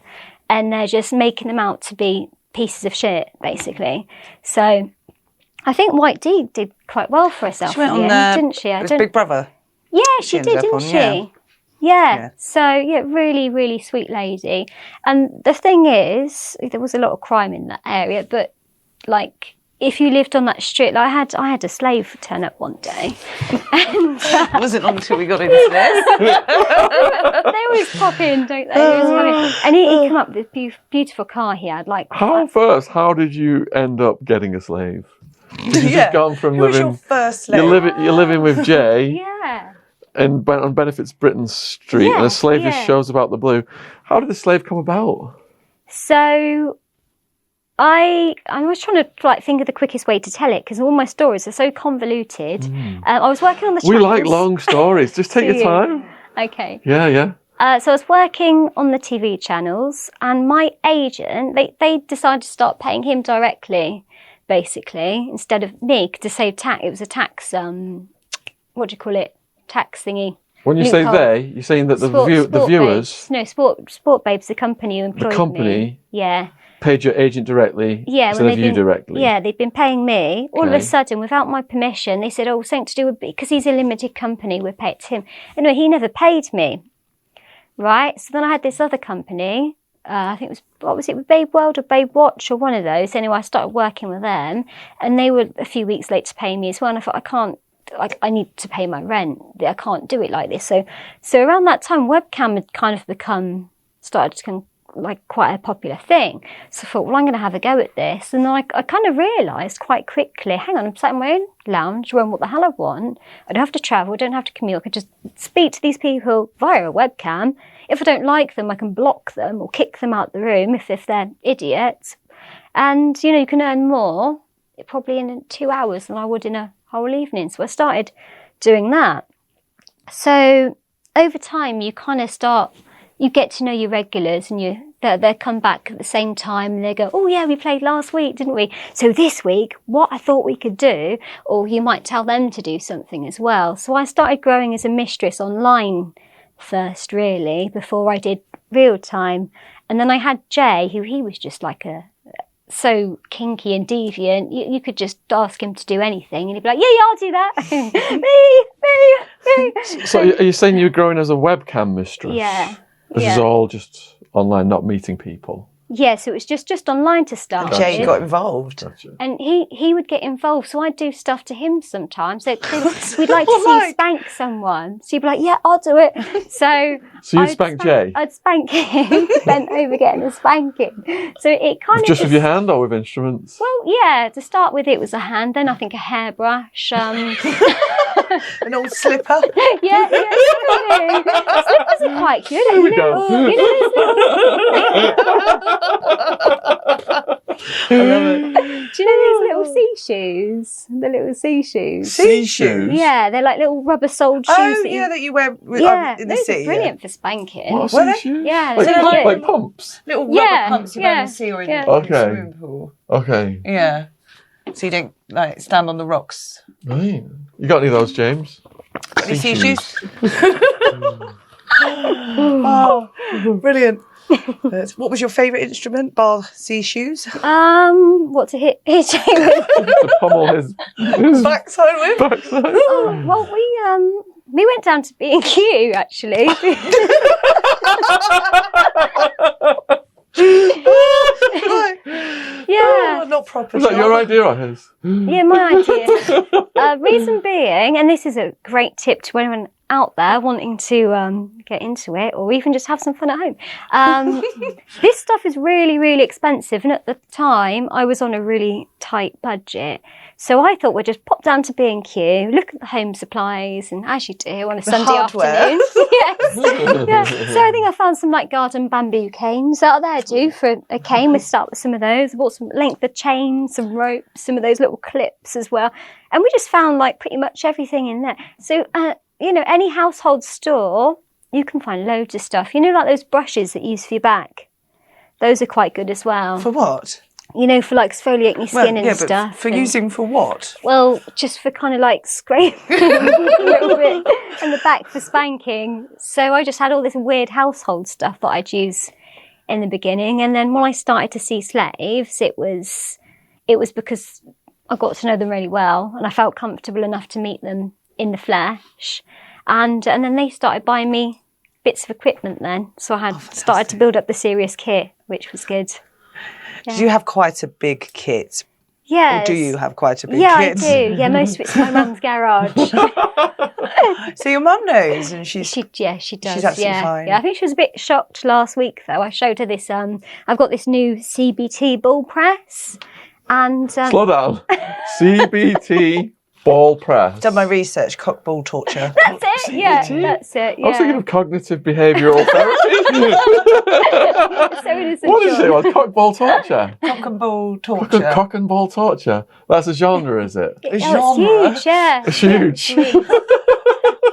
and they're just making them out to be pieces of shit, basically. So I think White D did quite well for herself. She went in on the end, didn't she? It was Big Brother. Yeah, she ended did, up didn't on, she? yeah. Yeah. So yeah, really, really sweet lady. And the thing is, there was a lot of crime in that area, but like, if you lived on that street, like I had a slave turn up one day. And, It wasn't long until we got into this. they always pop in, don't they? And he came up with this beautiful car he had. Like, How did you end up getting a slave? You've just gone from Who was your first slave? You're living with Jay. yeah. And on Benefits Britain Street, and a slave just shows about the blue. How did the slave come about? So I was trying to like think of the quickest way to tell it because all my stories are so convoluted. I was working on the We channels. like long stories. Just take your time. Okay. Yeah. So I was working on the TV channels, and my agent, they decided to start paying him directly, basically, instead of me, to save tax. It was a tax, what do you call it? Tax thingy. When you say Loophole. they, you're saying that the Sport viewers. Babes. No, Sport Babes, the company who employed me. company? Yeah. paid your agent directly instead of you directly? Yeah, they'd been paying me. All of a Okay. sudden, without my permission, they said, oh, something to do with, because he's a limited company, we're paid to him. Anyway, he never paid me, right? So then I had this other company, I think it was, what was it, Babe World or Babe Watch or one of those. Anyway, I started working with them, and they were a few weeks late to pay me as well, and I thought, I need to pay my rent. I can't do it like this. So around that time, webcam had kind of started to become like quite a popular thing. So I thought, well, I'm going to have a go at this. And then I kind of realised quite quickly, hang on, I'm sat in my own lounge, run what the hell I want. I don't have to travel, I don't have to commute. I can just speak to these people via a webcam. If I don't like them, I can block them or kick them out the room if they're idiots. And, you can earn more probably in 2 hours than I would in a whole evening. So I started doing that. So over time, you kind of you get to know your regulars, and they come back at the same time, and they go, oh yeah, we played last week, didn't we? So this week, what I thought we could do, or you might tell them to do something as well. So I started growing as a mistress online first, really, before I did real time. And then I had Jay, who he was just like so kinky and deviant. You could just ask him to do anything and he'd be like, yeah, I'll do that. me. So are you saying you're growing as a webcam mistress? Yeah. This is all just online, not meeting people? Yeah, so it was just online to start. And Jane with. got involved. Gotcha. And he would get involved, so I'd do stuff to him sometimes. So we'd like to see you spank someone. So you'd be like, yeah, I'll do it. So you'd spank Jay? I'd spank him, bent over getting a spanking. So it kind of... Just with your hand or with instruments? Well, yeah, to start with it was a hand, then I think a hairbrush. An old slipper. Yeah. Slippers are quite good. There we go. I love it. Do you know these little sea shoes? The little sea shoes. Sea shoes? Yeah, they're like little rubber-soled shoes. Oh, yeah, that you wear in the those sea. are brilliant for spanking. What Were are they? sea shoes? Yeah, Like, they're really like good. pumps? Little rubber Yeah, pumps you wear in yeah, the sea or in yeah. the Okay. swimming pool. Okay. Yeah. So you don't like stand on the rocks. Right. You got any of those, James? Got any sea shoes? Oh, brilliant. What was your favourite instrument, bar sea shoes? What to hit Jay with? To pummel his Backside with? backside. Oh, well, we went down to B&Q actually. Right. Yeah. Oh, not proper. Was that your idea or his? Yeah, my idea. Reason being, and this is a great tip to anyone out there wanting to get into it or even just have some fun at home. This stuff is really, really expensive. And at the time, I was on a really tight budget. So I thought we'd just pop down to B&Q, look at the home supplies, and as you do on a Sunday hardware. afternoon. Yes. Yeah. So I think I found some like garden bamboo canes out there, do for a cane. We start with some of those. I bought some length of chain, some rope, some of those little clips as well. And we just found like pretty much everything in there. So, any household store, you can find loads of stuff. Like those brushes that you use for your back. Those are quite good as well. For what? For like exfoliating your skin and but stuff. for using for what? Well, just for kind of like scraping a little bit and the back for spanking. So I just had all this weird household stuff that I'd use in the beginning. And then when I started to see slaves, it was because I got to know them really well and I felt comfortable enough to meet them in the flesh. And then they started buying me bits of equipment then. So I had started to build up the serious kit, which was good. Did you have quite a big kit? Yeah. Or do you have quite a big Yeah, kit? I do. Yeah, most of it's in my mum's garage. So your mum knows, and she She does. She's absolutely yeah. fine. Yeah, I think she was a bit shocked last week though. I showed her this. I've got this new CBT ball press, and Slow down. CBT ball press. done my research, cock ball torture. that's it. Yeah, that's it. Yeah. I was thinking of cognitive behavioural therapy. So it is a What did you say? joy. It was cock ball torture? Cock and ball torture. Cock and ball torture. That's a genre, is it? A Oh, it's huge. Yeah, It's huge.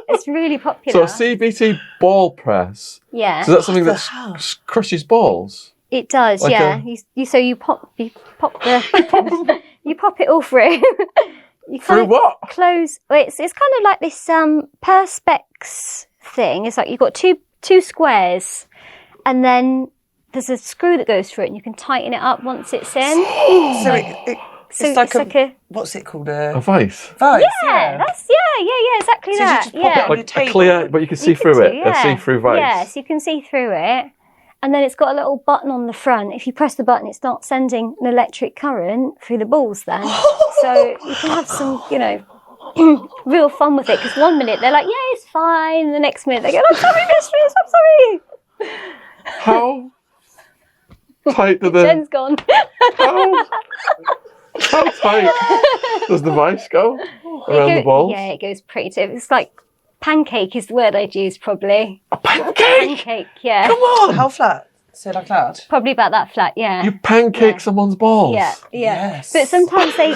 it's really popular. So popular. CBT ball press. Yeah, So that's something the that hell? crushes balls. it does. like yeah, you pop it all through. You Through kind of what? close. Well, it's kind of like this perspex thing. It's like you've got two squares, and then there's a screw that goes through it, and you can tighten it up once it's in. So it's like a, what's it called? A vice. Vice. Yeah, that's exactly So you that. just pop it on Like a clear, but you can see through it. A see-through vice. Yes, you can see through it. And then it's got a little button on the front. If you press the button, it starts sending an electric current through the balls then. So you can have some, real fun with it. Because one minute they're like, yeah, it's fine. And the next minute they go, I'm sorry, mistress, I'm sorry. How tight do the... Jen's gone. How tight does the vice go around the balls? Yeah, it goes pretty tight. It's like pancake is the word I'd use probably. A pancake? Pancake, yeah. Come on! How flat? So like that? Probably about that flat, yeah. You pancake someone's balls? Yeah. Yes. But sometimes they...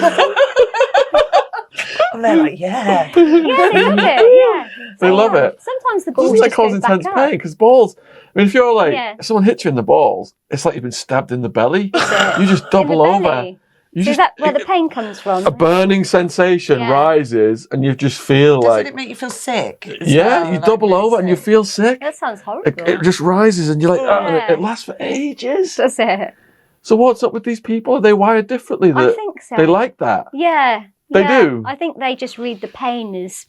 And they're like, yeah. Yeah, they love it, yeah. They love it. Sometimes the balls Doesn't that just cause go intense back pain? up. Because balls... I mean, if you're like... Yeah. If someone hits you in the balls, it's like you've been stabbed in the belly. You just In the double over. belly. You So is that where the pain comes from? A burning sensation Yeah. rises and you just feel Doesn't like... it make you feel sick? as Yeah, well? you Like, double really over and you sick? feel sick. That sounds horrible. It just rises and you're like, oh, and Yeah. it lasts for ages. That's it. So what's up with these people? Are they wired differently? I think so. They like that. Yeah. They yeah. do? I think they just read the pain as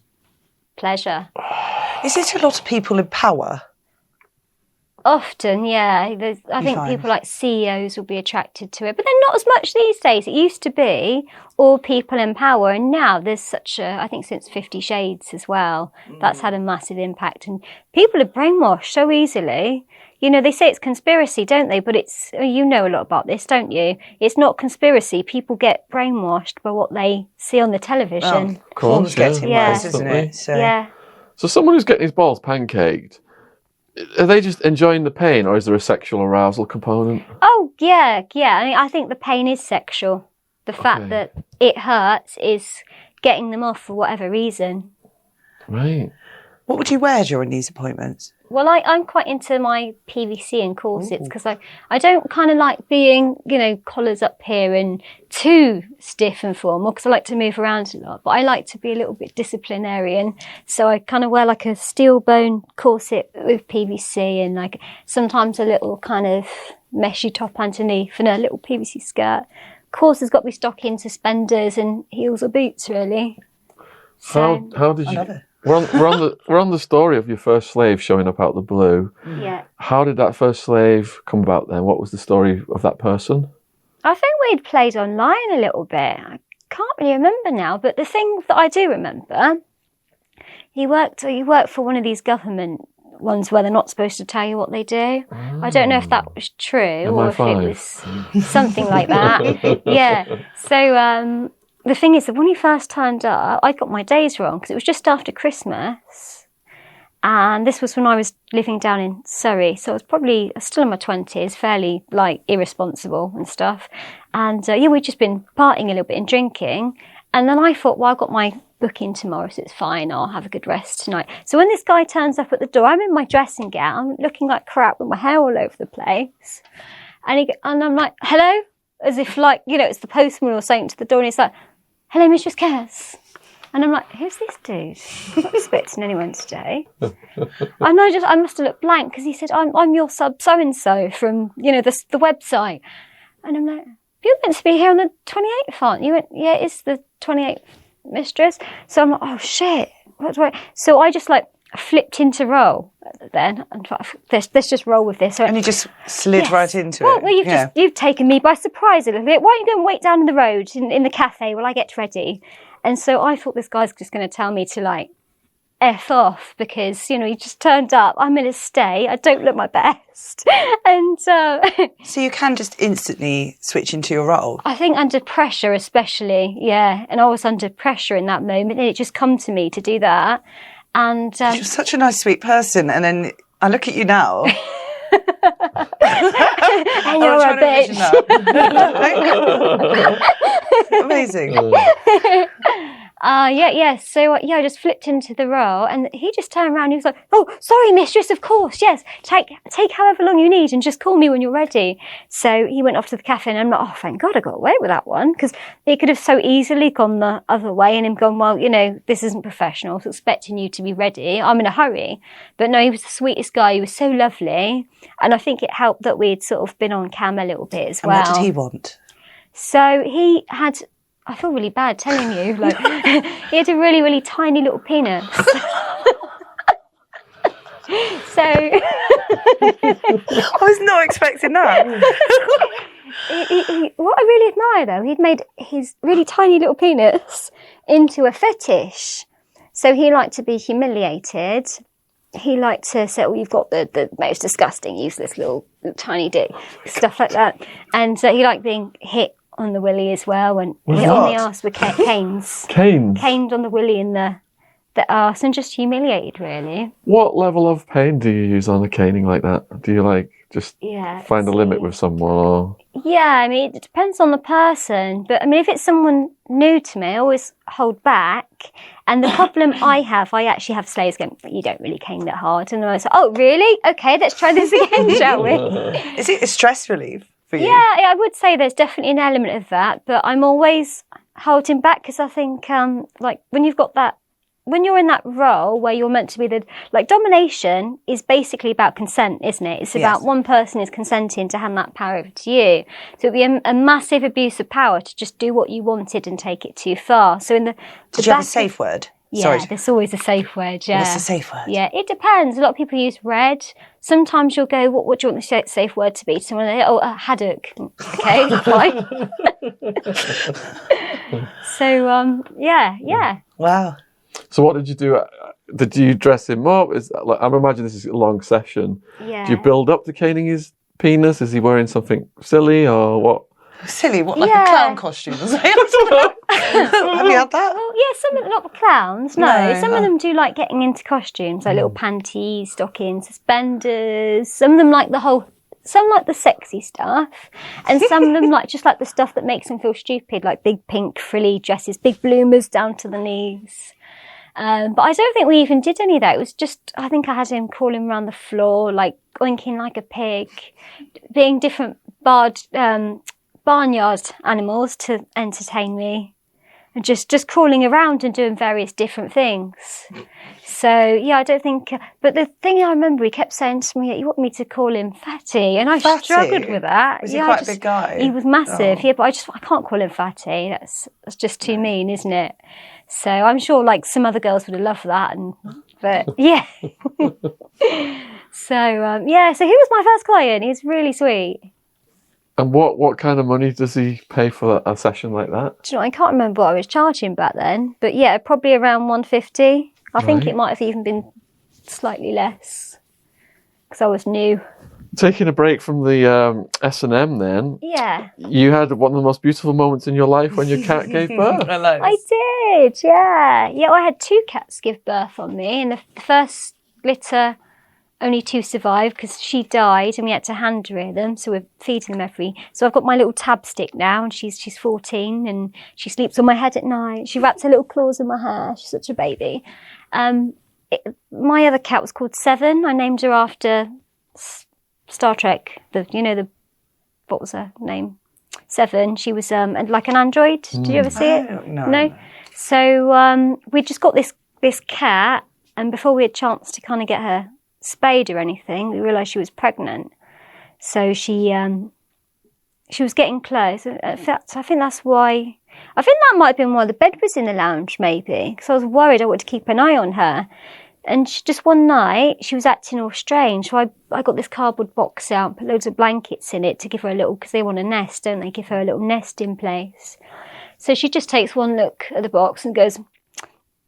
pleasure. Is it a lot of people in power? Often, yeah. I think find? people like CEOs will be attracted to it, but then not as much these days. It used to be all people in power, and now there's such a, I think since 50 Shades as well, that's had a massive impact. And people are brainwashed so easily. They say it's conspiracy, don't they? But it's, you know a lot about this, don't you? It's not conspiracy. People get brainwashed by what they see on the television. Of course, Gets him yeah. worse, isn't it? So. Yeah. So someone who's getting his balls pancaked, are they just enjoying the pain or is there a sexual arousal component? Oh, yeah. I think the pain is sexual. The fact that it hurts is getting them off for whatever reason. Right. What would you wear during these appointments? Well, I'm quite into my PVC and corsets because I don't kind of like being, collars up here and too stiff and formal because I like to move around a lot. But I like to be a little bit disciplinarian. So I kind of wear like a steel bone corset with PVC and like sometimes a little kind of meshy top underneath and a little PVC skirt. Of course, there's got to be stocking, suspenders and heels or boots, really. So, How did I you... love it. We're on the story of your first slave showing up out the blue. yeah. How did that first slave come about then? What was the story of that person? I think we'd played online a little bit. I can't really remember now, but the thing that I do remember, he worked for one of these government ones where they're not supposed to tell you what they do. I don't know if that was true or if it was something like that. Yeah. So the thing is that when he first turned up, I got my days wrong because it was just after Christmas. And this was when I was living down in Surrey. So I was probably still in my 20s, fairly irresponsible and stuff. And we'd just been partying a little bit and drinking. And then I thought, well, I've got my booking tomorrow, so it's fine. I'll have a good rest tonight. So when this guy turns up at the door, I'm in my dressing gown, looking like crap with my hair all over the place. And I'm like, hello? As if it's the postman or something to the door. And he's like, hello, Mistress Cass. And I'm like, who's this dude? I'm not expecting anyone today. And I must have looked blank because he said, I'm your sub so-and-so from, the website. And I'm like, you're meant to be here on the 28th, aren't you? Went, yeah, it's the 28th, mistress. So I'm like, oh shit. So I just flipped into roll then and thought, let's just roll with this. So, And you just slid right into well, it. Well, you've taken me by surprise a little bit. Why don't you go and wait down in the road in the cafe while I get ready? And so I thought this guy's just going to tell me to F off because, he just turned up. I'm going to stay. I don't look my best. And So you can just instantly switch into your role? I think under pressure especially, yeah. And I was under pressure in that moment and it just come to me to do that. And You're such a nice, sweet person. And then I look at you now. and you're a bitch. Amazing. Yeah. So, I just flipped into the role and he just turned around and he was like, oh, sorry, mistress, of course, yes. Take however long you need and just call me when you're ready. So he went off to the cafe and I'm like, oh, thank God I got away with that one, because he could have so easily gone the other way and him gone, well, this isn't professional. I was expecting you to be ready. I'm in a hurry. But no, he was the sweetest guy. He was so lovely. And I think it helped that we'd sort of been on cam a little bit as well. And what did he want? So he had... I feel really bad telling you. Like, he had a really, really tiny little penis. So I was not expecting that. What I really admire, though, he'd made his really tiny little penis into a fetish. So he liked to be humiliated. He liked to say, you've got the most disgusting, useless little tiny dick, stuff like that. And he liked being hit on the willy as well, and hit on the arse with canes. Canes? Caned on the willy and the arse, and just humiliated, really. What level of pain do you use on a caning like that? Do you just find a limit with someone? Or? Yeah, I mean, it depends on the person. But I mean, if it's someone new to me, I always hold back. And the problem I actually have slayers going, you don't really cane that hard. And I was like, oh, really? Okay, let's try this again, shall we? Is it a stress relief for you? Yeah, I would say there's definitely an element of that. But I'm always holding back because I think, when you're in that role where you're meant to be domination is basically about consent, isn't it? It's about one person is consenting to hand that power over to you. So it'd be a massive abuse of power to just do what you wanted and take it too far. So did you have a safe word? Yeah, Sorry. there's always a safe word, yeah. What's the safe word? Yeah, it depends. A lot of people use red. Sometimes you'll go, what do you want the safe word to be? Someone will go, haddock. Okay, fine. So, yeah. Wow. So what did you do? Did you dress him up? I'm imagining this is a long session. Yeah. Do you build up to caning his penis? Is he wearing something silly or what? Silly, what, like a clown costume? Have you had that? Well, yeah, not the clowns, no. Some of them do like getting into costumes, like little panties, stockings, suspenders. Some of them like some like the sexy stuff, and some of them like just like the stuff that makes them feel stupid, like big pink frilly dresses, big bloomers down to the knees. But I don't think we even did any of that. It was just, I think I had him crawling around the floor, like oinking like a pig, being different barnyard animals to entertain me, and just crawling around and doing various different things. So, yeah, I don't think... but the thing I remember, he kept saying to me, you want me to call him Fatty? And I struggled with that. Was he quite a big guy? He was massive, but I can't call him Fatty. That's just too mean, isn't it? So I'm sure, some other girls would have loved that. But, yeah. So he was my first client. He was really sweet. And what kind of money does he pay for a session like that? Do you know, I can't remember what I was charging back then. But, yeah, probably around 150. I think it might have even been slightly less because I was new. Taking a break from the S&M then. Yeah. You had one of the most beautiful moments in your life when your cat gave birth. I did, yeah. Yeah, I had 2 cats give birth on me. And the first litter, only 2 survived because she died and we had to hand rear them. So we're feeding them So I've got my little tab stick now and she's 14 and she sleeps on my head at night. She wraps her little claws in my hair. She's such a baby. My other cat was called Seven. I named her after Star Trek. What was her name? Seven. She was like an android. Did you ever see it? No. So we just got this cat, and before we had a chance to kind of get her spayed or anything, we realised she was pregnant. So she was getting close. In fact, I think that might have been why the bed was in the lounge, maybe, because I was worried I wanted to keep an eye on her. And just one night, she was acting all strange. So I got this cardboard box out, put loads of blankets in it to give her a little, because they want a nest, don't they? Give her a little nest in place. So she just takes one look at the box and goes,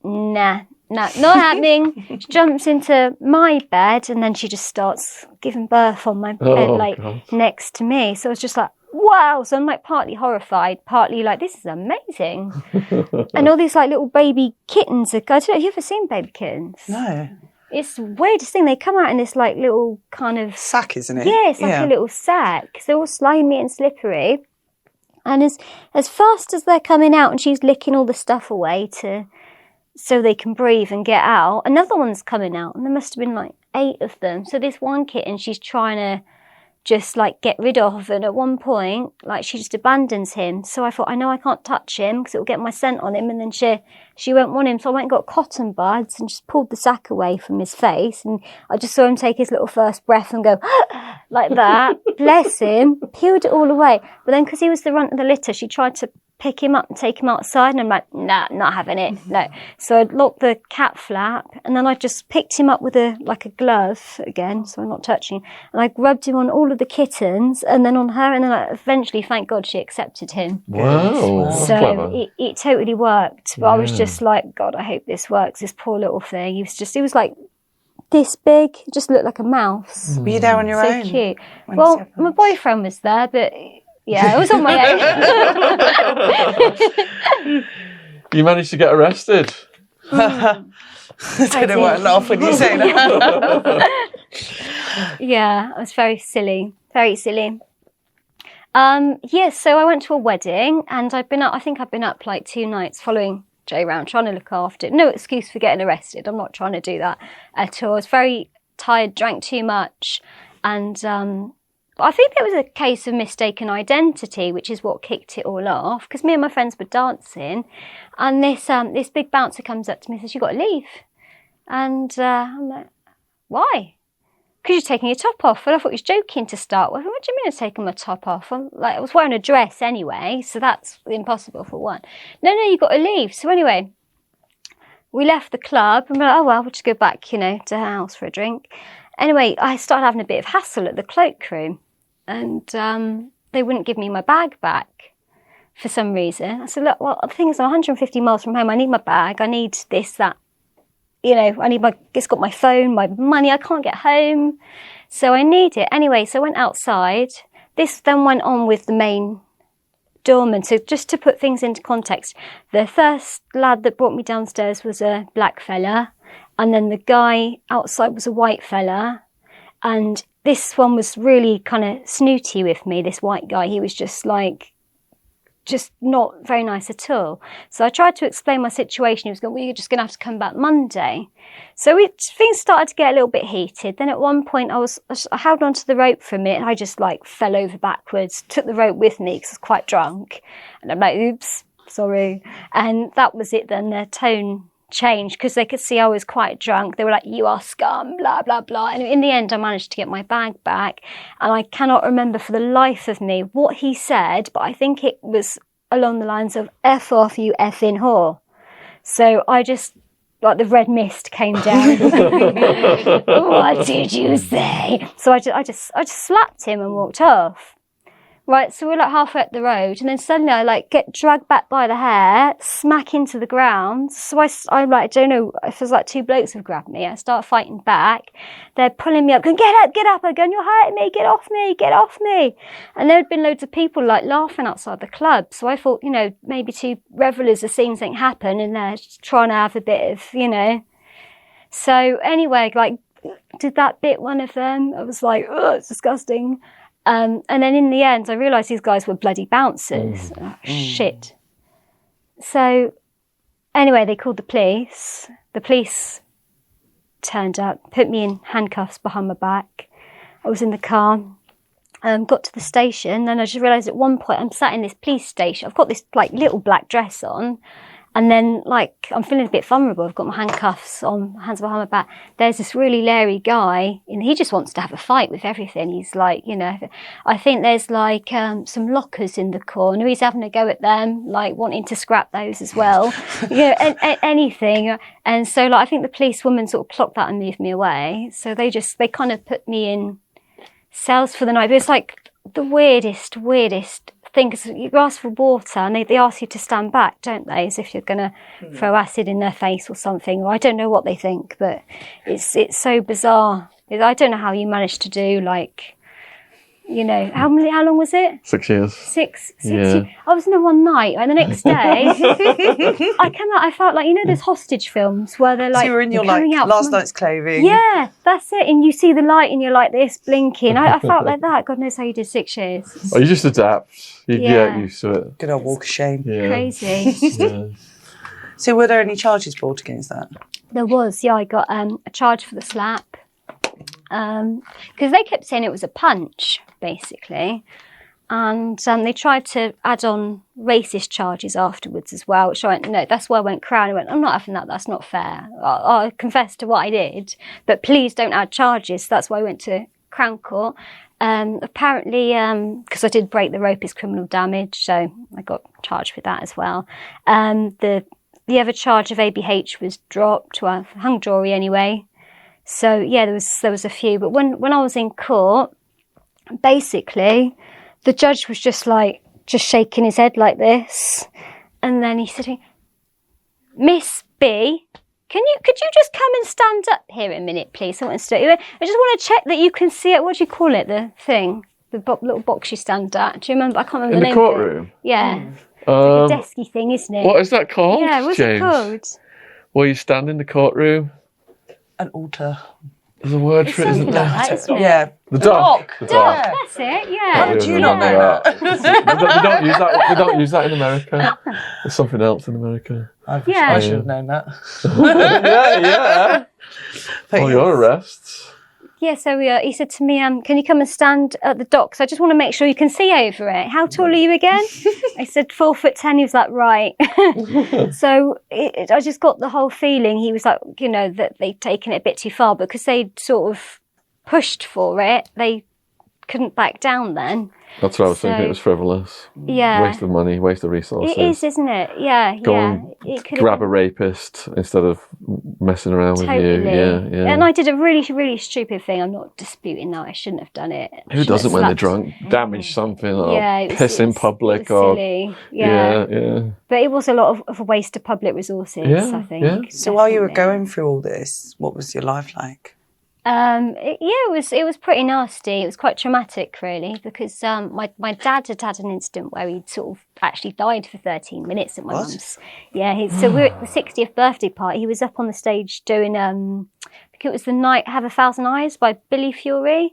nah, not happening. She jumps into my bed and then she just starts giving birth on my bed, next to me. So I was just like, wow. So I'm partly horrified, partly this is amazing. And all these little baby kittens. I don't know, have you ever seen baby kittens? No. It's the weirdest thing. They come out in this little kind of sack, isn't it? Yeah, it's a little sack. They're all slimy and slippery. And as fast as they're coming out and she's licking all the stuff away so they can breathe and get out, another one's coming out. And there must have been like 8 of them. So this one kitten she's trying to just like get rid of, and at one point like she just abandons him. So I thought, I know I can't touch him because it'll get my scent on him, and then she won't want him. So I went and got cotton buds and just pulled the sack away from his face, and I just saw him take his little first breath and go like that. Bless him, peeled it all away. But then because he was the runt of the litter, she tried to pick him up and take him outside, and I'm like, nah, not having it, no. So I locked the cat flap, and then I just picked him up with a glove again, so I'm not touching, and I rubbed him on all of the kittens, and then on her, and then eventually, thank God, she accepted him. Wow. So it totally worked, but I was just like, God, I hope this works, this poor little thing. He was like this big, just looked like a mouse. Were you there on your own? So cute. Well, my boyfriend was there, but yeah, I was on my own. You managed to get arrested. I don't know why I laugh when you say that. Yeah, I was very silly. Very silly. So I went to a wedding, and I think I've been up like 2 nights following Jay around, trying to look after it. No excuse for getting arrested. I'm not trying to do that at all. I was very tired, drank too much, and I think there was a case of mistaken identity, which is what kicked it all off, because me and my friends were dancing, and this big bouncer comes up to me and says, "You've got to leave." And I'm like, "Why?" "Because you're taking your top off." And I thought he was joking to start with. "What do you mean I'm taking my top off?" I was wearing a dress anyway, so that's impossible for one. No, you've got to leave. So anyway, we left the club, and we're like, oh, well, we'll just go back, to her house for a drink. Anyway, I started having a bit of hassle at the cloakroom, and they wouldn't give me my bag back for some reason. I said, look, well, the thing is, I'm 150 miles from home. I need my bag. I need this, that. It's got my phone, my money. I can't get home. So I need it. Anyway, so I went outside. This then went on with the main doorman. So just to put things into context, the first lad that brought me downstairs was a black fella. And then the guy outside was a white fella. And this one was really kind of snooty with me, this white guy. He was just not very nice at all. So I tried to explain my situation. He was going, well, you're just going to have to come back Monday. So things started to get a little bit heated. Then at one point I held onto the rope for a minute, and I just fell over backwards, took the rope with me because I was quite drunk. And I'm like, oops, sorry. And that was it then. Their tone changed because they could see I was quite drunk. They were like, you are scum, blah, blah, blah. And in the end, I managed to get my bag back. And I cannot remember for the life of me what he said, but I think it was along the lines of, F off, you effing whore. So I just, the red mist came down. What did you say? So I just slapped him and walked off. Right, so we're halfway up the road, and then suddenly I get dragged back by the hair, smack into the ground. So I don't know if there's 2 blokes have grabbed me. I start fighting back. They're pulling me up, going, get up. I'm going, you're hurting me, get off me. And there had been loads of people laughing outside the club. So I thought, maybe 2 revellers have seen something happen and they're just trying to have a bit of, So anyway, did that bit one of them. I was like, oh, it's disgusting. And then in the end, I realised these guys were bloody bouncers. Oh, shit. So anyway, they called the police. The police turned up, put me in handcuffs behind my back. I was in the car, got to the station, and I just realised at one point I'm sat in this police station. I've got this little black dress on. And then, I'm feeling a bit vulnerable. I've got my handcuffs on, hands behind my back. There's this really leery guy, and he just wants to have a fight with everything. He's I think there's some lockers in the corner. He's having a go at them, wanting to scrap those as well. Anything. And so, I think the policewoman sort of clocked that and moved me away. So they kind of put me in cells for the night. But it's the weirdest thing, because you ask for water and they ask you to stand back, don't they, as if you're going to throw acid in their face or something, or I don't know what they think, but it's so bizarre. I don't know how you manage to do You know, how long was it? 6 years. Six Yeah. years. I was in there one night, and the next day, I came out. I felt like, you know, those hostage films where they're like, So you were in your coming out last from- night's clothing. Yeah, that's it. And you see the light, and you're like this blinking. I felt like that. God knows how you did 6 years. Oh, you just adapt. You Yeah. get used to it. Good old walk of shame. Yeah. Crazy. Yeah. So were there any charges brought against that? There was, yeah. I got a charge for the slap because they kept saying it was a punch, basically. And they tried to add on racist charges afterwards as well, which I went, no, that's why I went Crown. I went, I'm not having that, that's not fair. I confess to what I did, but please don't add charges. That's why I went to Crown Court. Apparently, because I did break the rope, is criminal damage, so I got charged with that as well. The other charge of ABH was dropped, well, hung jury anyway. So yeah, there was a few. But when I was in court, basically, the judge was just shaking his head like this, and then he said to me, Miss B, could you just come and stand up here a minute, please? I just want to check that you can see it. What do you call it? The thing, the little box you stand at. Do you remember? I can't remember In the the name of it. courtroom? Yeah, it's like a desky thing, isn't it? What is that called, Yeah, what's James? it called? Where you stand in the courtroom? An altar. There's a word for it, isn't Something there? like that, isn't it? Yeah. The dock. The dock. That's it. Yeah. How did you not know that? They don't use that. They don't use that in America. There's something else in America. Yeah. I should have known that. yeah. Oh, your arrests. Yeah, so he said to me, can you come and stand at the docks? I just want to make sure you can see over it. How tall are you again? I said 4'10". He was like, right. So I just got the whole feeling he was like, you know, that they'd taken it a bit too far, because they'd sort of pushed for it. They couldn't back down then. That's what I was thinking. It was frivolous. Yeah. Waste of money, waste of resources. It is, isn't it? Yeah, Go yeah. and It could grab a rapist instead of messing around with you. Yeah, yeah. And I did a really, really stupid thing. I'm not disputing that. I shouldn't have done it. Who doesn't when they're drunk? Damage something or Yeah, it was- piss in it was public or silly. Yeah. yeah. But it was a lot of a waste of public resources, Yeah, I think. yeah. So while you were definitely. going through all this, what was your life like? It was pretty nasty. It was quite traumatic, really, because my dad had had an incident where he'd sort of actually died for 13 minutes at my What? mum's. Yeah, so we were at the 60th birthday party. He was up on the stage doing, I think it was the night Have a Thousand Eyes by Billy Fury.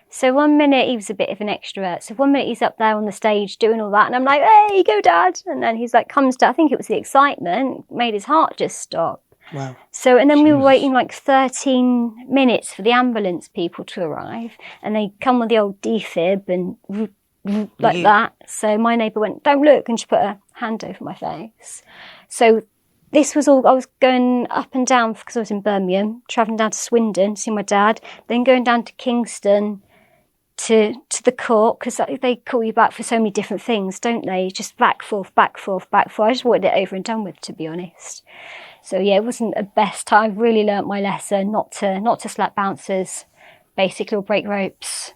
So 1 minute he was a bit of an extrovert. So 1 minute he's up there on the stage doing all that, and I'm like, hey, go Dad. And then he's like, comes down. I think it was the excitement, made his heart just stop. Wow. So, and then we were waiting like 13 minutes for the ambulance people to arrive, and they come with the old defib and like that. So my neighbour went, don't look, and she put her hand over my face. So this was all, I was going up and down because I was in Birmingham, travelling down to Swindon to see my dad, then going down to Kingston to the court, because they call you back for so many different things, don't they? Just back, forth, back, forth, back, forth. I just wanted it over and done with, to be honest. So yeah, it wasn't the best time. I've really learnt my lesson not to slap bouncers, basically, or break ropes,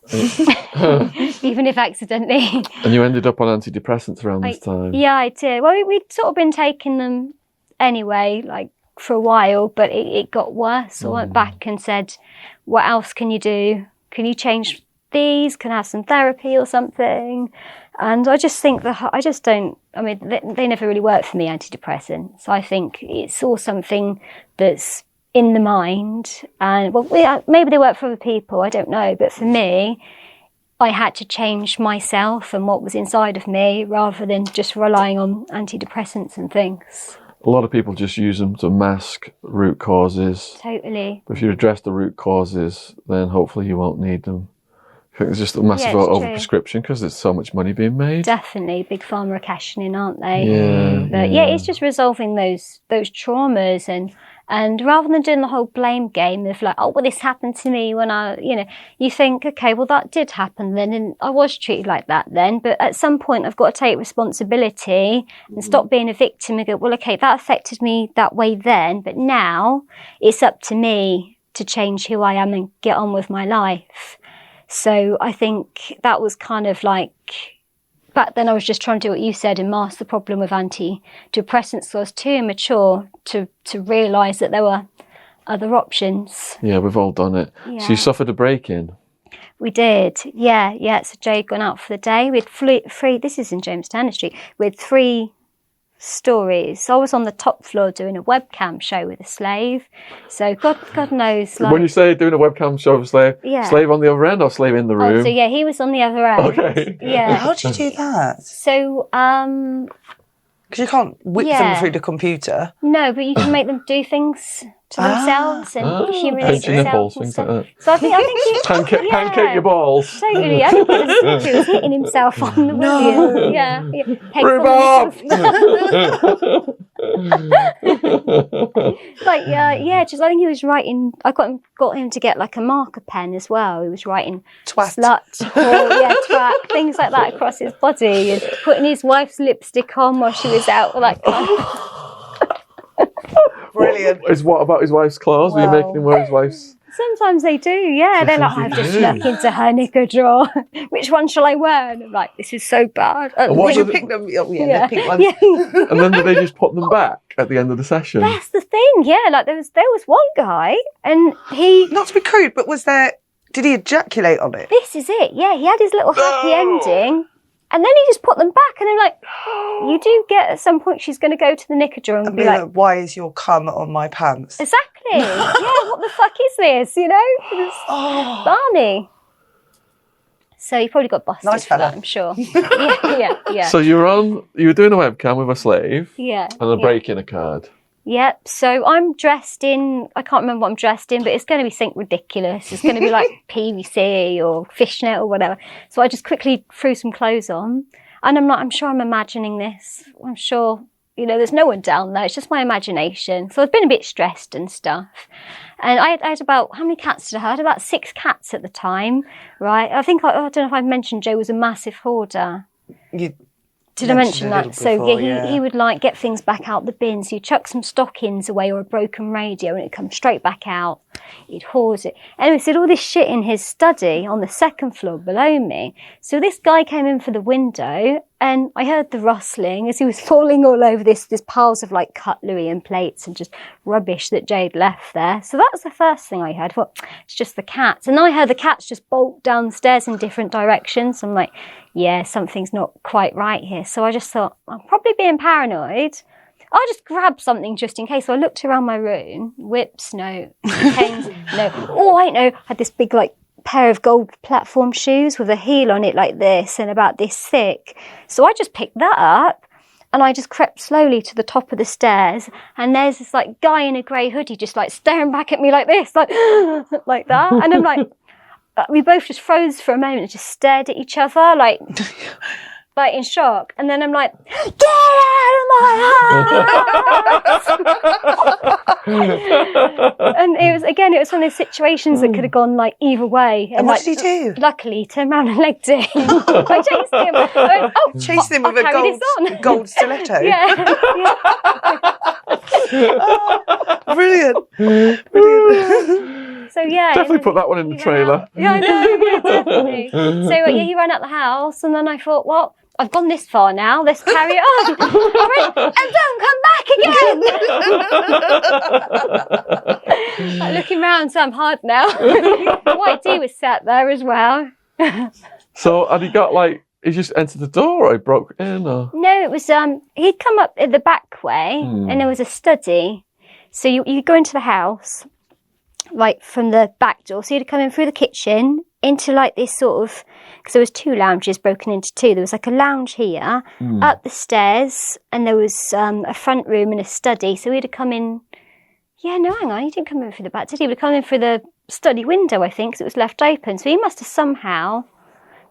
even if accidentally. And you ended up on antidepressants around this time. Yeah, I did. Well, we'd sort of been taking them anyway, like for a while, but it got worse. So I went back and said, what else can you do? Can you change these? Can I have some therapy or something? And I just think they never really worked for me, antidepressants. I think it's all something that's in the mind. And well, maybe they work for other people, I don't know. But for me, I had to change myself and what was inside of me rather than just relying on antidepressants and things. A lot of people just use them to mask root causes. Totally. But if you address the root causes, then hopefully you won't need them. I think there's just a massive Yeah, it's true. overprescription because there's so much money being made. Definitely. Big Pharma are cashing in, aren't they? Yeah. But yeah, it's just resolving those traumas and rather than doing the whole blame game of like, oh, well, this happened to me when you think, okay, well, that did happen then, and I was treated like that then, but at some point I've got to take responsibility and stop being a victim and go, well, okay, that affected me that way then, but now it's up to me to change who I am and get on with my life. So I think that was kind of like, back then I was just trying to do what you said and mask the problem with antidepressants. So I was too immature to realise that there were other options. Yeah, we've all done it. Yeah. So you suffered a break-in. We did, yeah. So Jay had gone out for the day. We had three. This is in Jamestown Street. We had 3 stories. So I was on the top floor doing a webcam show with a slave. So God knows. Like, When you say doing a webcam show of a slave, Yeah. slave on the other end or slave in the room? oh, so yeah, he was on the other end. Okay. Yeah. How'd you do that? So Because you can't whip them Yeah. through the computer. no, but you can make them do things to themselves and humanize Pinch your nipples, themselves. things like that. So I think he Pancake your balls. Totally. I think he was hitting himself on the wheel. Yeah. Pegs on the nipples. Like just I think he was writing. I got him to get like a marker pen as well. He was writing Twat. slut, or twat, things like that across his body, and putting his wife's lipstick on while she was out. Like, Brilliant. What about his wife's clothes? Were you making him wear his wife's? sometimes they do. Yeah, they're like, I've just snuck into her knicker drawer. Which one shall I wear? And I'm like, this is so bad. what Did you did pick them? Oh, yeah, Yeah. the pink ones. Yeah. And then did they just put them back at the end of the session? That's the thing. Yeah, like there was one guy, and he. Not to be crude, but did he ejaculate on it? This is it. Yeah, he had his little happy ending, and then he just put them back. And I'm like, you do get at some point she's going to go to the knicker drawer and be like, why is your cum on my pants? exactly. Yeah, what the fuck is this? You know, it's Barney. So he probably got busted Nice for fella. that, I'm sure. Yeah. So you were doing a webcam with a slave, Yeah. and a break-in occurred. Yep. So I'm dressed in, I can't remember what I'm dressed in, but it's going to be something ridiculous. It's going to be like PVC or fishnet or whatever. So I just quickly threw some clothes on, and I'm sure I'm imagining this. I'm sure, there's no one down there. It's just my imagination. So I've been a bit stressed and stuff. And I had about, how many cats did I have? I had about 6 cats at the time, right? I don't know if I mentioned Joe was a massive hoarder. Did I mention that? So he would like get things back out the bin. So he'd chuck some stockings away or a broken radio and it'd come straight back out. He'd hoard it. Anyway, so he had all this shit in his study on the 2nd floor below me. So this guy came in for the window and I heard the rustling as he was falling all over this piles of like cutlery and plates and just rubbish that Jade left there. So that was the first thing I heard. Well, it's just the cats. And I heard the cats just bolt downstairs in different directions. I'm like, yeah, something's not quite right here. So I just thought, I'm probably being paranoid. I'll just grab something just in case. So I looked around my room. Whips, no. Canes, no. Oh, I know. I had this big like pair of gold platform shoes with a heel on it like this and about this thick. So I just picked that up and I just crept slowly to the top of the stairs, and there's this like guy in a grey hoodie just like staring back at me like this, like like that. And I'm like, we both just froze for a moment and just stared at each other like in shock. And then I'm like, get out of my house! And it was one of those situations that could have gone like either way. And what did he do? Luckily, he turned around and legged it. I chased him. I went, Chased him with I'll a carry this on. gold stiletto. Yeah. Brilliant. So yeah. Definitely put that one in the trailer. Yeah, I know. Yeah, definitely. So he ran out the house, and then I thought, well, I've gone this far now. Let's carry it on. And don't come back again. Like, looking round, so I'm hard now. White D was sat there as well. So had he got like, he just entered the door or he broke in or? No, it was, he'd come up the back way and there was a study. So you go into the house, like from the back door. So you'd come in through the kitchen into like this sort of, because there was 2 lounges broken into 2. There was like a lounge here, up the stairs, and there was a front room and a study. So he'd have come in, hang on, he didn't come in through the back, did he? He would have come in through the study window, I think, because it was left open. So he must have somehow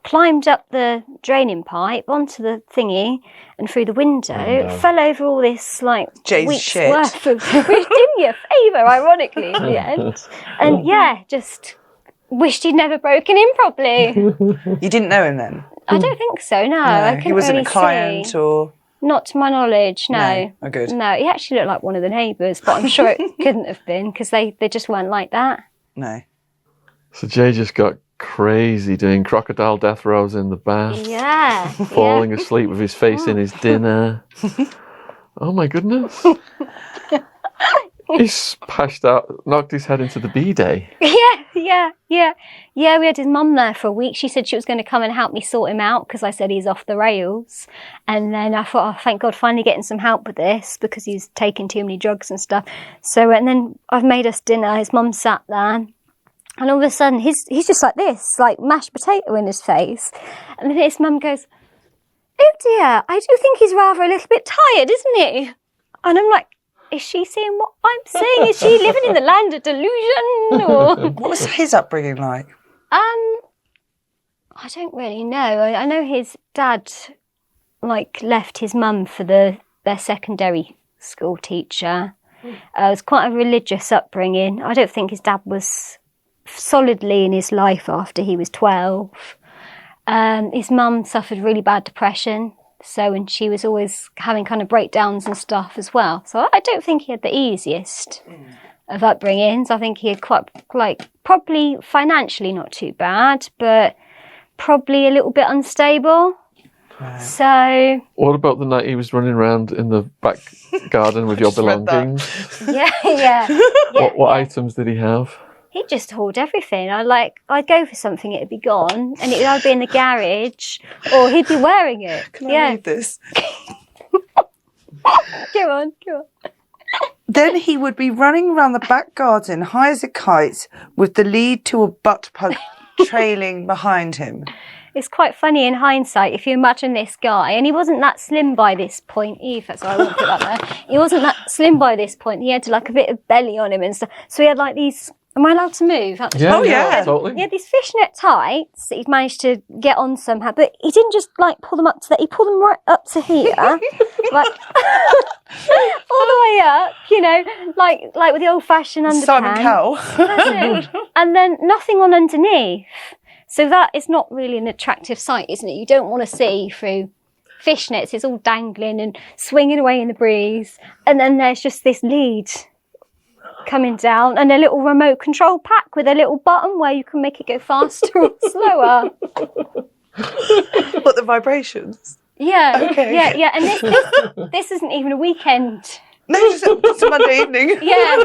climbed up the draining pipe onto the thingy and through the window, fell over all this like Jay's week's shit. worth of, which did me a favour, ironically, in the end. And just wished he'd never broken in properly. You didn't know him then? I don't think so, no. I couldn't He wasn't really a client see. or... Not to my knowledge, no. No. Oh, good. No, he actually looked like one of the neighbours, but I'm sure it couldn't have been because they just weren't like that. No. So Jay just got crazy doing crocodile death rows in the bath. Yeah. Falling asleep with his face in his dinner. Oh my goodness. He's passed out, knocked his head into the B-day. Yeah, We had his mum there for a week. She said she was going to come and help me sort him out because I said he's off the rails. And then I thought, oh, thank God, finally getting some help with this because he's taking too many drugs and stuff. So, and then I've made us dinner. His mum sat there. And all of a sudden, he's just like this, like mashed potato in his face. And then his mum goes, oh dear, I do think he's rather a little bit tired, isn't he? And I'm like, is she seeing what I'm seeing? Is she living in the land of delusion? Or What was his upbringing like? I don't really know. I know his dad left his mum for their secondary school teacher. It was quite a religious upbringing. I don't think his dad was solidly in his life after he was 12. His mum suffered really bad depression, and she was always having kind of breakdowns and stuff as well. So I don't think he had the easiest of upbringings. I think he had quite, probably financially not too bad, but probably a little bit unstable. Right. So... What about the night he was running around in the back garden with your belongings? Yeah. What items did he have? He'd just hoard everything. I'd go for something, it'd be gone, and it'd either be in the garage or he'd be wearing it. Can I read this? Go on. Then he would be running around the back garden, high as a kite, with the lead to a butt plug trailing behind him. It's quite funny in hindsight if you imagine this guy, and he wasn't that slim by this point either, so I won't put that there. He wasn't that slim by this point. He had a bit of belly on him and stuff. So he had these... Am I allowed to move? Yeah, totally. He had these fishnet tights that he'd managed to get on somehow, but he didn't just pull them up to that. He pulled them right up to here, all the way up, like with the old-fashioned underpants. Simon Cowell. That's it. And then nothing on underneath. So that is not really an attractive sight, isn't it? You don't want to see through fishnets. It's all dangling and swinging away in the breeze, and then there's just this lead coming down and a little remote control pack with a little button where you can make it go faster or slower. What, the vibrations? Yeah. Okay. Yeah. And this isn't even a weekend. No, just a Monday evening. Yeah.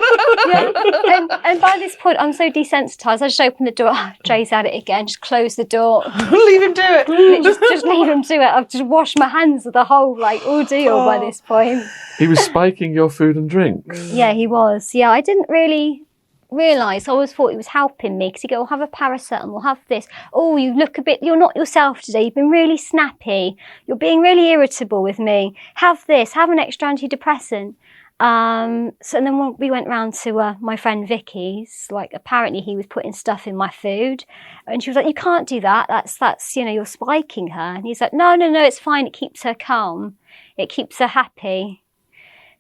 And by this point, I'm so desensitised. I just open the door. Oh, Jay's at it again. Just close the door. Leave him do it. Just leave him do it. I've just washed my hands of the whole ordeal by this point. He was spiking your food and drinks. Yeah, he was. Yeah, I didn't really realise. I always thought he was helping me because he'd go, have a paracetamol, have this. Oh, you look you're not yourself today. You've been really snappy. You're being really irritable with me. Have this, have an extra antidepressant. And then we went round to my friend Vicky's. Apparently he was putting stuff in my food, and she was like, "You can't do that. That's you're spiking her." And he's like, "No, it's fine. It keeps her calm. It keeps her happy."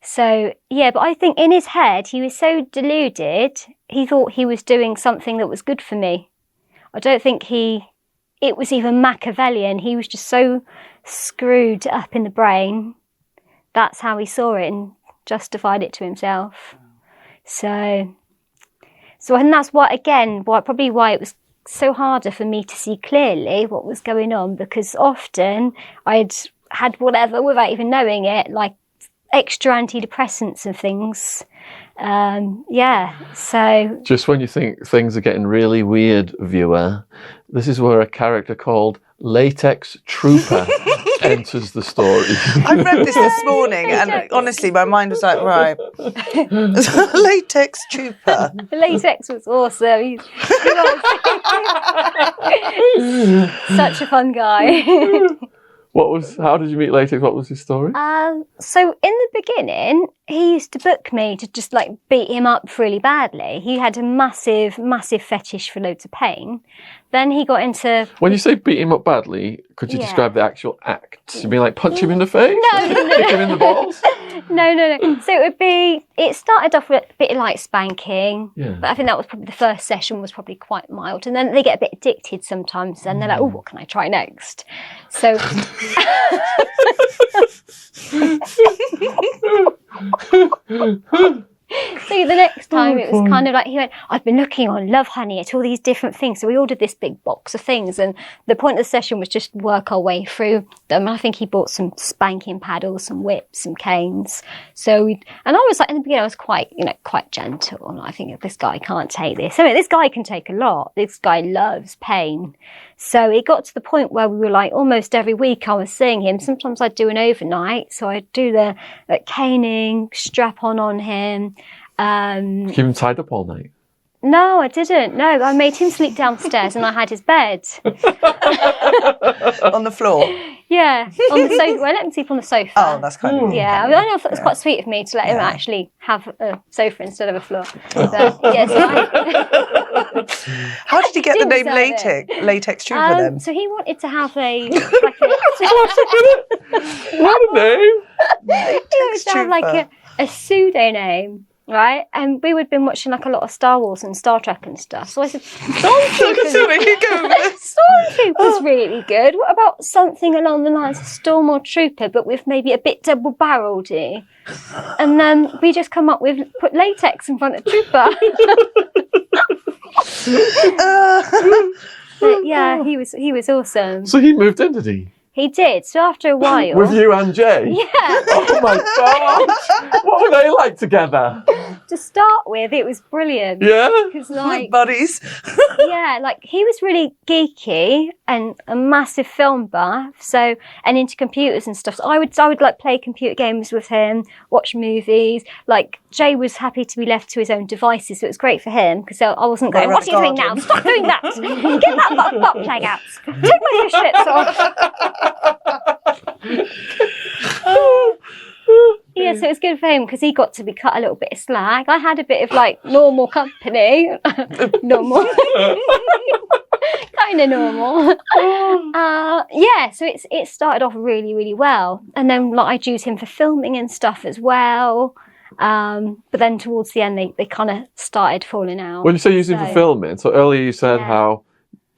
So yeah, but I think in his head he was so deluded. He thought he was doing something that was good for me. I don't think it was even Machiavellian. He was just so screwed up in the brain. That's how he saw it and justified it to himself. So and that's why it was so harder for me to see clearly what was going on, because often I'd had whatever without even knowing it, like extra antidepressants and things. So just when you think things are getting really weird, viewer, this is where a character called Latex Trooper enters the story. I read this morning, and honestly, my mind was like, right. Latex Trooper. Latex was awesome. He was such a fun guy. How did you meet Latex? What was his story? So in the beginning, he used to book me to just beat him up really badly. He had a massive, massive fetish for loads of pain. Then he got into... When you say beat him up badly, could you describe the actual act? You mean punch him in the face? No. Kick him in the balls? No. So it started off with a bit like spanking. Yeah. But I think that was probably the first session was probably quite mild. And then they get a bit addicted sometimes. And they're like, oh, what can I try next? So... So the next time it was kind of like he went, I've been looking on Love Honey at all these different things. So we ordered this big box of things, and the point of the session was just work our way through them. I think he bought some spanking paddles, some whips, some canes. And I was like, in the beginning, I was quite gentle. And I think this guy can't take this. I mean, this guy can take a lot. This guy loves pain. So it got to the point where we were like, almost every week I was seeing him. Sometimes I'd do an overnight. So I'd do the caning, strap on him. Keep him tied up all night? No, I didn't. No, I made him sleep downstairs and I had his bed. On the floor? Yeah, on the sofa. Well, I let him sleep on the sofa. Oh, that's kind of yeah. I thought it was quite sweet of me to let him actually have a sofa instead of a floor. But, yes, How did he get the name deserve Latex Trooper then? So he wanted to have a What a name! he wanted to have like a pseudonym. Right, and we would have been watching like a lot of Star Wars and Star Trek and stuff. So I said, Stormtrooper's really good. What about something along the lines of Storm or Trooper, but with maybe a bit double-barreledy? And then we just come up with put latex in front of Trooper. But yeah, he was awesome. So he moved in, did he? He did. So after a while, with you and Jay? Yeah. Oh my gosh! What were they like together? To start with, it was brilliant. Yeah? Because like buddies. yeah, like he was really geeky and a massive film buff, so and into computers and stuff. So I would like play computer games with him, watch movies. Like Jay was happy to be left to his own devices, so it was great for him because I wasn't going, what are you doing now? Stop doing that! Get that butt plug out! Take my fishlips off! Yeah, so it was good for him because he got to be cut a little bit of slack. I had a bit of like normal company. Normal. Kind of normal. Yeah, so it started off really, really well. And then like I'd use him for filming and stuff as well. But then towards the end, they kind of started falling out. When you say using for filming, so earlier you said Yeah. how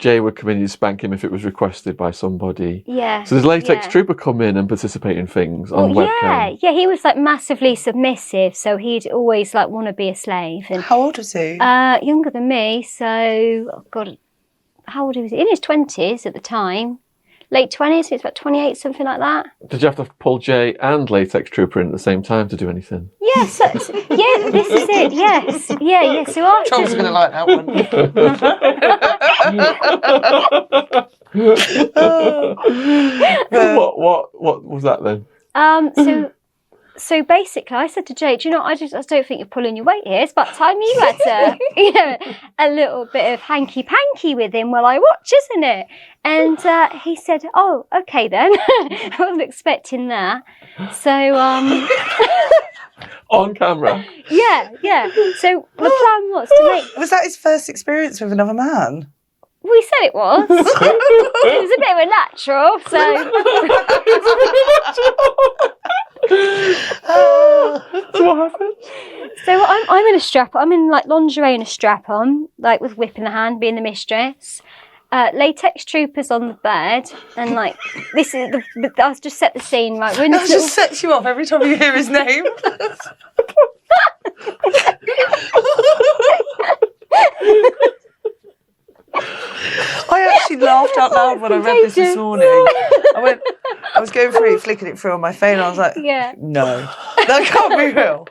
Jay would come in and spank him if it was requested by somebody. Yeah. So does Latex yeah. Trooper come in and participate in things on webcam? Yeah, he was like massively submissive, so he'd always like want to be a slave. And How old was he? younger than me, so oh God, how old was he? In his 20s at the time, late 20s. He was about 28, something like that. Did you have to pull Jay and Latex Trooper in at the same time to do anything? Yes, yeah, this is it. Yes, yeah. So after Charles is going to like that one. What was that then? So basically, I said to Jay, do you know, I just don't think you're pulling your weight here. It's about time you had a little bit of hanky-panky with him while I watch, isn't it? And he said, oh, okay then. I wasn't expecting that. So, On camera? yeah. So the plan was to make... Was that his first experience with another man? We said it was. It was a bit of a natural, So what happened? So I'm in a strap. I'm in like lingerie and a strap on, like with whip in the hand, being the mistress. Latex Troopers on the bed, and like this is I'll just set the scene. Right, we're in That this just sets you off every time you hear his name. I actually laughed out loud when I read this morning. I was going through it, flicking it through on my phone, and I was like, Yeah, no, that can't be real.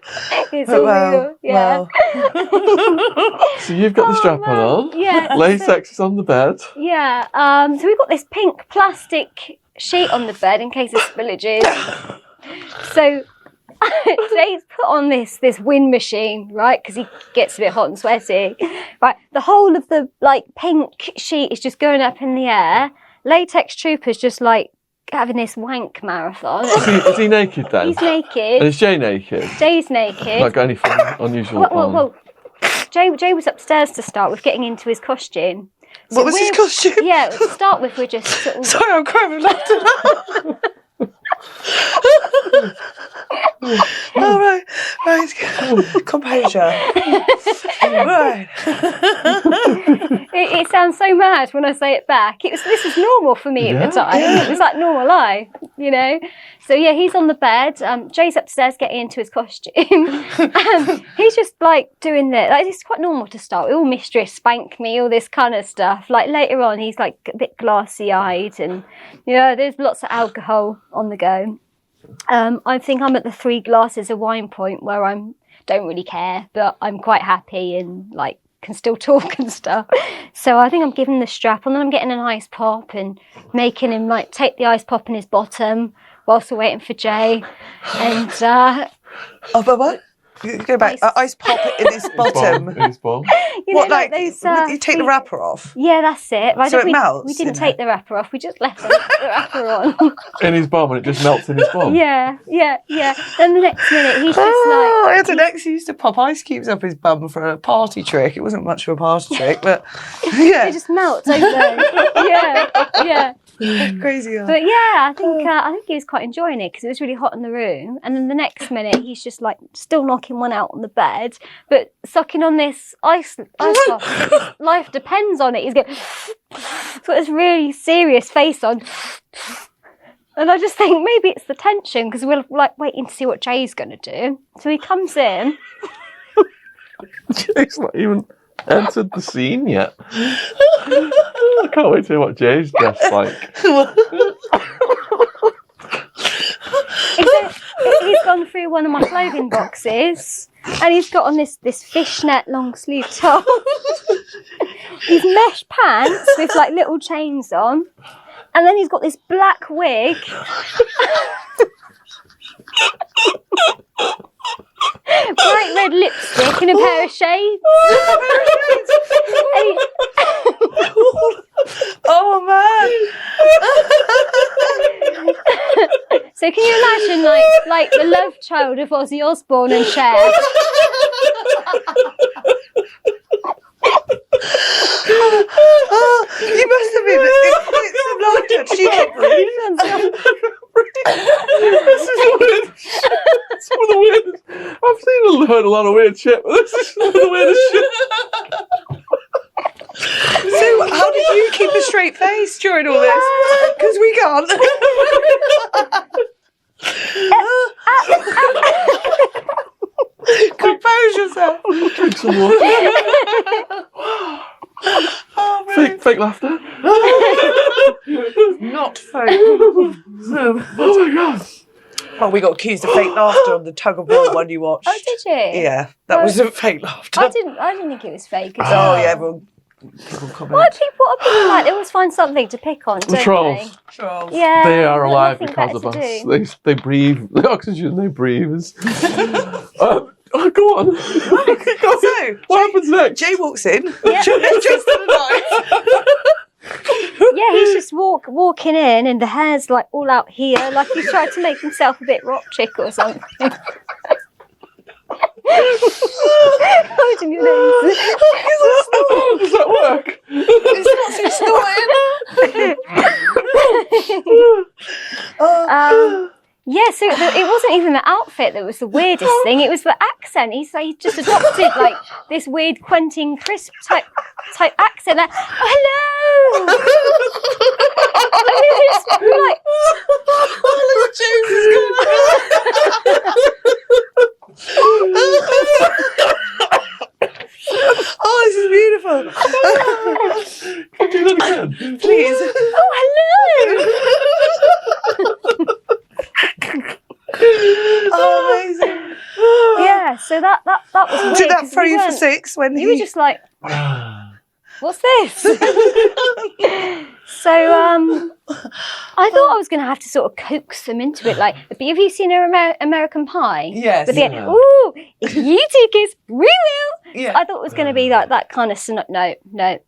it's all real. Yeah, Well. So you've got the strap on. yeah. Latex is on the bed. Yeah. So we've got this pink plastic sheet on the bed in case of spillages. So Jay's put on this wind machine, right? Because he gets a bit hot and sweaty. Right. The whole of the like pink sheet is just going up in the air. Latex Trooper's just like having this wank marathon. Is he naked then? He's And naked. is Jay naked? Jay's naked. Not got anything unusual on. Whoa. Jay was upstairs to start with, getting into his costume. So What was his costume? Yeah, to start with, we're just sort of... Sorry, I'm crying with laughter. All right. Composure. Right. It sounds so mad when I say it back. This was normal for me at the time. It was like normal life, you know. So yeah, he's on the bed. Jay's upstairs getting into his costume, and he's just like doing this. Like, it's quite normal to start with, all mistress, spank me, all this kind of stuff. Like later on, he's like a bit glassy-eyed, and there's lots of alcohol on the go. I think I'm at the 3 glasses of wine point where don't really care, but I'm quite happy and like can still talk and stuff. So I think I'm giving the strap on, and I'm getting an ice pop and making him like take the ice pop in his bottom whilst we're waiting for Jay. And but what? Go back. Ice pop in his bottom. In his bum. What, like those, you take the wrapper off? Yeah, that's it. So it melts. We didn't take the wrapper off. We just left the wrapper on. In his bum, and it just melts in his bum. Yeah. Then the next minute, he's just like. I had an ex who used to pop ice cubes up his bum for a party trick. It wasn't much of a party trick, but yeah. It just melts over there. Yeah. Crazy. But yeah, I think he was quite enjoying it because it was really hot in the room. And then the next minute, he's just like still knocking one out on the bed, but sucking on this ice pop. His life depends on it. He's going, got this really serious face on. And I just think maybe it's the tension because we're like waiting to see what Jay's going to do. So he comes in. Jay's not even entered the scene yet. I can't wait to hear what Jay's dressed like. He's gone through one of my clothing boxes and he's got on this fishnet long sleeve top. These mesh pants with like little chains on, and then he's got this black wig. Bright red lipstick and a pair of shades. Oh man! So can you imagine like the love child of Ozzy Osbourne and Cher? You must have been some larger cheeky. Some of the weirdest. I've seen and heard a lot of weird shit, but this is some of the weirdest shit. So, how did you keep a straight face during all this? Because we can't. Compose yourself. Drink some water. Fake laughter. Not fake. Oh my god. Well, we got accused of fake laughter on the tug of war one you watched. Oh, did you? Yeah, that wasn't fake laughter. I didn't think it was fake. Oh yeah, people comment. What are people like? They always find something to pick on, don't Trolls. they? Trolls. Yeah. They are alive nothing because of better us. to do. They breathe. The oxygen they breathe is. Go on. So, What happens next? Jay walks in. Yeah. Just to the night. Yeah, he's just walking in, and the hair's like all out here, like he's tried to make himself a bit rock chick or something. Holding your nose. Does that work? It's not so snorting. Yeah, so it wasn't even the outfit that was the weirdest thing. It was the accent. He just adopted like this weird Quentin Crisp type accent. Like, hello. I mean, it's like. Oh, this is beautiful. Can you do that again? Please. Oh, hello. Oh, amazing. Yeah, so that was weird. Did that 'cause throw we you for weren't- 6 when You were just like, what's this? So I thought I was going to have to sort of coax them into it. Like, have you seen American Pie? Yes. But Yeah. ooh, if you do kiss, we will. Yeah. I thought it was going to be like that kind of. No.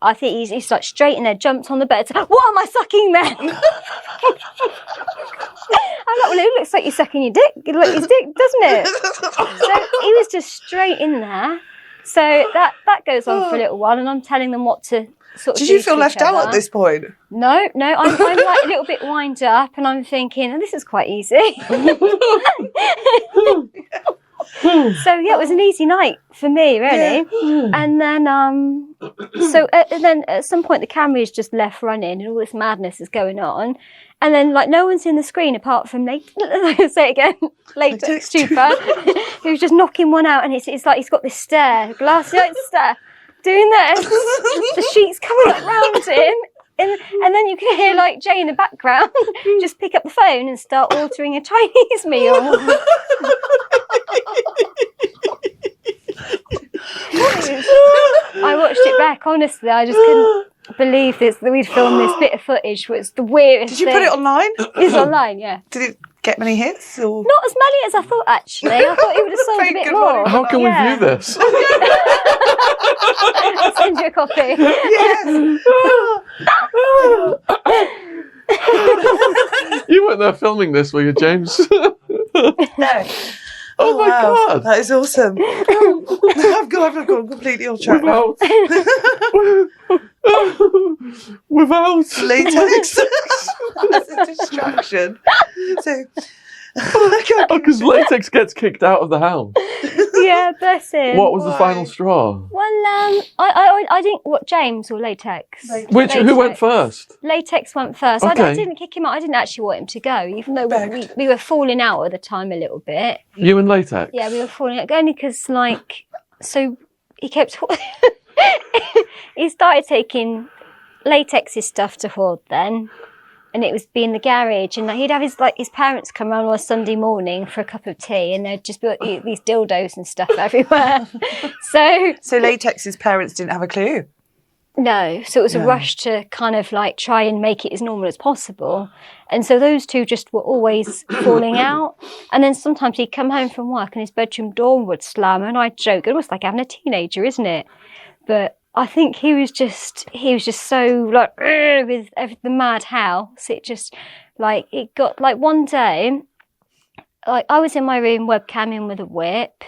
I think he's like straight in there, jumped on the bed. What am I sucking then? I'm like, well, it looks like you're sucking your dick. It looks like his dick, doesn't it? So he was just straight in there. So that goes on for a little while, and I'm telling them what to sort of Did do you feel to left each out other. at this point? No, I'm like a little bit wind up, and I'm thinking, oh, this is quite easy. So yeah, it was an easy night for me, really. And then and then at some point the camera is just left running, and all this madness is going on. And then like no one's in the screen apart from say it again, Latex Trooper, who's just knocking one out, and it's like he's got this glassy stare, doing this. The sheet's coming up round him. And then you can hear like Jay in the background just pick up the phone and start ordering a Chinese meal. I watched it back, honestly. I just couldn't believe this, that we'd filmed this bit of footage. Was the weirdest Did you put it online? It's online, yeah. Did it get many hits? Or? Not as many as I thought, actually. I thought it would have sold a Very bit good more. money. How can we Yeah. view this? I'll send you a copy. Yes. You weren't there filming this, were you, James? No. Oh my God. That is awesome. I've gone completely off track now. Without Latex. That's a distraction. So, because Latex gets kicked out of the house. Yeah, bless him. What was the final straw? Well, I didn't. What, James or Latex? Who went first? Latex went first. I Okay. didn't kick him out. I didn't actually want him to go, even though we were falling out at the time a little bit. You and Latex? Yeah, we were falling out only because, like, so he kept. He started taking Latex's stuff to hoard then. And it was be in the garage, and he'd have his parents come around on a Sunday morning for a cup of tea, and there'd just be these dildos and stuff everywhere. So Latex's parents didn't have a clue. no, so it was a rush to kind of like try and make it as normal as possible. And so those two just were always falling out. And then sometimes he'd come home from work and his bedroom door would slam, and I'd joke, almost like having a teenager, isn't it? But I think he was just so like with the mad house. It just like it got like one day, like I was in my room webcamming with a whip.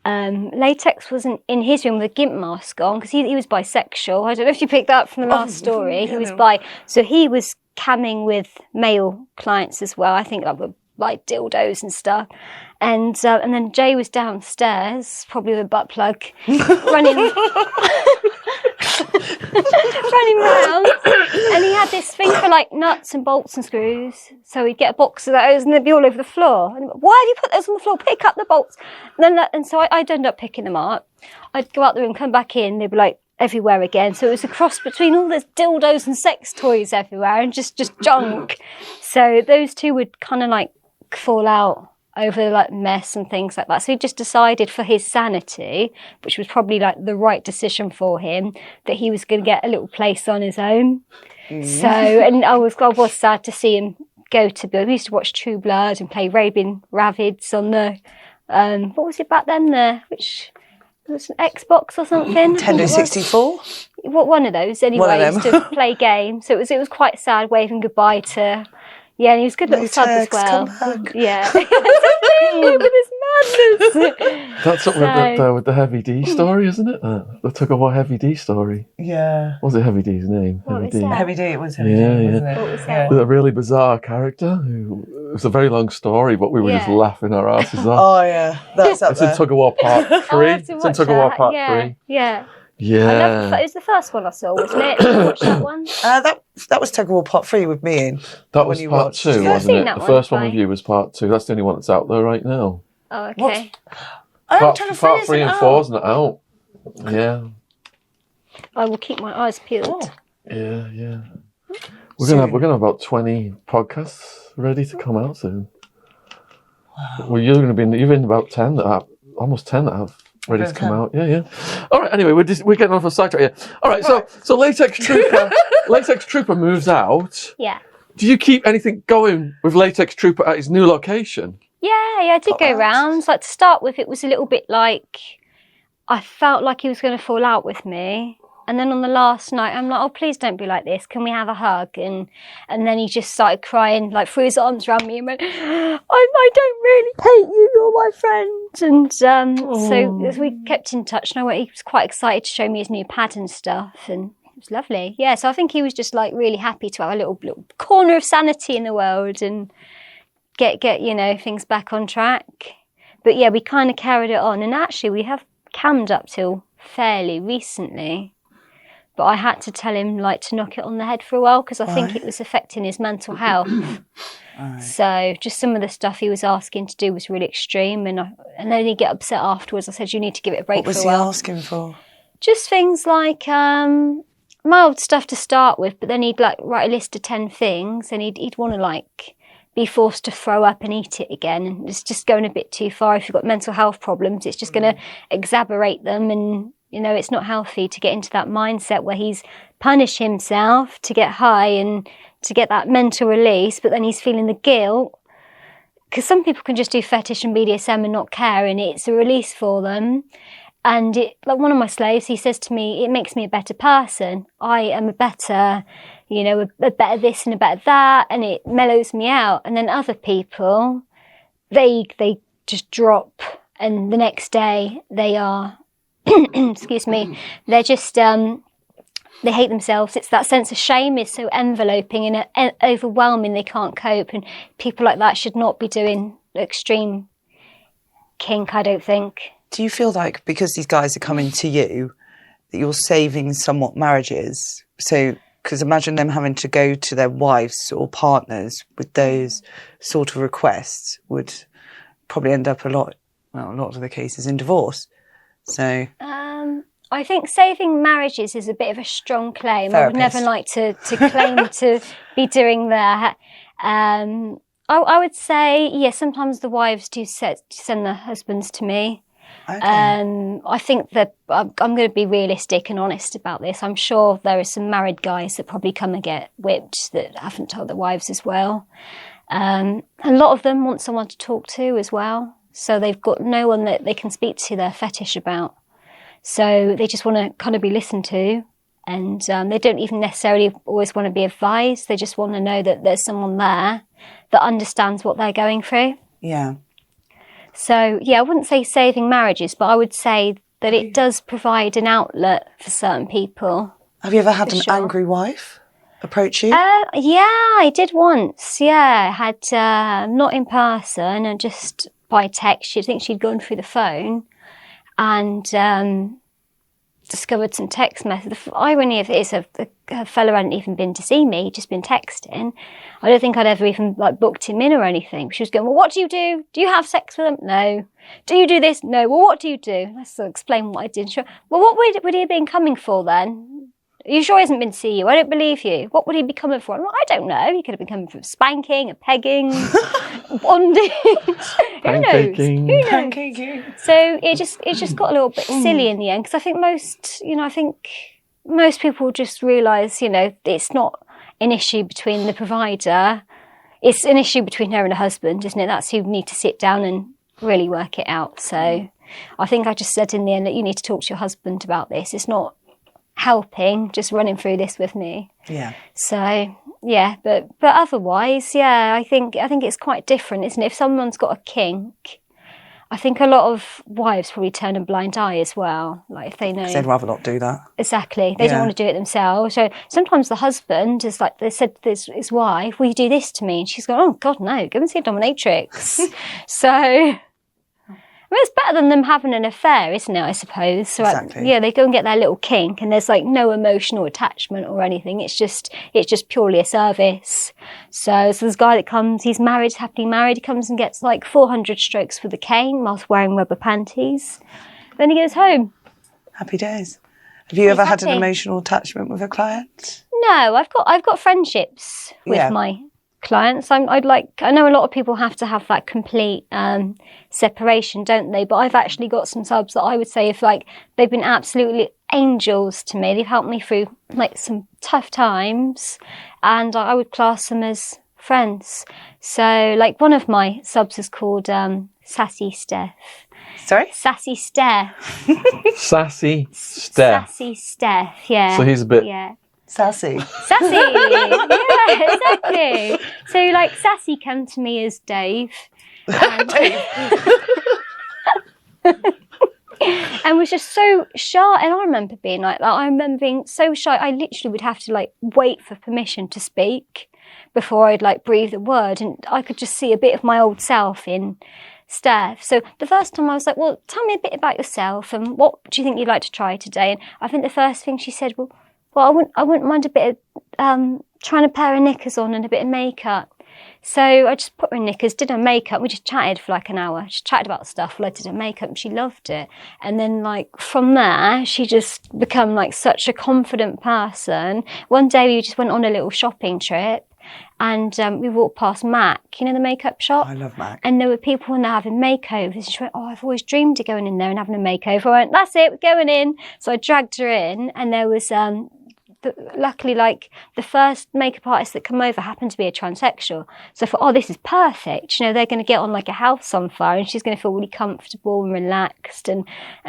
Latex wasn't in his room with a gimp mask on because he was bisexual. I don't know if you picked that up from the last story. He was bi, so he was camming with male clients as well. I think like dildos and stuff. And then Jay was downstairs, probably with a butt plug, running around. And he had this thing for like nuts and bolts and screws. So he'd get a box of those and they'd be all over the floor. And why have you put those on the floor? Pick up the bolts. And so I'd end up picking them up. I'd go out the room, come back in, they'd be like everywhere again. So it was a cross between all this dildos and sex toys everywhere and just junk. So those two would kind of like fall out over like mess and things like that. So he just decided for his sanity, which was probably like the right decision for him, that he was going to get a little place on his own. So, and I was sad to see him go to bed. We used to watch True Blood and play Arabian Ravids on the, what was it back then? Which it was an Xbox or something? Nintendo 64? What, one of those anyway. One of them. Used to play games. So it was quite sad waving goodbye to. Yeah, and he was a good little sub as well. Come back. Yeah. With his madness. That's up with the Heavy D story, isn't it? The tug of war Heavy D story. Yeah. What was it Heavy D's name? What Heavy was D. that? Heavy D, it was Heavy Yeah, D, yeah. wasn't it? What was that? A really bizarre character. It was a very long story, but we were just Yeah. laughing our asses off. Oh, yeah. That's up It's in there. Tug of War Part 3. I'll have to It's in watch Tug of War that. Part Yeah, 3. yeah. I Yeah. love it was the first one I saw, wasn't it? Did you watch that one? That was Tug of War Part 3 with me in. That when was you Part watched. 2, Yeah, I've wasn't seen it? that The one, first one fine. with you was Part 2. That's the only one that's out there right now. Oh, okay. I'm trying to Part freeze 3 it and out. 4 isn't out. Yeah. I will keep my eyes peeled. Yeah, yeah. We're gonna have about 20 podcasts ready to come out soon. Wow. Well, you've in about 10 that have almost 10 that have ready to come out. Yeah, yeah. All right. Anyway, we're getting off a sidetrack here. All right. So Latex Trooper moves out. Yeah. Do you keep anything going with Latex Trooper at his new location? Yeah, I did go round. Like to start with, it was a little bit like I felt like he was going to fall out with me. And then on the last night, I'm like, oh, please don't be like this. Can we have a hug? And then he just started crying, like threw his arms around me and went, I don't really hate you. You're my friend. And so we kept in touch. And he was quite excited to show me his new pad and stuff. And it was lovely. Yeah, so I think he was just like really happy to have a little corner of sanity in the world and get things back on track. But yeah, we kind of carried it on. And actually, we have cammed up till fairly recently. But I had to tell him like to knock it on the head for a while because I think it was affecting his mental health. So just some of the stuff he was asking to do was really extreme, and then he'd get upset afterwards. I said, you need to give it a break for a while. What was he asking for? Just things like mild stuff to start with, but then he'd like write a list of 10 things, and he'd want to like be forced to throw up and eat it again. And it's just going a bit too far. If you've got mental health problems, it's just going to exacerbate them, and it's not healthy to get into that mindset where he's punished himself to get high and to get that mental release, but then he's feeling the guilt. Because some people can just do fetish and BDSM and not care, and it's a release for them. And like one of my slaves, he says to me, it makes me a better person. I am a better, a better this and a better that, and it mellows me out. And then other people, they just drop, and the next day they are excuse me, they're just they hate themselves. It's that sense of shame is so enveloping and overwhelming, they can't cope, and people like that should not be doing extreme kink, I don't think. Do you feel like because these guys are coming to you that you're saving somewhat marriages? So because imagine them having to go to their wives or partners with those sort of requests would probably end up a lot of the cases in divorce. So I think saving marriages is a bit of a strong claim. Therapist. I would never like to claim to be doing that. I would say, sometimes the wives do send their husbands to me. Okay. I think that I'm going to be realistic and honest about this. I'm sure there are some married guys that probably come and get whipped that haven't told their wives as well. A lot of them want someone to talk to as well. So they've got no one that they can speak to their fetish about. So they just want to kind of be listened to. And they don't even necessarily always want to be advised. They just want to know that there's someone there that understands what they're going through. Yeah. So, I wouldn't say saving marriages, but I would say that it does provide an outlet for certain people. Have you ever had an angry wife approach you? Yeah, I did once. Yeah, I had not in person and just by text. She'd think she'd gone through the phone and discovered some text messages. The irony of it is her fella hadn't even been to see me, he'd just been texting. I don't think I'd ever even booked him in or anything. She was going, well, what do you do? Do you have sex with him? No. Do you do this? No. Well, what do you do? Let's explain what I did. Sure. Well, what would he have been coming for then? Are you sure he hasn't been to see you? I don't believe you. What would he be coming for? I don't know. He could have been coming for spanking, a pegging, bondage. Who knows? Pancaking. So it just got a little bit silly in the end, because I think most people just realise, it's not an issue between the provider. It's an issue between her and her husband, isn't it? That's who you need to sit down and really work it out. So I think I just said in the end that you need to talk to your husband about this. It's not helping just running through this with me. Yeah. So but otherwise, I think it's quite different, isn't it? If someone's got a kink, I think a lot of wives probably turn a blind eye as well. Like if they know, they'd rather not do that. Exactly, they don't want to do it themselves. So sometimes the husband is like, they said to his wife, "Will you do this to me?" And she's going, "Oh God, no! Go and see a dominatrix." So. It's better than them having an affair, isn't it, I suppose? So exactly. They go and get their little kink and there's no emotional attachment or anything. It's just purely a service. So there's a guy that comes, he's married, happily married, he comes and gets 400 strokes with a cane whilst wearing rubber panties. Then he goes home. Happy days. Have you ever had an emotional attachment with a client? No, I've got friendships with my clients. I know a lot of people have to have that complete separation, don't they? But I've actually got some subs that I would say if they've been absolutely angels to me. They've helped me through some tough times, and I would class them as friends. So one of my subs is called Sassy Steph. Sorry? Sassy Steph. Sassy Steph. Sassy Steph, yeah. So he's a bit- Yeah. Sassy. Sassy! Yeah, exactly. So, like, Sassy came to me as Dave. And, and was just so shy. And I remember being like that. I remember being so shy. I literally would have to, like, wait for permission to speak before I'd, like, breathe a word. And I could just see a bit of my old self in Steph. So the first time I was like, well, tell me a bit about yourself and what do you think you'd like to try today? And I think the first thing she said, well, I wouldn't mind a bit of trying a pair of knickers on and a bit of makeup. So I just put her in knickers, did her makeup. We just chatted for like an hour. She chatted about stuff while I did her makeup and she loved it. And then like from there, she just become like such a confident person. One day we just went on a little shopping trip and we walked past Mac, you know, the makeup shop. I love Mac. And there were people in there having makeovers. And she went, oh, I've always dreamed of going in there and having a makeover. I went, that's it, we're going in. So I dragged her in and there was... luckily, like, the first makeup artist that came over happened to be a transsexual. So I thought, oh, this is perfect. You know, they're going to get on like a house on fire and she's going to feel really comfortable and relaxed and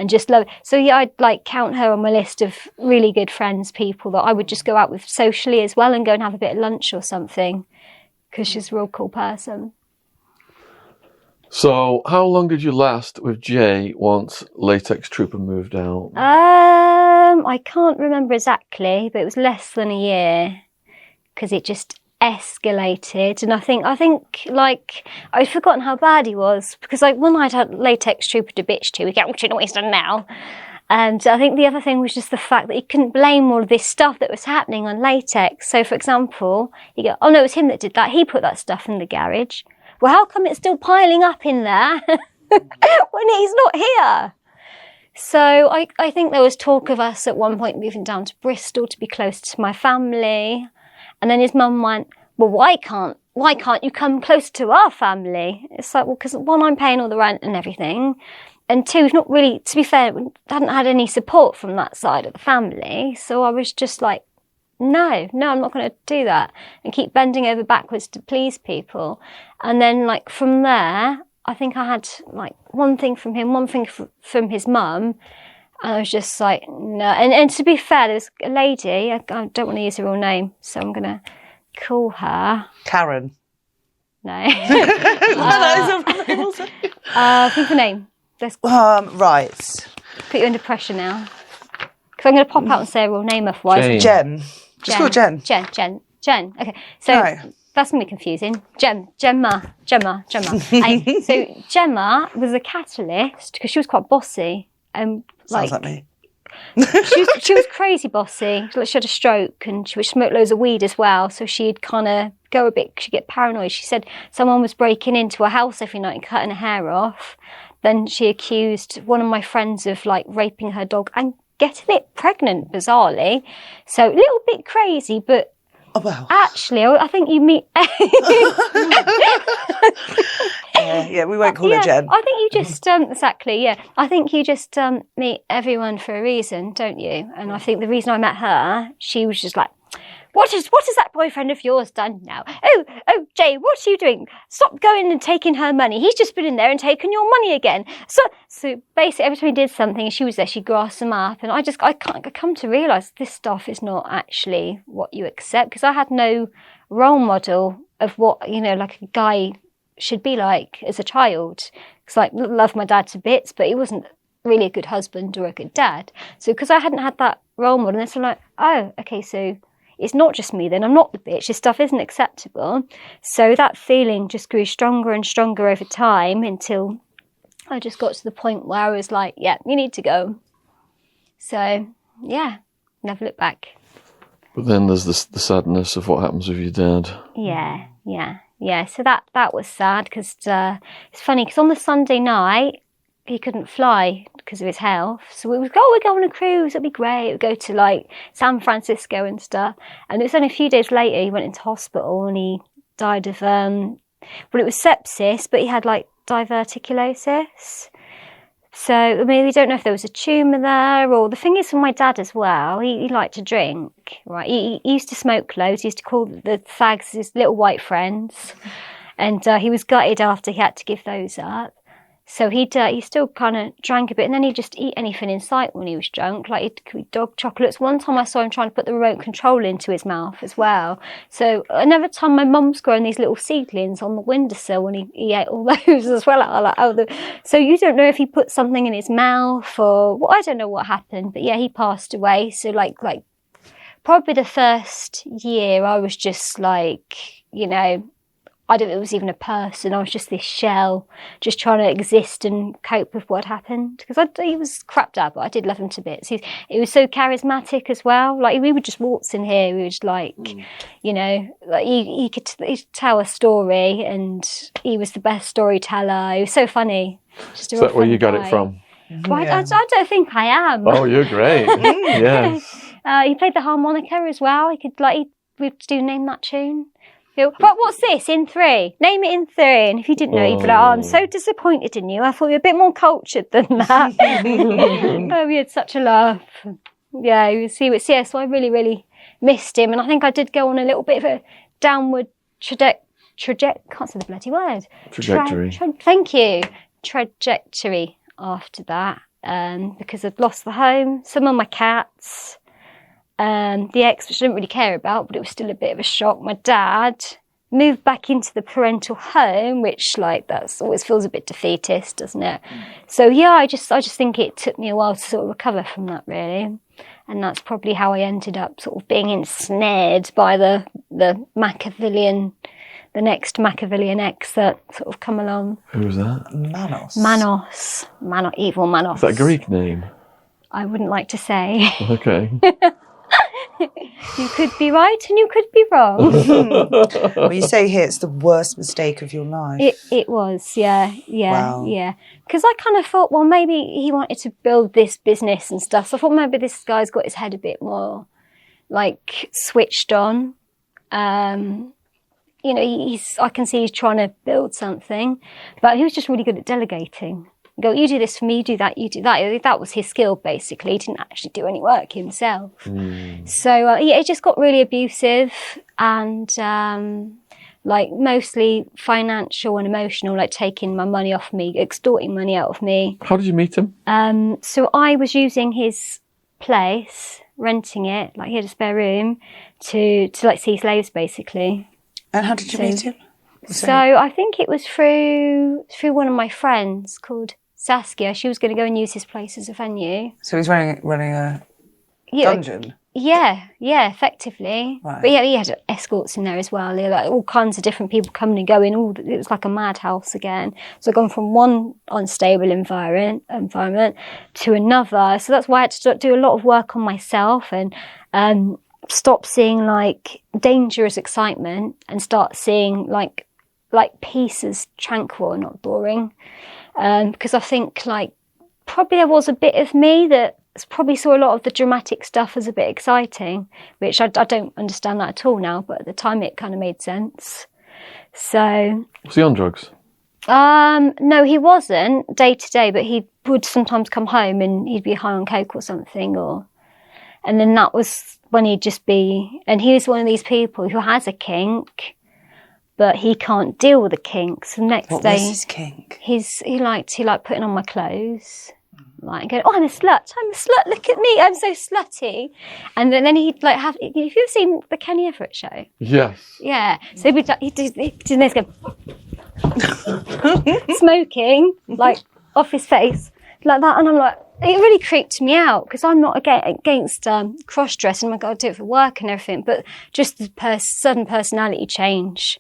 just love it. So, yeah, I'd, like, count her on my list of really good friends, people that I would just go out with socially as well and go and have a bit of lunch or something because she's a real cool person. So, how long did you last with Jay once Latex Trooper moved out? I can't remember exactly, but it was less than a year because it just escalated. And I think like I'd forgotten how bad he was because like one night I had Latex Trooper to bitch to. We go, what you know what he's done now? And I think the other thing was just the fact that he couldn't blame all of this stuff that was happening on Latex. So, for example, you go, oh no, it was him that did that. He put that stuff in the garage. Well, how come it's still piling up in there when he's not here? So I think there was talk of us at one point moving down to Bristol to be close to my family. And then his mum went, well, why can't you come close to our family? It's like, well, because one, I'm paying all the rent and everything. And two, we've not really, to be fair, we hadn't had any support from that side of the family. So I was just like, no, I'm not going to do that and keep bending over backwards to please people. And then like from there, I think I had like one thing from him, one thing from his mum. And I was just like, no. And to be fair, there was a lady, I don't want to use her real name, so I'm going to call her. Karen. No. Think of a name. Let's right. put you under pressure now. Because I'm going to pop out and say a real name otherwise. Jen. Just call Jen. Jen. Okay, so that's going to be confusing. Gemma. So Gemma was a catalyst because she was quite bossy. And Sounds like me. she was crazy bossy. She had a stroke and she would smoke loads of weed as well. So she'd kind of go a bit, she'd get paranoid. She said someone was breaking into her house every night and cutting her hair off. Then she accused one of my friends of like raping her dog and getting it pregnant, bizarrely. So a little bit crazy, but actually, I think you meet... yeah, we won't call her Jen. I think you just, exactly, yeah. I think you just meet everyone for a reason, don't you? And I think the reason I met her, she was just like, what has that boyfriend of yours done now? Oh, Jay, what are you doing? Stop going and taking her money. He's just been in there and taken your money again. So basically, every time he did something, she was there, she grasped him up. And I come to realise this stuff is not actually what you accept because I had no role model of what, you know, like a guy should be like as a child. Because I loved my dad to bits, but he wasn't really a good husband or a good dad. So because I hadn't had that role model, and so I'm like, oh, okay, so it's not just me then, I'm not the bitch, this stuff isn't acceptable. So that feeling just grew stronger and stronger over time until I just got to the point where I was like, yeah, you need to go. So, yeah, never looked back. But then there's the sadness of what happens with your dad. Yeah. So that was sad because it's funny because on the Sunday night, he couldn't fly because of his health. So we would go, we'd go on a cruise, it'd be great. We'd go to like San Francisco and stuff. And it was only a few days later, he went into hospital and he died of, well, it was sepsis, but he had like diverticulosis. So, I mean, we don't know if there was a tumour there or the thing is for my dad as well, he liked to drink, right? He used to smoke loads. He used to call the fags his little white friends. And he was gutted after he had to give those up. So he still kind of drank a bit, and then he'd just eat anything in sight when he was drunk. Like he'd eat dog chocolates. One time I saw him trying to put the remote control into his mouth as well. So another time my mum's growing these little seedlings on the windowsill, and he ate all those as well. I like, so you don't know if he put something in his mouth or well, I don't know what happened, but yeah, he passed away. So like probably the first year I was just like, you know, I don't think it was even a person. I was just this shell, just trying to exist and cope with what happened. Because he was crapped up, but I did love him to bits. He was so charismatic as well. Like we would just waltz in here. We would like, you know, like he'd tell a story, and he was the best storyteller. He was so funny. Just a Is real that where you got funny it guy. from? Well, I don't think I am. Oh, you're great. Yes. He played the harmonica as well. We'd do Name That Tune. Right, what's this in 3? Name it in 3. And if you didn't know, you'd be like, oh, I'm so disappointed in you. I thought you were a bit more cultured than that. Oh, we had such a laugh. Yeah, he was, yeah, so I really, really missed him. And I think I did go on a little bit of a downward can't say the bloody word. Trajectory. Thank you. Trajectory after that. Because I'd lost the home, some of my cats. The ex, which I didn't really care about, but it was still a bit of a shock. My dad moved back into the parental home, which that's always feels a bit defeatist, doesn't it? So yeah, I just think it took me a while to sort of recover from that, really, and that's probably how I ended up sort of being ensnared by the Machiavellian, the next Machiavellian ex that sort of come along. Who was that? Manos, evil Manos. Is that a Greek name? I wouldn't like to say. Okay. You could be right and you could be wrong. Well, you say here it's the worst mistake of your life. It was, yeah. Wow. Yeah. Because I kind of thought, well, maybe he wanted to build this business and stuff. So I thought maybe this guy's got his head a bit more switched on. You know, I can see he's trying to build something, but he was just really good at delegating. Go, you do this for me, you do that, you do that. That was his skill, basically. He didn't actually do any work himself. So, it just got really abusive and, mostly financial and emotional, taking my money off me, extorting money out of me. How did you meet him? So I was using his place, renting it, he had a spare room, to see slaves, basically. And how did you meet him? So I think it was through one of my friends called Saskia. She was going to go and use his place as a venue. So he's running a dungeon? Yeah, effectively. Right. But yeah, he had escorts in there as well. There were all kinds of different people coming and going. It was like a madhouse again. So I've gone from one unstable environment to another. So that's why I had to do a lot of work on myself and stop seeing dangerous excitement and start seeing peace as tranquil and not boring. Because I think probably there was a bit of me that probably saw a lot of the dramatic stuff as a bit exciting, which I don't understand that at all now, but at the time it kind of made sense. So Was he on drugs? no, he wasn't day to day, but he would sometimes come home and he'd be high on coke or something, and then that was when he'd just be, and he was one of these people who has a kink, but he can't deal with the kinks. The next What day, was his kink? he liked putting on my clothes, going, oh, I'm a slut, look at me, I'm so slutty. And then he'd have, have you ever seen the Kenny Everett show? Yes. Yeah. So he'd do this, go smoking, off his face, like that. And I'm like, it really creeped me out because I'm not against cross-dressing. I've got to do it for work and everything. But just the sudden personality change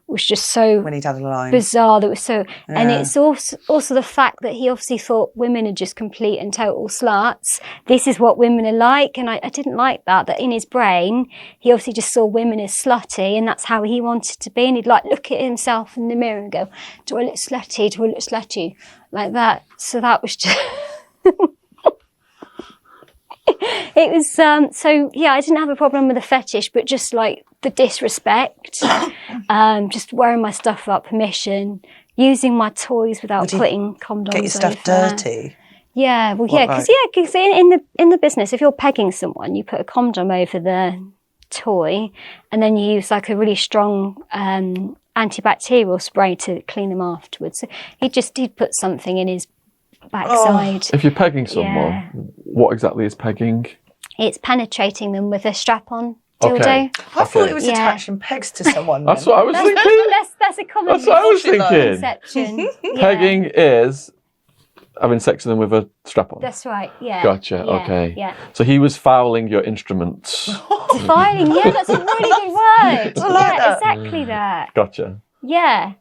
was just so When he'd had a line. bizarre. That was so, and Yeah. it's also the fact that he obviously thought women are just complete and total sluts. This is what women are like, and I didn't like that. That in his brain, he obviously just saw women as slutty, and that's how he wanted to be. And he'd look at himself in the mirror and go, "Do I look slutty? Do I look slutty?" Like that. So that was just. It was so yeah, I didn't have a problem with the fetish, but just the disrespect, just wearing my stuff without permission, using my toys without putting condoms. Get your stuff over. dirty. Yeah, well, What, because in the business, if you're pegging someone, you put a condom over the toy, and then you use a really strong antibacterial spray to clean them afterwards. So he'd put something in his backside. If you're pegging someone, what exactly is pegging? It's penetrating them with a strap-on dildo. Okay. I thought it was Yeah. attaching pegs to someone. That's then. what I was thinking. That's a common That's what I was thinking. misconception. Yeah. Pegging is having sex with them with a strap on. That's right, yeah. Gotcha, Yeah, okay. Yeah. So he was fouling your instruments. Filing, yeah, that's a really good word. I like yeah, that. exactly that. Gotcha. Yeah.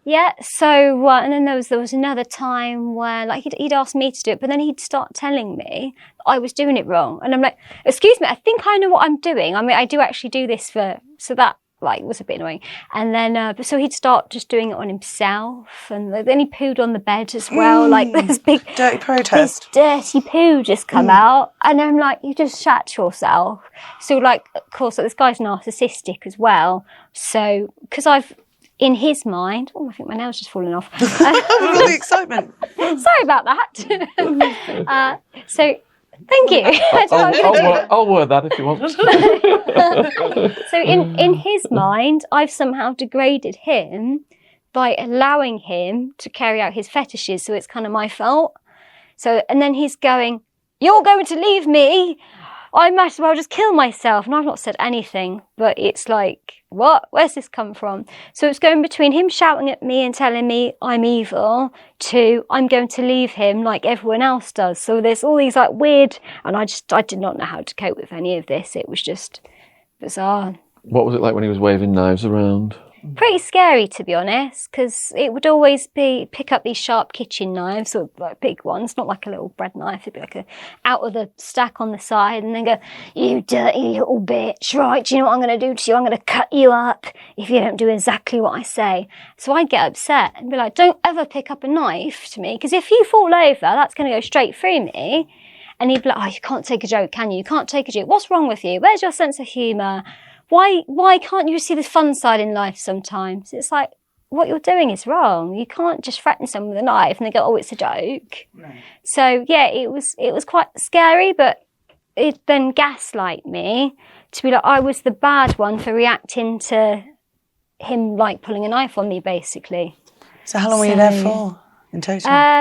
Yeah, so, and then there was another time where, like, he'd ask me to do it, but then he'd start telling me I was doing it wrong. And I'm like, excuse me, I think I know what I'm doing. I mean, I do actually do this so that, like, was a bit annoying. And then, so he'd start just doing it on himself. And then he pooed on the bed as well. Like, this big... Dirty protest. This dirty poo just come out. And I'm like, you just shat yourself. So, like, of course, like, this guy's narcissistic as well. So, because in his mind, I think my nail's just fallen off. With all the excitement. Sorry about that. So, thank you. I'll word that if you want. So in his mind, I've somehow degraded him by allowing him to carry out his fetishes. So it's kind of my fault. So, and then he's going, "You're going to leave me. I might as well just kill myself." And I've not said anything, but it's like, what? Where's this come from? So it's going between him shouting at me and telling me I'm evil to I'm going to leave him like everyone else does. So there's all these like weird, and I did not know how to cope with any of this. It was just bizarre. What was it like when he was waving knives around? Pretty scary, to be honest, because it would always be pick up these sharp kitchen knives, or like big ones, not like a little bread knife. It'd be like out of the stack on the side, and then go, "You dirty little bitch! Right? Do you know what I'm going to do to you? I'm going to cut you up if you don't do exactly what I say." So I'd get upset and be like, "Don't ever pick up a knife to me, because if you fall over, that's going to go straight through me." And he'd be like, "Oh, you can't take a joke, can you? You can't take a joke. What's wrong with you? Where's your sense of humour? Why can't you see the fun side in life sometimes?" It's like, what you're doing is wrong. You can't just threaten someone with a knife and they go, "Oh, it's a joke." No. So yeah, it was quite scary, but it then gaslight me to be like I was the bad one for reacting to him like pulling a knife on me, basically. So how long were you there for in total?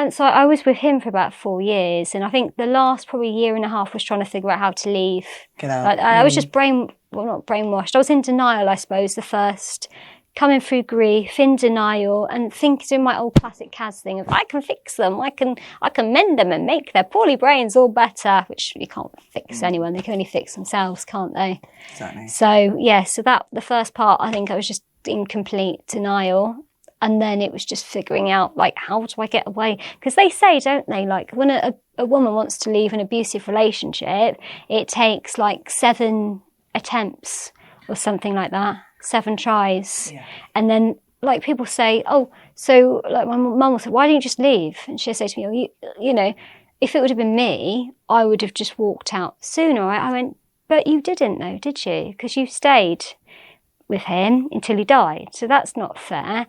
So I was with him for about 4 years, and I think the last probably year and a half was trying to figure out how to leave. Get out. I was just not brainwashed. I was in denial, I suppose, the first, coming through grief, in denial, and doing my old classic Kaz thing of I can fix them, I can mend them and make their poorly brains all better, which you can't fix anyone. They can only fix themselves, can't they? Exactly. So yeah, that the first part, I think I was just in complete denial. And then it was just figuring out, like, how do I get away? Because they say, don't they, like, when a woman wants to leave an abusive relationship, it takes, like, 7 attempts or something like that, 7 tries. Yeah. And then, like, people say, oh, so, like, my mum will say, why don't you just leave? And she'll say to me, oh, you know, if it would have been me, I would have just walked out sooner. I went, but you didn't, though, did you? Because you stayed with him until he died. So that's not fair.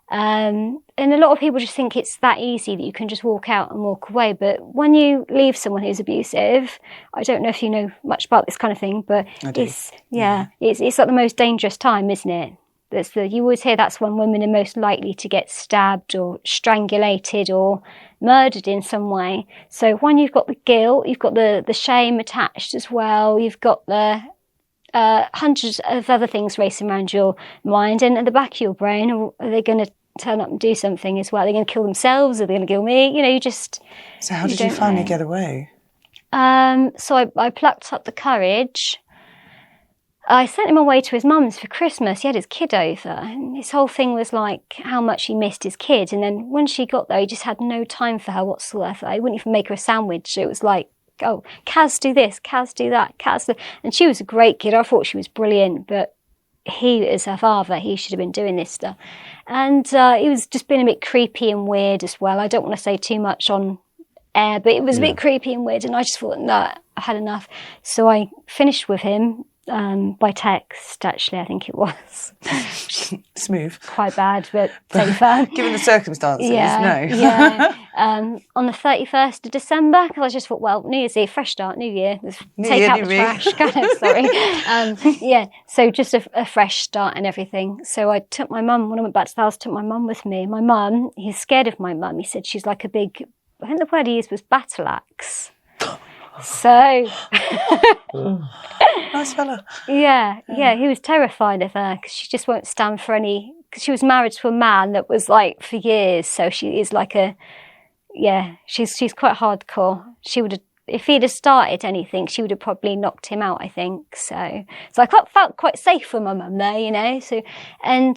And a lot of people just think it's that easy that you can just walk out and walk away. But when you leave someone who's abusive, I don't know if you know much about this kind of thing, but it's like the most dangerous time, isn't it? You always hear that's when women are most likely to get stabbed or strangulated or murdered in some way. So when you've got the guilt, you've got the shame attached as well, you've got the hundreds of other things racing around your mind, and at the back of your brain, are they going to turn up and do something as well? Are they going to kill themselves? Are they going to kill me? You know, you just... So how did you finally get away? So I plucked up the courage. I sent him away to his mum's for Christmas. He had his kid over, and his whole thing was like how much he missed his kid. And then when she got there, he just had no time for her whatsoever. He wouldn't even make her a sandwich. It was like, oh, Kaz, do this, Kaz, do that, Kaz. And she was a great kid. I thought she was brilliant, but he, as her father, he should have been doing this stuff. And he was just being a bit creepy and weird as well. I don't want to say too much on air, but it was a bit creepy and weird. And I just thought, no, I had enough. So I finished with him. by text, actually, I think it was. Smooth. Quite bad, but safer. Given the circumstances, no. Yeah. On the 31st of December, because I just thought, well, New Year's Eve, fresh start, New Year, take out the trash, kind of, sorry. So just a fresh start and everything. So I took my mum, when I went back to the house, took my mum with me. My mum, he's scared of my mum. He said she's like a big, I think the word he used was battle axe. So... Nice fella. Yeah, he was terrified of her because she just won't stand for any... Because she was married to a man that was like for years, so she is like she's quite hardcore. She would have, if he'd have started anything, she would have probably knocked him out, I think. So I felt quite safe with my mum there, you know. So, and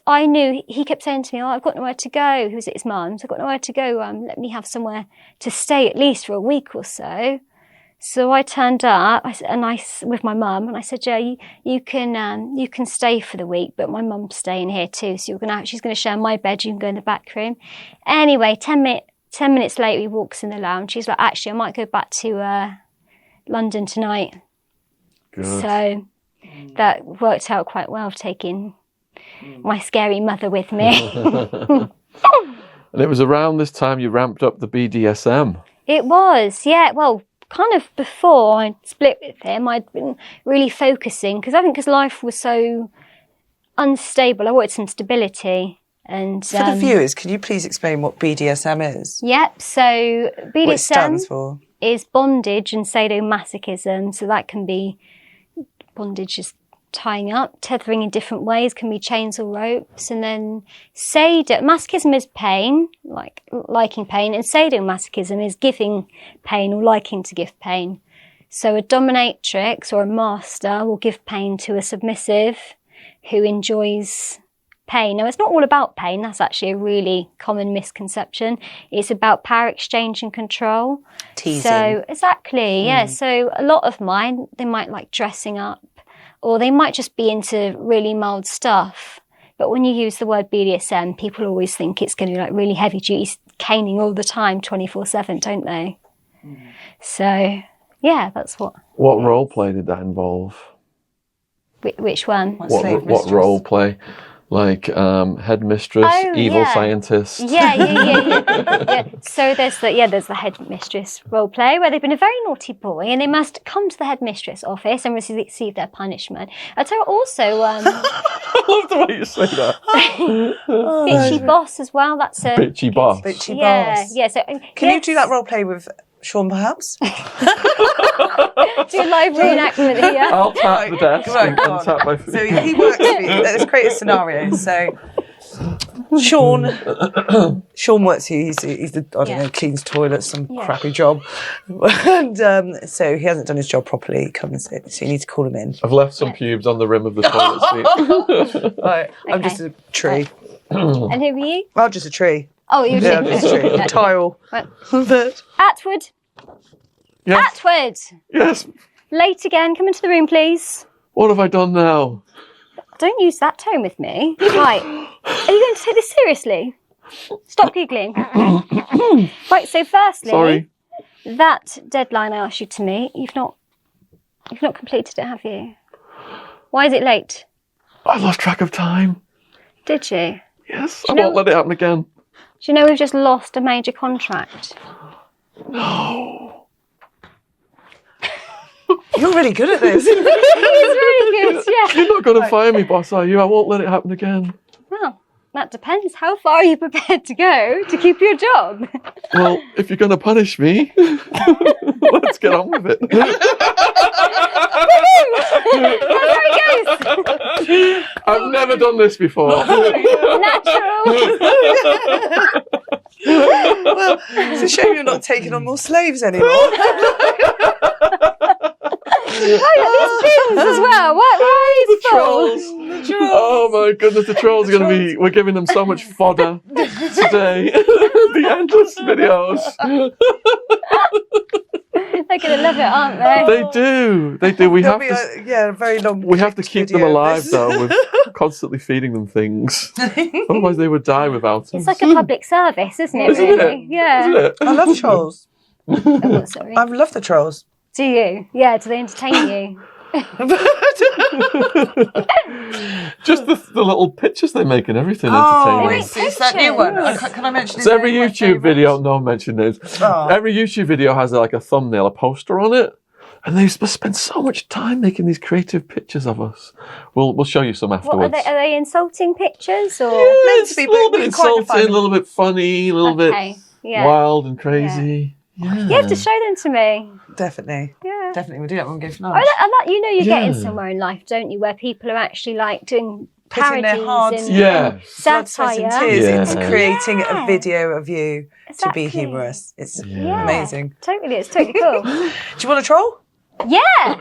I knew, he kept saying to me, "Oh, I've got nowhere to go." He was at his mum's. "I've got nowhere to go. Let me have somewhere to stay at least for a week or so." So I turned up with my mum, and I said, "Joe, you can stay for the week, but my mum's staying here too. So she's gonna share my bed. You can go in the back room." Anyway, 10 minutes later, he walks in the lounge. She's like, "Actually, I might go back to London tonight." Good. So that worked out quite well, taking my scary mother with me. And it was around this time you ramped up the BDSM. It was, yeah. Well, kind of before I split with him, I'd been really focusing because life was so unstable. I wanted some stability. And for the viewers, could you please explain what BDSM is? Yep. So BDSM what it stands for is bondage and sadomasochism. So that can be bondage, just tying up, tethering in different ways, can be chains or ropes. And then masochism is pain, like liking pain, and sadomasochism is giving pain or liking to give pain. So a dominatrix or a master will give pain to a submissive who enjoys pain. Now, it's not all about pain. That's actually a really common misconception. It's about power exchange and control. Teasing. So, exactly, yeah. So a lot of mine, they might like dressing up, or they might just be into really mild stuff. But when you use the word BDSM, people always think it's going to be like really heavy duty caning all the time, 24/7, don't they? So, yeah, that's what. What role play did that involve? Which one? What role play? Like headmistress, evil scientist. Yeah. So there's the headmistress role play where they've been a very naughty boy and they must come to the headmistress office and receive their punishment. I tell you also, I love the way you say that. bitchy boss as well. That's a bitchy boss. Bitchy boss. Yeah. So can you do that role play with Sean, perhaps? Do a live reenactment here. I'll tap the desk and tap my feet. So he works for you. Let's create a scenario. So Sean works here. He's the cleans toilets, some crappy job, and so he hasn't done his job properly. Comes in, so you need to call him in. I've left some pubes on the rim of the toilet seat. Right, I'm just a tree. And who are you? I'm just a tree. Oh, you're Yeah, I'm just a tree. Tile. Right. But Atwood. Yes. Atwood. Yes. Late again. Come into the room, please. What have I done now? Don't use that tone with me. Right. Are you going to take this seriously? Stop giggling. Right, so firstly, Sorry. that deadline I asked you to meet, you've not completed it, have you? Why is it late? I lost track of time. Did you? Yes. I won't let it happen again. Do you know we've just lost a major contract? No. you're really good at this. He's really good, yeah. You're not going to fire me, boss, are you? I won't let it happen again. Well, that depends. How far are you prepared to go to keep your job? Well, if you're going to punish me, let's get on with it. There he goes. I've never done this before. Natural. Well, it's a shame you're not taking on more slaves anymore. Oh, these bins as well. Why are these Trolls. Oh my goodness, the trolls are going to be, we're giving them so much fodder today. The endless videos. They're going to love it, aren't they? They do. We have There'll be to, a very long. we have to keep them video of alive this. though, with constantly feeding them things. Otherwise they would die without them. It's like a public service, isn't it? Isn't Really? it? Yeah. Isn't it? I love trolls. Oh, what, sorry. I love the trolls. Do you? Yeah. Do they entertain you? Just the little pictures they make and everything. Oh, Entertaining. it's that new one. Can I mention his So every name? My YouTube favourite? video, no mention names. Oh. Every YouTube video has like a thumbnail, a poster on it, and they must spend so much time making these creative pictures of us. We'll show you some What afterwards. are they insulting pictures or? Yeah, Meant it's to be, a little but bit we kind of insulting, find a little bit funny, a little Okay, bit yeah. wild and crazy. Yeah. You have to show them to me. Definitely. Yeah. Definitely. We'll do that when we go for I lunch. like, you know, you're getting Yeah. somewhere in life, don't you? Where people are actually like doing Putting their parodies hearts and Yeah. Blood, sweat and satire. tears Yeah. into creating Yeah. a video of you to be Exactly. humorous. It's Yeah. amazing. Totally, it's totally cool. Do you want a troll? Yeah.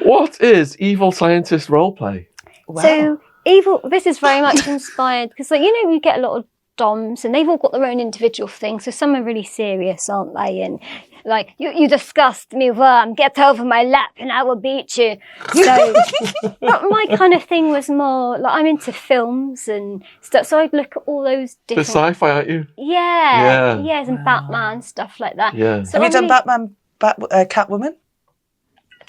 What is evil scientist roleplay? Wow. So evil. This is very much inspired because, like, you know, you get a lot of DOMs and they've all got their own individual things. So some are really serious, aren't they? And like, you disgust me, worm. Get over my lap and I will beat you. So but my kind of thing was more like I'm into films and stuff. So I'd look at all those The different. sci-fi, aren't you? Yeah. Yeah. Yes, and Batman stuff like that. Yeah. So Have you I'm done really- Batman, Catwoman?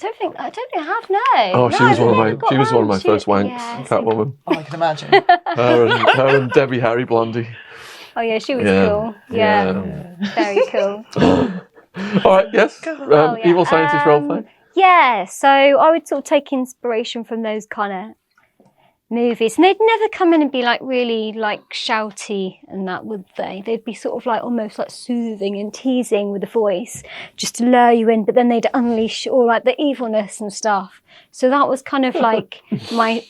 I don't think I have. No. Oh, No, she was I've one of never my got she was one of my round to first it. wanks, Yeah, so- Catwoman. Oh, I can imagine. Her and Debbie Harry Blondie. Oh yeah, she was Yeah. cool. Yeah. Very cool. All right, yes. Oh, yeah. Evil scientist roleplay. Yeah, so I would sort of take inspiration from those kind of movies, and they'd never come in and be like really like shouty and that, would they? They'd be sort of like almost like soothing and teasing with the voice, just to lure you in. But then they'd unleash all like the evilness and stuff. So that was kind of like my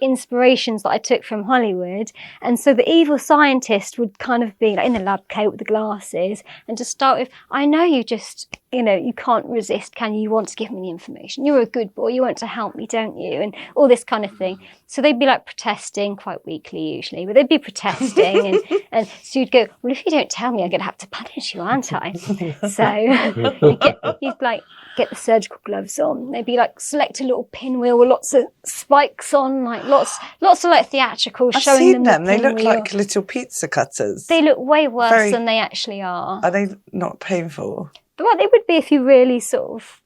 inspirations that I took from Hollywood. And so the evil scientist would kind of be like in the lab coat with the glasses and just start with, I know you just, you know, you can't resist, can you? You want to give me the information. You're a good boy. You want to help me, don't you? And all this kind of thing. So they'd be like protesting, quite weakly usually, but they'd be protesting. and so you'd go, well, if you don't tell me, I'm going to have to punish you, aren't I? So you'd like get the surgical gloves on. They'd be like, select a little pinwheel with lots of spikes on, like lots of like theatrical I've showing seen them. them. The They look pinwheel. like little pizza cutters. They look way worse Very- than they actually are. Are they not painful? Well, they would be if you really sort of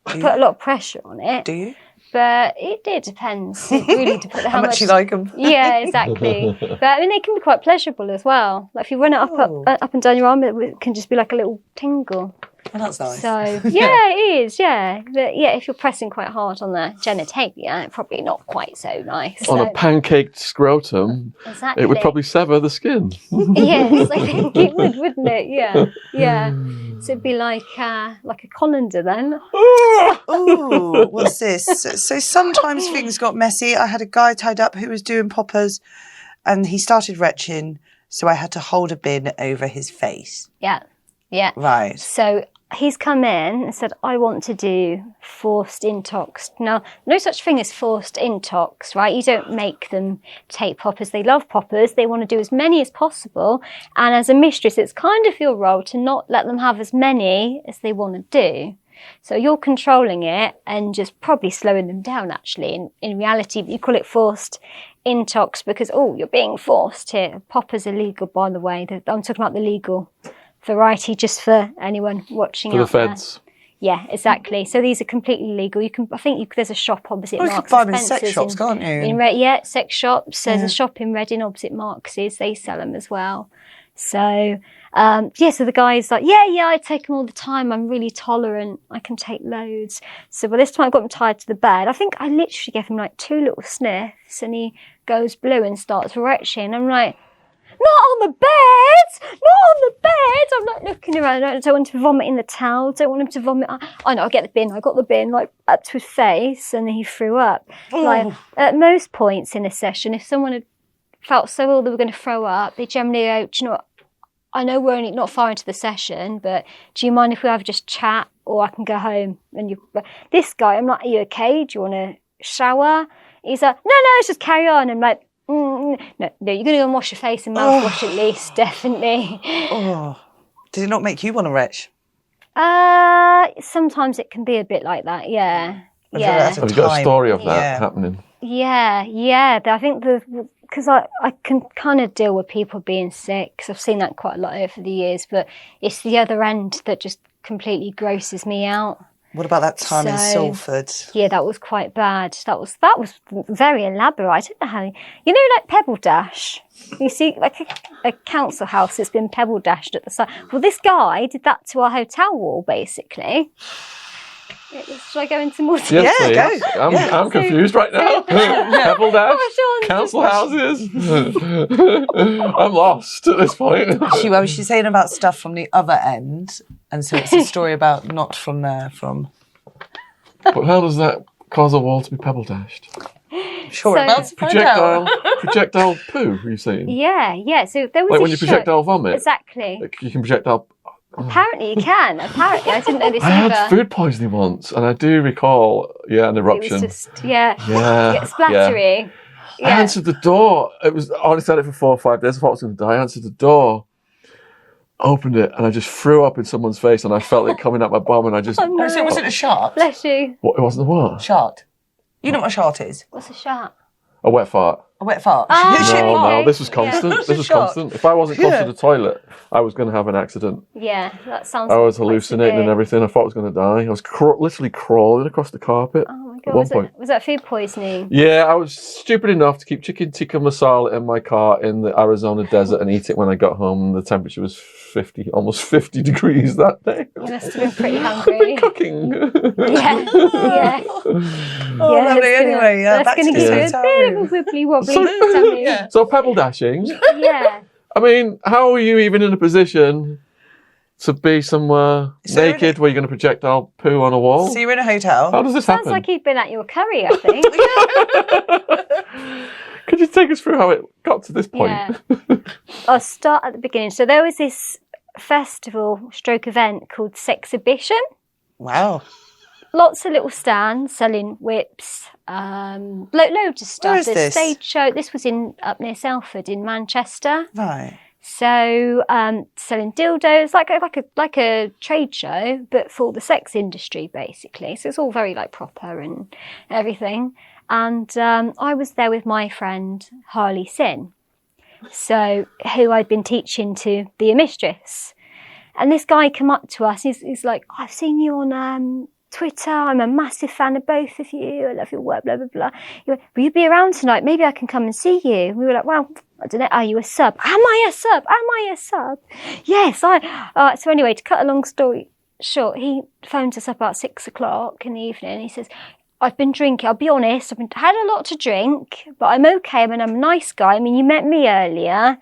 put a lot of pressure on it. Do you? But it depends. It really depends How much you like them? Yeah, exactly. But I mean, they can be quite pleasurable as well. Like if you run it up and down your arm, it can just be like a little tingle. Oh, that's nice. So yeah, it is. Yeah, but yeah, if you're pressing quite hard on the genitalia, probably not quite so nice. On So, a pancaked scrotum, exactly. it would probably sever the skin. Yes, I think it would, wouldn't it? Yeah, yeah. So it'd be like a colander then. Ooh, what's this? So sometimes things got messy. I had a guy tied up who was doing poppers and he started retching, so I had to hold a bin over his face. Yeah, yeah. Right. So he's come in and said, I want to do forced intox. Now, no such thing as forced intox, right? You don't make them take poppers. They love poppers. They want to do as many as possible. And as a mistress, it's kind of your role to not let them have as many as they want to do. So you're controlling it and just probably slowing them down, actually. In reality, you call it forced intox because, you're being forced here. Poppers are legal, by the way. I'm talking about the legal variety, just for anyone watching For the out there. feds. Yeah, exactly. So these are completely legal. There's a shop opposite Well, you Marks can buy and them in sex Spencer's shops, can't you? Yeah, sex shops. There's a shop in Reading opposite Marks's. They sell them as well. So, so the guy's like, I take them all the time. I'm really tolerant. I can take loads. So by this time I got him tied to the bed. I think I literally gave him like 2 little sniffs and he goes blue and starts retching. I'm like, not on the bed! Not on the bed! I'm like looking around. I don't want him to vomit in the towel. Don't want him to vomit. I know, I get the bin. I got the bin like up to his face and then he threw up. Like at most points in a session, if someone had felt so ill they were going to throw up, they generally go, do you know what? I know we're only not far into the session, but do you mind if we either just chat or I can go home? And this guy, I'm like, are you okay? Do you want to shower? He's like, no, let's just carry on. I'm like, no, you're going to go and wash your face and mouthwash at least, definitely. Oh, did it not make you want to retch? Sometimes it can be a bit like that, yeah. I feel Yeah. that's Have you got a time. story of that Yeah. happening? Yeah. I think because I can kind of deal with people being sick, because I've seen that quite a lot over the years, but it's the other end that just completely grosses me out. What about that time in So- Salford? Yeah, that was quite bad. That was very elaborate. I don't know how, like Pebble Dash. You see, like a council house that's been pebble dashed at the side. Well, this guy did that to our hotel wall, basically. Should I go into more detail? Yes, Yeah, please. go. I'm confused right now. Pebble Dash, council houses. I'm lost at this point. She's saying about stuff from the other end, and so it's a story about not from there, from... But how does that cause a wall to be pebble dashed? Sure, So- about to find out. Projectile poo, are you saying? Yeah. So there was Like a when you show- projectile vomit? Exactly. Like you can projectile... Apparently you can. Apparently, I didn't know this I either. had food poisoning once, and I do recall, an It eruption. was just yeah, Yeah, splattery. I answered the door. I only had it for 4 or 5 days. I thought I was going to die. I answered the door, opened it, and I just threw up in someone's face, and I felt it coming out my bum, and I just... Oh, no. So was it a shart? Bless you. What, it wasn't the what? Shart. You know what a shart is? What's a shark? A wet fart. A wet fart. No, this was Yeah. constant. This was Shot. constant. If I wasn't close to the toilet, I was going to have an accident. Yeah, that sounds. I was quite hallucinating and severe. everything. I thought I was going to die. I was literally crawling across the carpet Oh my at god! one point. Was that food poisoning? Yeah, I was stupid enough to keep chicken tikka masala in my car in the Arizona desert and eat it when I got home. The temperature was almost 50 degrees that day. You must have been pretty hungry. Cooking. yeah. Oh, Yeah, lovely. it's gonna- Anyway, that's back going to to the give you a hotel bit room. of a wibbly wobbly tummy. Yeah. So pebble dashing. Yeah. I mean, how are you even in a position to be somewhere So naked where you're going to projectile poo on a wall? So you're in a hotel. How does this Sounds happen? like he'd been at your curry, I think. Could you take us through how it got to this point? Yeah. I'll start at the beginning. So there was this festival stroke event called Sexhibition. Wow. Lots of little stands selling whips, loads of stuff. Where is There's this? stage show. This was up near Salford in Manchester. Right. So selling dildos, like a trade show, but for the sex industry basically. So it's all very like proper and everything. And I was there with my friend Harley Sin, so who I'd been teaching to be a mistress. And this guy come up to us. He's like, "I've seen you on Twitter. I'm a massive fan of both of you. I love your work, blah, blah, blah." He went, "Will you be around tonight? Maybe I can come and see you." We were like, "Well, I don't know. Are you a sub?" "Am I a sub? Am I a sub?" "Yes, so anyway, to cut a long story short, he phones us up about 6 o'clock in the evening. He says, "I've been drinking. I'll be honest. Had a lot to drink, but I'm okay. I mean, I'm a nice guy. I mean, you met me earlier.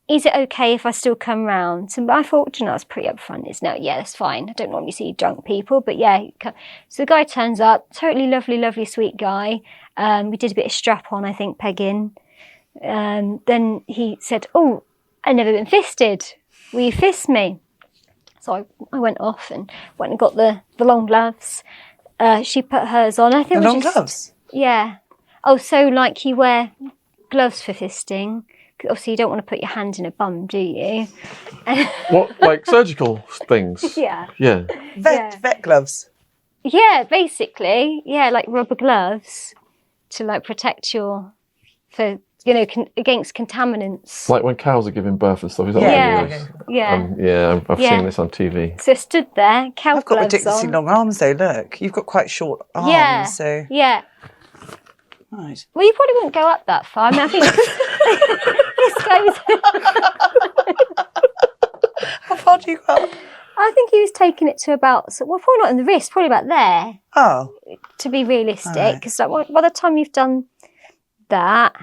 Is it okay if I still come round?" And I thought, I was pretty upfront. It's no, yeah, that's fine. I don't normally see drunk people, but yeah. So the guy turns up, totally lovely, sweet guy. We did a bit of strap on, I think, pegging. Then he said, "Oh, I've never been fisted. Will you fist me?" So I went off and went and got the long gloves. She put hers on. I think The we long just- gloves. Yeah. Oh, so like you wear gloves for fisting. Obviously, you don't want to put your hand in a bum, do you? What, like surgical things? Yeah. Yeah. Vet gloves. Yeah, basically. Yeah, like rubber gloves to like protect against contaminants. Like when cows are giving birth and stuff. Is that Yeah. what it is? Yeah. I've Yeah. seen this on TV. So I stood there, cow I've got gloves ridiculously on. long arms though. Look, you've got quite short arms. Yeah. So Yeah. right. Well, you probably wouldn't go up that far. I mean, I think this goes. How far do you go? I think he was taking it to about, probably not in the wrist, probably about there, Oh, to be realistic. Alright. Because by the time you've done that,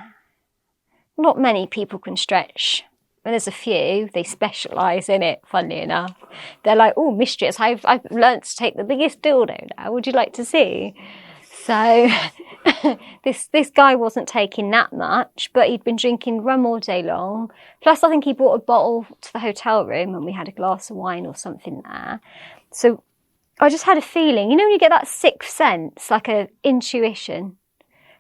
not many people can stretch. And there's a few, they specialise in it, funnily enough. They're like, "Oh, mistress, I've learnt to take the biggest dildo now. Would you like to see?" So this guy wasn't taking that much, but he'd been drinking rum all day long. Plus, I think he brought a bottle to the hotel room and we had a glass of wine or something there. So I just had a feeling, when you get that sixth sense, like a intuition.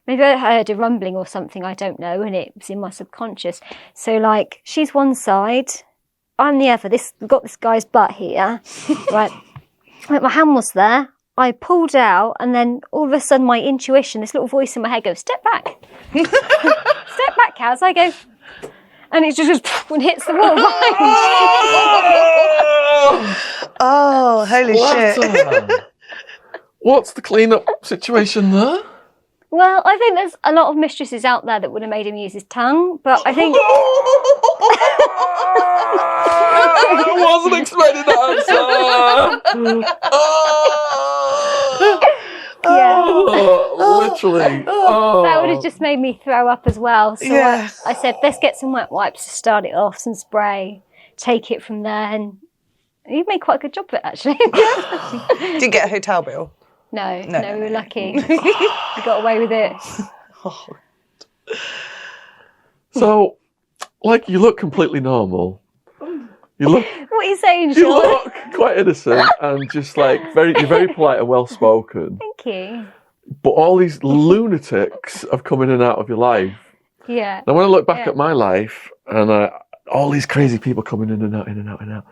Maybe I heard a rumbling or something, I don't know, and it was in my subconscious. So like, she's one side, I'm the other. We've got this guy's butt here, right? My hand was there. I pulled out, and then all of a sudden, my intuition, this little voice in my head goes, "Step back." "Step back, Kaz." I go, and it just goes and hits the wall behind. Oh, holy shit. Splatter. What's the clean-up situation there? Well, I think there's a lot of mistresses out there that would have made him use his tongue, but I think... I wasn't expecting that answer. Yeah. Literally. That would have just made me throw up as well. So Yeah. I said, let's get some wet wipes to start it off, some spray, take it from there. And you made quite a good job of it, actually. Didn't get a hotel bill. No, we were lucky. We got away with it. So, like, you look completely normal. You look, What are you saying, you Sean? look quite innocent and just like you're very polite and well spoken. Thank you. But all these lunatics have come in and out of your life. Yeah. Now, when I look back at my life and all these crazy people coming in and out, in and out, in and out.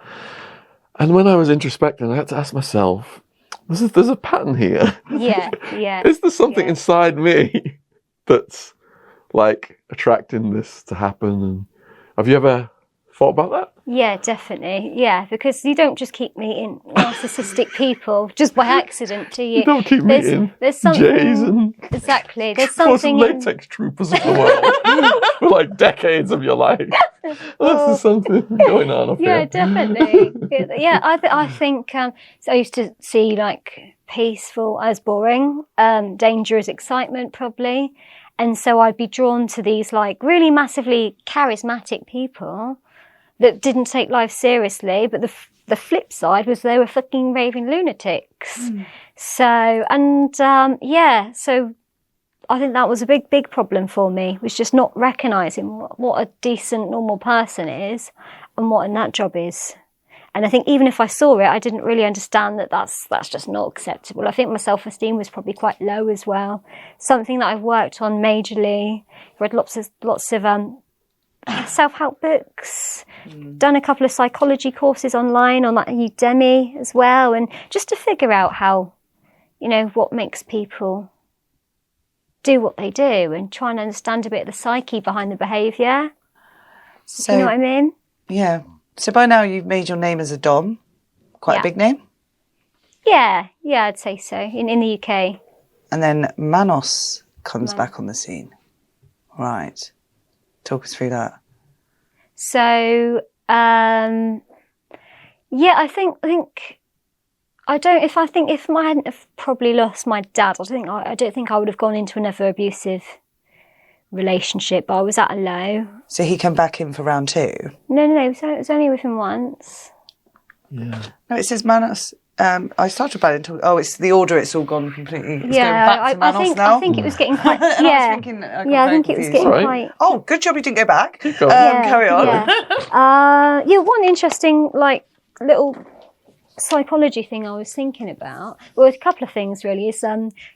And when I was introspecting, I had to ask myself, there's a pattern here. Yeah. Is there something inside me that's like attracting this to happen? And have you ever thought about that? Yeah, definitely. Yeah, because you don't just keep meeting narcissistic people just by accident, do you? You don't keep meeting there's something, Jays and exactly. There's something in, latex troopers of the world for like decades of your life. There's something going on up yeah, here. definitely. Yeah, I think so I used to see like peaceful as boring, danger as excitement probably. And so I'd be drawn to these like really massively charismatic people that didn't take life seriously, but the flip side was they were fucking raving lunatics. So, and so I think that was a big problem for me, was just not recognising what a decent, normal person is and what a nut job is. And I think even if I saw it, I didn't really understand that that's just not acceptable. I think my self-esteem was probably quite low as well. Something that I've worked on majorly, read lots of self-help books, done a couple of psychology courses online on that Udemy as well, and just to figure out how, what makes people do what they do and try and understand a bit of the psyche behind the behaviour. So, You know what I mean? Yeah. So by now you've made your name as a Dom. Quite Yeah. a big name. Yeah, I'd say so, in the UK. And then Manos comes back on the scene. Right. Talk us through that. So, I think if I hadn't have probably lost my dad, I don't think I would have gone into another abusive relationship, but I was at a low. So he came back in for round 2? No, it was only with him once. Yeah. No, it says Manos. I started about it. It's the order. It's all gone completely. It's going back to Manos now. I think it was getting quite. And yeah, I was thinking, I got I very think it was confused. getting Sorry. quite. Oh, good job you didn't go back. going. Carry on. Yeah. One interesting little psychology thing I was thinking about. Well, a couple of things really is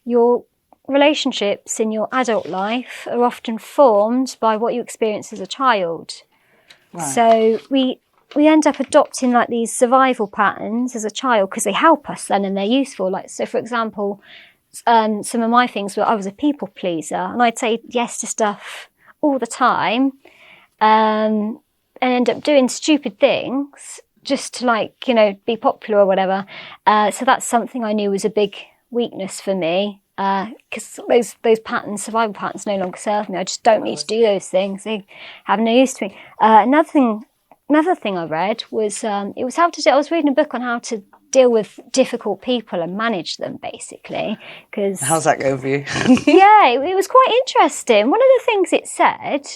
your relationships in your adult life are often formed by what you experience as a child. Right. So we end up adopting like these survival patterns as a child because they help us then and they're useful. Like, so for example, some of my things were I was a people pleaser and I'd say yes to stuff all the time and end up doing stupid things just to be popular or whatever. So that's something I knew was a big weakness for me. Because those patterns, survival patterns, no longer serve me. I just don't need to do those things. They have no use to me. Another thing I read was I was reading a book on how to deal with difficult people and manage them, basically. Because How's that going for you? yeah, it was quite interesting. One of the things it said,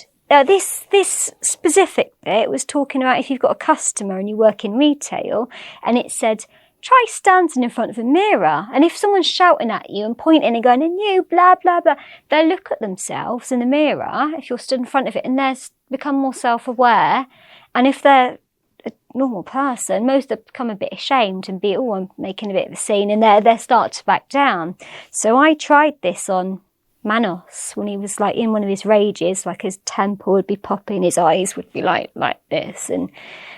this specific bit was talking about if you've got a customer and you work in retail, and it said, try standing in front of a mirror, and if someone's shouting at you and pointing and going, and you, blah, blah, blah, they'll look at themselves in the mirror if you're stood in front of it and they'll become more self-aware. And if they're a normal person, most have become a bit ashamed and be, I'm making a bit of a scene, and they start to back down. So I tried this on Manos when he was in one of his rages, his temple would be popping, his eyes would be like this, and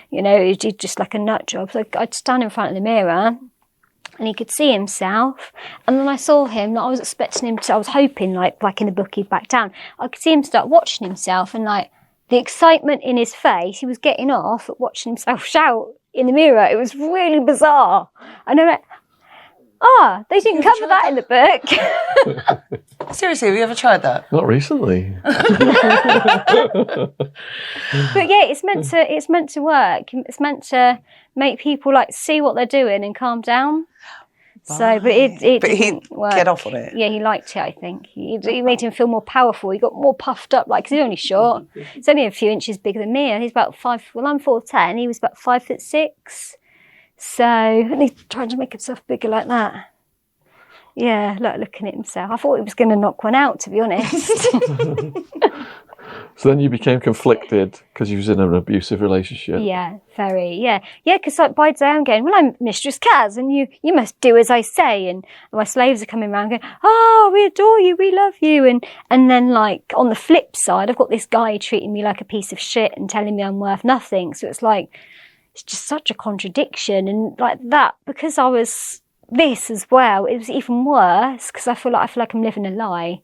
he'd just like a nut job. So I'd stand in front of the mirror and he could see himself, and then I saw him, I was expecting him to, I was hoping like in the book he'd back down. I could see him start watching himself, and the excitement in his face, he was getting off at watching himself shout, in the mirror. It was really bizarre. And I'm like, they didn't cover that in the book. Seriously, have you ever tried that? Not recently. But yeah, it's meant to work. It's meant to make people like see what they're doing and calm down. So, but it didn't work. Get off on it. Yeah, he liked it. I think he made him feel more powerful. He got more puffed up, like because he's only short. He's only a few inches bigger than me. He's about 5. Well, I'm 4'10". He was about 5'6". So and he's trying to make himself bigger like that. Yeah, like looking at himself. I thought he was going to knock one out, to be honest. So then you became conflicted because you was in an abusive relationship. Yeah, very. Yeah, because like by day I'm going, well, I'm Mistress Kaz, and you must do as I say. And my slaves are coming around going, oh, we adore you, we love you. And then like on the flip side, I've got this guy treating me like a piece of shit and telling me I'm worth nothing. So it's like, it's just such a contradiction. And like that, because I was this as well, it was even worse because I feel like I'm living a lie.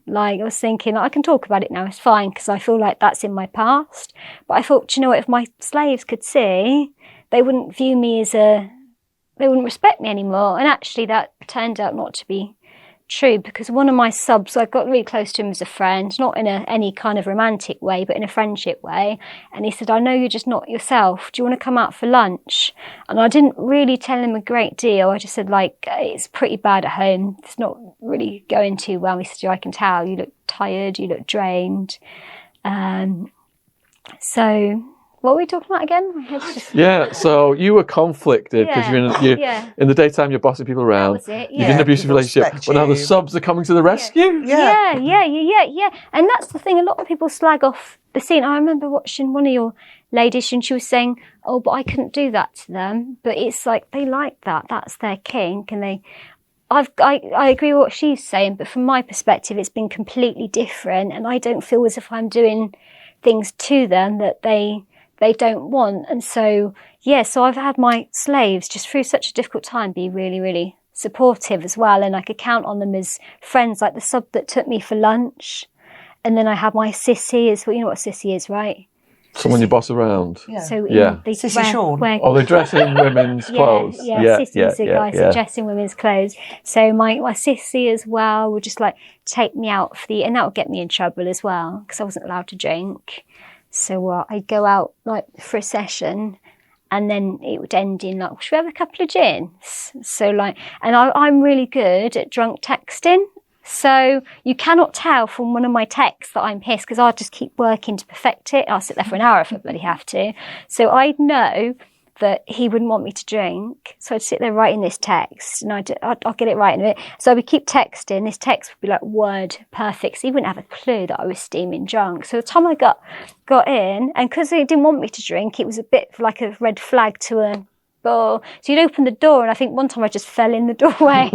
Like I was thinking, I can talk about it now, it's fine because I feel like that's in my past. But I thought, you know what, if my slaves could see, they wouldn't view me as they wouldn't respect me anymore. And actually that turned out not to be true because one of my subs, I got really close to him as a friend, not in any kind of romantic way, but in a friendship way. And he said, I know you're just not yourself. Do you want to come out for lunch? And I didn't really tell him a great deal. I just said, like, it's pretty bad at home. It's not really going too well. He said, I can tell. You look tired. You look drained. So what were we talking about again? My head's just... Yeah, so you were conflicted because in the daytime you're bossing people around. That was it, You're in an abusive relationship. But now the subs are coming to the rescue. Yeah. And that's the thing. A lot of people slag off the scene. I remember watching one of your ladies and she was saying, oh, but I couldn't do that to them. But it's like they like that. That's their kink. And I agree with what she's saying. But from my perspective, it's been completely different. And I don't feel as if I'm doing things to them that they don't want. And so I've had my slaves just through such a difficult time be really, really supportive as well. And I could count on them as friends, like the sub that took me for lunch. And then I had my sissy as well. You know what a sissy is, right? Someone you boss around. Yeah. So they Sissy Sean. They dress in women's clothes. Sissies are guys who dress in women's clothes. So my sissy as well would just like take me out and that would get me in trouble as well because I wasn't allowed to drink. So I'd go out like for a session and then it would end in like, should we have a couple of gins? So like, and I'm really good at drunk texting. So you cannot tell from one of my texts that I'm pissed because I'll just keep working to perfect it. I'll sit there for an hour if I bloody have to. So I'd know that he wouldn't want me to drink. So I'd sit there writing this text and I'll get it right in a bit. So we keep texting. This text would be like word perfect. So he wouldn't have a clue that I was steaming drunk. So the time I got in, and because he didn't want me to drink, it was a bit like a red flag to a ball. So you'd open the door and I think one time I just fell in the doorway.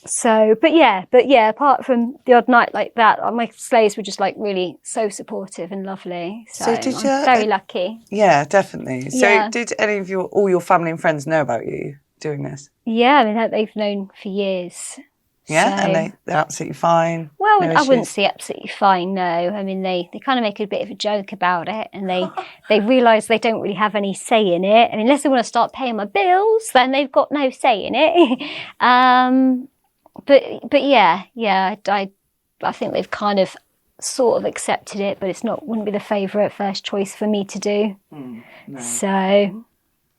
So, but yeah, apart from the odd night like that, my slaves were just like really so supportive and lovely. So I'm very lucky. Yeah, definitely. So Yeah. did any of all your family and friends know about you doing this? Yeah, I mean, they've known for years. Yeah, So- and they're absolutely fine. Well, No I wouldn't issues? say absolutely fine, no. I mean, they kind of make a bit of a joke about it and they realise they don't really have any say in it. And unless they want to start paying my bills, then they've got no say in it. But yeah, I think they've kind of sort of accepted it, but wouldn't be the favourite first choice for me to do. No. So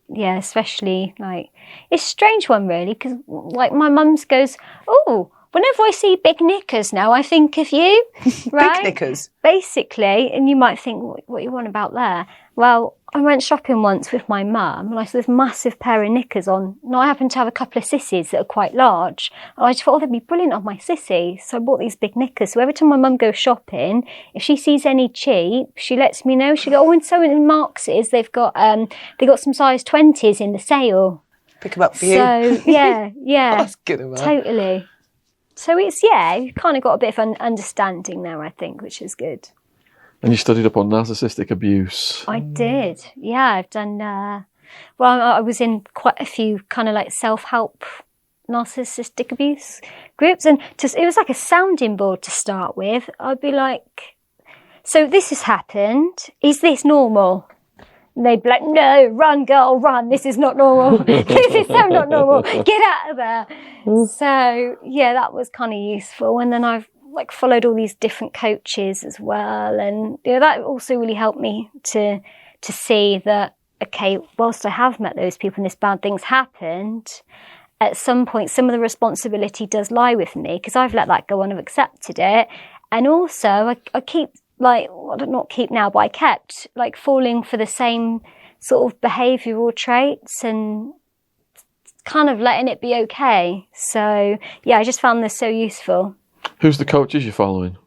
yeah, especially like it's a strange one really because like my mum's goes, oh, whenever I see big knickers now, I think of you, right? Big knickers. Basically, and you might think, what you want about there? Well, I went shopping once with my mum and I saw this massive pair of knickers on. Now, I happen to have a couple of sissies that are quite large. And I just thought, they'd be brilliant on my sissy. So I bought these big knickers. So every time my mum goes shopping, if she sees any cheap, she lets me know. She goes, and so in Marx's, they've got some size 20s in the sale. Pick them up for you. So, yeah. That's good of her. Totally. So you've kind of got a bit of an understanding now, I think, which is good. And you studied up on narcissistic abuse. I did. Yeah, I've done... I was in quite a few kind of like self-help narcissistic abuse groups. And it was like a sounding board to start with. I'd be like, so this has happened. Is this normal? And they'd be like, no, run, girl, run. This is not normal. This is so not normal. Get out of there. So, yeah, that was kind of useful. And then I've like followed all these different coaches as well. And, you know, that also really helped me to see that, okay, whilst I have met those people and this bad thing's happened, at some point, some of the responsibility does lie with me because I've let that go on, I've accepted it. And also, I keep, like, well, not keep now, but I kept, like, falling for the same sort of behavioural traits and kind of letting it be okay. So, yeah, I just found this so useful. Who's the coaches you're following?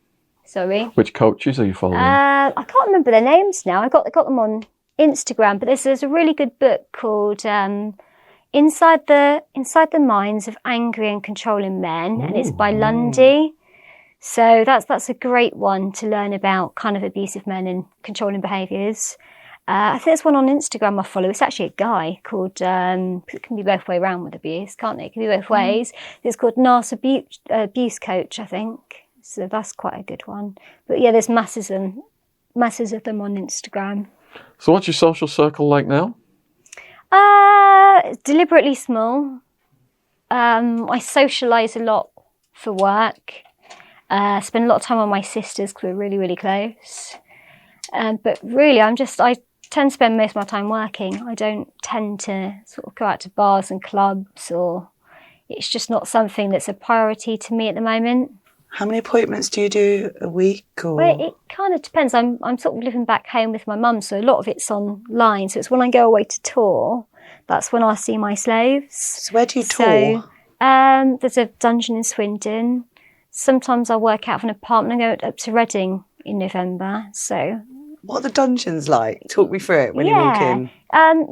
Sorry? Which coaches are you following? I can't remember their names now. I got them on Instagram, but there's a really good book called Inside the Minds of Angry and Controlling Men, and it's by Lundy. So that's a great one to learn about kind of abusive men and controlling behaviours. I think there's one on Instagram I follow. It's actually a guy called, it can be both way around with abuse, can't it? It can be both ways. It's called Narc Abuse Coach, I think. So that's quite a good one. But yeah, there's masses of them on Instagram. So what's your social circle like now? Deliberately small. I socialise a lot for work. Spend a lot of time with my sisters because we're really, really close. But really, I tend to spend most of my time working. I don't tend to sort of go out to bars and clubs, or it's just not something that's a priority to me at the moment. How many appointments do you do a week? Or? Well, it kind of depends. I'm sort of living back home with my mum, so a lot of it's online. So it's when I go away to tour, that's when I see my slaves. So where do you tour? There's a dungeon in Swindon. Sometimes I work out of an apartment and go up to Reading in November. So what are the dungeons like? Talk me through it when you walk in.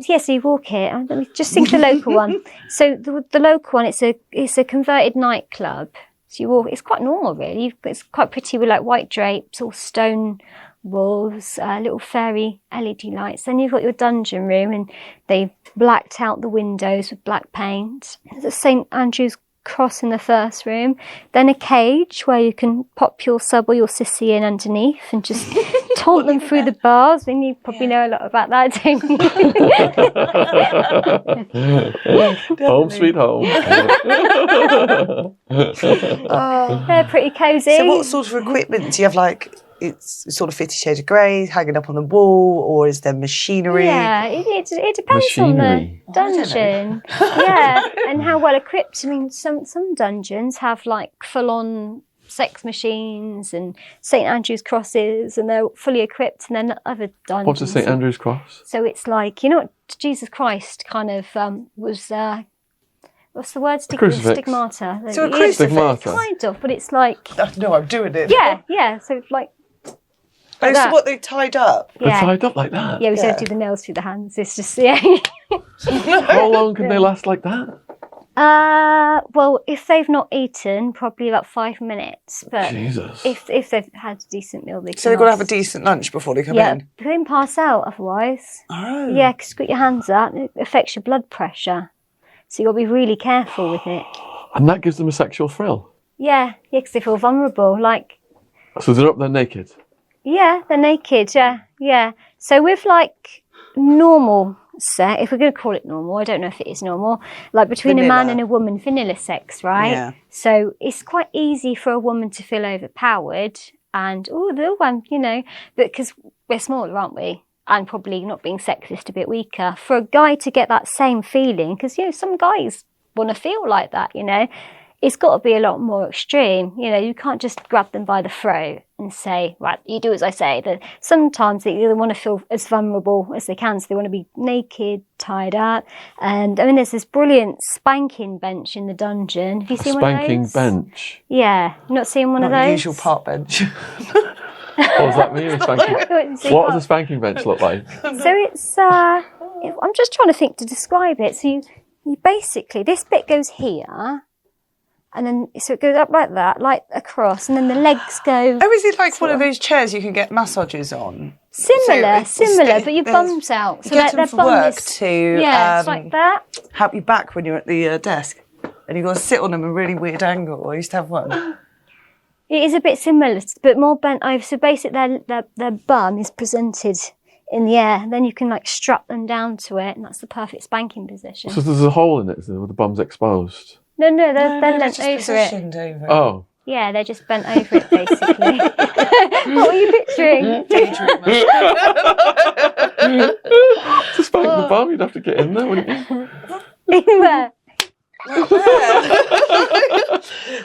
So you walk it. Let me just think of the local one. So the local one, it's a converted nightclub. So you walk. It's quite normal, really. It's quite pretty with like white drapes, all stone walls, little fairy LED lights. Then you've got your dungeon room, and they've blacked out the windows with black paint. There's a St Andrew's cross in the first room, then a cage where you can pop your sub or your sissy in underneath and just taunt them through the bars. And you probably know a lot about that, don't you? Home sweet home. They're pretty cosy. So what sort of equipment do you have? Like, it's sort of 50 Shades of Grey hanging up on the wall, or is there machinery? Yeah, it depends on the dungeon. Yeah, and how well equipped. I mean, some dungeons have like full-on sex machines and St Andrew's crosses, and they're fully equipped. And then other dungeons. What's a St Andrew's cross? So it's like, you know what Jesus Christ kind of was. What's the word? Stigmata. So a crucifix? Stigmata. Kind of, but it's like. No, I'm doing it. Yeah. So like. Oh, so what, they tied up? They're tied up like that? Yeah, we don't do the nails through the hands. It's just, yeah. How long can they last like that? Well, if they've not eaten, probably about 5 minutes. But Jesus. If they've had a decent meal, they can. So they've got to have a decent lunch before they come in? Yeah, they can pass out otherwise. Oh. Yeah, because you've got your hands up, it affects your blood pressure. So you've got to be really careful with it. And that gives them a sexual thrill? Yeah, because they feel vulnerable. Like. So they're up there naked? Yeah, they're naked, yeah. So with like normal sex, if we're going to call it normal, I don't know if it is normal, like between vanilla. a man and a woman, vanilla sex, right? Yeah. So it's quite easy for a woman to feel overpowered and, the little one, because we're smaller, aren't we? And probably not being sexist, a bit weaker. For a guy to get that same feeling, because, some guys want to feel like that, it's got to be a lot more extreme. You can't just grab them by the throat and say, right, you do as I say. That sometimes they want to feel as vulnerable as they can, so they want to be naked, tied up. And I mean, there's this brilliant spanking bench in the dungeon. Have you seen one of those? Spanking bench? Yeah, not seen one of those? Usual park bench. What does that mean? What does a spanking bench look like? So it's, I'm just trying to think to describe it. So you basically, this bit goes here. And then, so it goes up like that, like across, and then the legs go. Oh, is it like one of those chairs you can get massages on? Similar, but your bum's out. So get them for work to it's like that. Help you back when you're at the desk. And you've got to sit on them at a really weird angle. I used to have one. It is a bit similar, but more bent over. So basically, their bum is presented in the air. Then you can like strap them down to it, and that's the perfect spanking position. So there's a hole in it, is there, where the bum's exposed? No, they're they're leant just over it. positioned over it. Oh. Yeah, they're just bent over it, basically. What were you picturing? To spank the bum, you'd have to get in there, wouldn't you? In where?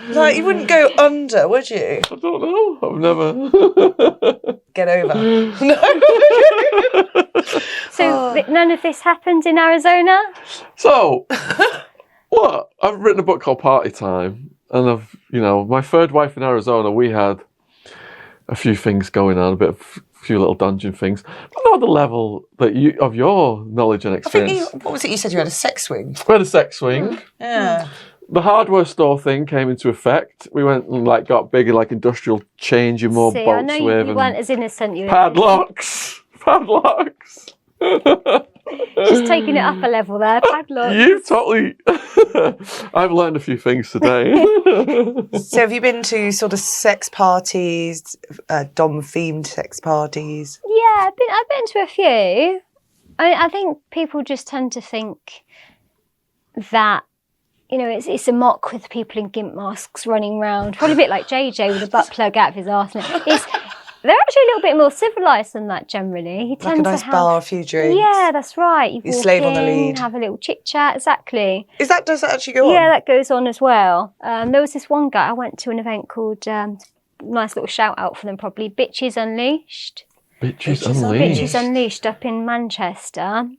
Like, you wouldn't go under, would you? I don't know. I've never. Get over. So none of this happened in Arizona? So, what? I've written a book called Party Time, and my third wife in Arizona, we had a few things going on, a few little dungeon things, but not the level that of your knowledge and I think experience. what was it you said you had a sex swing? We had a sex swing. Yeah. The hardware store thing came into effect. We went and got bigger, industrial changing more See, bolts I know with. you weren't as innocent. You were Padlocks. just taking it up a level there. Padlocks. You've totally. I've learned a few things today. So have you been to sort of sex parties, dom-themed sex parties? Yeah, I've been to a few. I think people just tend to think that, it's a mock with people in gimp masks running around. Probably a bit like JJ with a butt plug out of his arse. They're actually a little bit more civilised than that generally. You tend Like a nice to have, bar, a few drinks. Yeah, that's right. You walk slave on the in, lead. have a little chit chat. Exactly. Does that actually go on? Yeah, that goes on as well. There was this one guy. I went to an event called nice little shout out for them probably. Bitches Unleashed. Bitches Unleashed. Bitches Unleashed up in Manchester.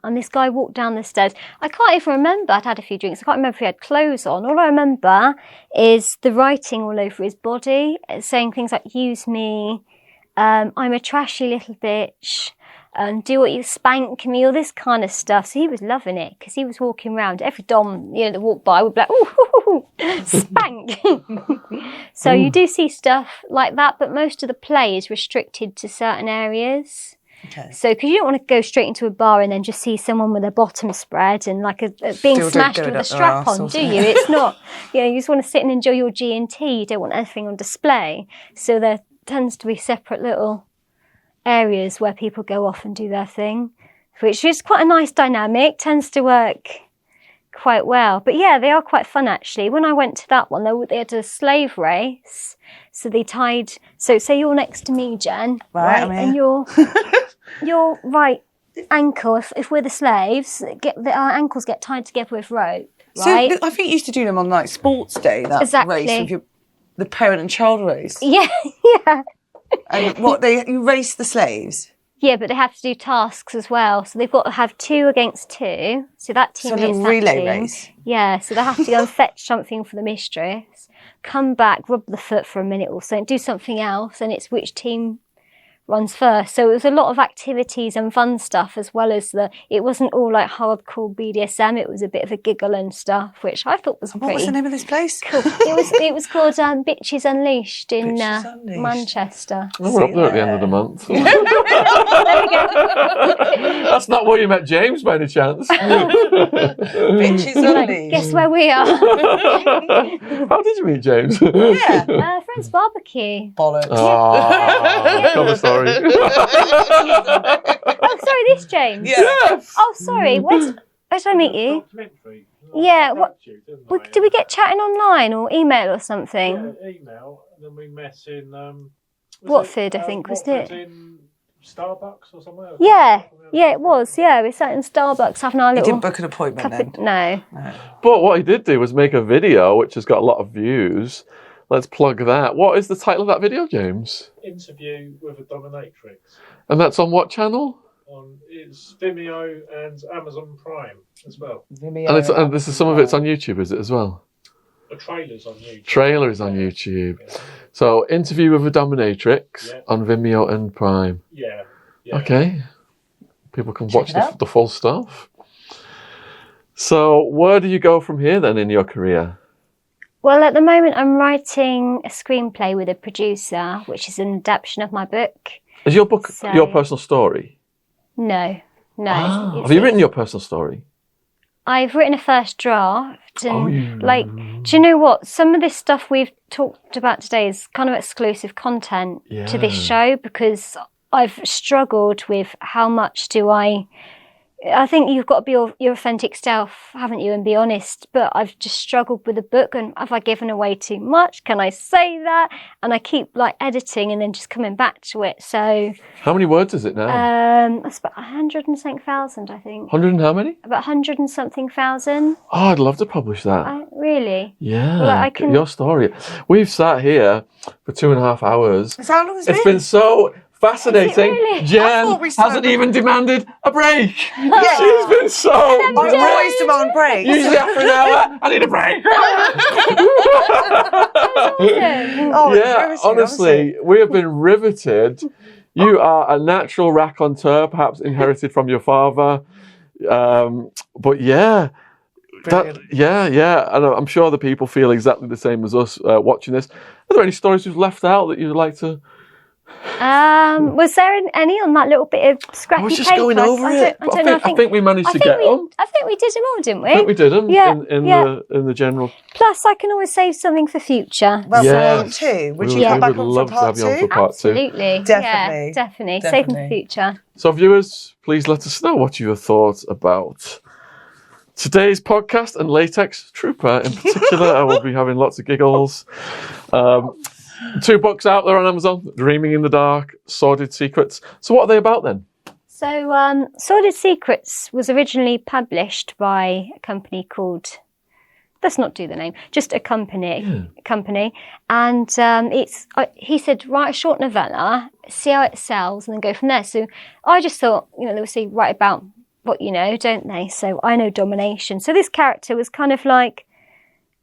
And this guy walked down the stairs. I can't even remember. I'd had a few drinks. I can't remember if he had clothes on. All I remember is the writing all over his body, saying things like, use me, I'm a trashy little bitch, do what you spank me, all this kind of stuff. So he was loving it because he was walking around. Every dom, that walked by would be like, ooh, spank. So you do see stuff like that, but most of the play is restricted to certain areas. Okay. So, because you don't want to go straight into a bar and then just see someone with their bottom spread and being Still smashed don't go with a up their strap arse on, or do you? It's not, you just want to sit and enjoy your G&T. You don't want anything on display. So there tends to be separate little areas where people go off and do their thing, which is quite a nice dynamic, tends to work quite well. But yeah, they are quite fun actually. When I went to that one, they had a slave race. So they tied, so say you're next to me, Jen, Right, I'm and here. your right ankle, if we're the slaves, our ankles get tied together with rope, right? So I think you used to do them on sports day, that Exactly. race with the parent and child race. Yeah, yeah. And you race the slaves? Yeah, but they have to do tasks as well. So they've got to have 2 against 2. So that team So a against little that relay team. race. Yeah, so they have to go and fetch something for the mistress, come back, rub the foot for a minute or so, and do something else, and it's which team runs first. So it was a lot of activities and fun stuff, as well as it wasn't all like hardcore BDSM. It was a bit of a giggle and stuff, which I thought was What was the name of this place? cool. It was called Bitches Unleashed in Bitches Unleashed. Manchester. We're up there at the end of the month. That's not where you met James by any chance. Bitches Unleashed. Guess where we are? How did you meet James? Yeah. Friends barbecue. Bollocks. Oh, cover story. Oh, sorry, this James. Yeah. Oh, sorry. Where did I meet you? Documentary. Yeah, I what- liked you, didn't I? Did we get chatting online or email or something? Yeah, email, and then we met in Watford, I think, wasn't it? In Starbucks or somewhere. Yeah, it was. Yeah, we sat in Starbucks having our You little didn't book an appointment then? No. But what he did do was make a video which has got a lot of views. Let's plug that. What is the title of that video, James? Interview with a Dominatrix. And that's on what channel? It's Vimeo and Amazon Prime as well. And this is some of it's on YouTube, is it as well? The trailer's on YouTube. Trailer is on YouTube. So, Interview with a Dominatrix on Vimeo and Prime. Yeah. Okay. People can Check watch it out. the full stuff. So, where do you go from here then in your career? Well, at the moment, I'm writing a screenplay with a producer, which is an adaptation of my book. Is your book So- your personal story? No. Have you written your personal story? I've written a first draft, and yeah. do you know what? Some of this stuff we've talked about today is kind of exclusive content to this Yeah. show, because I've struggled with how much do I think you've got to be your authentic self, haven't you, and be honest. But I've just struggled with the book, and have I given away too much? Can I say that? And I keep like editing and then just coming back to it. So How many words is it now? it's about 100 and something thousand, I think. 100 and how many? About 100 and something thousand. Oh, I'd love to publish that. Really? Yeah, Well, I can- your story. We've sat here for 2.5 hours. Is that how long it's It's been? been so fascinating. really? I Jen thought we started- hasn't even demanded a break. Yeah. She's been so I great. always demand breaks. Usually after an hour, I need a break. Oh, it's Yeah, riveting, honestly, we have been riveted. You are a natural raconteur, perhaps inherited from your father. But yeah, Brilliant. yeah, and I'm sure the people feel exactly the same as us watching this. Are there any stories we've left out that you'd like to? Was there any on that little bit of scrappy I was just paper? going over it. I don't know. I think we managed to get them. I think we did them all, didn't we? I think we did them Yeah, in the general. Plus, I can always save something for future. Well, Yes. part two. Would you We come back would on love for to have part you on two? for part two. Absolutely. Definitely. Yeah, definitely. Save them for Definitely. future. So, viewers, please let us know what you have thought about today's podcast and Latex Trooper in particular. I will be having lots of giggles. 2 books out there on Amazon: Dreaming in the Dark, Sordid Secrets. So, what are they about then? So, Sordid Secrets was originally published by a company called. Let's not do the name. Just a company. And he said, write a short novella, see how it sells, and then go from there. So I just thought, they would say, write about what you know, don't they? So I know domination. So this character was kind of like,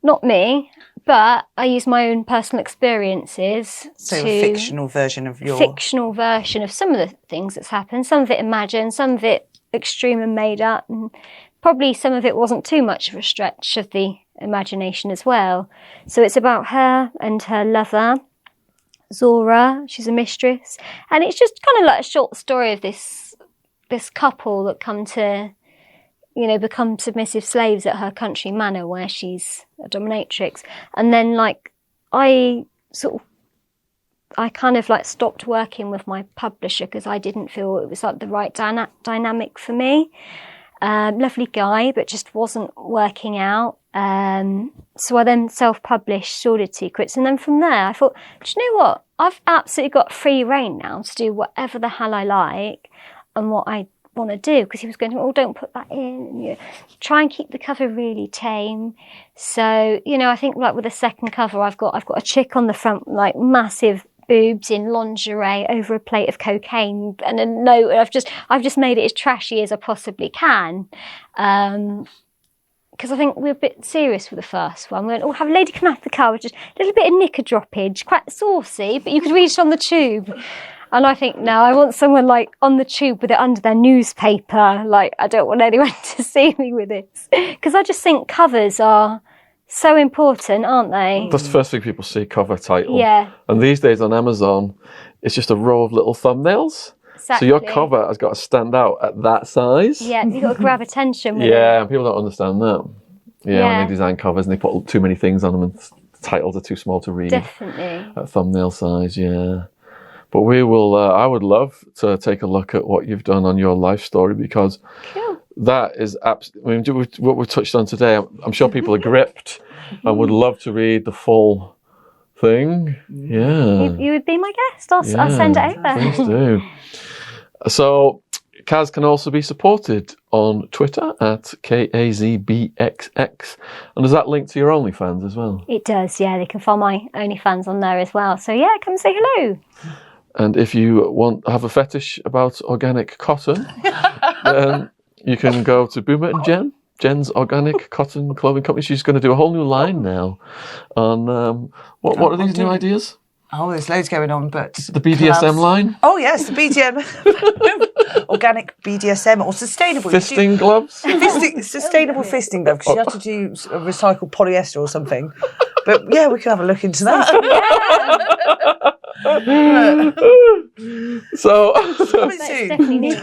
not me, but I used my own personal experiences So to a fictional version of your... fictional version of some of the things that's happened. Some of it imagined, some of it extreme and made up, and probably some of it wasn't too much of a stretch of the imagination as well. So it's about her and her lover, Zora. She's a mistress, and it's just kind of like a short story of this couple that come to, become submissive slaves at her country manor where she's a dominatrix. And then I kind of stopped working with my publisher because I didn't feel it was the right dynamic for me. Lovely guy, but just wasn't working out. So I then self-published Sordid Secrets, and then from there I thought, do you know what? I've absolutely got free reign now to do whatever the hell I like and what I want to do. Because he was going, don't put that in. And, try and keep the cover really tame. So I think with the second cover, I've got a chick on the front, massive boobs in lingerie over a plate of cocaine and a note. I've just made it as trashy as I possibly can. Because I think we're a bit serious with the first one. We went, have a lady come out of the car with just a little bit of knicker droppage, quite saucy, but you could read it on the tube. And I think, no, I want someone on the tube with it under their newspaper. I don't want anyone to see me with this. Because I just think covers are so important, aren't they? That's the first thing people see, cover title. Yeah. And these days on Amazon, it's just a row of little thumbnails. Exactly. So your cover has got to stand out at that size. Yeah, you've got to grab attention with Yeah, it. and people don't understand that. Yeah, Yeah. when they design covers and they put too many things on them and the titles are too small to read. Definitely. At thumbnail size, yeah. But we will, I would love to take a look at what you've done on your life story, because that is absolutely, what we touched on today, I'm sure people are gripped and would love to read the full thing. Yeah. You would be my guest. I'll send it over. Please do. So, Kaz can also be supported on Twitter at KAZBXX. And does that link to your OnlyFans as well? It does, yeah. They can find my OnlyFans on there as well. So, yeah, come say hello. And if you have a fetish about organic cotton, then you can go to Boomer and Jen's Organic Cotton Clothing Company. She's going to do a whole new line now on, what are these new ideas? Oh, there's loads going on, but... The BDSM line? Oh, yes, the BDM. Organic BDSM or sustainable. Fisting gloves? Sustainable fisting glove, because you have to do recycled polyester or something. But, yeah, we can have a look into that. So... It's definitely neat.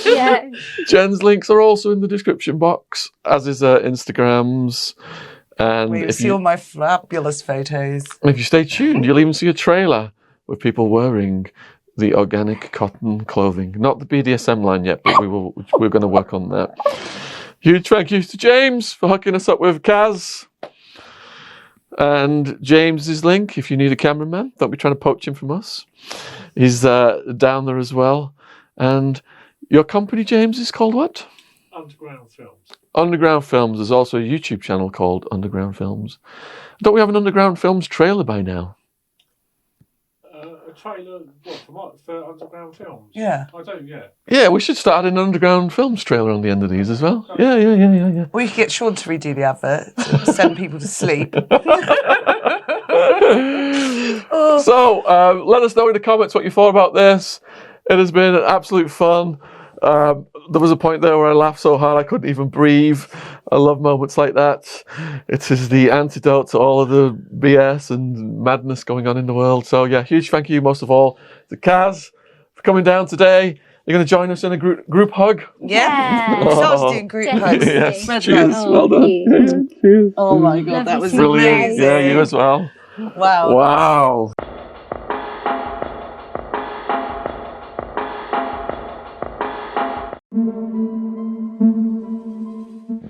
Yeah. Jen's links are also in the description box, as is her Instagrams. And We will see all my fabulous photos. if you stay tuned, you'll even see a trailer with people wearing the organic cotton clothing. Not the BDSM line yet, but we're going to work on that. Huge thank you to James for hooking us up with Kaz. And James's link, if you need a cameraman, don't be trying to poach him from us. He's down there as well. And your company, James, is called what? Underground Films. Underground Films. There's also a YouTube channel called Underground Films. Don't we have an Underground Films trailer by now? A trailer for Underground Films? Yeah. I don't yet. Yeah, we should start an Underground Films trailer on the end of these as well. Yeah. We could get Sean to redo the advert to send people to sleep. So, let us know in the comments what you thought about this. It has been an absolute fun. There was a point there where I laughed so hard I couldn't even breathe. I love moments like that. It is the antidote to all of the BS and madness going on in the world. So yeah, huge thank you most of all to Kaz for coming down today. You're going to join us in a group hug? Yeah. We started doing group hugs. Yes, Spread cheers. love. Well done. Cheers. Oh my God, that was Brilliant. amazing. Yeah, you as well. Wow. Wow.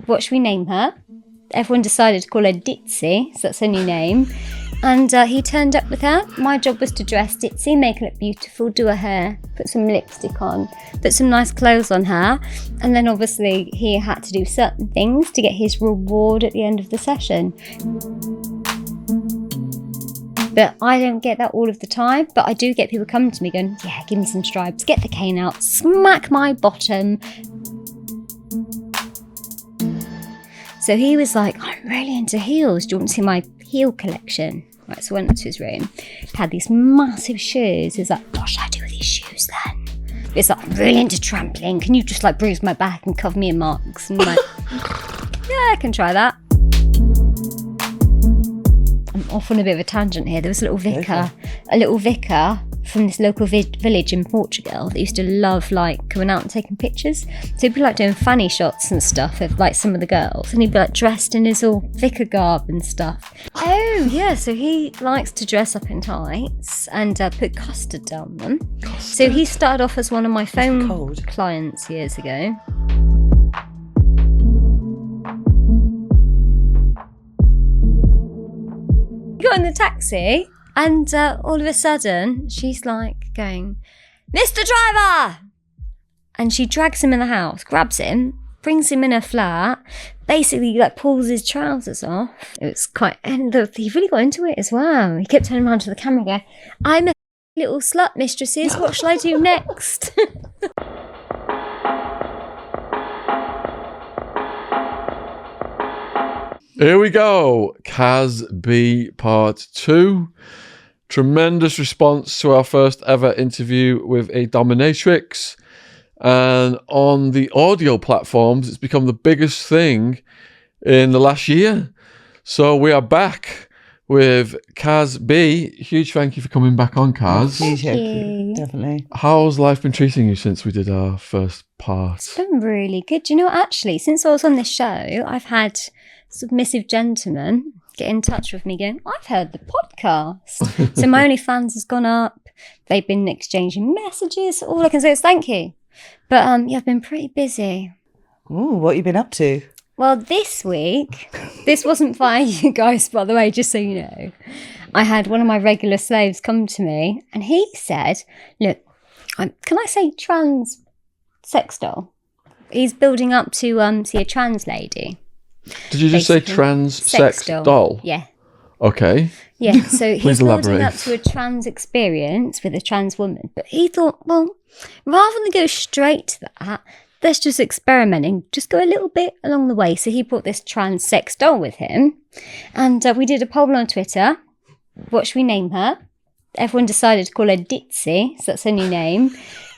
What should we name her? Everyone decided to call her Ditzy, so that's her new name. And he turned up with her. My job was to dress Ditzy, make her look beautiful, do her hair, put some lipstick on, put some nice clothes on her. And then obviously he had to do certain things to get his reward at the end of the session. But I don't get that all of the time, but I do get people coming to me going, yeah, give me some stripes, get the cane out, smack my bottom. So he was like, I'm really into heels. Do you want to see my heel collection? Right, so I went up to his room. He had these massive shoes. He was like, what should I do with these shoes then? It's like, I'm really into trampling. Can you just like bruise my back and cover me in marks? And I'm like, yeah, I can try that. I'm off on a bit of a tangent here. There was a little vicar from this local village in Portugal that used to love like going out and taking pictures. So he'd be like doing fanny shots and stuff of like some of the girls, and he'd be like dressed in his all vicar garb and stuff. Oh yeah, so he likes to dress up in tights and put custard down them. So he started off as one of my phone clients years ago. Got in the taxi and all of a sudden she's like going, Mr. Driver! And she drags him in the house, grabs him, brings him in her flat, basically like pulls his trousers off. It was quite, and he really got into it as well. He kept turning around to the camera going, I'm a little slut, mistresses, what shall I do next? Here we go. Kaz B Part 2. Tremendous response to our first ever interview with a dominatrix. And on the audio platforms, it's become the biggest thing in the last year. So we are back with Kaz B. Huge thank you for coming back on, Kaz. Huge thank you. Definitely. How's life been treating you since we did our first part? It's been really good. You know what, actually, since I was on this show, I've had submissive gentlemen get in touch with me going, I've heard the podcast. So my OnlyFans has gone up. They've been exchanging messages. All I can say is thank you. But yeah, I've been pretty busy. Ooh, what have you been up to? Well, this week, this wasn't via you guys, by the way, just so you know. I had one of my regular slaves come to me and he said, look, can I say trans sex doll? He's building up to see a trans lady. Did you just say trans sex doll? Yeah. Okay. Yeah, so he's building elaborate. up to a trans experience with a trans woman. But he thought, well, rather than go straight to that, let's just experiment and just go a little bit along the way. So he brought this trans sex doll with him. And we did a poll on Twitter. What should we name her? Everyone decided to call her Ditzy, so that's her new name.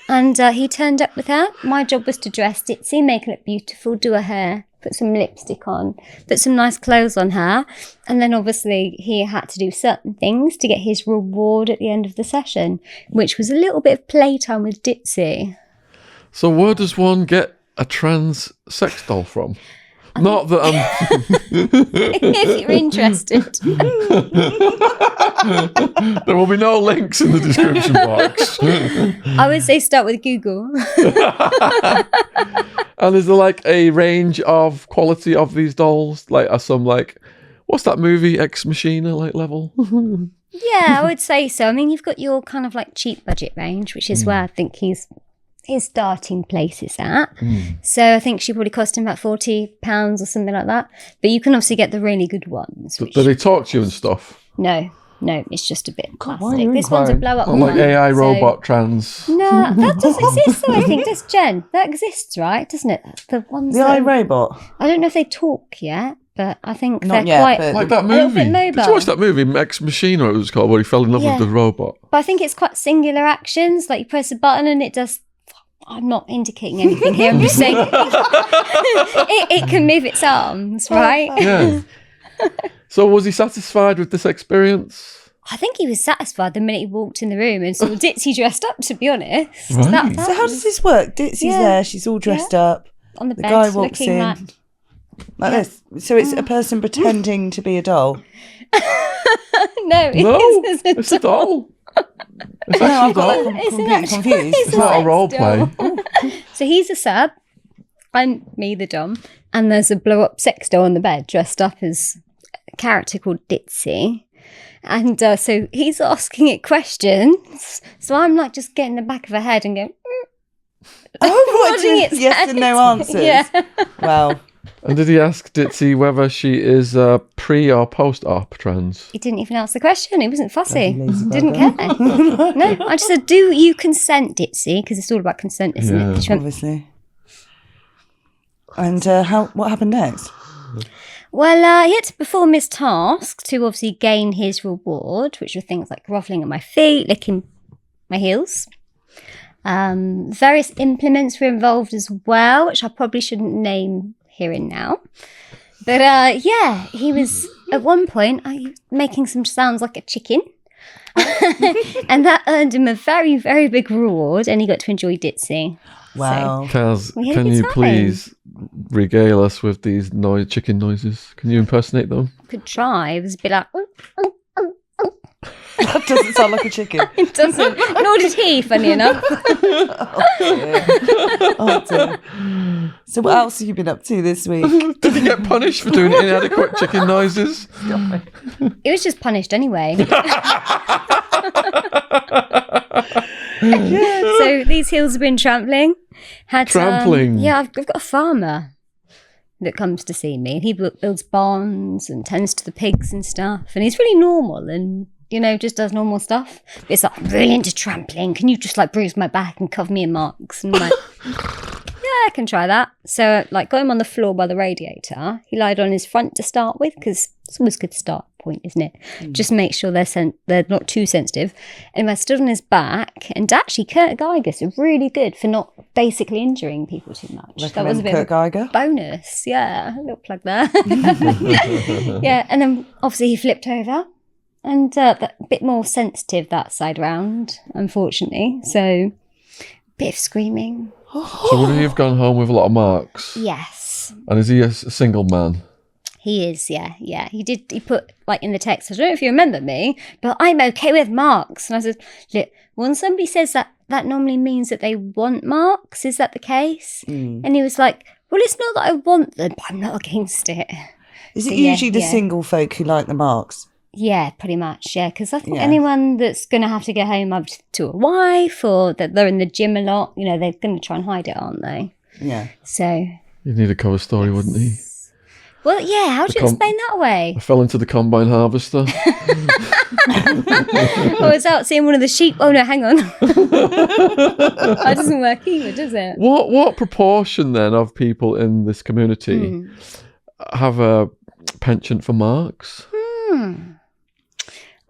And he turned up with her. My job was to dress Ditzy, make her look beautiful, do her hair, put some lipstick on, put some nice clothes on her. And then obviously he had to do certain things to get his reward at the end of the session, which was a little bit of playtime with Ditzy. So where does one get a trans sex doll from? Not that I'm. if you're interested. There will be no links in the description box. I would say start with Google. And is there like a range of quality of these dolls? Like, are some like, what's that movie, Ex Machina like level? Yeah, I would say so. I mean, you've got your kind of like cheap budget range, which is where I think his starting place is at. So I think she probably cost him about £40 or something like that. But you can obviously get the really good ones. Do they talk to you and stuff? No, it's just a bit why are plastic. you This one's a inquiring? blow up Or like one. AI so- robot trans? No, that does exist though, I think. Does Jen? That exists, right? Doesn't it? The ones The that iRobot. I don't know if they talk yet, but I think Not they're yet, quite... but- Like that A little movie. bit Did you mobile. watch that movie, Ex Machina, it was called, where he fell in love Yeah. with the robot? But I think it's quite singular actions. Like you press a button and it does... I'm not indicating anything here. I'm just saying it can move its arms, right? Yeah. So was he satisfied with this experience? I think he was satisfied the minute he walked in the room and saw Ditsy dressed up, to be honest. Right. That So how does this work? Ditsy's Yeah. there, she's all dressed up. on the The bed guy walks looking in. Like this. So it's a person pretending to be a doll. No, it No, is it's a doll. It's No, actually I've a got doll. that It's an completely actual- confused. it's It's not a sex role doll. play. So he's a sub. I'm me, the dom. And there's a blow-up sex doll on the bed dressed up as a character called Ditsy. And so he's asking it questions. So I'm like just getting the back of her head and going, Oh, nodding what? its Yes and no head. answers. Yeah. Wow. And did he ask Ditsy whether she is pre or post-op trans? He didn't even ask the question. He wasn't fussy. Bloody lazy Didn't care. No, I just said, do you consent, Ditsy? Because it's all about consent, isn't Yeah. it? She went, Obviously. And what happened next? well, he had to perform his task to obviously gain his reward, which were things like grovelling at my feet, licking my heels. Various implements were involved as well, which I probably shouldn't name here and now. But yeah, he was at one point making some sounds like a chicken. And that earned him a very, very big reward, and he got to enjoy Ditsy. Wow. Kaz, We had a can good you time. please regale us with these chicken noises? Can you impersonate them? Could try. It was a bit like, That doesn't sound like a chicken. it doesn't. Nor did he, funny enough. Oh, dear. So what else have you been up to this week? Did he get punished for doing inadequate chicken noises? It was just punished anyway. So these hills have been trampling. Trampling? Yeah, I've got a farmer that comes to see me. He builds barns and tends to the pigs and stuff. And he's really normal and, you know, just does normal stuff. But it's like, I'm really into trampling. Can you just like bruise my back and cover me in marks? And I'm like, yeah, I can try that. So like got him on the floor by the radiator. He lied on his front to start with because it's always a good start point, isn't it? Just make sure they're not too sensitive. And I stood on his back, and actually Kurt Geiger's are really good for not basically injuring people too much. That was a bit Kurt of a Geiger. bonus. Yeah, a little plug there. Yeah, and then obviously he flipped over, and that a bit more sensitive that side round, unfortunately. So bit of screaming. So would he have gone home with a lot of marks? Yes. And is he a single man? He is, yeah. He put, like, in the text, I don't know if you remember me, but I'm okay with marks. And I said, look, when somebody says that, that normally means that they want marks. Is that the case? And he was like, well, it's not that I want them, but I'm not against it. Is it So, yeah, usually the yeah. single folk who like the marks? Yeah, pretty much, yeah. Because I think Yeah. anyone that's going to have to go home either to a wife or that they're in the gym a lot, you know, they're going to try and hide it, aren't they? Yeah. So, You'd need a cover story, wouldn't he? well, yeah, how do you explain that away? I fell into the combine harvester. I was out seeing one of the sheep. Oh, no, hang on. That doesn't work either, does it? What proportion then of people in this community Hmm. have a penchant for marks?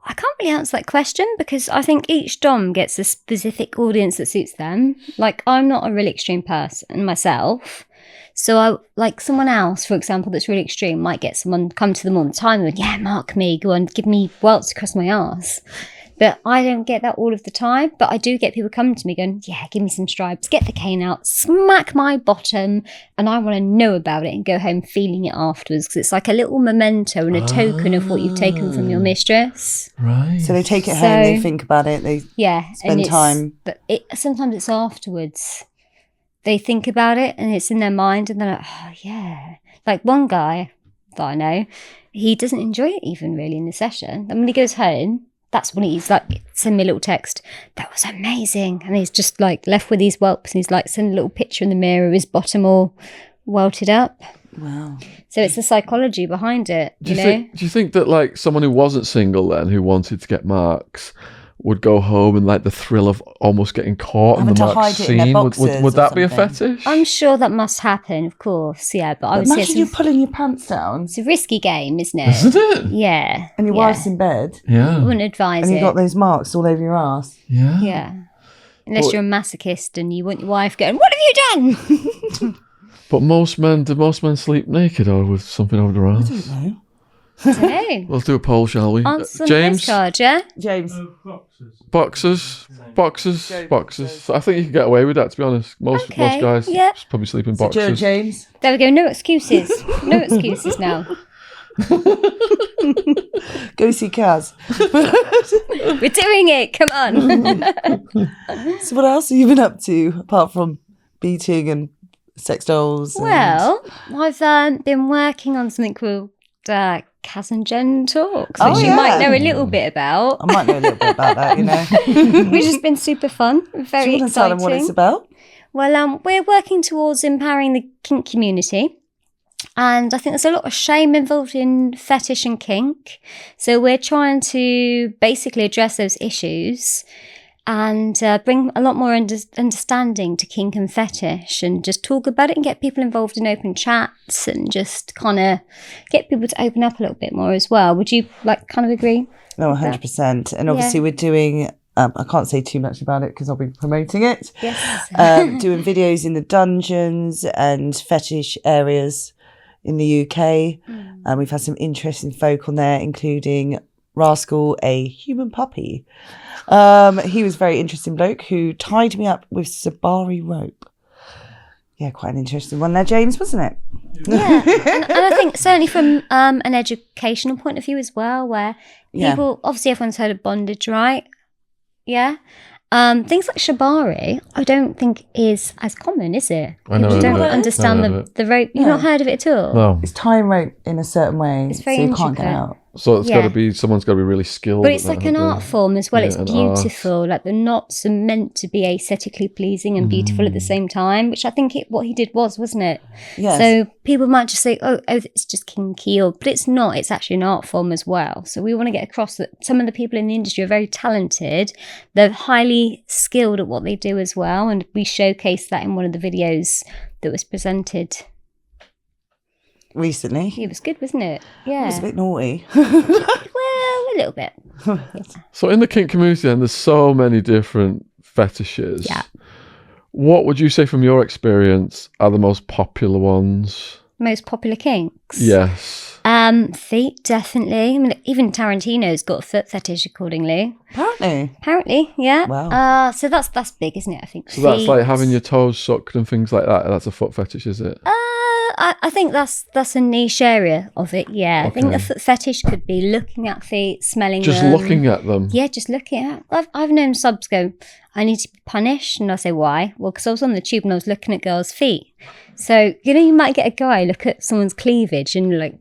I can't really answer that question because I think each dom gets a specific audience that suits them. Like, I'm not a really extreme person myself. So I like someone else, for example, that's really extreme might get someone come to them all the time and yeah, mark me, go on, give me welts across my arse. But I don't get that all of the time. But I do get people coming to me going, yeah, give me some stripes, get the cane out, smack my bottom, and I want to know about it and go home feeling it afterwards, because it's like a little memento and a token of what you've taken from your mistress. Right. So they take it home, they think about it, they spend time. But sometimes it's afterwards. They think about it and it's in their mind and they're like, oh, yeah. Like one guy that I know, he doesn't enjoy it even really in the session. And when he goes home, that's when he's like, send me a little text. That was amazing. And he's just like left with these whelps and he's like, send a little picture in the mirror of his bottom all welted up. Wow. So it's the psychology behind it, you know? Do you think that like someone who wasn't single then, who wanted to get marks, would go home and like the thrill of almost getting caught in the marks scene? Would that be a fetish? I'm sure that must happen, of course, yeah. But I would say imagine you pulling your pants down. It's a risky game, isn't it? Isn't it? Yeah. And your wife's in bed. Yeah. I wouldn't advise And it. you've got those marks all over your ass. Yeah. Yeah. Unless you're a masochist and you want your wife going, what have you done? But do most men sleep naked or with something over their ass? I don't know. I don't know. Let's do a poll, shall we? Answer on James? the postcard, yeah? James. Boxers. Boxers. I think you can get away with that, to be honest. Most guys probably sleep in boxers. James. There we go. No excuses. No excuses now. Go see Kaz. We're doing it. Come on. So what else have you been up to apart from beating and sex dolls? Well, I've been working on something called Kaz and Jen Talks, which you might know a little bit about. I might know a little bit about that, you know. Which has been super fun. Very Do you want to tell them what it's about? Well, we're working towards empowering the kink community. And I think there's a lot of shame involved in fetish and kink. So we're trying to basically address those issues and bring a lot more understanding to kink and fetish, and just talk about it and get people involved in open chats and just kind of get people to open up a little bit more as well. Would you kind of agree? No, 100%. And obviously we're doing, I can't say too much about it because I'll be promoting it. Yes. Doing videos in the dungeons and fetish areas in the UK. And we've had some interesting folk on there, including Rascal, a human puppy. He was a very interesting bloke who tied me up with Sabari rope. Yeah, quite an interesting one there, James, wasn't it? Yeah, and I think certainly from an educational point of view as well, where people, obviously everyone's heard of bondage, right? Yeah. Things like shibari, I don't think is as common, is it? I know. You don't understand the rope. You've not heard of it at all? No. It's tying rope in a certain way, It's very so you can't intricate. get out. So it's got to be, someone's got to be really skilled. But it's like an art form as well. It's an beautiful. Like the knots are meant to be aesthetically pleasing and beautiful at the same time, which I think what he did wasn't it? Yes. So people might just say, oh, it's just kinky, but it's not. It's actually an art form as well. So we want to get across that some of the people in the industry are very talented. They're highly skilled at what they do as well. And we showcased that in one of the videos that was presented Recently. It was good, wasn't it? Yeah. It was a bit naughty. Well, a little bit. So in the kink community then, there's so many different fetishes. Yeah. What would you say from your experience are the most popular ones? Most popular kinks? Yes. Feet, definitely. I mean, even Tarantino's got a foot fetish accordingly. Apparently, yeah. Wow. So that's big, isn't it? I think. So that's like having your toes sucked and things like that. That's a foot fetish, is it? I think that's a niche area of it. Yeah, Okay. I think a foot fetish could be looking at feet, smelling Just them. looking at them. Yeah, just looking at. I've known subs go, I need to be punished, and I say why? Well, because I was on the tube and I was looking at girls' feet. So you might get a guy look at someone's cleavage and you're like,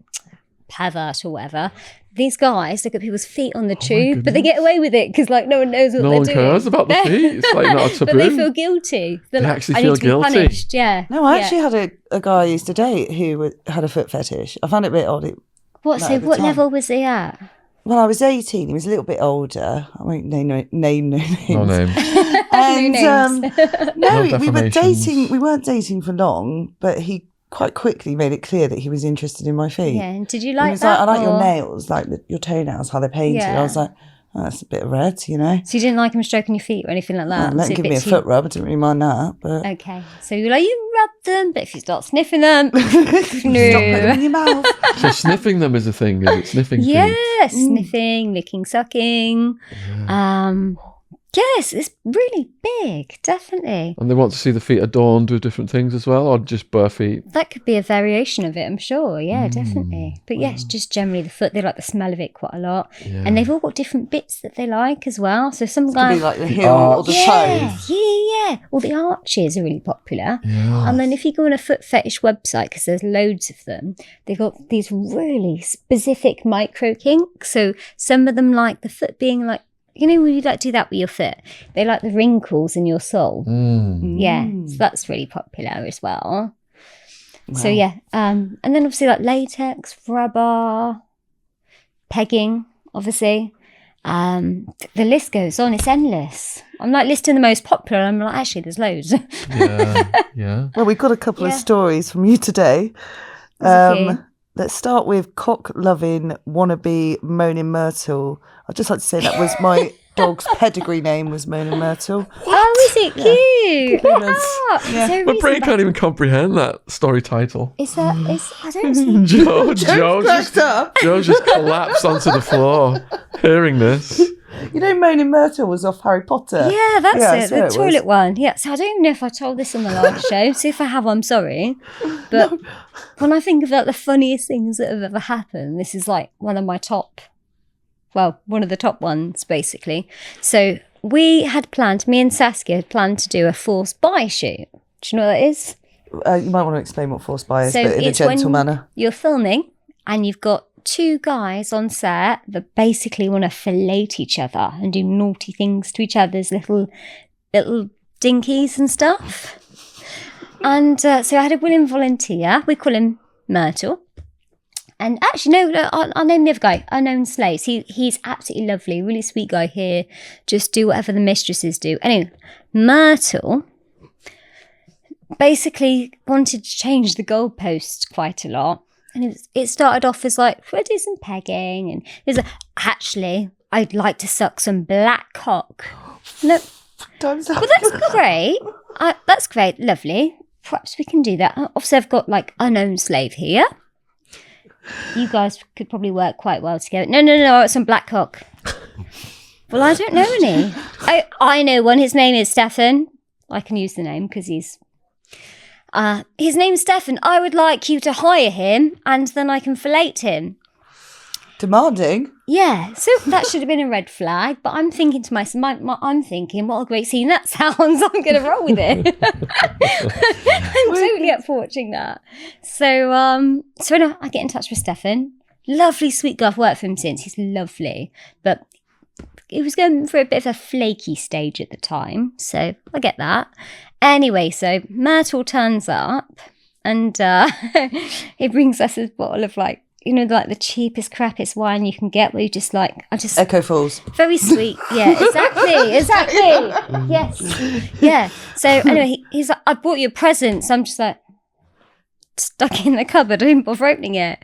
pervert or whatever. These guys look at people's feet on the tube, but they get away with it because no one knows what No they're one doing. cares about the feet. It's like not a taboo. But they feel guilty. They're They like, actually I feel need to be guilty. punished. Yeah. No, I actually had a guy I used to date who had a foot fetish. I found it a bit odd. What level was he at? When I was 18, he was a little bit older. I won't name no names. No names. And No names. we were defamations. dating. We weren't dating for long, but he quite quickly made it clear that he was interested in my feet. Yeah, and did you He like was that? like, I like your or- nails, like your toenails, how they're painted. Yeah. I was like, That's a bit of red, you know. So you didn't like him stroking your feet or anything like that? Let So him give bit me a too- foot rub. I didn't really mind that. But Okay. So you're like, you rub them, but if you start sniffing them, stop putting them in your mouth. So sniffing them is a thing, is it? Sniffing feet? yeah, sniffing, licking, sucking. Yes, it's really big, definitely. And they want to see the feet adorned with different things as well, or just bare feet? That could be a variation of it, I'm sure. Yeah, definitely. But yes, just generally the foot, they like the smell of it quite a lot. And they've all got different bits that they like as well. So some Could guys... be like the heel or the toes. Yeah. All the arches are really popular. And then if you go on a foot fetish website, because there's loads of them, they've got these really specific micro kinks. So some of them like the foot being like, you know, when you like do that with your foot, they like the wrinkles in your sole. Yeah, so that's really popular as well. So yeah, and then obviously like latex, rubber, pegging, obviously. The list goes on; it's endless. I'm like listing the most popular. And I'm like, actually, there's loads. Yeah. Well, we've got a couple of stories from you today. Let's start with cock-loving wannabe Moaning Myrtle. I'd just like to say that was my dog's pedigree name was Moaning Myrtle. Oh, is it cute? Oh, Yeah. so My brain reason- can't even comprehend that story title. Is that? I don't see. Joe cracked up. just collapsed onto the floor hearing this. You know, Moaning Myrtle was off Harry Potter. Yeah, that's it. so The it was. toilet one. Yeah. So I don't even know if I told this on the last show. So if I have, I'm sorry. But when I think of like the funniest things that have ever happened, this is like one of the top ones, basically. So we had planned, me and Saskia had planned to do a forced buy shoot. Do you know what that is? You might want to explain what forced buy is, So but in a it's gentle when manner. You're filming and you've got two guys on set that basically want to fillet each other and do naughty things to each other's little dinkies and stuff. And so I had a willing volunteer. We call him Myrtle. And actually, no, I'll name the other guy, Unknown Slaves. He's absolutely lovely, really sweet guy here. Just do whatever the mistresses do. Anyway, Myrtle basically wanted to change the goalposts quite a lot. And it started off as like, we'll do some pegging. And it was like, actually, I'd like to suck some black cock. No, Time's up. well, that's great. That's great, lovely. Perhaps we can do that. Obviously, I've got like Unknown Slave here. You guys could probably work quite well together. No, I want some black cock. Well, I don't know any. I know one. His name is Stefan. I can use the name because his name's Stefan. I would like you to hire him and then I can fillet him. Demanding. Yeah, so that should have been a red flag, but I'm thinking to myself, I'm thinking, what a great scene that sounds. I'm going to roll with it. I'm totally up for watching that. So anyway, I get in touch with Stefan. Lovely, sweet guy. I've worked for him since. He's lovely, but he was going for a bit of a flaky stage at the time, so I get that. Anyway, so Myrtle turns up and he brings us a bottle of like, you know, like the cheapest, crappiest wine you can get where you just like, Echo Falls. very sweet. Yeah, exactly. Yes. Yeah. So anyway, he's like, I brought you a present. So I'm just like, stuck in the cupboard. I didn't bother opening it.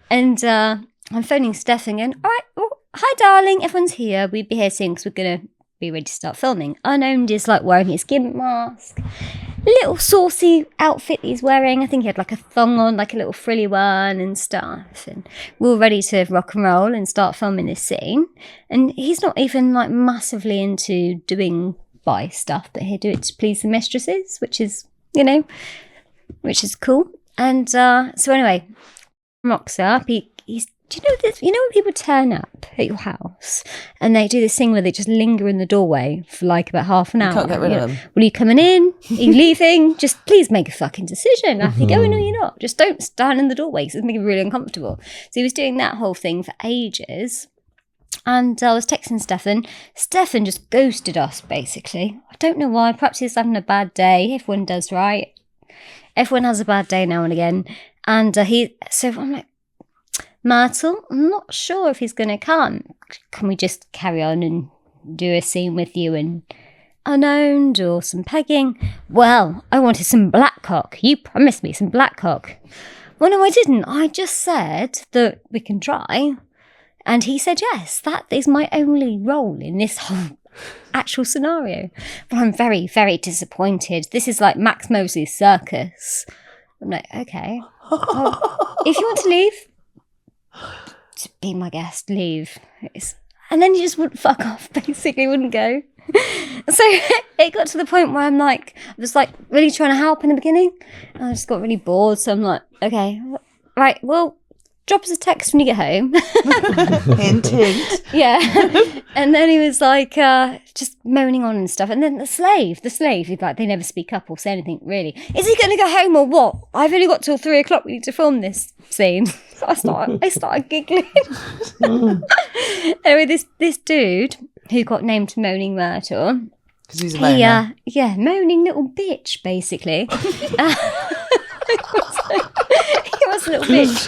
And I'm phoning Stefan and, all right, oh, hi, darling. Everyone's here. We'd be here soon because we're going to be ready to start filming. Unknown is like wearing his gimp mask. Little saucy outfit he's wearing. I think he had like a thong on, like a little frilly one and stuff. And we're all ready to rock and roll and start filming this scene. And he's not even like massively into doing buy stuff, but he'll do it to please the mistresses, which is, you know, which is cool. And so anyway, rocks up. He's do you know this? You know when people turn up at your house and they do this thing where they just linger in the doorway for like about half an hour? You can't get rid of them. Well, are you coming in? Are you leaving? Just please make a fucking decision. I think, oh, no, you're not. Just don't stand in the doorway because it's making me really uncomfortable. So he was doing that whole thing for ages. And I was texting Stefan. Stefan just ghosted us, basically. I don't know why. Perhaps he's having a bad day. Everyone does, right? Everyone has a bad day now and again. And so I'm like, Myrtle, I'm not sure if he's going to come. Can we just carry on and do a scene with you and Unknown or some pegging? Well, I wanted some black cock. You promised me some black cock. Well, no, I didn't. I just said that we can try. And he said, yes, that is my only role in this whole actual scenario. But I'm very, very disappointed. This is like Max Mosley's circus. I'm like, okay. Well, if you want to leave, just be my guest, leave. And then he just wouldn't fuck off, basically, wouldn't go. So it got to the point where I was like really trying to help in the beginning. And I just got really bored. So I'm like, okay, right, well, drop us a text when you get home. Hint, hint. Yeah. And then he was like, just moaning on and stuff. And then the slave, he'd like, they never speak up or say anything really. Is he going to go home or what? I've only got till 3 o'clock. We need to film this scene. So I started giggling. Anyway, this dude who got named Moaning Myrtle. Because he's a moaner. Yeah, moaning little bitch, basically. He was a little bitch.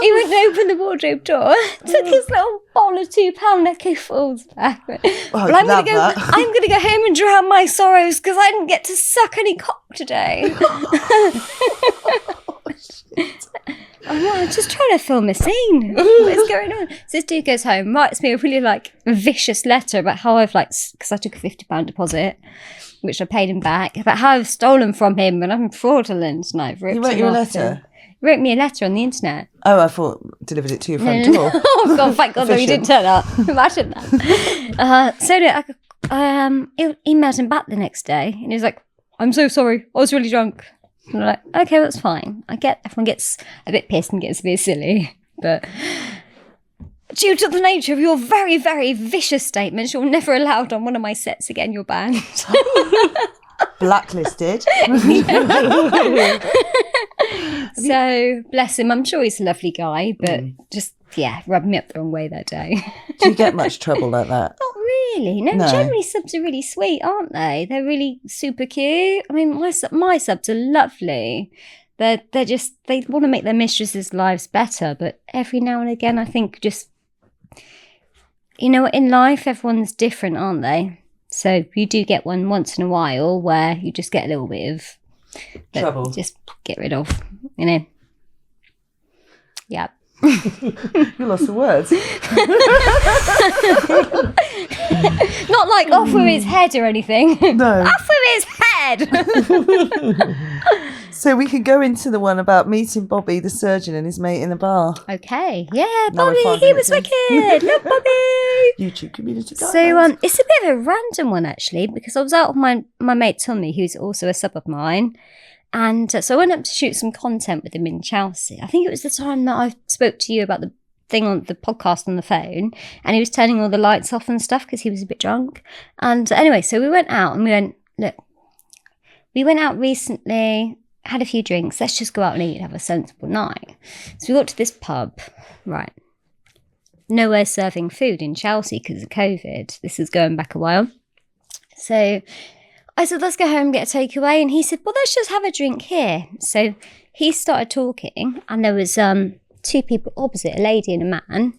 He went and opened the wardrobe door, took his little bowl of £2 Necco Falls back. But I'm going to go home and drown my sorrows because I didn't get to suck any cock today. I'm just trying to film a scene. What is going on? So this dude goes home, writes me a really vicious letter about how I've because I took a £50 deposit, which I paid him back, about how I've stolen from him and I'm fraudulent and I've ripped him off. He wrote you a letter? He wrote me a letter on the internet. Oh, I thought delivered it to your front door. Oh God, thank God, no, he didn't turn up. Imagine that. I emailed him back the next day and he was like, I'm so sorry, I was really drunk. And I'm like, okay, that's fine. I get everyone gets a bit pissed and gets a bit silly, but due to the nature of your very, very vicious statements, you're never allowed on one of my sets again. You're banned. Blacklisted. So bless him. I'm sure he's a lovely guy, but just rubbed me up the wrong way that day. Do you get much trouble like that? Not really. No, generally subs are really sweet, aren't they? They're really super cute. I mean, my subs are lovely. They want to make their mistresses' lives better, but every now and again, I think just, in life, everyone's different, aren't they? So you do get one once in a while where you just get a little bit of trouble. Just get rid of, Yeah. You lost the words. Not like off with his head or anything. No. Off with his head. So we could go into the one about meeting Bobby, the surgeon, and his mate in the bar. Okay. Yeah, Now we're 5 Bobby, he was minutes in. wicked. Love Bobby. YouTube community guidelines. So it's a bit of a random one actually, because I was out with my mate Tommy, who's also a sub of mine. And so I went up to shoot some content with him in Chelsea. I think it was the time that I spoke to you about the thing on the podcast on the phone, and he was turning all the lights off and stuff because he was a bit drunk. And anyway, so we went out and we went, look, we went out recently, had a few drinks, let's just go out and eat and have a sensible night. So we got to this pub, right. Nowhere serving food in Chelsea because of COVID. This is going back a while. So I said, let's go home and get a takeaway. And he said, well, let's just have a drink here. So he started talking and there was 2 people opposite, a lady and a man.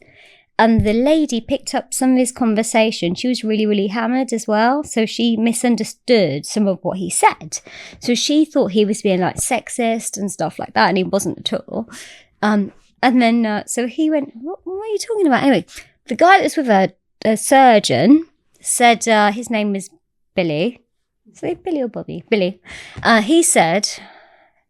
And the lady picked up some of his conversation. She was really, really hammered as well. So she misunderstood some of what he said. So she thought he was being sexist and stuff like that. And he wasn't at all. And then, so he went, what are you talking about? Anyway, the guy that was with a surgeon said his name was Billy. Say Billy or Bobby? Billy. He said,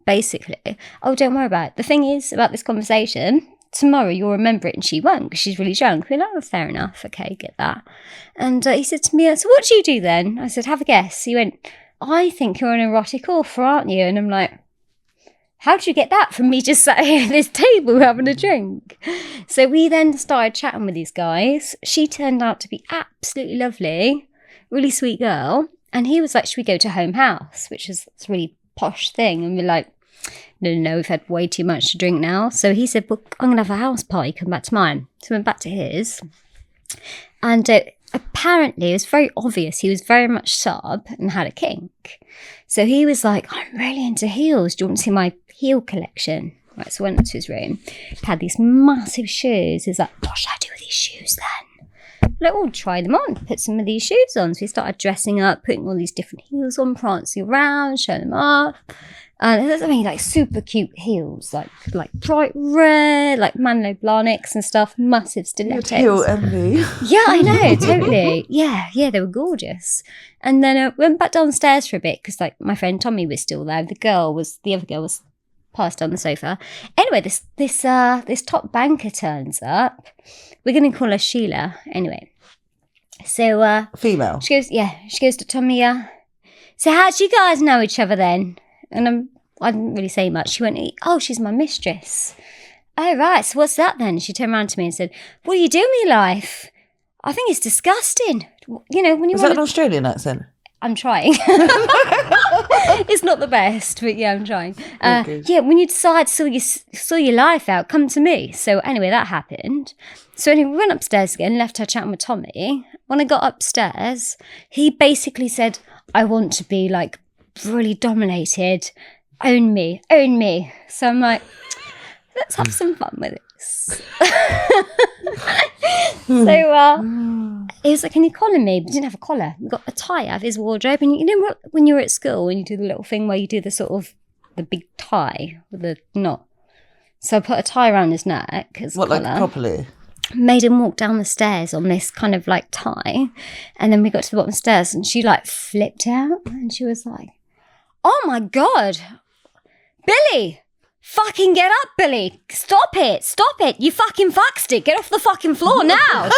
basically, oh, don't worry about it. The thing is about this conversation, tomorrow you'll remember it and she won't because she's really drunk. We're like, oh, fair enough. Okay, get that. And he said to me, so what do you do then? I said, have a guess. He went, I think you're an erotic author, aren't you? And I'm like, how did you get that from me just sat here at this table having a drink? So we then started chatting with these guys. She turned out to be absolutely lovely, really sweet girl. And he was like, should we go to Home House? Which is a really posh thing. And we're like, no, we've had way too much to drink now. So he said, well, I'm going to have a house party, come back to mine. So we went back to his. And apparently it was very obvious he was very much sub and had a kink. So he was like, I'm really into heels. Do you want to see my heel collection? Right, so I went up to his room. He had these massive shoes. He's like, what should I do with these shoes then? like, we'll try them on, put some of these shoes on. So we started dressing up, putting all these different heels on, prancing around, showing them off. And there's, I mean, like super cute heels, like bright red, like Manlo Blahniks and stuff, massive stilettos. Heel envy. Yeah, I know, totally. Yeah, they were gorgeous. And then we went back downstairs for a bit because, like, my friend Tommy was still there. The other girl was passed on the sofa. Anyway, this top banker turns up. We're going to call her Sheila. Anyway, so Female. She goes to Tommy. So how'd you guys know each other then? And I didn't really say much. She went, oh, she's my mistress. Oh, right. So what's that then? She turned around to me and said, what do you do with your life? I think it's disgusting. You know, when you Was that an Australian accent? I'm trying. It's not the best, but yeah, I'm trying. Yeah, when you decide to sort your life out, come to me. So anyway, that happened. So anyway, we went upstairs again, left her chatting with Tommy. When I got upstairs, he basically said, I want to be like really dominated. Own me. So I'm like, let's have some fun with this. So he was like, can you collar me? But he didn't have a collar. We got a tie out of his wardrobe. And you know what, when you're at school and you do the little thing where you do the sort of the big tie with the knot. So I put a tie around his neck as What, collar. like properly? Made him walk down the stairs on this kind of like tie. And then we got to the bottom of the stairs and she like flipped out and she was like, oh my God, Billy, fucking get up, Billy. Stop it. You fucking fucked it. Get off the fucking floor now.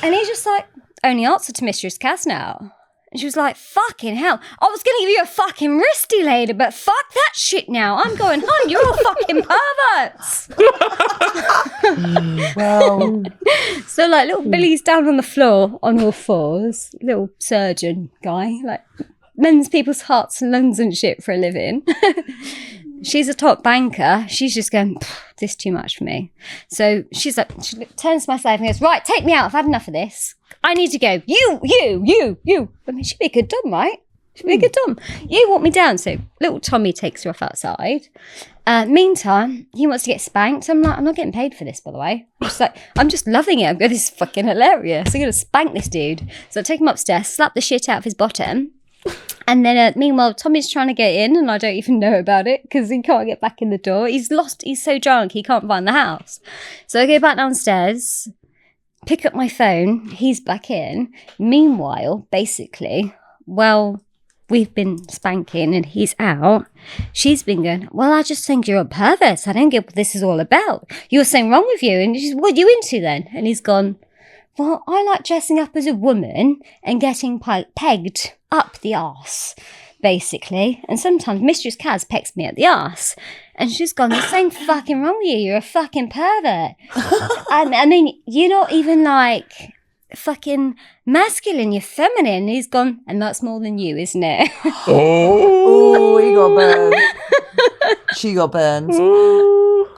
And he's just like, only answer to Mistress Cass now. And she was like, fucking hell. I was going to give you a fucking wristy later, but fuck that shit now. I'm going home. You're all fucking perverts. Well, So like little Billy's down on the floor on all fours. Little surgeon guy, like mends people's hearts and lungs and shit for a living. She's a top banker. She's just going, this is too much for me. So she's like, she turns to myself and goes, right, take me out. I've had enough of this. I need to go. You. I mean, she'd be a good dom, right? She'd be a good dom. You walk me down. So little Tommy takes her off outside. Meantime, he wants to get spanked. I'm like, I'm not getting paid for this, by the way. I'm just loving it. I'm going, this is fucking hilarious. I'm going to spank this dude. So I take him upstairs, slap the shit out of his bottom. And then meanwhile, Tommy's trying to get in and I don't even know about it because he can't get back in the door. He's lost. He's so drunk, he can't find the house. So I go back downstairs, pick up my phone. He's back in. Meanwhile, basically, well, we've been spanking and he's out. She's been going, well, I just think you're a pervert. I don't get what this is all about. You're something wrong with you. And she's, what are you into then? And he's gone, well, I like dressing up as a woman and getting pegged up the arse, basically. And sometimes Mistress Kaz pecks me at the arse. And she's gone, there's something fucking wrong with you. You're a fucking pervert. I mean, you're not even like fucking masculine. You're feminine. And he's gone, and that's more than you, isn't it? oh, he got burned. She got burned.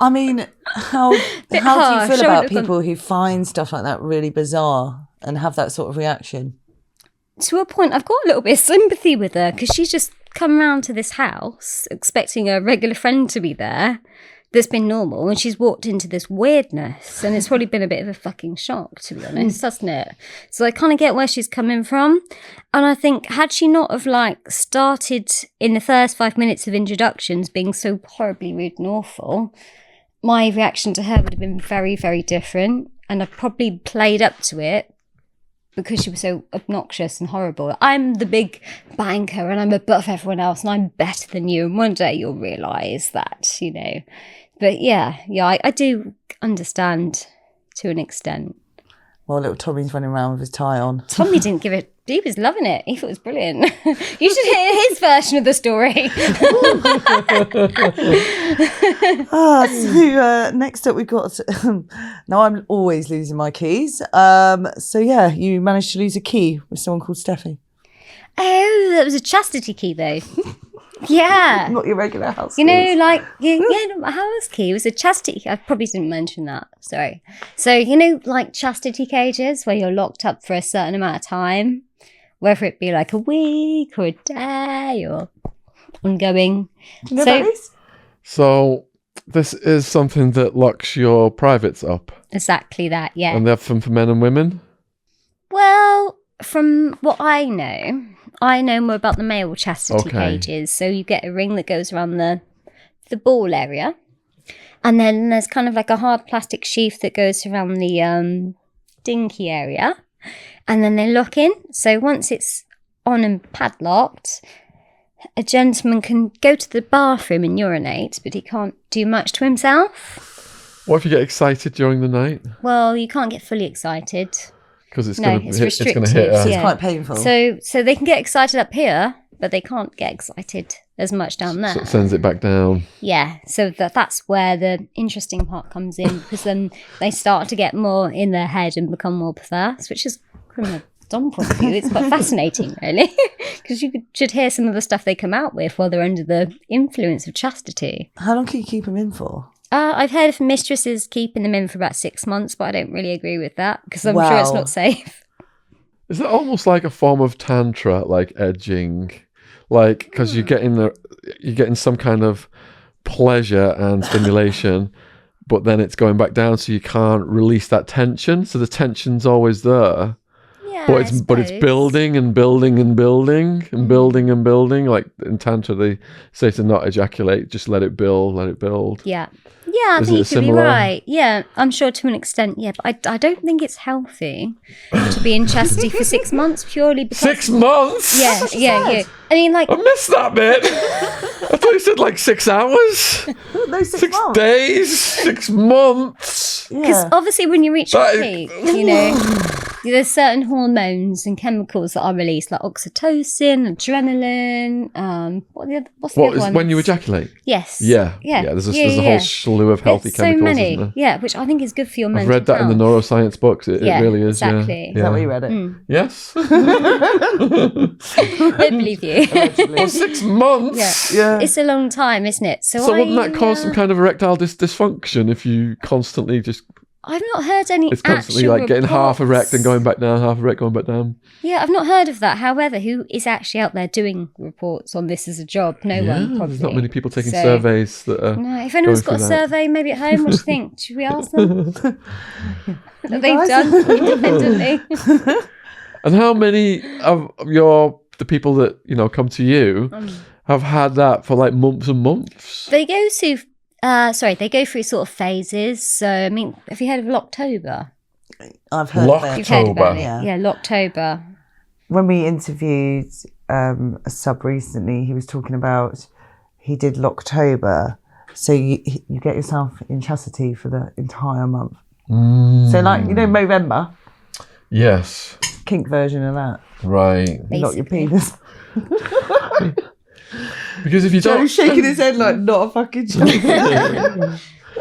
I mean, how do you feel about people who find stuff like that really bizarre and have that sort of reaction? To a point, I've got a little bit of sympathy with her because she's just come round to this house expecting a regular friend to be there that's been normal, and she's walked into this weirdness, and it's probably been a bit of a fucking shock, to be honest, hasn't it? So I kind of get where she's coming from, and I think had she not have like started in the first 5 minutes of introductions being so horribly rude and awful, my reaction to her would have been very, very different, and I probably played up to it because she was so obnoxious and horrible. I'm the big banker and I'm above everyone else and I'm better than you, and one day you'll realise that, you know. But yeah, I do understand to an extent. Well, little Tommy's running around with his tie on. Tommy didn't give it. He was loving it. He thought it was brilliant. You should hear his version of the story. So next up we've got... now I'm always losing my keys. So yeah, you managed to lose a key with someone called Steffi. Oh, that was a chastity key though. Yeah. Not your regular house. You know, like, my house key was a chastity. I probably didn't mention that. Sorry. So, you know, like chastity cages where you're locked up for a certain amount of time, whether it be like a week or a day or ongoing. You know about these? So this is something that locks your privates up. Exactly that, yeah. And they're for men and women? Well, from what I know more about the male chastity cages. So you get a ring that goes around the ball area. And then there's kind of like a hard plastic sheath that goes around the dinky area. And then they lock in. So once it's on and padlocked, a gentleman can go to the bathroom and urinate, but he can't do much to himself. What if you get excited during the night? Well, you can't get fully excited. Because it's No, going to it's hit. It's going to hit. restricted, It's yeah. quite painful. So they can get excited up here, but they can't get excited as much down there. So it sends it back down. Yeah, so that's where the interesting part comes in, because then they start to get more in their head and become more perverse, which is from a Dom point of view, it's quite fascinating, really, because you should hear some of the stuff they come out with while they're under the influence of chastity. How long can you keep them in for? I've heard of mistresses keeping them in for about 6 months, but I don't really agree with that because I'm sure it's Wow. not safe. Is that almost like a form of tantra, like edging, like because you're getting some kind of pleasure and stimulation, but then it's going back down, so you can't release that tension. So the tension's always there, Yeah, but I it's suppose. building and building and building and building and building. Like in tantra, they say to not ejaculate, just let it build, let it build. Yeah. Yeah, I Is think it you could be similar? right. Yeah, I'm sure to an extent, yeah. But I don't think it's healthy to be in chastity for 6 months purely because... 6 months. Yeah. I mean, like, I missed that bit. I thought you said like 6 hours. No, 6 6 months. days, 6 months. because Yeah. obviously when you reach your That is- peak, you know, there's certain hormones and chemicals that are released, like oxytocin, adrenaline. What's the What other is one? when you ejaculate? Yes. Yeah. Yeah. There's a Yeah. whole slew of healthy There's so chemicals. many. Isn't there? Yeah, which I think is good for your I've mental read that in the health. neuroscience books. It really is. exactly. Yeah. Is that where you read it? Mm. Yes. I believe you. For 6 months. Yeah. It's a long time, isn't it? So wouldn't that cause some kind of erectile dysfunction if you constantly just... I've not heard any It's constantly actual like getting half erect and reports. going back down, half erect, going back down. Yeah, I've not heard of that. However, who is actually out there doing reports on this as a job? No one, probably. There's not many people taking So- surveys that are... No, if anyone's going got a through that. survey maybe at home, what do you think? Should we ask them? That they've guys? done independently. And how many of the people that, come to you have had that for like months and months? They go through sort of phases. So, I mean, have you heard of Locktober? I've heard of it. You've heard about it. Yeah. Yeah, Locktober. When we interviewed a sub recently, he was talking about he did Locktober. So you get yourself in chastity for the entire month. So like, Movember, Yes. kink version of that. Right. You lock your Basically. penis. Because if you don't... Joe's shaking his head like not a fucking joke.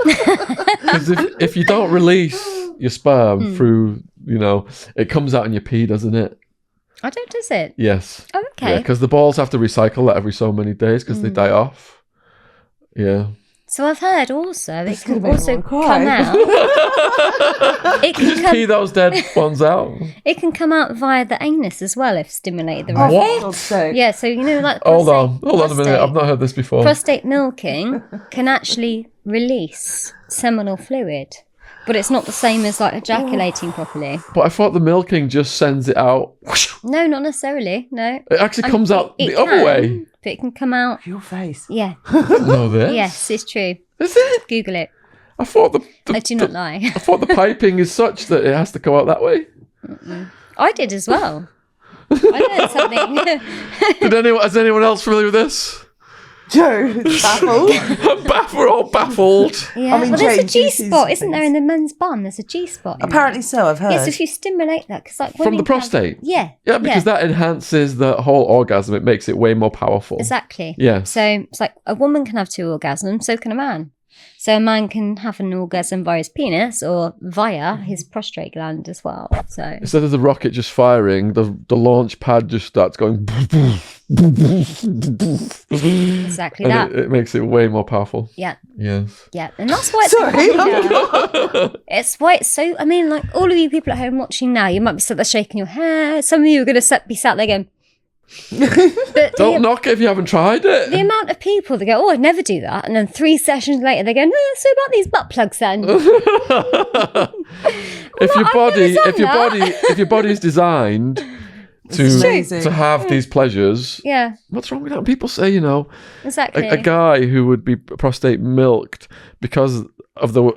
Because if you don't release your sperm through, it comes out in your pee, doesn't it? I don't, does it? Yes. Oh, okay. Yeah, because the balls have to recycle that every so many days because they die off. Yeah. So I've heard also it This is can gonna make also me wanna cry. come out. It can Just pee those dead ones out. It can come out via the anus as well if stimulated the Oh, right way. for God's sake. Yeah, so like Hold on a minute. prostate- I've not heard this before. Prostate milking can actually release seminal fluid, but it's not the same as like ejaculating properly. But I thought the milking just sends it out. No, not necessarily. No, It actually comes out it the other can, way. but it can come out. Your face. Yeah, No, this. yes, it's true. Is it? Google it. I thought I do not lie. I thought the piping is such that it has to go out that way. I did as well. I learned something. Is anyone else familiar with this? Joe, baffled. We're all baffled. Yeah, I mean, well, there's a Jane, G you see spot, some isn't there, things. in the men's bum? There's a G spot. in Apparently so, I've heard. Yes, if you stimulate that, because like From women the have- prostate? Yeah. Yeah, because that enhances the whole orgasm. It makes it way more powerful. Exactly. Yeah. So it's like a woman can have 2 orgasms, so can a man. So a man can have an orgasm via his penis or via his prostate gland as well. So Instead of the rocket just firing, the launch pad just starts going. exactly And that. it makes it way more powerful. Yeah. Yes. Yeah. And that's why it's Sorry, It's why it's so, I mean, like all of you people at home watching now, you might be sat there shaking your hair. Some of you are going to be sat there going, But Don't knock it if you haven't tried it. the amount of people that go, oh, I'd never do that. And then 3 sessions later, they go, no, so about these butt plugs then. If your body is designed to have these pleasures, Yeah, what's wrong with that? People say, exactly. a guy who would be prostate milked because of the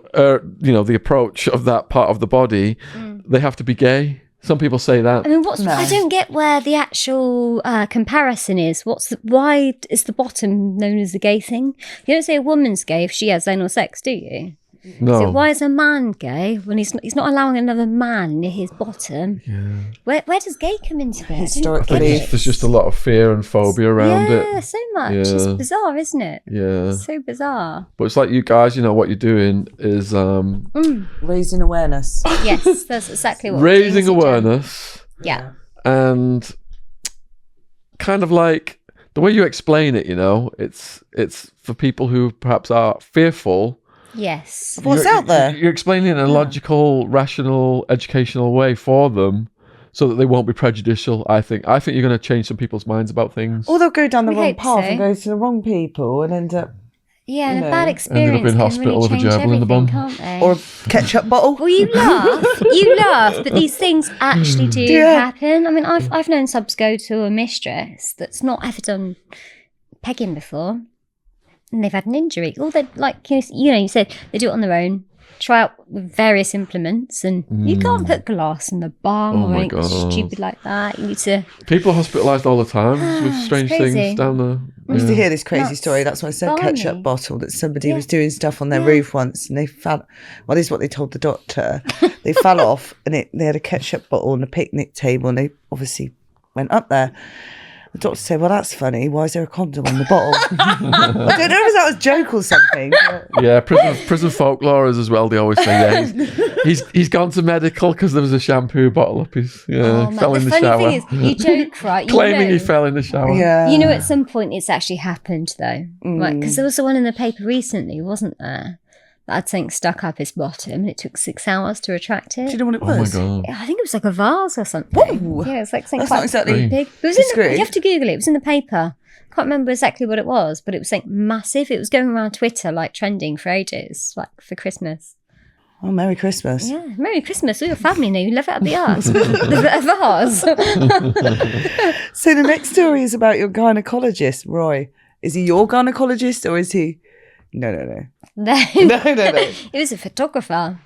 the approach of that part of the body, they have to be gay. Some people say that. I mean, I don't get where the actual comparison is. Why is the bottom known as the gay thing? You don't say a woman's gay if she has anal sex, do you? No. So why is a man gay when he's not allowing another man near his bottom? Yeah. Where does gay come into it? Historic I don't get belief. it. There's just a lot of fear and phobia around Yeah, it. so much. Yeah. It's bizarre, isn't it? Yeah. So bizarre. But it's like you guys, what you're doing is Raising awareness. Yes, that's exactly what raising we're doing. awareness Yeah. and kind of like the way you explain it, it's for people who perhaps are fearful. Yes. What's out there? You're explaining it in a logical, rational, educational way for them so that they won't be prejudicial, I think. I think you're going to change some people's minds about things. Or they'll go down the We wrong hope path so. and go to the wrong people and end up, Yeah, and You a bad know, experience ended up in can hospital really with a change gerbil in the bum. everything, can't they? or a ketchup bottle. Well, you laugh, but these things actually do happen. I mean, I've known subs go to a mistress that's not ever done pegging before, and they've had an injury. Or they you said they do it on their own, try out with various implements, and you can't put glass in the bum Oh or my anything God. stupid like that. You need to. People are hospitalised all the time with strange crazy. things down there. I used to hear this crazy Nuts. story. That's why I said Blimey. ketchup bottle, that somebody was doing stuff on their roof once and they fell. Well, this is what they told the doctor. They fell off and they had a ketchup bottle on a picnic table and they obviously went up there. The doctor said, well, that's funny. Why is there a condom on the bottle? I don't know if that was a joke or something. But Yeah, prison folklore is as well. They always say, he's gone to medical because there was a shampoo bottle up his. Oh, man. Fell in The the funny shower. thing is, you joke, right? Claiming he fell in the shower. yeah. You know, at some point it's actually happened, though. Right? Because there was the one in the paper recently, wasn't there? That I'd think stuck up his bottom and it took 6 hours to retract it. Do you know what it Oh my was? God. I think it was like a vase or something. Whoa. Yeah, it's like something That's quite not exactly big. But it was in discreet. you have to Google it. It was in the paper. Can't remember exactly what it was, but it was like massive. It was going around Twitter, like trending for ages, like for Christmas. Oh, Merry Christmas. Yeah, Merry Christmas. All your family know you love it up the arse. The vase. So the next story is about your gynecologist, Roy. Is he your gynecologist or is he... No. No. No. It was a photographer.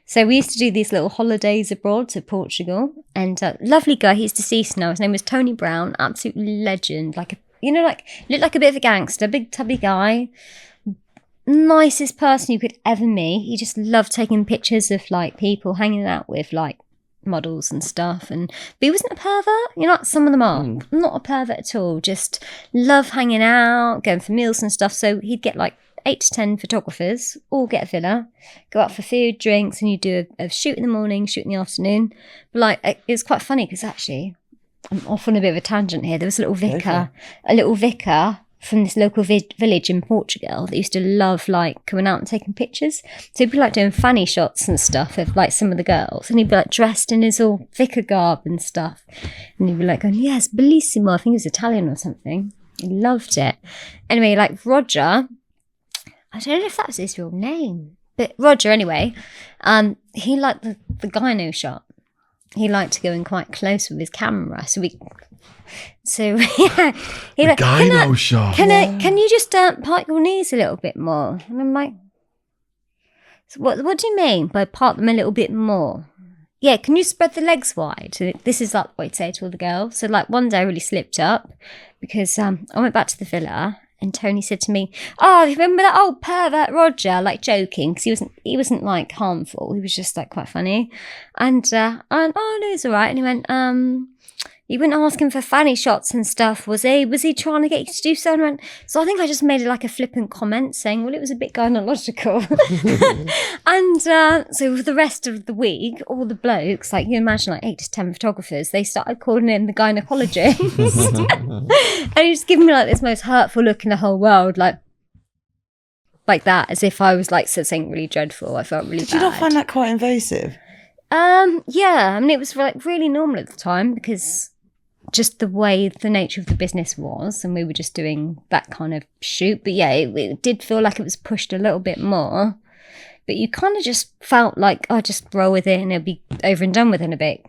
So we used to do these little holidays abroad to Portugal, and lovely guy. He's deceased now. His name was Tony Brown. Absolute legend. Looked like a bit of a gangster. Big tubby guy. Nicest person you could ever meet. He just loved taking pictures of like people hanging out with like models and stuff. But he wasn't a pervert. Like some of them are. Not a pervert at all. Just love hanging out, going for meals and stuff. So he'd get like 8 to 10 photographers, all get a villa, go out for food, drinks, and you do a shoot in the morning, shoot in the afternoon. But like, it was quite funny because actually, I'm off on a bit of a tangent here. There was a little vicar from this local village in Portugal that used to love like coming out and taking pictures. So he'd be like doing fanny shots and stuff of like some of the girls, and he'd be like dressed in his all vicar garb and stuff, and he'd be like going, yes, bellissimo. I think he was Italian or something. He loved it. Anyway, like Roger, I don't know if that was his real name, but Roger anyway, he liked the gyno shot. He liked to go in quite close with his camera. So yeah, he like, Gyno shot. Can you just part your knees a little bit more? And I'm like, so what do you mean by part them a little bit more? Yeah, can you spread the legs wide? So this is like what I'd say to all the girls. So like one day I really slipped up because I went back to the villa. And Tony said to me, "Oh, you remember that old pervert Roger?" Like joking, because he wasn't like harmful. He was just like quite funny. And oh no, it's all right. And he went, you wouldn't ask him for fanny shots and stuff, was he? Was he trying to get you to do so? And I went, so I think I just made like a flippant comment saying, well, it was a bit gynecological. And so for the rest of the week, all the blokes, like you imagine like 8 to 10 photographers, they started calling him the gynecologist. And he just gave me like this most hurtful look in the whole world, like that, as if I was like something really dreadful. I felt really bad. Did you not find that quite invasive? Yeah, I mean, it was like really normal at the time because just the way the nature of the business was, and we were just doing that kind of shoot. But yeah, it did feel like it was pushed a little bit more. But you kind of just felt like, oh, just roll with it and it'll be over and done with in a bit.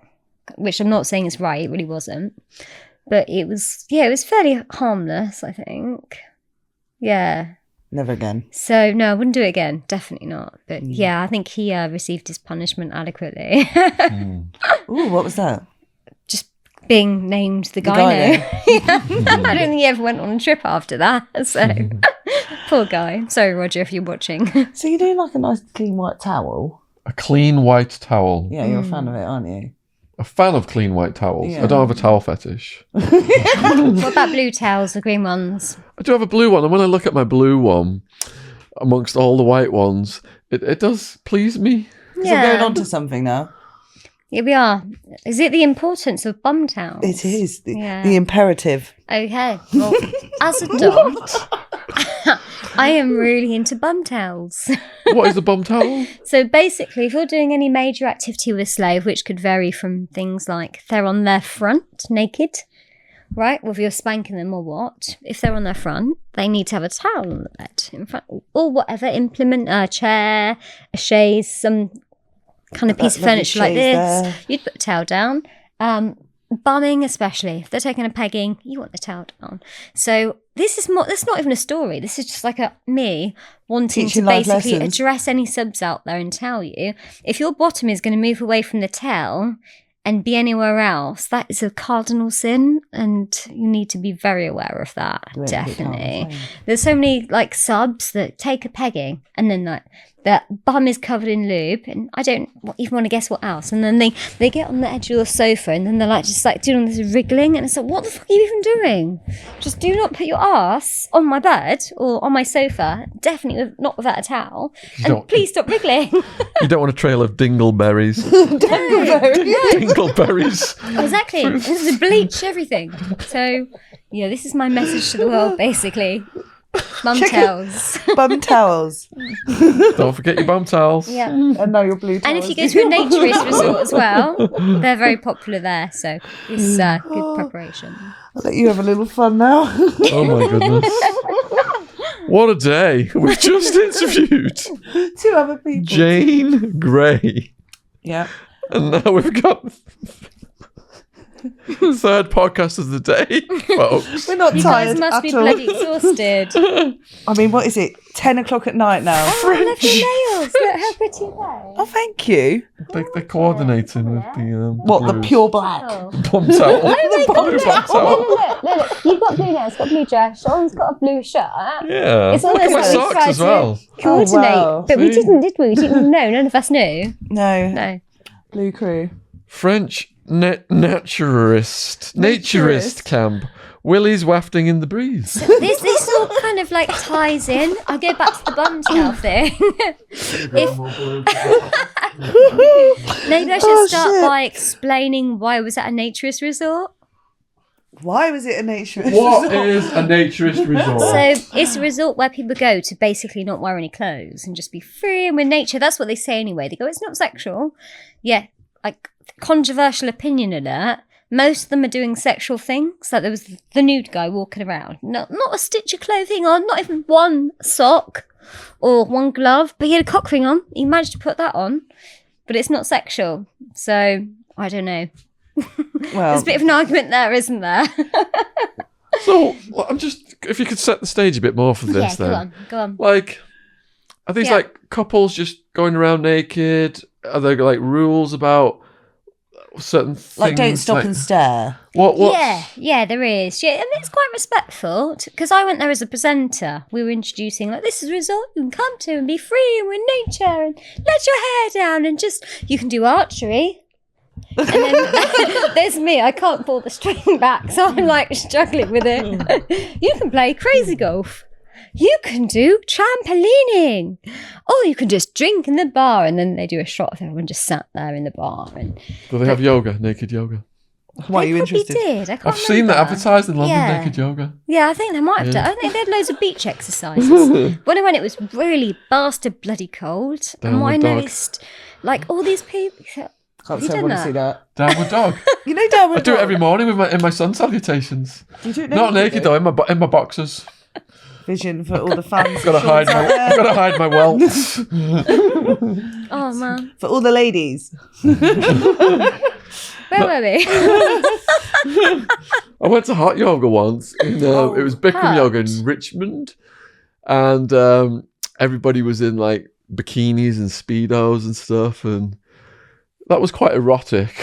Which I'm not saying is right, it really wasn't. But it was fairly harmless, I think. Yeah. Never again. So, no, I wouldn't do it again. Definitely not. But yeah, I think he received his punishment adequately. Ooh, what was that? Just being named the gyno. I don't think he ever went on a trip after that. So, poor guy. Sorry, Roger, if you're watching. So you're doing like a nice clean white towel? A clean white towel. Yeah, you're a fan of it, aren't you? A fan of clean white towels. Yeah. I don't have a towel fetish. What about blue towels, the green ones? I do have a blue one, and when I look at my blue one, amongst all the white ones, it does please me. So we're going on to something now. Here we are. Is it the importance of bum towels? It is. Yeah. The imperative. Okay. Well, as a dot, I am really into bum towels. What is a bum towel? So basically, if you're doing any major activity with a slave, which could vary from things like they're on their front, naked, right? Whether you're spanking them or what. If they're on their front, they need to have a towel on the bed in front, or whatever implement, a chair, a chaise, some kind of piece of furniture like this. There. You'd put a towel down. Bumming, especially if they're taking a pegging, you want the towel down. So this is more. That's not even a story. This is just like me wanting Teaching to life basically lessons. address any subs out there and tell you, if your bottom is going to move away from the tail and be anywhere else, that is a cardinal sin, and you need to be very aware of that. You won't put it down, Definitely. fine. There's so many like subs that take a pegging and then that bum is covered in lube, and I don't even want to guess what else. And then they get on the edge of the sofa, and then they're like just like doing this wriggling, and it's like, what the fuck are you even doing? Just do not put your ass on my bed or on my sofa. Definitely not without a towel. And don't- please stop wriggling. You don't want a trail of dingleberries. Dingleberries. Exactly. This is bleach everything. So yeah, this is my message to the world basically. Bum towels. Bum towels. Don't forget your bum towels. Yeah. And now your blue towels. And if you go to a naturist resort as well, they're very popular there. So it's good preparation. I'll let you have a little fun now. Oh my goodness. What a day. We've just interviewed 2 other people. Jane Grey. Yeah. And now we've got third podcast of the day, folks. We're not You tired guys must at be all. bloody exhausted. I mean, what is it? 10 o'clock at night now. Oh, I love your nails. Look how pretty they Oh, thank you. They're coordinating with the What, the blues. pure black? are. bum towel. Oh my Blue bum towel. Look. You've got blue nails, got blue dress. Sean's got a blue shirt. Yeah. It's Look at almost my like we socks tried as to well. coordinate. wow. But we See? didn't, did we? We didn't know. None of us knew. No. No. Blue crew. French naturist camp. Willie's wafting in the breeze. This all kind of like ties in. I go back to the bum towel thing. Maybe I should start shit. by explaining why I was at a naturist resort. Why was it a nature? What is a naturist resort? So it's a resort where people go to basically not wear any clothes and just be free and with nature. That's what they say anyway. They go, it's not sexual. Yeah, like controversial opinion alert. Most of them are doing sexual things. Like there was the nude guy walking around. Not a stitch of clothing on, not even one sock or one glove, but he had a cock ring on. He managed to put that on, but it's not sexual. So I don't know. Well, There's a bit of an argument there, isn't there? So, well, I'm just, if you could set the stage a bit more for this, yeah, then. go on. Like, are these Yeah. like couples just going around naked? Are there like rules about certain things? like, don't stop like, and stare. What? Yeah, there is. Yeah, and it's quite respectful because I went there as a presenter. We were introducing like this is a resort you can come to and be free and with nature and let your hair down and just you can do archery. And then there's me. I can't pull the string back, so I'm like struggling with it. You can play crazy golf. You can do trampolining. Or you can just drink in the bar. And then they do a shot of everyone just sat there in the bar. And Do they have yoga, naked yoga? Why are they you probably interested? did. I can't I've seen that remember. advertised in London, Yeah. naked yoga. Yeah, I think they might have Yeah. done. I think they had loads of beach exercises. When I went, it was really bastard bloody cold. Down And what I the dog. noticed, like all these people, Can't you say I done want to that? see that. Downward dog. You know downward I do it dog? every morning in my sun salutations. Do you do it Not naked though, in my boxers. Vision for all the fans. I've got to hide my welts. Oh man, For all the ladies. where were we? I went to hot yoga once. It was Bikram hot. yoga in Richmond, and everybody was in like bikinis and speedos and stuff, and that was quite erotic.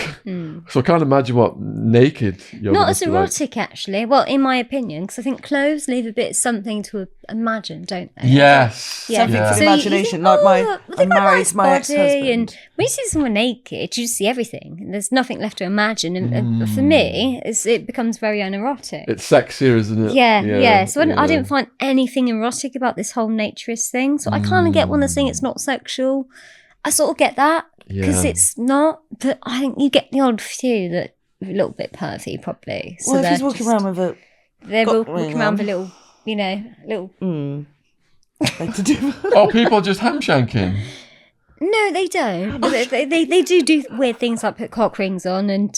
So I can't imagine what naked yoga Not must as be like. erotic, actually. Well, in my opinion, because I think clothes leave a bit something to imagine, don't they? Yes. Yeah. Something for the So you imagination. think, like well, I they've got a married nice my body, ex-husband. and when you see someone naked, you just see everything. And there's nothing left to imagine. And for me, it becomes very unerotic. It's sexier, isn't it? Yeah. So I yeah. didn't find anything erotic about this whole naturist thing. So I kind of get when they're saying it's not sexual. I sort of get that because Yeah. it's not. But I think you get the odd few that are a little bit pervy, probably. So Well, if they're he's walking just- around with a... they're got walking ring around on. with a little, little. Like to do... Oh, people just ham shanking. No, they don't. they do weird things like put cock rings on and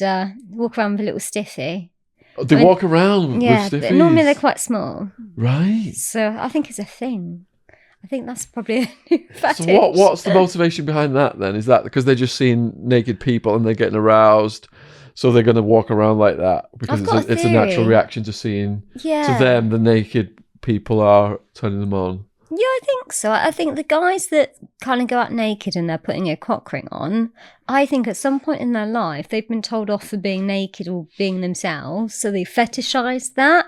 walk around with a little stiffy. They walk around Yeah, with stiffies. but normally they're quite small. Right. So I think it's a thing. I think that's probably a new fetish. So what's the motivation behind that then? Is that because they're just seeing naked people and they're getting aroused, so they're going to walk around like that because I've got a it's a natural theory. reaction to seeing Yeah. to them the naked people are turning them on. Yeah, I think so. I think the guys that kind of go out naked and they're putting a cock ring on, I think at some point in their life they've been told off for being naked or being themselves, so they fetishize that.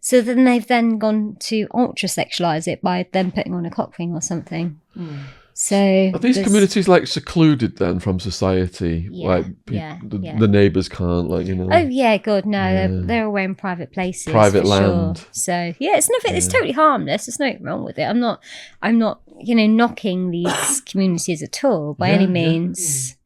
So then they've then gone to ultra-sexualize it by then putting on a cock ring or something. So Are these there's- communities like secluded then from society? Yeah, Like yeah. the neighbours can't, like, you know. Oh yeah, God, no, they're away in private places, Private for land. Sure. So yeah, it's nothing. It's totally harmless. There's nothing wrong with it. I'm not, knocking these communities at all by any means.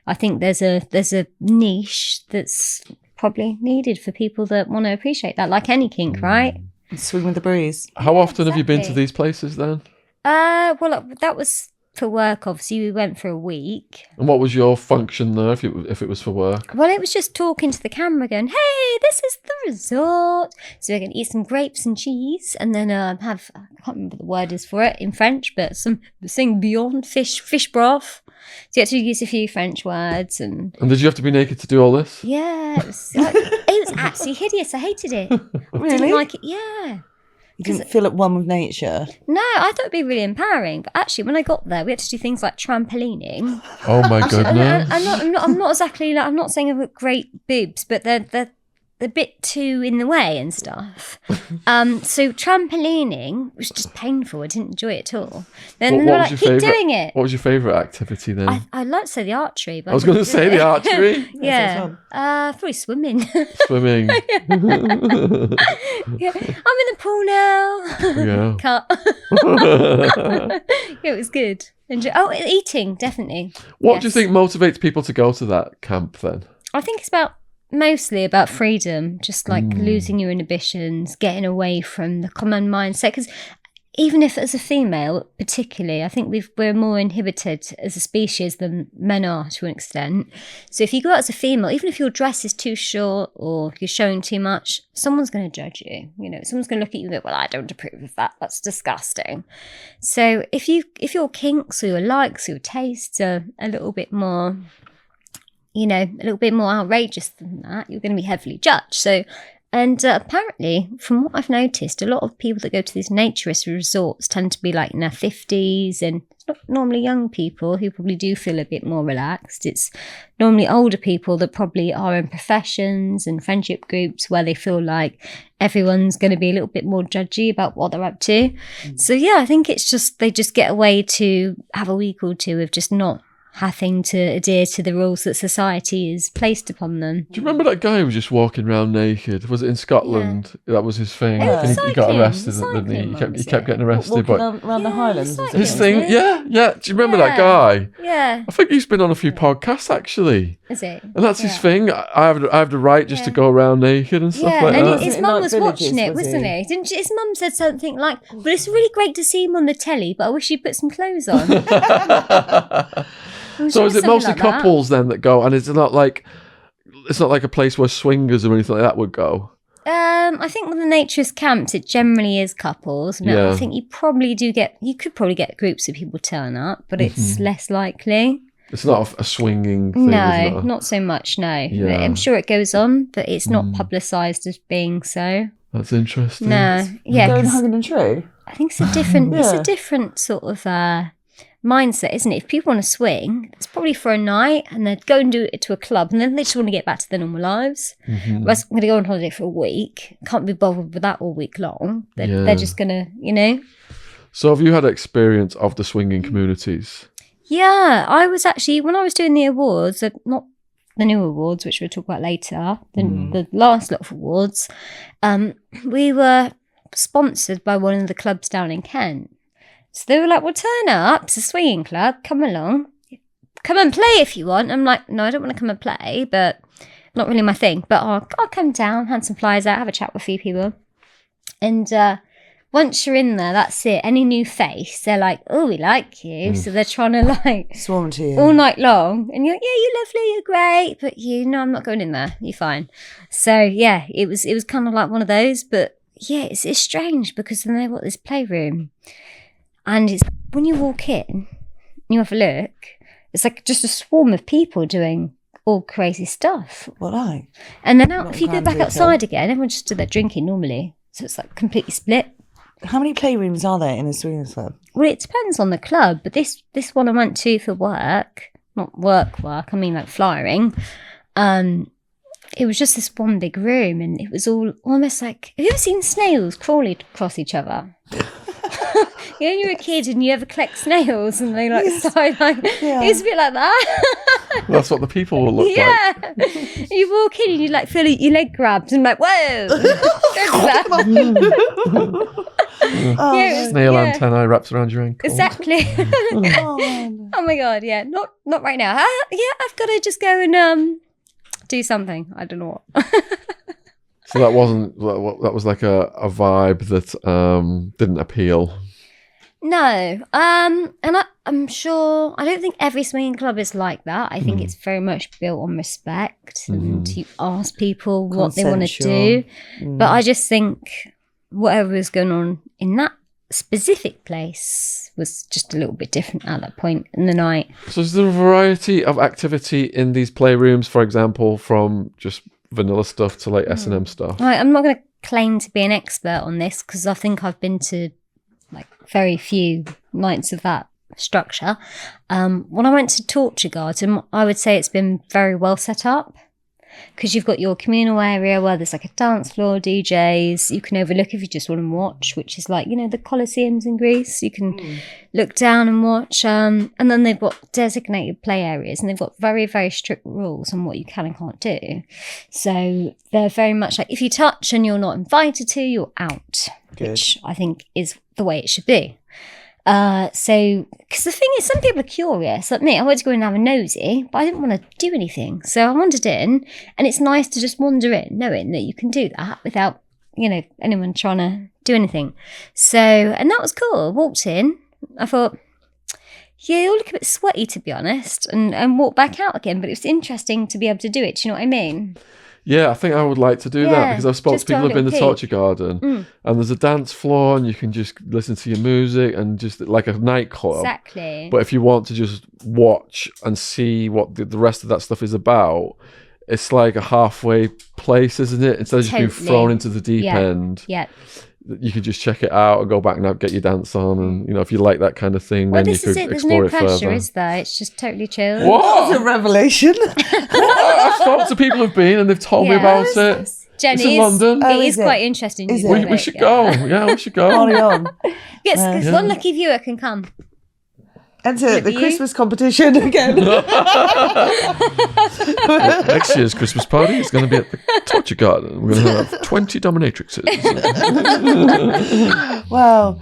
I think there's a niche that's probably needed for people that want to appreciate that, like any kink, right? Swing with the breeze. How often have you been to exactly. these places then? Well, that was for work. Obviously, we went for a week. And what was your function there if it was for work? Well, it was just talking to the camera, going, "Hey, this is the resort. So we're going to eat some grapes and cheese, and then have I can't remember the word is for it in French, but sing beyond fish broth. So you had to use a few French words, and And did you have to be naked to do all this? yeah, it was absolutely hideous. I hated it. Really? Didn't like it. Yeah. You didn't feel at one with nature. No, I thought it'd be really empowering, but actually, when I got there, we had to do things like trampolining. Oh my goodness. I'm not exactly like, I'm not saying I've got great boobs, but they're a bit too in the way and stuff. So trampolining was just painful. I didn't enjoy it at all. Then they were like, keep doing it. What was your favourite activity then? I'd like to say the archery, but I was going to didn't say do the it. archery. Yeah, probably swimming. Swimming. Yeah. I'm in the pool now. Yeah. Cut. Yeah, it was good. Eating, definitely. What do you Yes. think motivates people to go to that camp then? I think it's mostly about freedom, just like losing your inhibitions, getting away from the common mindset. Because even if as a female, particularly, I think we're more inhibited as a species than men are to an extent. So if you go out as a female, even if your dress is too short or you're showing too much, someone's going to judge you. Someone's going to look at you and go, well, I don't approve of that. That's disgusting. So if your kinks or your likes or your tastes are a little bit more, a little bit more outrageous than that, you're going to be heavily judged. So, and apparently, from what I've noticed, a lot of people that go to these naturist resorts tend to be like in their 50s, and it's not normally young people who probably do feel a bit more relaxed. It's normally older people that probably are in professions and friendship groups where they feel like everyone's going to be a little bit more judgy about what they're up to. So yeah, I think it's just, they just get away to have a week or two of just not having to adhere to the rules that society has placed upon them. Do you remember that guy who was just walking around naked? Was it in Scotland? That was his thing. Oh, And he got cycling. arrested, Cycling didn't he? one, He was kept it? getting arrested. Walking But around the Highlands. cycling. Or something. his thing, Isn't it? yeah. Do you remember that Yeah. guy? Yeah. I think he's been on a few podcasts actually. Is it? And that's his Yeah. thing. I have the right just to go around naked and stuff Yeah, like and that. his Wasn't it mum like was Villages, watching it, was wasn't he? he? Didn't she, his mum said something like, "But it's really great to see him on the telly, but I wish he'd put some clothes on." So is it something mostly like that. couples then that go, and it's not like a place where swingers or anything like that would go? I think with the naturist camps, it generally is couples. No, Yeah. I think you could probably get groups of people turn up, but it's less likely. It's not a swinging thing, No, isn't it? not so much. No, Yeah. I'm sure it goes on, but it's not publicised as being so. That's interesting. No, yeah, Going 'cause hugging and tree. I think it's a different. It's Yeah. a different sort of mindset, isn't it? If people want to swing, it's probably for a night, and they'd go and do it to a club, and then they just want to get back to their normal lives. Whereas I'm going to go on holiday for a week. Can't be bothered with that all week long. They're just going to, So have you had experience of the swinging communities? Yeah, I was actually, when I was doing the awards, not the new awards, which we'll talk about later, the last lot of awards, we were sponsored by one of the clubs down in Kent. So they were like, well, turn up. It's a swinging club. Come along. Come and play if you want. I'm like, no, I don't want to come and play, but not really my thing. But I'll come down, hand some flyers out, have a chat with a few people. And once you're in there, that's it. Any new face, they're like, oh, we like you. So they're trying to like Swarm to you. all night long. And you're like, yeah, you're lovely, you're great. But I'm not going in there. You're fine. So yeah, it was kind of like one of those. But yeah, it's strange because then they've got this playroom. And it's when you walk in, you have a look, it's like just a swarm of people doing all crazy stuff. What like? And then Not if you go grand back detail. outside again, everyone just do their drinking normally. So it's like completely split. How many playrooms are there in a swingers club? Well, it depends on the club, but this one I went to for work, not work, I mean like flyering. It was just this one big room, and it was all almost like, have you ever seen snails crawling across each other? When you're a kid and you ever collect snails and they start like, Yeah. it's a bit like that. That's what the people will look like. Yeah. You walk in and you like feel your leg grabbed and like, whoa. Don't do that. Yeah, it was- Snail yeah. antennae wraps around your ankle. Exactly. Oh, Oh my god, yeah. Not right now. I've got to just go and do something. I don't know what. So that that was like a vibe that didn't appeal. No. And I'm sure, I don't think every swinging club is like that. I think it's very much built on respect and you ask people what they want to do. But I just think whatever was going on in that specific place was just a little bit different at that point in the night. So is there a variety of activity in these playrooms, for example, from just vanilla stuff to like S&M stuff? I'm not going to claim to be an expert on this because I think I've been to like very few nights of that structure. When I went to Torture Garden, I would say it's been very well set up because you've got your communal area where there's like a dance floor, DJs, you can overlook if you just want to watch, which is like, the Colosseums in Greece. You can look down and watch. And then they've got designated play areas and they've got very, very strict rules on what you can and can't do. So they're very much like, if you touch and you're not invited to, you're out, which I think is the way it should be. So, because the thing is, some people are curious. Like me, I wanted to go in and have a nosy, but I didn't want to do anything. So I wandered in, and it's nice to just wander in, knowing that you can do that without, anyone trying to do anything. So, and that was cool. Walked in, I thought, yeah, you all look a bit sweaty, to be honest, and walked back out again. But it was interesting to be able to do it. Do you know what I mean? Yeah, I think I would like to do that Yeah, because I've spoken to just to people have who've a been to little Torture Garden and there's a dance floor and you can just listen to your music and just like a nightclub. Exactly. But if you want to just watch and see what the rest of that stuff is about, it's like a halfway place, isn't it? Instead of just being Totally. thrown into the deep end, Yeah. you could just check it out and go back and get your dance on. And, if you like that kind of thing, Well, then you this is could it. There's explore no it pressure, further. is there? It's just totally chill. What? that's a revelation. I've spoken to people who've been and they've told me Yeah. about it. Jenny, It's in London. Oh, it is is it? quite interesting. Is you it? do We it, should yeah. go. Yeah, we should go. Carry on. Yes, because one lucky viewer can come. Enter the you? Christmas competition again. Next year's Christmas party is going to be at the Torture Garden. We're going to have 20 dominatrixes. Wow.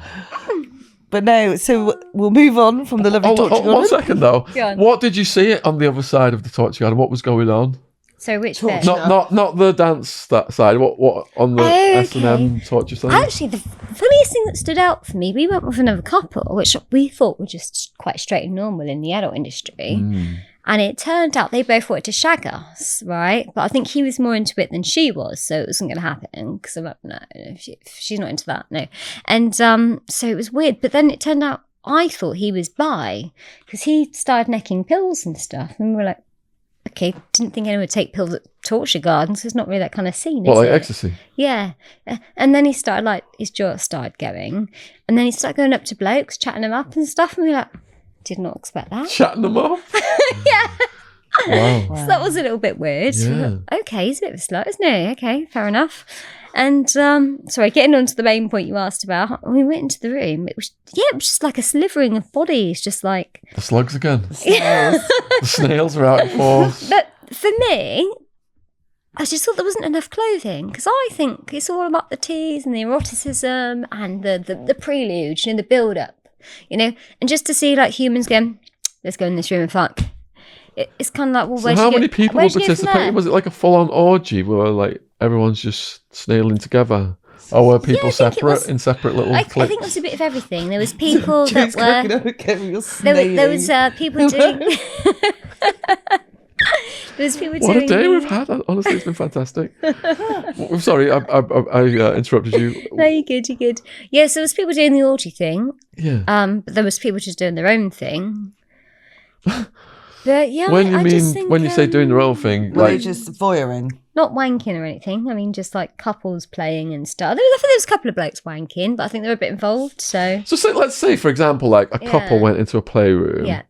But no, so we'll move on from the lovely Torture One Garden. second though. Go on. What did you see on the other side of the Torture Garden? What was going on? So which Torture. bit? Not the dance that side. What on the S&M torture side? Actually, the funniest thing that stood out for me, we went with another couple, which we thought were just quite straight and normal in the adult industry. And it turned out they both wanted to shag us, right? But I think he was more into it than she was, so it wasn't going to happen. Because I'm like, no, if she's not into that, no. And so it was weird. But then it turned out I thought he was bi, because he started necking pills and stuff. And we were like, okay, didn't think anyone would take pills at torture gardens. It's not really that kind of scene, is What, like it? ecstasy? Yeah. And then he started, like, his jaw started going. And then he started going up to blokes, chatting them up and stuff. And we were like, did not expect that. Chatting them up? Yeah. Wow. So that was a little bit weird. Yeah. Okay, he's a bit of a slut, isn't he? Okay, fair enough. And sorry, getting on to the main point you asked about, when we went into the room, it was just like a slivering of bodies, just like... The slugs again. Snails. The snails are out in force. But for me, I just thought there wasn't enough clothing, because I think it's all about the tease and the eroticism and the prelude, the build-up, and just to see like humans going, let's go in this room and fuck. It's kind of like, well, So how many people were participating? Was it like a full-on orgy where like everyone's just snailing together? Or were people separate in separate little clips? I think it was a bit of everything. There was people that James cracking were... up again with your There was snailing. people doing... There was people What doing... a day we've had. Honestly, it's been fantastic. I'm sorry, I interrupted you. No, you're good. Yeah, so there was people doing the orgy thing. Yeah. But there was people just doing their own thing. But yeah, When you I just think, when you say doing their own thing, Were they like just voyeuring? not wanking or anything. I mean, just like couples playing and stuff. I think there was a couple of blokes wanking, but I think they were a bit involved. So say, let's say for example, like a couple Yeah. went into a playroom. yeah,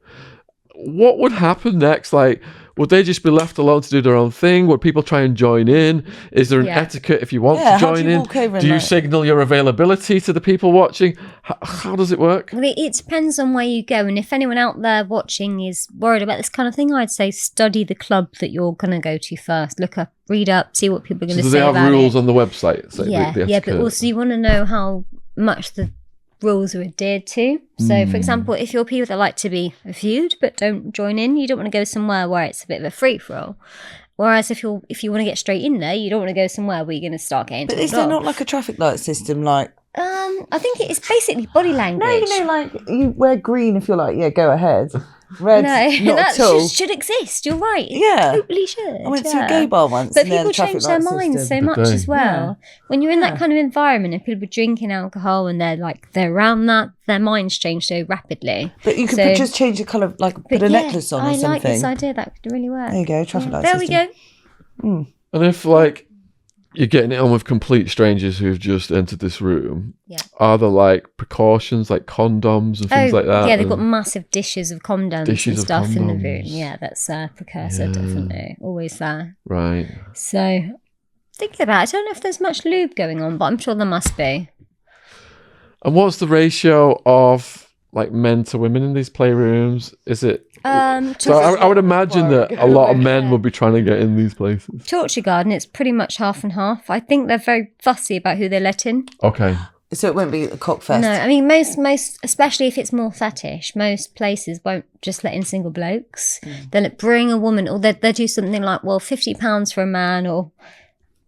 What would happen next? Like, would they just be left alone to do their own thing? Would people try and join in? Is there an Yeah. etiquette if you want Yeah, to how do join you in? walk over and Do you like- signal your availability to the people watching? How does it work? well, it depends on where you go, and if anyone out there watching is worried about this kind of thing, I'd say study the club that you're going to go to first. Look up, read up, see what people are going So to do say they have about rules it. on the website? So Yeah, the but etiquette? also you want to know how much the rules are adhered to. So, for example, if you're people that like to be viewed but don't join in, you don't want to go somewhere where it's a bit of a free-for-all. Whereas if you want to get straight in there, you don't want to go somewhere where you're going to start getting But told is there off. not like a traffic light system? Like, I think it's basically body language. like you wear green if you're like, yeah, go ahead. Red, No, not that at all. should exist. You're right. It Yeah. totally should. I went to a yeah. gay bar once, But and they had people a traffic change their light minds system. so much Did they? as well. When you're in that kind of environment and people are drinking alcohol and they're around that, their minds change so rapidly. But you could So- just change the colour, like put But a yeah, necklace on I or like something. this idea. That could really work. There you go, traffic light There system. we go. And if like you're getting it on with complete strangers who've just entered this room, Yeah. are there like precautions like condoms and things like that? Yeah, they've got And- massive dishes of condoms Dishes and of stuff in the room. condoms. Yeah, that's a precursor, Yeah. definitely. Always there. right. So, thinking about it, I don't know if there's much lube going on, but I'm sure there must be. And what's the ratio of like men to women in these playrooms? Is it? So I would imagine that a lot of men would be trying to get in these places. Torture Garden, it's pretty much half and half. I think they're very fussy about who they let in. Okay. So it won't be a cock fest. No, I mean, most, especially if it's more fetish, most places won't just let in single blokes. They'll bring a woman, or they'll do something like, well, £50 for a man, or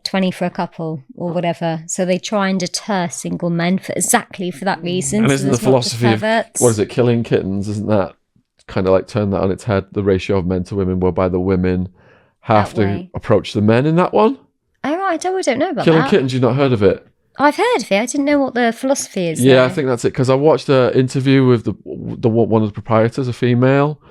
20 for a couple, or whatever. So they try and deter single men for that reason. And so isn't the there's not just philosophy of perverts. what is it, killing kittens? Isn't that kind of like turn that on its head? The ratio of men to women, whereby the women have That to way. approach the men in that one. Oh, right, I don't know about Killing that. kittens, you've not heard of it? I've heard of it. I didn't know what the philosophy is. Yeah, there. I think that's it. Because I watched an interview with the one of the proprietors, a female,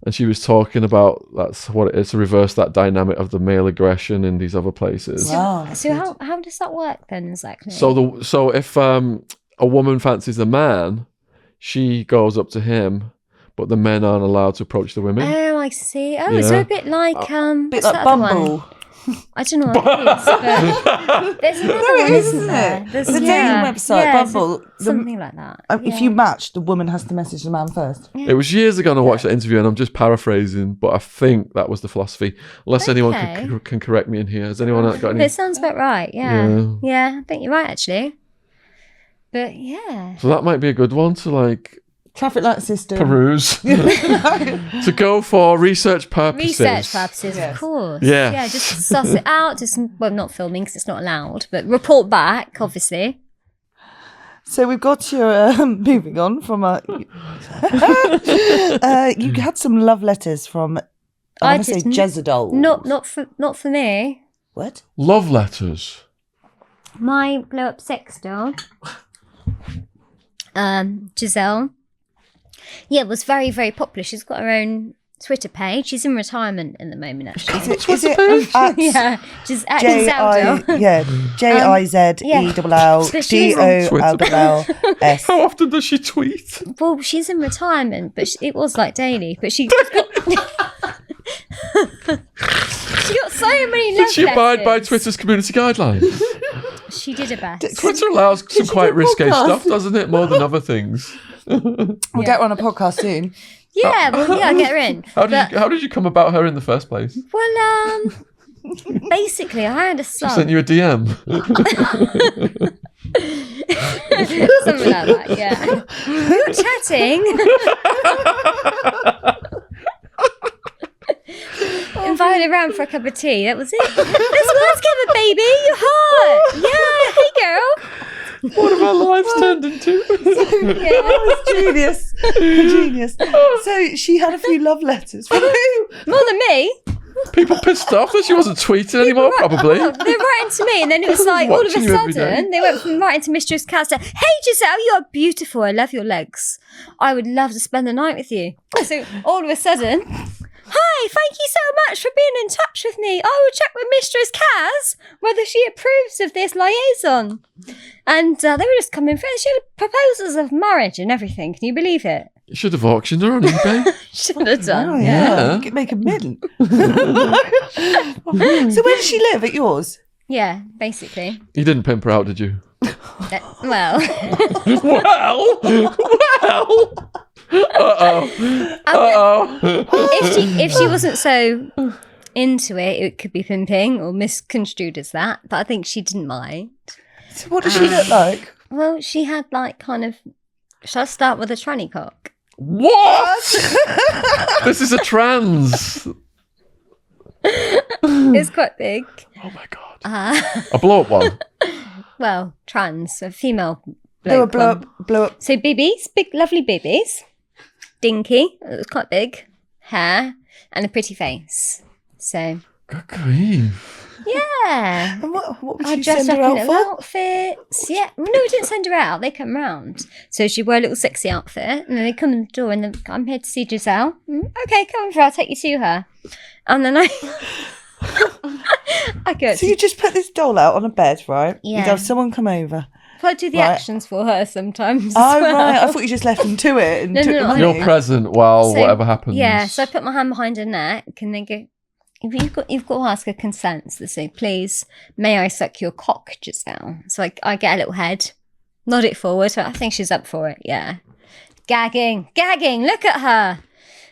and she was talking about that's what it is to reverse that dynamic of the male aggression in these other places. Wow. So how does that work then exactly? So if a woman fancies a man, she goes up to him, but the men aren't allowed to approach the women. Oh, I see. Oh, so Yeah. a bit like bit what's like that other one? Bumble. I don't know what it is, but there's another No, it one, is, isn't isn't there? it? There's The dating website, yeah, Bumble. something like that. If you match, the woman has to message the man first. It was years ago and I watched that interview, and I'm just paraphrasing, but I think that was the philosophy. Unless anyone Okay. can correct me in here. Has anyone got any? It sounds about right. Yeah. Yeah. Yeah, I think you're right actually. But yeah, So that might be a good one to like Traffic light system. peruse. To go for research purposes. Research purposes, Yes. of course. Yes. Yeah, just suss it out. Not filming because it's not allowed, but report back, obviously. So we've got your moving on from you had some love letters from I want to say didn't. Jezebel. Not for me. What? Love letters. My blow up sex doll, Giselle. Yeah, was very, very popular. She's got her own Twitter page. She's in retirement at the moment, actually. Is it at Yeah, just at J Giselle I doll. yeah JIZELLDOLLS. How often does she tweet? Well, she's in retirement, but it was like daily. But she she got so many love Did she abide by letters. Twitter's community guidelines? She did her best. Twitter allows some she quite do a risque podcast? stuff, doesn't it? More than other things. We'll get her on a podcast soon. Yeah, well, yeah, get her in. How did you come about her in the first place? Well, basically, I had a She son. sent you a DM. Something like that, yeah. We were chatting. Invited her around for a cup of tea. That was it. Let's work together, baby. You're hot. Yeah, hey, girl. What have our lives turned into? Yeah. Genius. Genius. So she had a few love letters from who? More than me. People pissed off that she wasn't tweeting anymore, probably. Oh, they're writing to me, and then it was like all of a Watching you every day. sudden they went from writing to Mistress Cat to, "Hey Giselle, you are beautiful. I love your legs. I would love to spend the night with you." So all of a sudden, "Hi, thank you so much for being in touch with me. I will check with Mistress Kaz whether she approves of this liaison." And they were just coming through. She had proposals of marriage and everything. Can you believe it? You should have auctioned her on eBay. Should have done. Oh, yeah. yeah. Make a mint. So where does she live? At yours? Yeah, basically. You didn't pimp her out, did you? Well, Well. Uh-oh. if she wasn't so into it, it could be pimping or misconstrued as that. But I think she didn't mind. So what does she look like? Well, she had like kind of. Shall I start with a tranny cock? What? This is a trans. It's quite big. Oh my god. Uh, A blow up one. well, trans, a female. Blow up, bloke one. blow up. So bibbies, big, lovely bibbies. Dinky, it was quite big. Hair and a pretty face. So Good grief. yeah. And what would I you dressed send up her in out little for? outfits. Yeah. No, we didn't send her out. They come round. So she wore a little sexy outfit. And then they come in the door and they're, "I'm here to see Giselle." Okay, come over. I'll take you to her. And then I go. So you just put this doll out on a bed, right? Yeah. You'd have someone come over. I do the Right. actions for her sometimes. Oh, as well. right. I thought you just left them to it and No, took no, the no, money. You're present while So, whatever happens. Yeah, so I put my hand behind her neck and they go, you've got to ask her consent. So they say, "Please, may I suck your cock, Giselle?" So I get a little head, nod it forward. I think she's up for it, yeah. Gagging, look at her.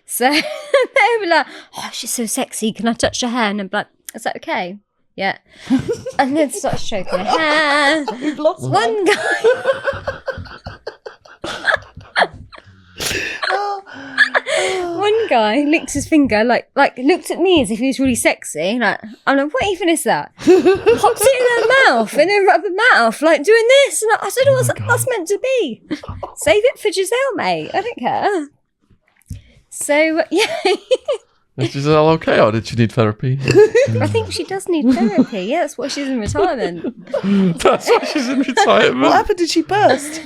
So they were like, "Oh, she's so sexy. Can I touch her hair?" And I'm like, "Is that okay?" Yeah. And then start stroking her hair. We've lost One guy... One guy licked his finger, like looked at me as if he was really sexy. Like, I'm like, "What even is that?" Popped it in her mouth, in her rubber mouth, like doing this. And I said, "What's that's meant to be? Save it for Giselle, mate. I don't care." So yeah, Is Giselle okay, or did she need therapy? I think she does need therapy. Yeah, that's why she's in retirement. That's why she's in What retirement. happened? Did she burst?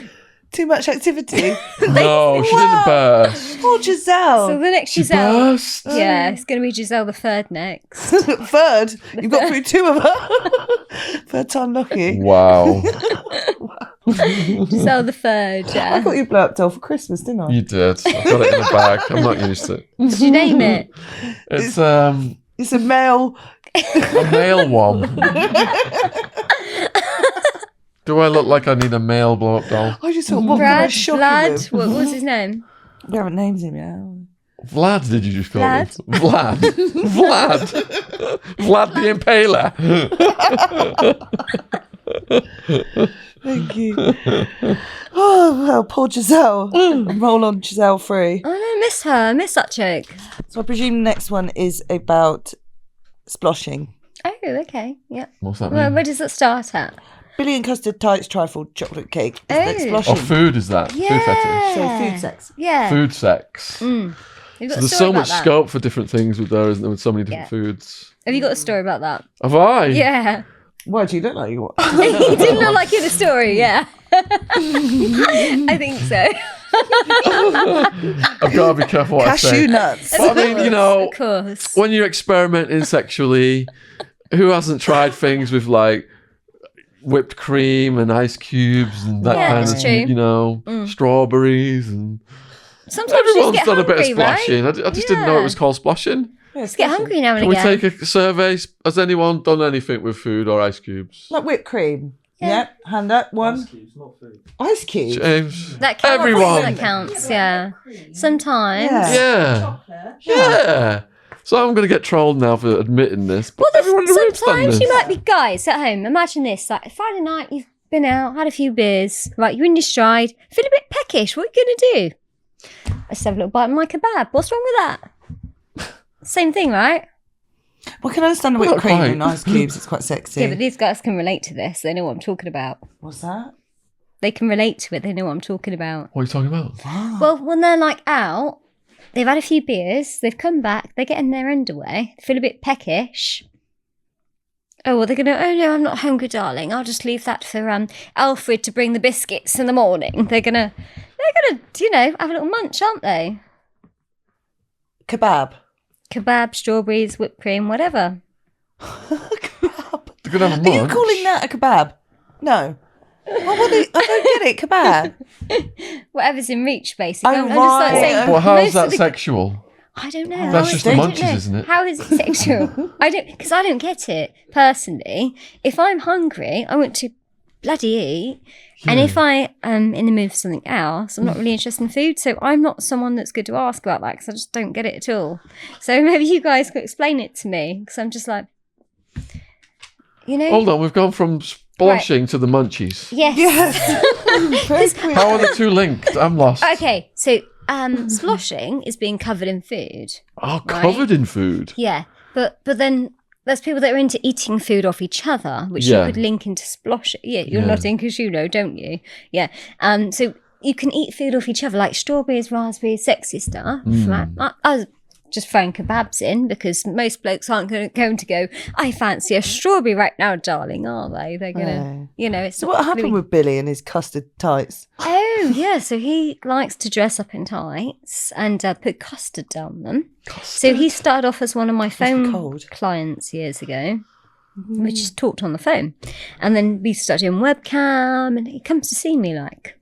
Too much activity. No, she didn't burst. Oh, Giselle. So the next She Giselle, burst. yeah, it's going to be Giselle the third next. Third. You've got through two of her. Third time lucky. Wow. Giselle the third. I Yeah. got you blow up doll for Christmas, didn't I? You did. I've got it in the bag. I'm not used to it. Did you name it? It's It's a male. a male one. Do I look like I need a male blow up doll? I just thought, what can I shock him Vlad. with? What was his name? We haven't named him yet. Vlad, did you just call Vlad? it? Vlad. Vlad. Vlad the Impaler. Thank you. Oh, well, poor Giselle. Roll on Giselle free. Oh no, I miss her. I miss that joke. So I presume the next one is about sploshing. Oh, okay. Yeah. What's that Well, mean? where does it start at? Billy and custard tights, trifle, chocolate cake. Is Oh. next Oh, sploshing. food is that? Yeah. Food fetish. So food sex. Yeah. Food sex. You've got So a there's story so about much that. scope for different things with there, isn't there? With so many different Yeah. foods. Have you got a story about that? Have I? Yeah. Why do you look like you? He didn't look like you in a story, yeah. I think so. I've got to be careful what I say. Cashew nuts. But I mean, you know, Of course. when you're experimenting sexually, who hasn't tried things with like whipped cream and ice cubes and that Yeah, kind it's of, true. you know, strawberries and Sometimes you just everyone's get done a hungry, bit of splashing. right? I just didn't know it was called splashing. Just get hungry now and Can we again. take a survey? Has anyone done anything with food or ice cubes? Like whipped cream. Yeah. Hand up. One. Ice cubes. James. That counts. Everyone. That counts, yeah. Sometimes. Yeah. Yeah. So I'm going to get trolled now for admitting this, but Well, everyone in the room's done sometimes this. you might be guys at home. Imagine this: like Friday night, you've been out, had a few beers, right? You're in your stride, feel a bit peckish. What are you gonna do? Let's have a little bite of my kebab. What's wrong with that? Same thing, right? Well, I can understand the whipped Not cream quite. and ice cubes. It's quite sexy. Yeah, but these guys can relate to this. They know what I'm talking about. What's that? They can relate to it. They know what I'm talking about. What are you talking about? Well, when they're like out, they've had a few beers, they've come back, they get in their underwear, feel a bit peckish. Oh, well, they're going to, oh no, I'm not hungry, darling. I'll just leave that for Alfred to bring the biscuits in the morning. They're going to, you know, have a little munch, aren't they? Kebab. Kebab, strawberries, whipped cream, whatever. Kebab. They're going to have a Are you munch. calling that a kebab? No. I don't get it. Kebab. Whatever's in reach, basically. Oh, I'm just like right. saying, Well, how's most that of the- sexual? I don't know. That's How just is- the I don't munchies, know. isn't it? How is it sexual? Because I don't get it personally. If I'm hungry, I want to bloody eat. And if I am in the mood for something else, I'm not really interested in food. So I'm not someone that's good to ask about that because I just don't get it at all. So maybe you guys could explain it to me because I'm just like, you know. Hold on, we've gone from splashing to the munchies. Yes. Yes. Very quick. How are the two linked? I'm lost. Okay. So sploshing is being covered in food. Oh, covered in food. Yeah, but then there's people that are into eating food off each other, which Yeah. you could link into sploshing. Yeah, you're Yeah. nodding because you know, don't you? Yeah. So you can eat food off each other, like strawberries, raspberries, sexy stuff. I was just throwing kebabs in because most blokes aren't going to go, I fancy a strawberry right now, darling, are they? They're going to, you know, it's So not what happened really- with Billy and his custard tights? Oh, yeah. So he likes to dress up in tights and put custard down them. So he started off as one of my phone cold. clients years ago. We just talked on the phone. And then we started doing webcam and he comes to see me like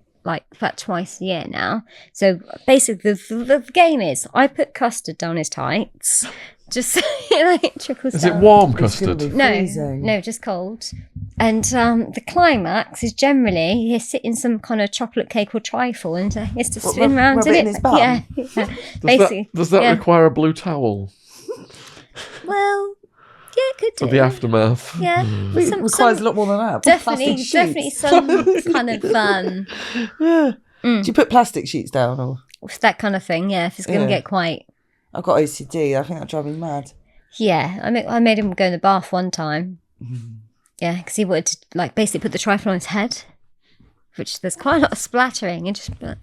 about twice a year now. So basically the game is I put custard down his tights. Just it trickles Is down. it warm It's gonna custard? be No, freezing. no, just cold. And the climax is generally he sit in some kind of chocolate cake or trifle and he has to spin rub- round rub in it it. in his bum? Yeah, basically. Does that yeah. require a blue towel Well, yeah, it could do. for the aftermath? Yeah, It requires a lot more than that. Put definitely plastic sheets. some kind of Do you put plastic sheets down? Or that kind of thing. Yeah, if it's going to Yeah. get quite. I've got OCD. I think that drives me mad. Yeah, I made him go in the bath one time. Yeah, because he wanted to like basically put the trifle on his head, which there's quite a lot of splattering. And just there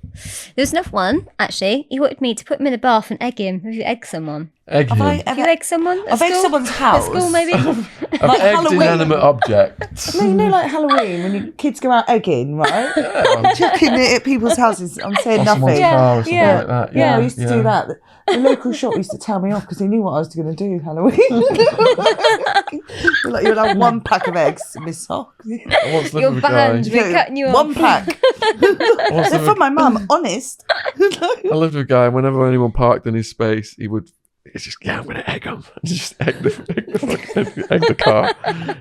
was enough one actually. He wanted me to put him in the bath and egg him. Have you egged someone? Egg him. Have you egged someone? At I've egged school? someone's At house. school, maybe. I've like egged Halloween. inanimate objects. No, you know, like Halloween when you kids go out egging, right? Chucking it at people's houses. I'm saying Or someone's nothing. car or something yeah, like that. Yeah, I used to do that. The local shop used to tell me off because he knew what I was going to do Halloween. Like you'll have one pack of eggs, Miss Sock. I once lived You're with a guy. banned. We're cutting you off. One pack. I once They're lived from my mum, honest. I lived with a guy, whenever anyone parked in his space, he's just, I'm going to egg him. And just egg the car.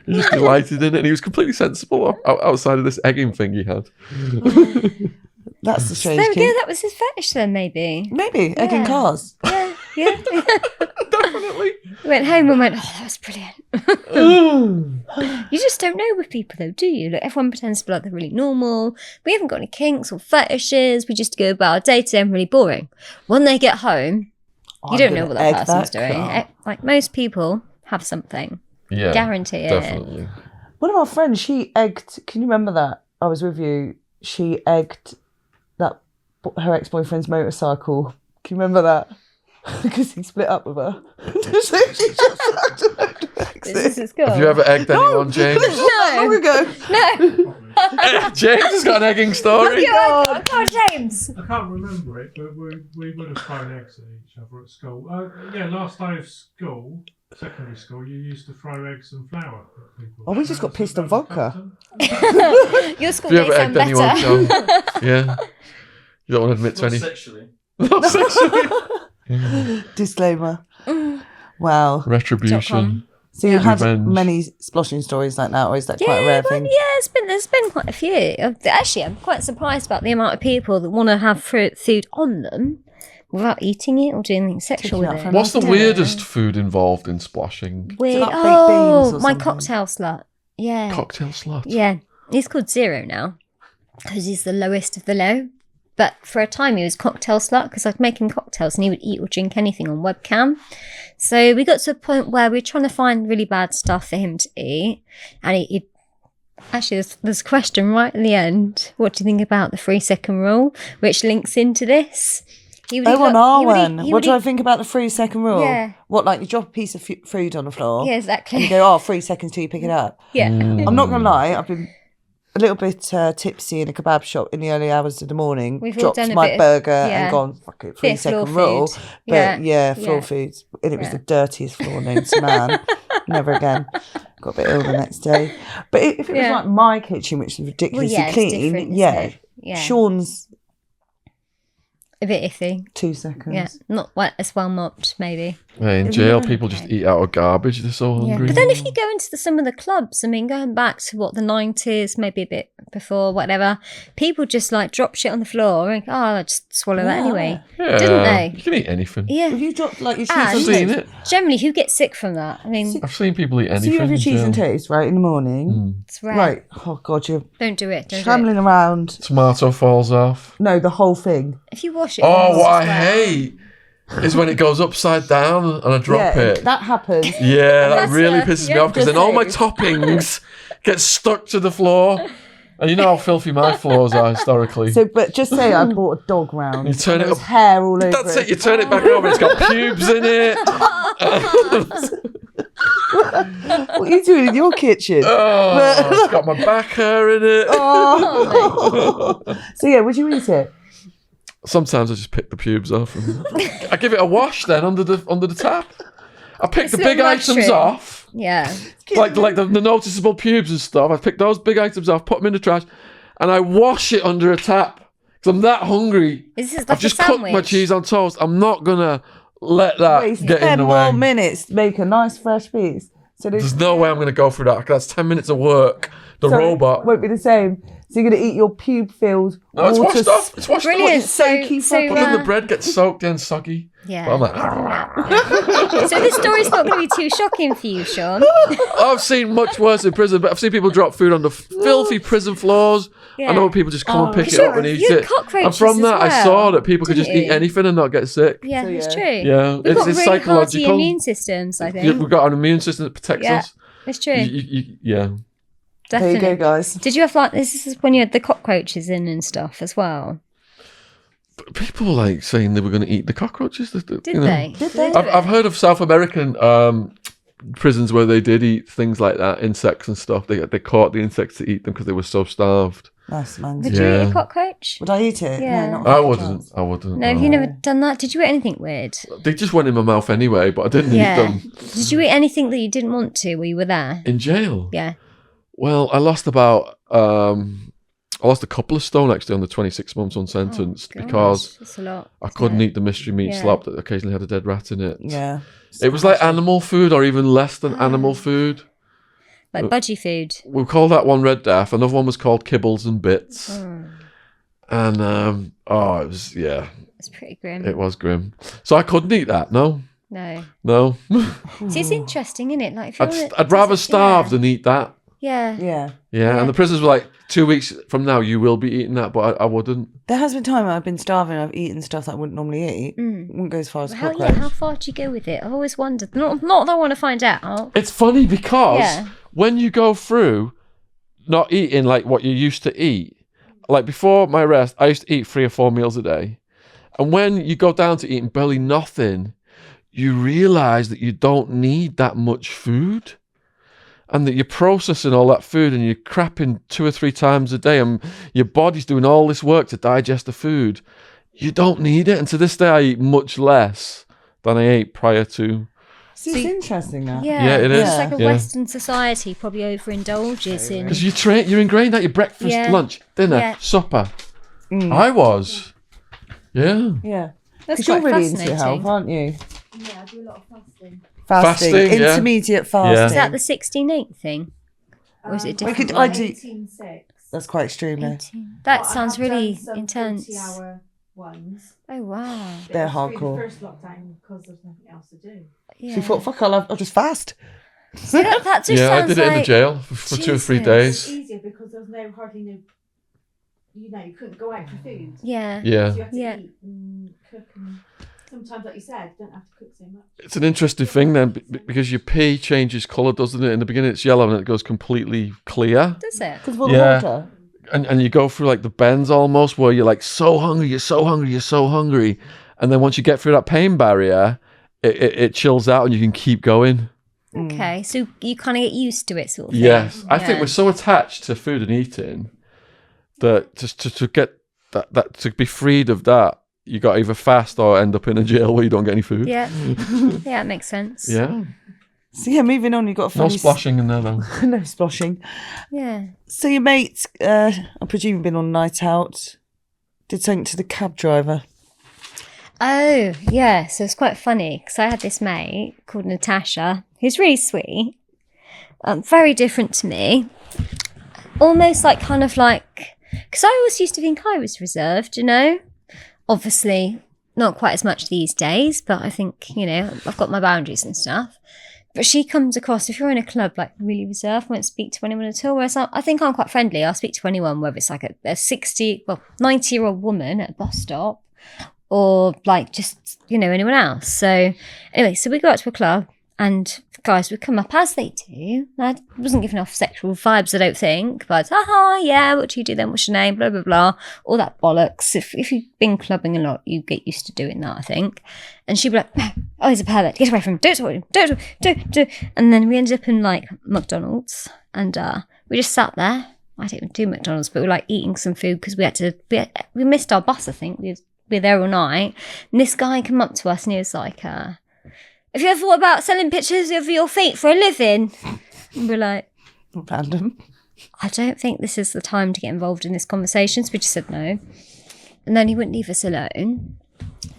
He just delighted in it. And he was completely sensible outside of this egging thing he had. That's the strange There we go. kid. That was his fetish then, maybe. Maybe egging Yeah. cars. Yeah. exactly. We went home and went, oh, that was brilliant. You just don't know with people though, do you? Like, everyone pretends to be like they're really normal. We haven't got any kinks or fetishes. We just go about our day to day and really boring. When they get home, you don't know what that person's doing. Like most people have something. Yeah, Guarantee it. definitely. One of our friends, she egged. Can you remember that? I was with you. She egged her ex-boyfriend's motorcycle. Can you remember that? Because he split up with her. So she just This is cool. Have you ever egged anyone, James? long ago. No. James has got an egging story. Come on, James. I can't remember it, but we would have thrown eggs at each other at school. Yeah, last day of school, secondary school, you used to throw eggs and flour at people. Oh, we just got pissed on vodka. Your school Have you days ever sound egged anyone, better. John? Yeah. You don't want to admit to Not anything. sexually. Not sexually. Disclaimer. Wow. Retribution. So you've had Revenge. many sploshing stories like that, or is that quite a rare thing? There's been quite a few. Actually, I'm quite surprised about the amount of people that want to have food on them without eating it or doing anything sexual Taking with out it. from What's the Yeah. weirdest food involved in splashing? Weird. like baked beans or My something? cocktail slut. Yeah. Cocktail slut. Yeah. He's called Zero now because he's the lowest of the low. But for a time he was cocktail slut because I'd make him cocktails and he would eat or drink anything on webcam. So we got to a point where we were trying to find really bad stuff for him to eat. And he actually, there's a question right at the end. What do you think about the 3-second rule? Which links into this. He would eat On lo- he would eat- Arwen, he what would do I eat- think about the 3-second rule? Yeah. What, like you drop a piece of food on the floor Yeah, and exactly. you go, 3 seconds till you pick it up? Yeah. I'm not going to lie, I've been a little bit tipsy in a kebab shop in the early hours of the morning, We've all dropped done a my bit of- burger yeah. and gone, fuck it, Bit of floor 3-second rule. food. But Yeah. floor Yeah. foods. And it was Yeah. the dirtiest floor known to man. Never again. Got a bit ill the next day. But if it was Yeah. like my kitchen, which was ridiculously it's clean, different, isn't yeah. it? Yeah. Sean's A bit iffy. 2 seconds. Yeah. Not as well mopped, maybe. Yeah, in jail, people just eat out of garbage. They're so hungry. But then if you go into some of the clubs, I mean, going back to what the 90s, maybe a bit before, whatever, people just like drop shit on the floor and I'll just swallow that anyway. Yeah, Didn't they? You can eat anything. Yeah. If you drop like your cheese And- and I've seen toast, it. Generally, who gets sick from that? I mean, I've seen people eat so anything. you have your in cheese and jail. toast, right, in the morning. it's rare. Right. Oh, God, you're Don't do it. Don't do it. scrambling around. Tomato falls off. No, the whole thing. If you wash it. Oh, it's what I just rare. hate is when it goes upside down and I drop yeah, it. that happens. Yeah, that That's really a- pisses me yeah, off because then just all my saying. toppings get stuck to the floor. And you know how filthy my floors are historically. So, but just say I brought a dog round. You turn and it there was up- hair all over That's it, you turn it back over, it's got pubes in it. What are you doing in your kitchen? Oh, it's got my back hair in it. Oh. So yeah, would you eat it? Sometimes I just pick the pubes off. And I give it a wash then under the tap. I pick It's the a big little items mushroom. off. Yeah. Like the noticeable pubes and stuff. I pick those big items off, put them in the trash, and I wash it under a tap. Because I'm that hungry. This is like I've just a cooked sandwich. my cheese on toast. I'm not going to let that Wait, get in 10 the more way. minutes to make a nice fresh piece. So There's no way I'm going to go through that. That's 10 minutes of work. The so robot. it won't be the same. So you're going to eat your pube-filled No, it's water washed off. It's washed Brilliant. off. soaky So, But then the bread gets soaked and soggy. yeah. But I'm like, So this story's not going to be too shocking for you, Sean. I've seen much worse in prison, but I've seen people drop food on the filthy prison floors. Yeah. I know people just come and pick it Sure, up and eat you had it. And cockroaches from as that, I well, saw that people could just didn't eat you? anything and not get sick. Yeah, So, it's yeah. true. Yeah, We've it's got really psychological. hearty immune systems, I think. We've got an immune system that protects Yeah. us. It's true. Yeah. There you Definitely. go, guys. Did you have like this is when you had the cockroaches in and stuff as well? But people were like saying they were going to eat the cockroaches. Did you know. they? Did they? I've heard of South American prisons where they did eat things like that, insects and stuff. They caught the insects to eat them because they were so starved. Nice, man. Would you eat Yeah. a cockroach? Would I eat it? Yeah. No, not I a wouldn't. chance. I wouldn't. No, have no. you never done that? Did you eat anything weird? They just went in my mouth anyway, but I didn't eat Yeah. them. Did you eat anything that you didn't want to while you were there? In jail? Yeah. Well, I lost about I lost a couple of stone actually on the 26 months unsentenced Gosh, because that's a lot. I couldn't eat the mystery meat Yeah. slop that occasionally had a dead rat in it. Yeah. It was like animal food or even less than animal food. Like budgie food. We called that one Red Daff. Another one was called Kibbles and Bits. Oh, And it was, yeah, it's pretty grim. it was grim. So I couldn't eat that, no. No. No. See, it's interesting, isn't it? Like, if you're I'd rather starve than eat that. Yeah. Yeah. Yeah, and the prisoners were like, 2 weeks from now, you will be eating that, but I wouldn't. There has been time I've been starving. I've eaten stuff that I wouldn't normally eat. Wouldn't go as far as How cockroach. far do you go with it? I've always wondered. Not that I want to find out. It's funny because Yeah. when you go through not eating like what you used to eat, like before my arrest, I used to eat 3 or 4 meals a day. And when you go down to eating barely nothing, you realise that you don't need that much food. And that you're processing all that food and you're crapping 2 or 3 times a day and your body's doing all this work to digest the food. You don't need it. And to this day, I eat much less than I ate prior to. See, it's interesting now. Yeah, it is. It's like a Yeah. Western society probably overindulges in. Because you're ingrained at your breakfast, Yeah. lunch, dinner, Yeah. supper. I was. Yeah. Yeah. That's Because you're quite really into your health, fascinating. aren't you? Yeah, I do a lot of fasting. Fasting. Fasting, yeah. Intermediate fasting. Is that the 16/8 thing? Or is it I different? could- I do- 18/6. That's quite extreme, though. That But I sounds have done really some intense. 20-hour ones. Oh, wow. They're It was through hardcore. The first lockdown because there's nothing else to do. Yeah. So you thought, fuck, I'll just fast. See, that just Yeah, I sounds did it in the like- jail for 2 or 3 Jesus. It's days. easier because there was hardly no, you couldn't go out for food. Yeah. Yeah. So you have to Yeah. eat and cook, and sometimes, like you said, you don't have to cook so much. It's an interesting thing then because your pee changes colour, doesn't it? In the beginning, it's yellow and it goes completely clear. Does it? Because of all Yeah. the water. And you go through like the bends almost where you're like so hungry, you're so hungry, you're so hungry. And then once you get through that pain barrier, it chills out and you can keep going. Okay, so you kind of get used to it, sort of thing. Yes. I think Yeah. we're so attached to food and eating that just to get that to be freed of that, you got to either fast or end up in a jail where you don't get any food. Yeah. Yeah, it makes sense. Yeah. So yeah, moving on, you've got a No funny... splashing in there though. No splashing. Yeah. So your mate, I presume you've been on a night out, did something to the cab driver. Oh, yeah. So it's quite funny because I had this mate called Natasha who's really sweet, very different to me. Almost like because I always used to think I was reserved, Obviously, not quite as much these days, but I think, I've got my boundaries and stuff. But she comes across, if you're in a club, like really reserved, won't speak to anyone at all. Whereas I think I'm quite friendly. I'll speak to anyone, whether it's like a 90-year-old woman at a bus stop or like just, anyone else. So anyway, so we go out to a club and guys would come up as they do. I wasn't giving off sexual vibes, I don't think. But, yeah, what do you do then? What's your name? Blah, blah, blah. All that bollocks. If you've been clubbing a lot, you get used to doing that, I think. And she'd be like, oh, he's a pervert. Get away from him. Don't talk to him. Don't. And then we ended up in, like, McDonald's. And we just sat there. I didn't even do McDonald's, but we were, like, eating some food because we missed our bus, I think. We were there all night. And this guy came up to us and he was like, have you ever thought about selling pictures of your feet for a living? And we're like, Random. I don't think this is the time to get involved in this conversation. So we just said no. And then he wouldn't leave us alone.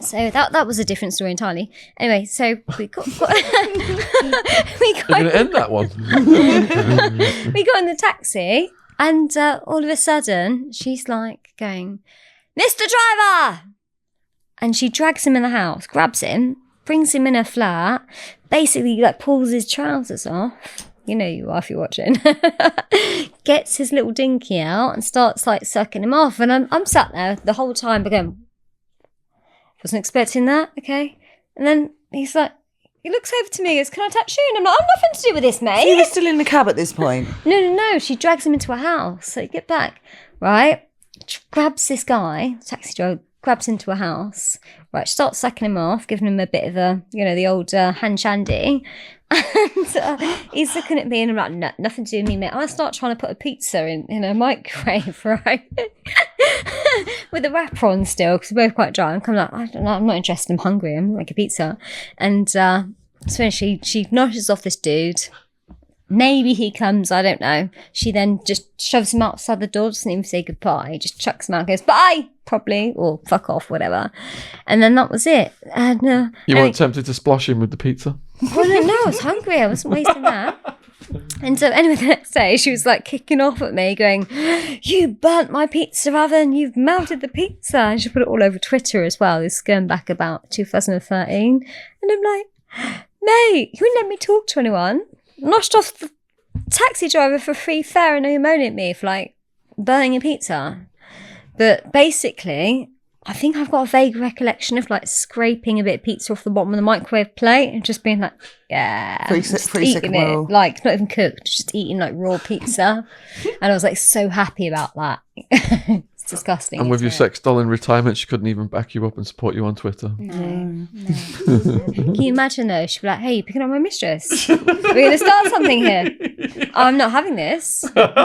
So that was a different story entirely. Anyway, so we got You're going to end that one. we got in the taxi and all of a sudden she's like going, Mr. Driver! And she drags him in the house, grabs him, brings him in her flat, basically like pulls his trousers off. You know you are if you're watching. Gets his little dinky out and starts like sucking him off. And I'm sat there the whole time going, wasn't expecting that, okay? And then he's like, he looks over to me and goes, can I touch you? And I'm like, I've nothing to do with this, mate. You were still in the cab at this point. No. She drags him into a house. So you get back, right? Grabs this guy, taxi driver, grabs into a house, right? Starts sucking him off, giving him a bit of a, the old hand shandy. And he's looking at me and I'm like, no, nothing to do with me, mate. I start trying to put a pizza in a microwave, right? With a wrapper on still, because we're both quite dry. I'm like, I don't know, I'm not interested, I'm hungry, I'm like a pizza. And so she noshes off this dude. Maybe he comes, I don't know. She then just shoves him outside the door, doesn't even say goodbye, just chucks him out and goes, bye, probably, or fuck off, whatever. And then that was it. And You weren't tempted to splosh him with the pizza? well, no, I was hungry. I wasn't wasting that. And so anyway, the next day she was like kicking off at me going, you burnt my pizza oven, you've melted the pizza. And she put it all over Twitter as well. This is going back about 2013. And I'm like, Mate, you wouldn't let me talk to anyone. Noshed off the taxi driver for free fare and now you're moaning at me for like burning a pizza. But basically, I think I've got a vague recollection of like scraping a bit of pizza off the bottom of the microwave plate and just being like, yeah, just eating it. Like, not even cooked, just eating like raw pizza. And I was like so happy about that. It's disgusting. And with your sex doll in retirement, she couldn't even back you up and support you on Twitter. No. Can you imagine though? She'd be like, hey, you're picking on my mistress. We're going to start something here. I'm not having this. But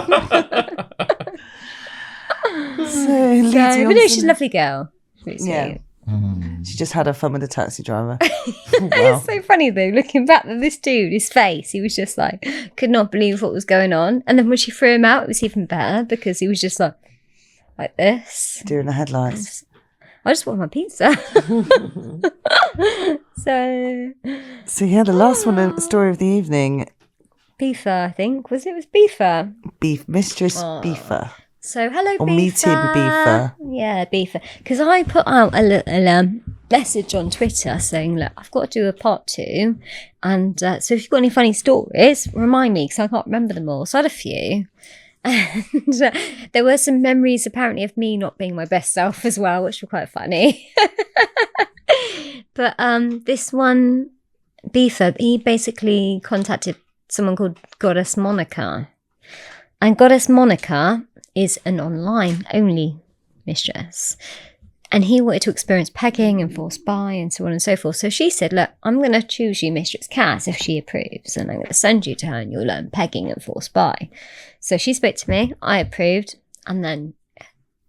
no, she's a lovely girl. Really Yeah. She just had her fun with the taxi driver. It's so funny though, looking back at this dude, his face, he was just like, could not believe what was going on. And then when she threw him out, it was even better because he was just like this. During the headlights. I just want my pizza. So yeah, the last one, the story of the evening. Beefer, I think. Was it? It was Beefer. Mistress Beefer. So, hello, Or Beefer. meeting Beefer. Yeah, Beefer. Because I put out a little message on Twitter saying, look, I've got to do a part 2. And so if you've got any funny stories, remind me because I can't remember them all. So I had a few. And there were some memories apparently of me not being my best self as well, which were quite funny. But this one, Beefer, he basically contacted someone called Goddess Monica. And Goddess Monica is an online-only mistress. And he wanted to experience pegging and force buy and so on and so forth. So she said, look, I'm going to choose you Mistress Kaz if she approves. And I'm going to send you to her and you'll learn pegging and force buy. So she spoke to me. I approved. And then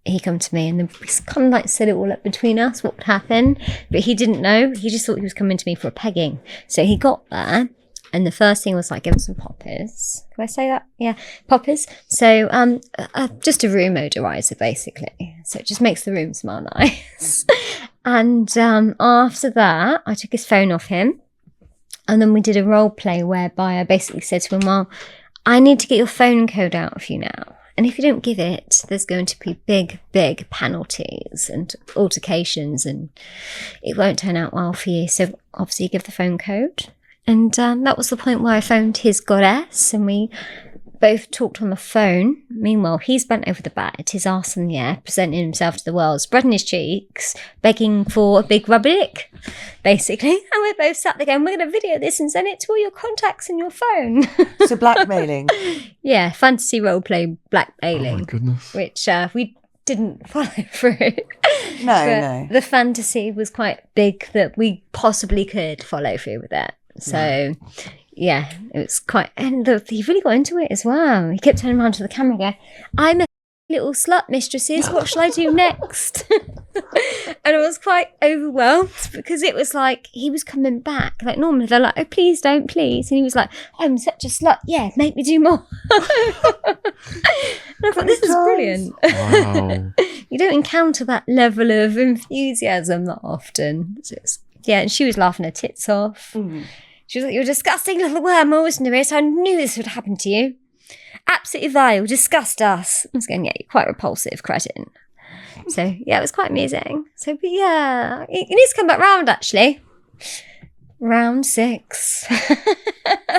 he come to me and then we kind of like set it all up between us, what would happen. But he didn't know. He just thought he was coming to me for a pegging. So he got there. And the first thing was like, give him some poppers. Can I say that? Yeah, poppers. So just a room odorizer, basically. So it just makes the room smell nice. And after that, I took his phone off him. And then we did a role play whereby I basically said to him, well, I need to get your phone code out of you now. And if you don't give it, there's going to be big, big penalties and altercations. And it won't turn out well for you. So obviously you give the phone code. And that was the point where I phoned his goddess and we both talked on the phone. Meanwhile, he's bent over the bed, his arse in the air, presenting himself to the world, spreading his cheeks, begging for a big rubber dick, basically. And we're both sat there going, we're going to video this and send it to all your contacts in your phone. So blackmailing. Yeah, fantasy roleplay blackmailing. Oh my goodness. Which we didn't follow through. No. The fantasy was quite big that we possibly could follow through with it. So, yeah, it was quite... And he really got into it as well. He kept turning around to the camera and going, I'm a little slut, mistresses. What shall I do next? And I was quite overwhelmed because it was like he was coming back. Like, normally they're like, oh, please don't, please. And he was like, I'm such a slut. Yeah, make me do more. And I thought, this is brilliant. Wow. You don't encounter that level of enthusiasm that often. Yeah, and she was laughing her tits off. She was like, you're a disgusting little worm, I always knew it. I knew this would happen to you. Absolutely vile, disgust us. I was going, yeah, you're quite repulsive, cretin. So, yeah, it was quite amusing. So, but yeah, he needs to come back round, actually. Round 6.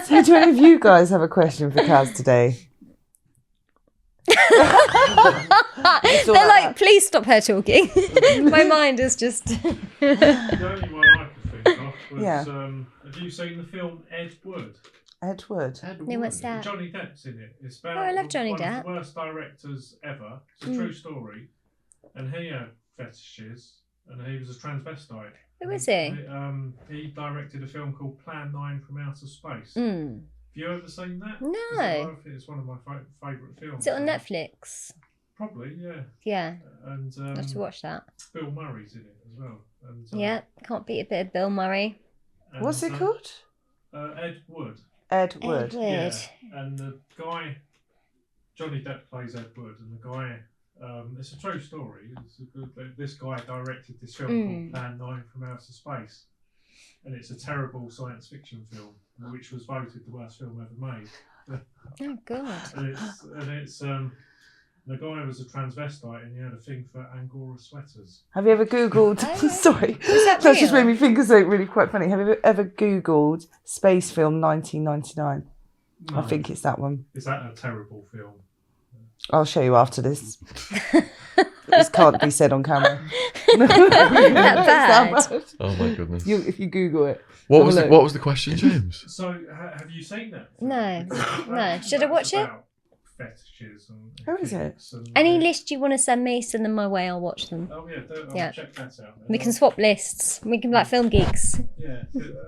So do any of you guys have a question for Kaz today? They're like, please stop her talking. My mind is just... The only one I could think of was, Yeah. Have you seen the film Ed Wood? Ed Wood. No, what's that? Johnny Depp's in it. It's about Oh, I love Johnny one Depp. of the worst directors ever. It's a true story. And he had fetishes, and he was a transvestite. Who is he? He directed a film called Plan 9 from Outer Space. Mm. Have you ever seen that? No. I think it's one of my favourite films. Is it on Netflix? Probably, yeah. Yeah, And I'll have to watch that. Bill Murray's in it as well. And, Yeah, can't beat a bit of Bill Murray. and, What's it called? Ed Wood. Ed Wood. Yeah. And the guy, Johnny Depp plays Ed Wood, and the guy, it's a true story. This guy directed this film called Plan 9 from Outer Space. And it's a terrible science fiction film, which was voted the worst film ever made. Oh, God. And The guy was a transvestite and he had a thing for Angora sweaters. Have you ever Googled? Sorry, that just made me think of something really quite funny. Have you ever Googled Space Film 1999? No. I think it's that one. Is that a terrible film? I'll show you after this. This can't be said on camera. That bad. Oh my goodness. If you Google it. What have a look. what was the question, James? So, have you seen that? No. Because No. that- Should I that's watch it? about Fetishes and How is it? kinks and- Any list you want to send me, send them my way. I'll watch them. Oh yeah, Yeah. check that out. We can swap lists. We can be like film geeks, Yeah.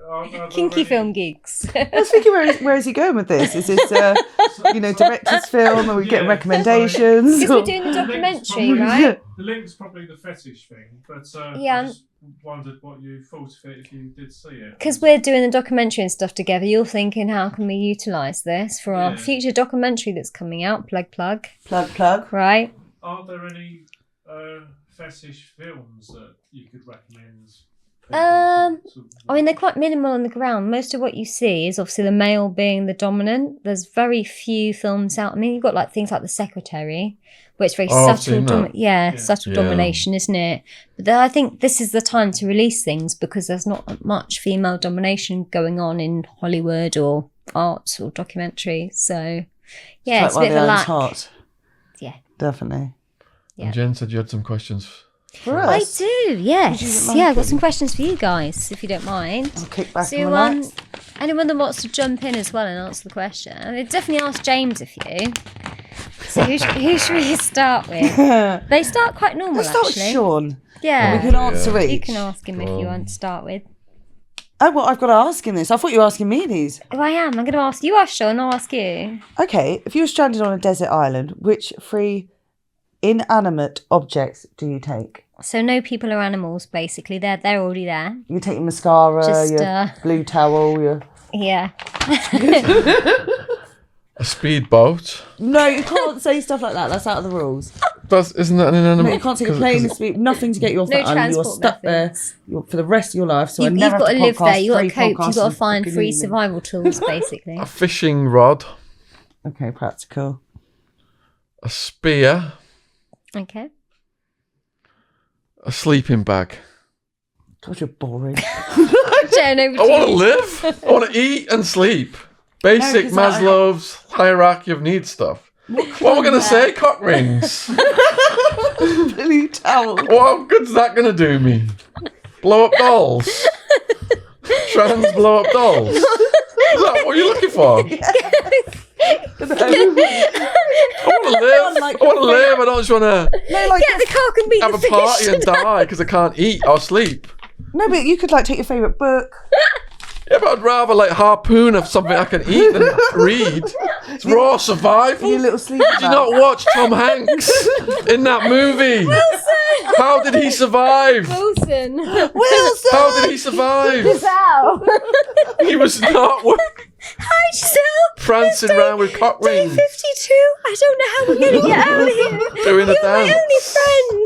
Are there kinky any- film geeks. I was thinking, where is he going with this? Is this, director's film? Are we getting Yeah. recommendations? Because we're doing the documentary, right? The link's probably the fetish thing, but Yeah. I just wondered what you thought of it if you did see it. Because we're doing the documentary and stuff together, you're thinking, how can we utilise this for our Yeah. future documentary that's coming out? Plug. Plug. Right? Are there any fetish films that you could recommend? I mean, they're quite minimal on the ground. Most of what you see is obviously the male being the dominant. There's very few films out. I mean, you've got like things like The Secretary, where it's very I've subtle. seen that. Subtle Yeah. domination, isn't it? But I think this is the time to release things because there's not much female domination going on in Hollywood or arts or documentary. So, yeah, it's a like bit of a the Iron's lack. Heart. Yeah. Definitely. Yeah. And Jen said you had some questions. For I us. do, yes. Would you like Yeah, I've got them? some questions for you guys, if you don't mind. I'll kick back So, and relax. anyone that wants to jump in as well and answer the question, I mean, definitely ask James if you. So who should we start with? They start quite normal, Let's start with actually. Sean. Yeah, We can answer each. you can ask him if you want to start with. Oh, well, I've got to ask him this. I thought you were asking me these. Oh, I am. I'm going to ask you, Sean. I'll ask you. Okay, if you were stranded on a desert island, which 3 inanimate objects do you take? So no people or animals, basically. They're already there. You take your mascara, Just, your blue towel, your... Yeah. A speedboat. No, you can't say stuff like that. That's out of the rules. Isn't that an inanimate? No, you can't take a plane, nothing to get you off No that island. You're transport stuck methods. there for the rest of your life. So You've never got to have live there. podcast, You've got to free cope. You've podcasts got to and find fucking free evening. survival tools, basically. A fishing rod. Okay, practical. A spear. Okay. A sleeping bag. God, you're boring. Jen, over to I want to you. live. I want to eat and sleep. Basic 'cause I- Maslow's hierarchy of needs stuff. What am I going to say? Cock rings. Blue towel. What good's that going to do me? Blow up dolls? Trans blow up dolls? Is that what you're looking for? I want to live. Like I want to live. I don't just want to No, like, Get the cock and beat have the a fish. party and die because I can't eat or sleep. no, but you could like take your favourite book. Yeah, but I'd rather like harpoon of something I can eat than read. It's raw survival. Your little sleeping Did you not watch Tom Hanks in that movie? Wilson! How did he survive? Wilson! Wilson! How did he survive? Ow! He was not Hi, Giselle! prancing around with cock Day rings, 52. I don't know how we're going to get out of here. doing a You're my dance. only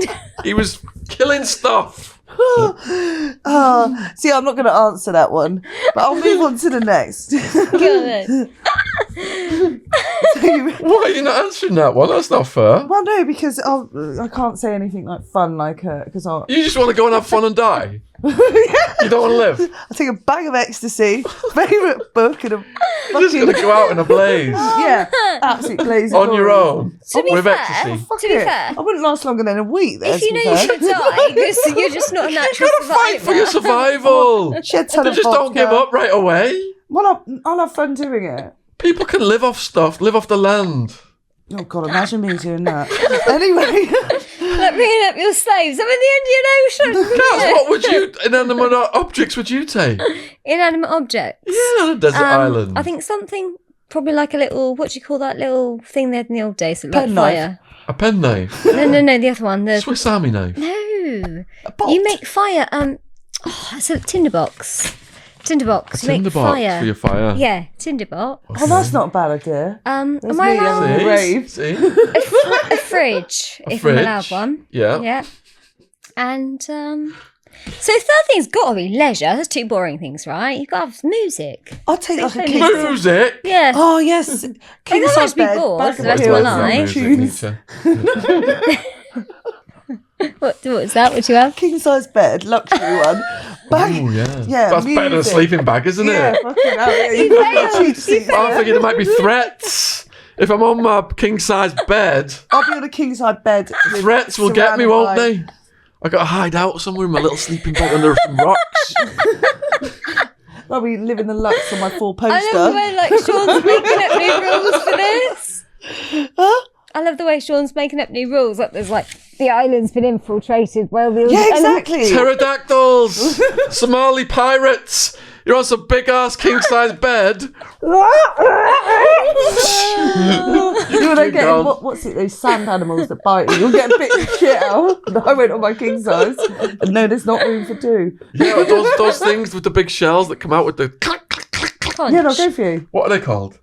friend. He was killing stuff. Oh, see, I'm not going to answer that one, but I'll move on to the next. Good. Why are you not answering that one? That's not fair. Well, no, because I can't say anything like fun, like because I'll You just want to go and have fun and die. You don't want to live. I take a bag of ecstasy, favourite book, and a You're just going to go out in a blaze yeah, absolute blaze on your own To be with fair, ecstasy. Fuck To be it. fair. I wouldn't last longer than a week. If you know you're going to die, because you're just not a You natural got to fight for your survival. Shed ton You of just don't vodka. give up right away. Well, I'll have fun doing it. People can live off stuff, live off the land. Oh God, imagine me doing that. Anyway, like bringing up your slaves. I'm in the Indian Ocean. Guys, what would you, inanimate objects would you take? Inanimate objects. Yeah, on a desert island. I think something probably like a little. What do you call that little thing they had in the old days? Like Penknife. fire. A penknife. No, the other one. The Swiss Army knife. no. pot. You make fire. It's a tinderbox. Tinderbox. You make Tinderbox fire. for your fire. Yeah, tinderbox. oh, that's not a bad idea. Am There's I me allowed on the rave. See? a fridge? If I'm allowed fridge. one. Yeah. Yeah. And So third thing's got to be leisure. That's two boring things, right? You've got to have music. I'll take like a Music. king. Music. Yeah. Oh yes, king don't size have to be bed. bored Bag for of the rest of my pillows, life. tunes. What was that? What do you have? King size bed, luxury one. Bag. Oh yeah. Yeah, That's better than a music. sleeping bag, isn't Yeah, it? fucking hell, yeah. You've got the cheap seats. I'm thinking there might be threats. If I'm on my king size bed, I'll be on a king size bed. with- threats will get me, surrounded won't by- they? I got to hide out somewhere in my little sleeping bag under some rocks. I'll be living the lux on my full poster. I love the way like Sean's making up new rules for this. Huh? I love the way Sean's making up new rules. Like there's like the island's been infiltrated by the Yeah, exactly. Pterodactyls, Somali pirates. You're on some big ass king size bed. You know, they get gone. what's it? Those sand animals that bite you. You'll get a bit of shit out. And I went on my king size, and no, there's not room for two. Yeah, those things with the big shells that come out with the clack, clack, clack, clack. Conch. Yeah, no, go for you. What are they called?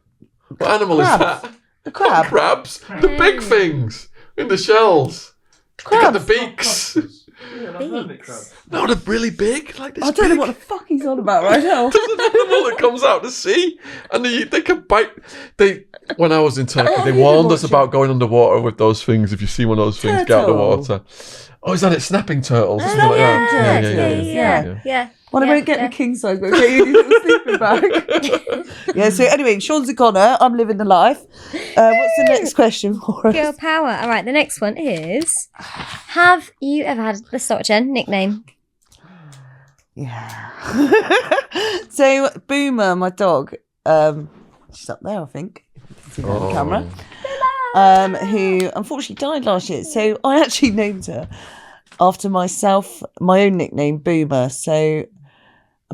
What animal is Crabs. that? The crab. Crabs. The big things in the shells. They got the beaks. Beaks. No, they're really big. Like this I don't know big. what the fuck he's on about right now. There's an animal that comes out to sea, and they can bite. When I was in Turkey, they warned us about going underwater with those things. If you see one of those things, get out of the Turtle. water. Oh, is that it? Snapping turtles, or Oh, something like that. yeah. Well, I won't get the king size, but get you a sleeping bag. Yeah, so anyway, Sean's a goner. I'm living the life. What's the next question for us? Girl power. All right, the next one is: have you ever had? Let's start with Jen. Nickname. Yeah. So, Boomer, my dog, she's up there, I think. If you can see her on the camera. Who unfortunately died last year. So, I actually named her after myself, my own nickname, Boomer. So,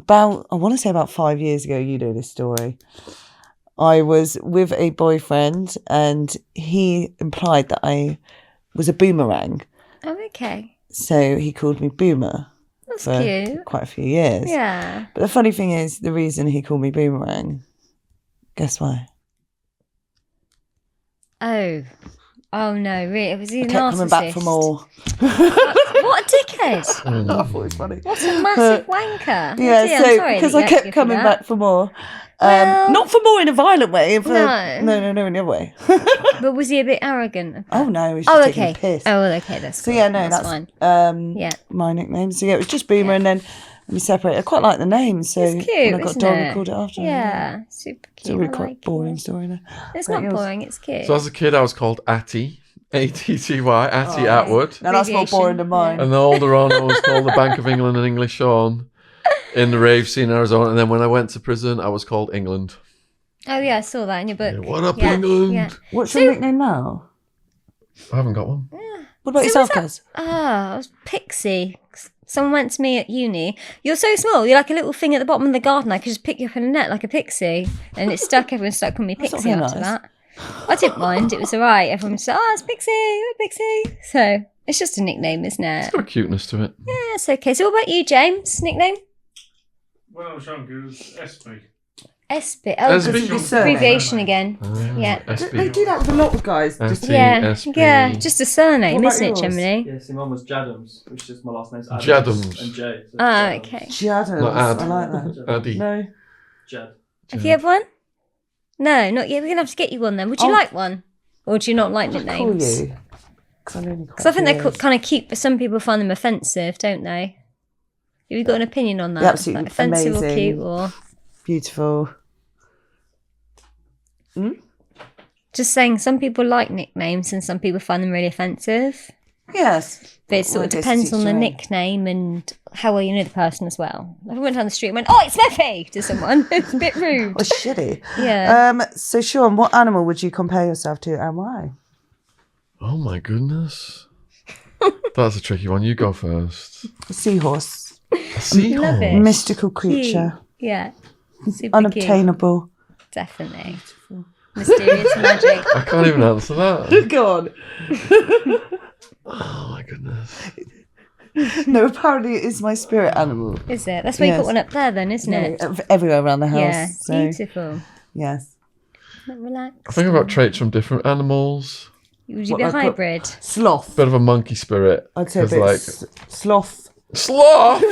I want to say about 5 years ago, you know this story. I was with a boyfriend and he implied that I was a boomerang. Oh, okay. So he called me Boomer That's for cute. quite a few years. Yeah. But the funny thing is, the reason he called me Boomerang, guess why? Oh. Oh no, really? Was he a I kept coming back for narcissist? more. What a dickhead! I thought it was funny. What a massive wanker! Oh, Yeah, dear, I'm so sorry because that I you had to kept go through coming that. back for more. Well- Not for more in a violent way. For, No. no, in the other way. But was he a bit arrogant? Oh no, he was Oh, just taking okay. a piss. Oh, well, okay, that's So cool. yeah, no, that's that's fine. Yeah. my nickname. So yeah, it was just Boomer, and then we separated. I quite like the name, so It's cute, when I got a isn't dog, it? I called it after. Yeah, super It's a cute. really I quite like boring it. story now. It's Right, not yours. boring. It's cute. So as a kid, I was called Atty, Atty, Atty Atwood. Now that's more boring than Abbreviation, mine. And then older on, I was called the Bank of England and English Sean in the rave scene in Arizona. And then when I went to prison, I was called England. Oh yeah, I saw that in your book. Yeah, what up, Yeah, England? Yeah. What's your nickname now? I haven't got one. What about yourself, Kaz? Ah, I was Pixie. Someone went to me at uni. You're so small. You're like a little thing at the bottom of the garden. I could just pick you up in a net like a pixie, and it stuck. Everyone started calling me That's not Pixie very after nice. that. I didn't mind. It was all right. Everyone was like, "Oh, it's Pixie. You're Pixie." So it's just a nickname, isn't it? It's got a cuteness to it. Yeah, it's okay. So what about you, James? Nickname? When I was younger, it was SB. SB. Oh, SB. because Your surname. abbreviation again. Yeah. They SB. do that with a lot of guys. Just ST, Yeah, SP. yeah, just a surname, What about isn't it, yours? generally? Yeah, see, mine was Jadams, which is my last name's Adams. Jadams. And J. So Oh, Jadams. okay. Jadders. Not Ad. I like that. Addy. No. Jad. Have you had one? No, not yet. We're gonna have to get you one then. Would you Oh. like one, or do you not like Call nicknames? you. Because I think they kind of cute, but some people find them offensive, don't they? Have you got an opinion on that? They're absolutely Like offensive or amazing. cute, or Beautiful. just saying? Some people like nicknames, and some people find them really offensive. Yes. But it sort Well, I of guess depends it's on the right. nickname and how well you know the person as well. If I went down the street and went, "Oh, it's Meffy," to someone, it's a bit rude. Oh, shitty. Yeah. So, Sean, what animal would you compare yourself to and why? Oh my goodness. That's a tricky one. You go first. A seahorse. A seahorse. Love it. Mystical creature. Yeah. Super cute. Unobtainable. Definitely. Mysterious magic. I can't even answer that. Go on. Oh my goodness. No, apparently it is my spirit animal. Is it? That's why you Yes. put one up there then, isn't it? Everywhere around the house. Yeah. So, Beautiful. yes. Relax. I think about traits from different animals. Would you What, be a like what- hybrid? Sloth. Bit of a monkey spirit. I'd say a 'cause, bit like, sloth. Sloth?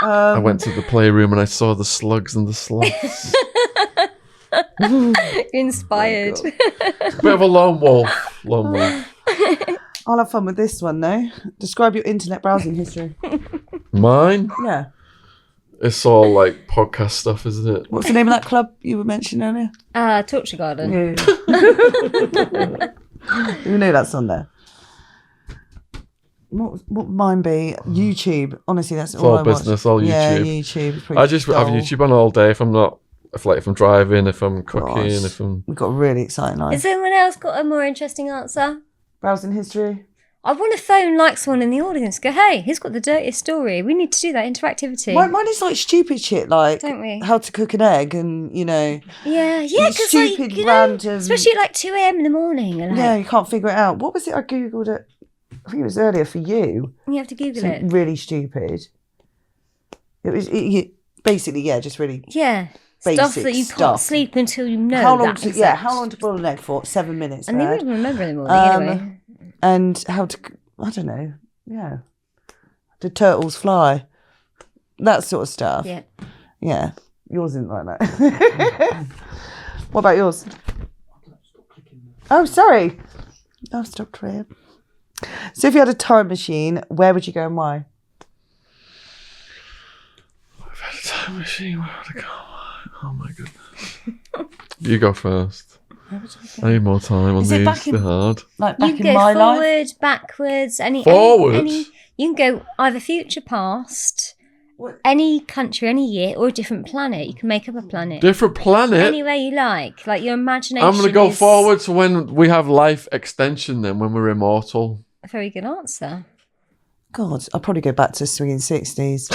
I went to the playroom and I saw the slugs and the sloths. Inspired. Bit of a lone wolf. Lone wolf. I'll have fun with this one though. Describe your internet browsing history. Mine? Yeah. It's all like podcast stuff, isn't it? What's the name of that club you were mentioning earlier? Torture Garden. Yeah. You know that's on there. What would mine be? YouTube. Honestly, that's It's all all I watch. business, all YouTube. Yeah, YouTube. is pretty I just have dull. YouTube on all day if I'm not, if I'm driving, if I'm cooking, Gosh. if I'm... We've got a really exciting life. Has anyone else got a more interesting answer? Browsing history. I want to phone like someone in the audience. Go, hey, who's got the dirtiest story? We need to do that interactivity. Mine is like stupid shit, like Don't we? how to cook an egg, and Yeah, because stupid, like, random. especially at like 2 a.m. in the morning. And, like, Yeah, you can't figure it out. What was it I googled it? I think it was earlier for you. you have to Google it. Something really stupid. It was basically just really. Yeah, basic stuff that you can't stuff. sleep until you know. How long that to exact. how long to boil an egg for? 7 minutes. And they Brad. wouldn't remember in the morning anyway. And how to, I don't know. Yeah, do turtles fly? That sort of stuff. Yeah. Yeah, yours isn't like that. What about yours? Oh, sorry. I've stopped here. So if you had a time machine, where would you go and why? I've had a time machine, where would I go? Oh my goodness. You go first. I need more time on Is it these, back in- they're hard. Like You back can in go my forward, life? backwards, Forward? any. You can go either future, past, any country, any year, or a different planet. You can make up a planet. Different planet? Any way you like. Like your imagination. I'm going to go is forward to when we have life extension then, when we're immortal. A very good answer. God, I'd probably go back to swinging 60s.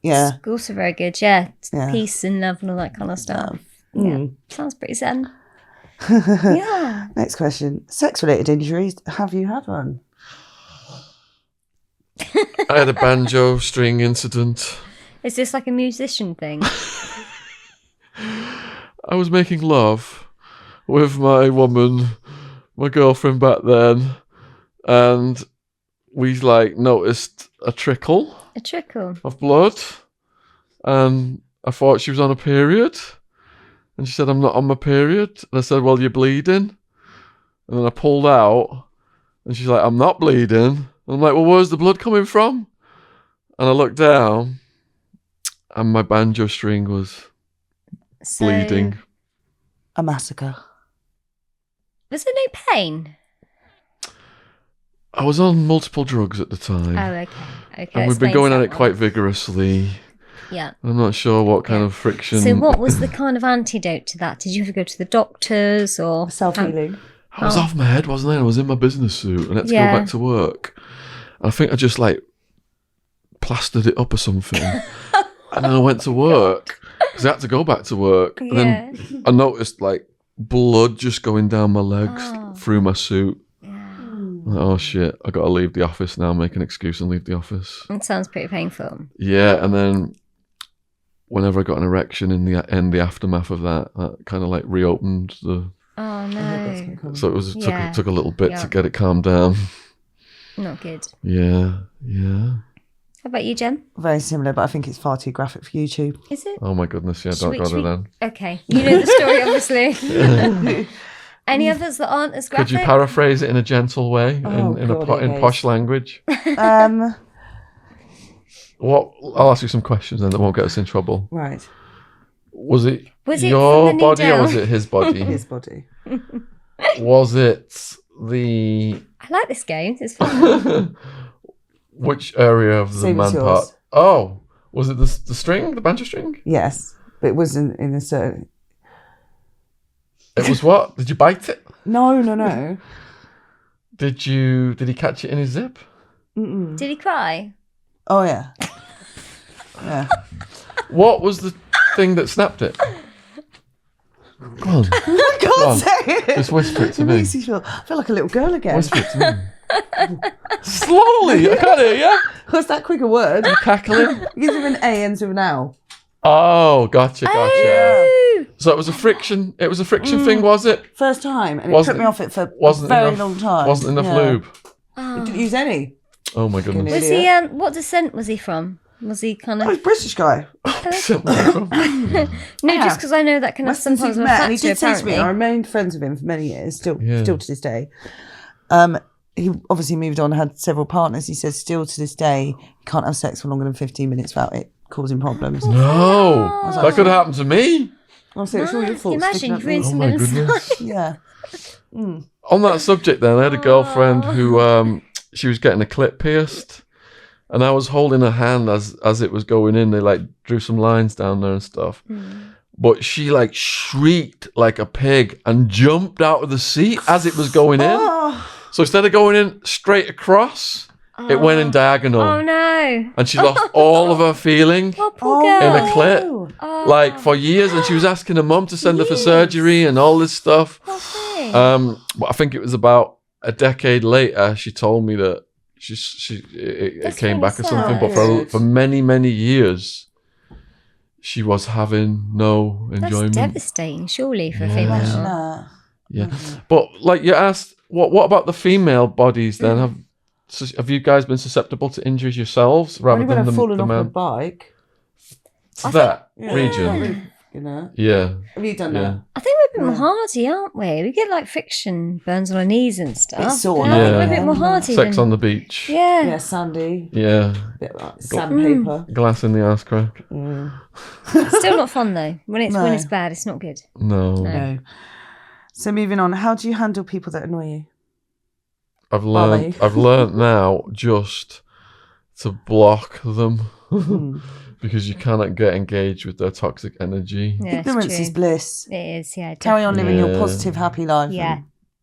Yeah. It's also very good, yeah. Yeah. Peace and love and all that kind of stuff. Mm. Yeah. Sounds pretty zen. Yeah. Next question. Sex-related injuries. Have you had one? I had a banjo string incident. Is this like a musician thing? I was making love with my woman, my girlfriend back then, and we noticed a trickle A trickle. of blood, and I thought she was on a period, and she said, I'm not on my period, and I said, well, you're bleeding, and then I pulled out, and she's like, I'm not bleeding, and I'm like, well, where's the blood coming from? And I looked down, and my banjo string was bleeding. A massacre. Was there no pain? I was on multiple drugs at the time. Oh, okay. Okay. And we've been going at it quite vigorously. Yeah. I'm not sure what kind of friction. So what was the kind of antidote to that? Did you ever go to the doctors or Self-healing. I was off my head, wasn't I? I was in my business suit and had to go back to work. I think I just plastered it up or something. And then I went to work because I had to go back to work. And then I noticed blood just going down my legs through my suit. Oh shit, I got to leave the office now, make an excuse and leave the office. It sounds pretty painful. Yeah, and then whenever I got an erection in the aftermath of that kind of reopened the... Oh no. So it was took a little bit to get it calmed down. Not good. Yeah. How about you, Jen? Very similar, but I think it's far too graphic for YouTube. Is it? Oh my goodness, yeah, don't go there then. Okay. You know the story, obviously. Any others that aren't as graphic? Could you paraphrase it in a gentle way, in posh language? What? I'll ask you some questions then that won't get us in trouble. Right. Was it from your the body or needle? was it his body? His body. Was it the... I like this game. It's fun. Which area of the Same as man yours. part? Oh, was it the string, the banjo string? Yes, but it wasn't in a certain... It was what? Did you bite it? No. Did he catch it in his zip? Did he cry? Oh, yeah. Yeah. What was the thing that snapped it? Go on. I Go on. can't say it. Just whisper it to It me. makes you I feel like a little girl again. Whisper it to me. Slowly, I can't hear you. What's that quicker word? Cackling. Gives him an A ends with an ow. Oh, gotcha. Oh. So it was a friction. It was a friction thing, was it? First time, and it Wasn't took me off it for a Wasn't very enough, long time. Wasn't enough Yeah. lube. I didn't use any. Oh my goodness. Was he? What descent was he from? Was he kind Oh, he's of? a British guy. No, just because I know that can have Western sometimes a Superman. And he factor. did say to me, I Apparently. remained friends with him for many years, still Yeah. to this day. He obviously moved on, had several partners. He says still to this day, he can't have sex for longer than 15 minutes without it causing problems. No, that could happen to me. Honestly, it's all your fault. Imagine sticking up you've ruined me. Oh my something goodness. Yeah. On that subject, then I had a girlfriend who she was getting a clit pierced, and I was holding her hand as it was going in. They like drew some lines down there and stuff. But she like shrieked like a pig and jumped out of the seat as it was going in. Oh, So instead of going in straight across, it went in diagonal. Oh no! And she lost all of her feeling Oh, poor oh, girl. in a clit, like for years. And she was asking her mum to send her for surgery and all this stuff. Poor thing. But I think it was about a decade later, she told me that it That's came really back or something. But sad. for many, many years, she was having no That's enjoyment. devastating, surely, for a imagine female. that. Yeah, but like you asked, what about the female bodies then? Have you guys been susceptible to injuries yourselves rather Only when than I've fallen the off a man? bike. To that Yeah. region, You know. yeah. Have you done Yeah. that? I think we're a bit more hardy, aren't we? We get like friction burns on our knees and stuff. Bit sore, I think Yeah. we're a bit more hardy. Sex than... on the beach. Yeah. Yeah, sandy. Yeah. Bit like sandpaper. Glass in the ass crack. Still not fun though. When it's bad, it's not good. No. No. So moving on, how do you handle people that annoy you? I've Bali. learned now just to block them because you cannot get engaged with their toxic energy. Yeah, it's Ignorance true. is bliss. It is, yeah. Carry on living your Yeah. positive, happy life. Yeah,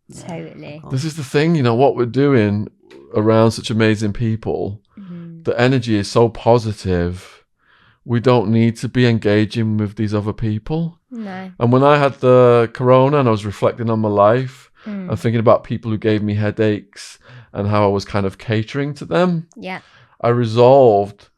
and- totally. This is the thing, what we're doing around such amazing people, the energy is so positive. We don't need to be engaging with these other people. No. And when I had the corona and I was reflecting on my life and thinking about people who gave me headaches and how I was kind of catering to them, Yeah. I resolved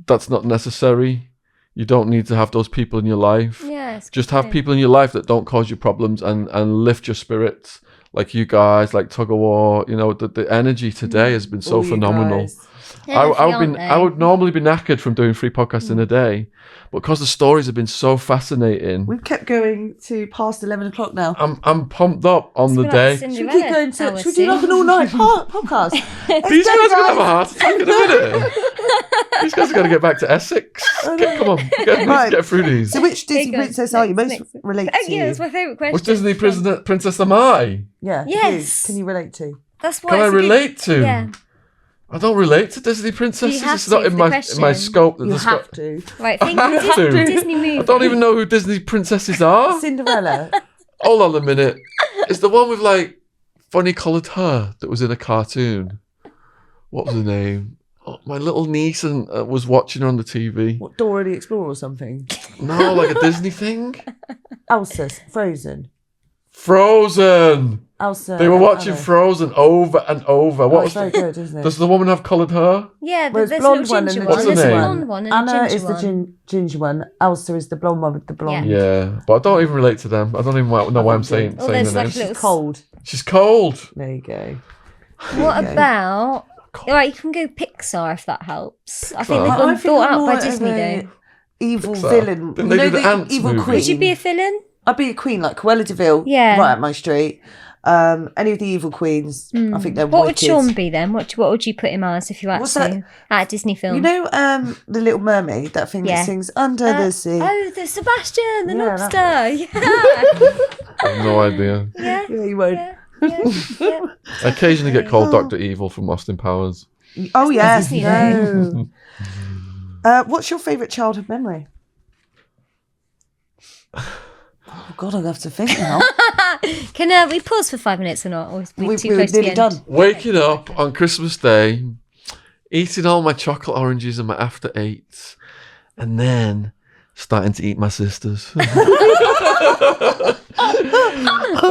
that's not necessary. You don't need to have those people in your life. Yeah. It's Just good have too. people in your life that don't cause you problems and lift your spirits. Like you guys, like Tug of War. The energy today has been so All you phenomenal. guys. I would normally be knackered from doing 3 podcasts in a day, but because the stories have been so fascinating, We've kept going to past 11 o'clock now. I'm pumped up on the day. Should we keep going to? Should we do like an all-night podcast? These guys are gonna have a heart attack in a minute. These guys are gonna get back to Essex. Come on, let's get through these. So which Disney Go. princess are you most Next. relate Oh, to? yeah, that's my favourite question. Which Disney princess am I? Yeah. Yes. who Can you relate to? That's why Can I it's a good- relate to? Yeah. I don't relate to Disney princesses. have It's not to in for my the in my question. scope. You have to. Right, think I have to. Disney movie. I don't even know who Disney princesses are. Cinderella. Hold on a minute. It's the one with like funny coloured hair that was in a cartoon. What was the name? Oh, my little niece was watching her on the TV. What, Dora the Explorer or something? No, like a Disney thing. Elsa, Frozen. Frozen. Elsa. They were and watching Anna. Frozen over and over. Oh, What it's was? very good, isn't it? Does the woman have coloured hair? Yeah, Well, it's there's a blonde little one and ginger the one. What's her There's a name? blonde one and a Anna ginger is the one. ginger one. Elsa is the blonde one with the blonde. Yeah, but I don't even relate to them. I don't even know why I'm saying Oh, saying there's the like names. a little... Cold. She's cold. There you go. What Okay. about... Alright, you can go Pixar if that helps. I think they've Pixar? gone I think thought I'm out by more of Disney a though. Evil Pixar. villain. Didn't they do the Ants evil movie? queen? Would you be a villain? I'd be a queen like Cruella de Vil. Yeah. Right up my street. Any of the evil queens. I think they're What would wicked. Sean be then? What would you put him as if you had What's to? that? At a Disney film. You know the Little Mermaid, that thing Yeah. that sings Under the Sea. Oh, the Sebastian, the Yeah, lobster. Yeah. I have no idea. Yeah. Yeah, you won't. Yeah. I occasionally get called Dr. Evil from Austin Powers. Oh yes. Disney, No. What's your favourite childhood memory? Oh God, I'll have to think now. Can we pause for 5 minutes or not? Or are we too we were close to the nearly end? done. Waking up on Christmas Day, eating all my chocolate oranges and my after eights, and then starting to eat my sisters. And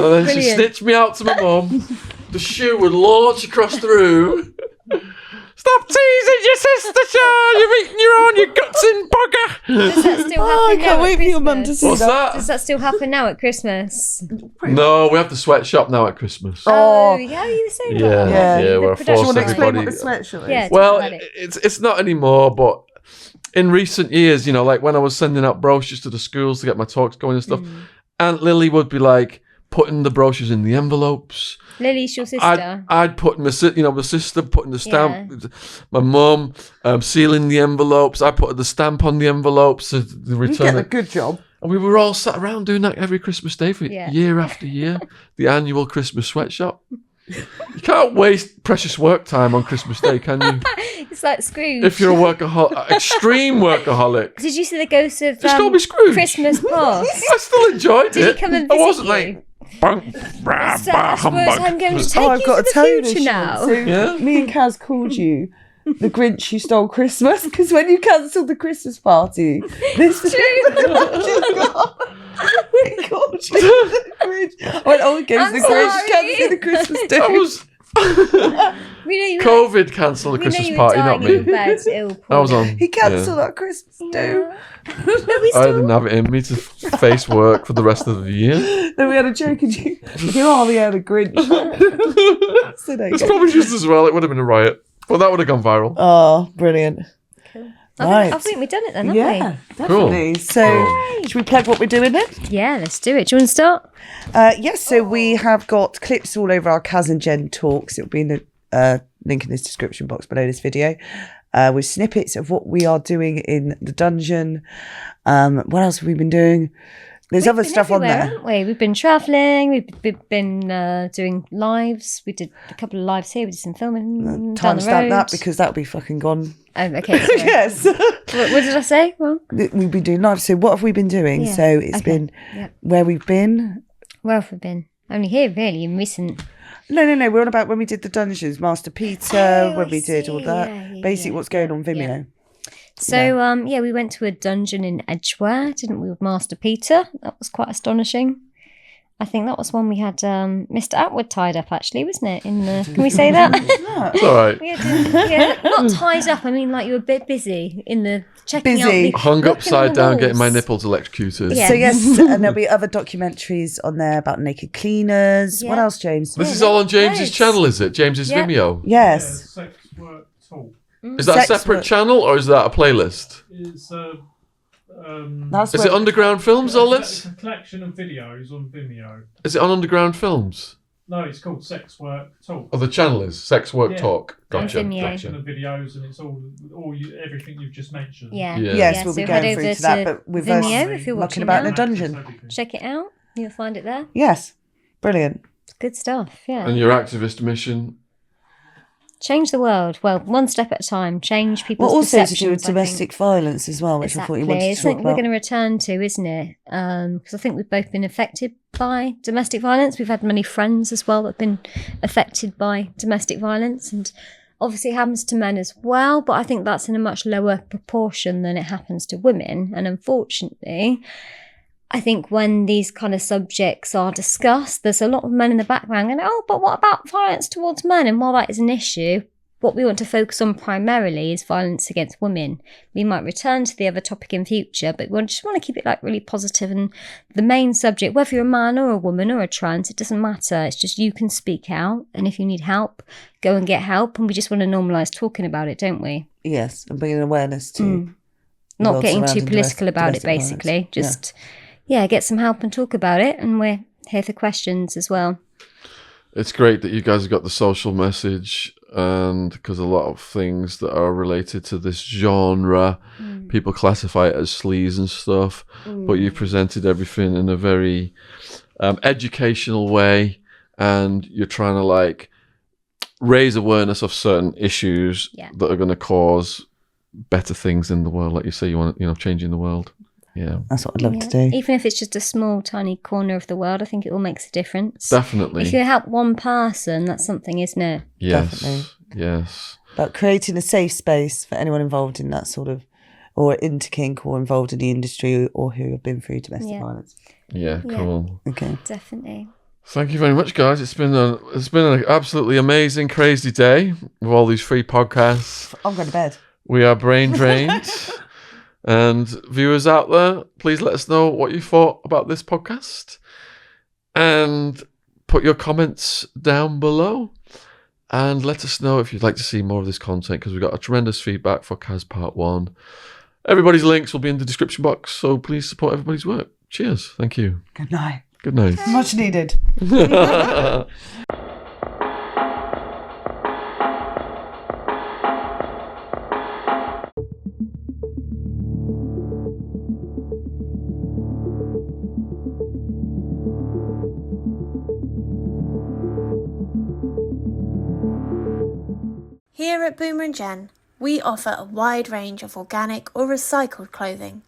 then she Brilliant. snitched me out to my mum. The shoe would launch across the room. Stop Stop teasing your sister, Sean. You're eating your own, you guts in bugger. Does that still happen I now can't at wait for your mum to Christmas? see What's that. Does that? that still happen now at Christmas? No, we have the sweatshop now at Christmas. Oh, yeah, you were saying Yeah, about that. yeah, The we're production do you want to forced explain everybody- what the sweatshop is? Yeah. Well, Talk about it. it's not anymore, but in recent years, you know, like when I was sending out brochures to the schools to get my talks going and stuff, Aunt Lily would be like putting the brochures in the envelopes. Lily's your sister. I'd put my sister putting the stamp, my mum sealing the envelopes. I put the stamp on the envelopes to the You return get a it. good job. And we were all sat around doing that every Christmas day for Yeah. year after year. The annual Christmas sweatshop. You can't waste precious work time on Christmas Day, can you? It's like Scrooge. If you're a workaholic, extreme workaholic. Did you see the ghost of Just call me Scrooge. Christmas Past? I still enjoyed Did it. he come and I visit wasn't you? like, bang, rah, So bah, I suppose I'm humbug. going to Oh, take I've you got to to tell the you future this, now. Sean. So Yeah? me and Kaz called you the Grinch who stole Christmas because when you cancelled the Christmas party, this we called you the Grinch. I went, oh, it goes I'm the Grinch sorry. cancelling the Christmas I do. was We know you were, COVID cancelled the we know Christmas you were party, dying not in your me. bed, ill, I was on. He cancelled yeah. that Christmas do. I didn't have it in me to face work for the rest of the year. Then we had a joke and you are the Grinch. So there you It's go. probably just as well. It would have been a riot. Well, that would have gone viral. Oh, brilliant. I think we've done it then, haven't Yeah, definitely. So, should we plug what we're doing then? we? Yeah, let's do it. Do you want to start? Yes, so we have got clips all over our Kaz and Jen talks. It'll be in the link in this description box below this video with snippets of what we are doing in the dungeon. What else have we been doing? There's other Been stuff on everywhere, there. haven't we? We've been travelling. We've been doing lives. We did a couple of lives here. We did some filming down the Timestamp road. that because that'll be fucking gone. Okay. Sorry. Yes. what did I say? Well, We've been doing live. So what have we been doing? Yeah. So it's Okay. been Yeah. where we've been. where have we been? Only here, really, in recent. No. We're on about when we did the dungeons, Master Peter, Oh, when I we did all see. that. Yeah, Basically, yeah, what's going on Vimeo. yeah. So, we went to a dungeon in Edgware, didn't we, with Master Peter? That was quite astonishing. I think that was one we had Mr. Atwood tied up, actually, wasn't it? Can we say that? It's all right. We had not tied up. I mean, like you were a bit busy in the checking out. Busy. The, Hung looking upside on the down, getting my walls. nipples electrocuted. Yeah. So yes, and there'll be other documentaries on there about naked cleaners. What Yeah. else, James? This is all on James's Loads. channel, is it? James's Yeah. Vimeo. Yes. Sex work talk. Is that a Sex separate work. channel or is that a playlist? It's That's Is where- it Underground Films, all It's this? a collection of videos on Vimeo. Is it on Underground Films? No, it's called Sex Work Talk. Oh, the channel is Sex Work Yeah. Talk. Gotcha. Vimeo. Collection Gotcha. of videos, and it's everything you've just mentioned. Yeah. Yeah. Yes, we'll so be head going through over to that, but with us Vimeo if you're mucking watching about now. in a dungeon. Everything. Check it out. You'll find it there. Yes. Brilliant. It's good stuff. Yeah. And your activist mission? Change the world. Well, one step at a time. Change people's Well, also to perceptions. do with I think. domestic violence as well, which Exactly. I thought you wanted It's to talk something we're about. going to return to, isn't it? Because I think we've both been affected by domestic violence. We've had many friends as well that have been affected by domestic violence, and obviously it happens to men as well. But I think that's in a much lower proportion than it happens to women. And unfortunately, I think when these kind of subjects are discussed, there's a lot of men in the background going, oh, but what about violence towards men? And while that is an issue, what we want to focus on primarily is violence against women. We might return to the other topic in future, but we just want to keep it like really positive. And the main subject, whether you're a man or a woman or a trans, it doesn't matter. It's just you can speak out. And if you need help, go and get help. And we just want to normalise talking about it, don't we? Yes, and bringing awareness to the Not world getting too surrounding political about it, domestic basically. violence. Just, get some help and talk about it. And we're here for questions as well. It's great that you guys have got the social message, and because a lot of things that are related to this genre, people classify it as sleaze and stuff, but you've presented everything in a very educational way, and you're trying to like raise awareness of certain issues that are going to cause better things in the world. Like you say, you want changing the world. Yeah, That's what I'd love to do. Even if it's just a small, tiny corner of the world, I think it all makes a difference. definitely. If you help one person, that's something, isn't it? Yes, Definitely. yes. But creating a safe space for anyone involved in that sort of, or into kink or involved in the industry or who have been through domestic Yeah. violence. Yeah, Yeah. cool. Okay. Definitely. Thank you very much, guys. It's been an absolutely amazing, crazy day with all these free podcasts. I'm going to bed. We are brain drained. And viewers out there, please let us know what you thought about this podcast. And put your comments down below. And let us know if you'd like to see more of this content, because we've got a tremendous feedback for Kaz Part 1. Everybody's links will be in the description box, so please support everybody's work. Cheers. Thank you. Good night. Good night. Much needed. Here at Boomer and Jen, we offer a wide range of organic or recycled clothing.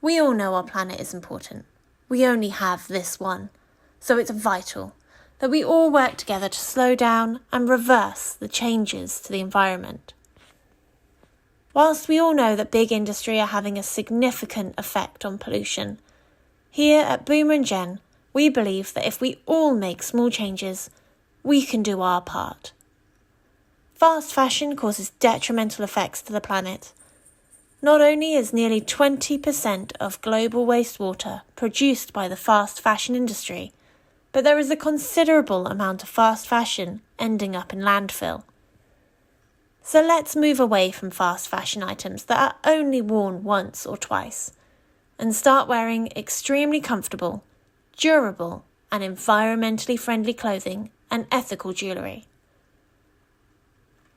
We all know our planet is important. We only have this one, so it's vital that we all work together to slow down and reverse the changes to the environment. Whilst we all know that big industry are having a significant effect on pollution, here at Boomer and Jen, we believe that if we all make small changes, we can do our part. Fast fashion causes detrimental effects to the planet. Not only is nearly 20% of global wastewater produced by the fast fashion industry, but there is a considerable amount of fast fashion ending up in landfill. So let's move away from fast fashion items that are only worn once or twice, and start wearing extremely comfortable, durable, and environmentally friendly clothing and ethical jewellery.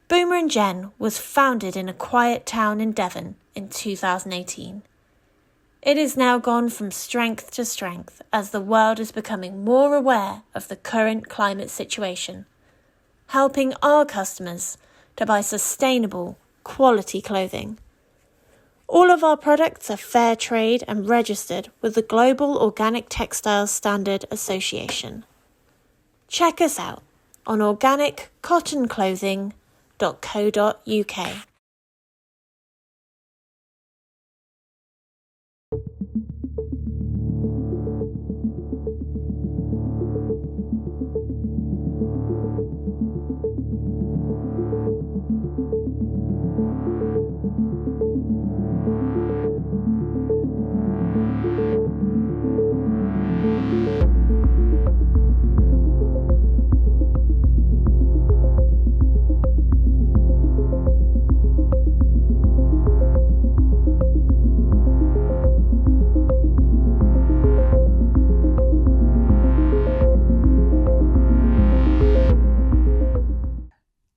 Boomer and Jen was founded in a quiet town in Devon in 2018. It has now gone from strength to strength as the world is becoming more aware of the current climate situation, helping our customers to buy sustainable, quality clothing. All of our products are fair trade and registered with the Global Organic Textiles Standard Association. Check us out on organiccottonclothing.co.uk.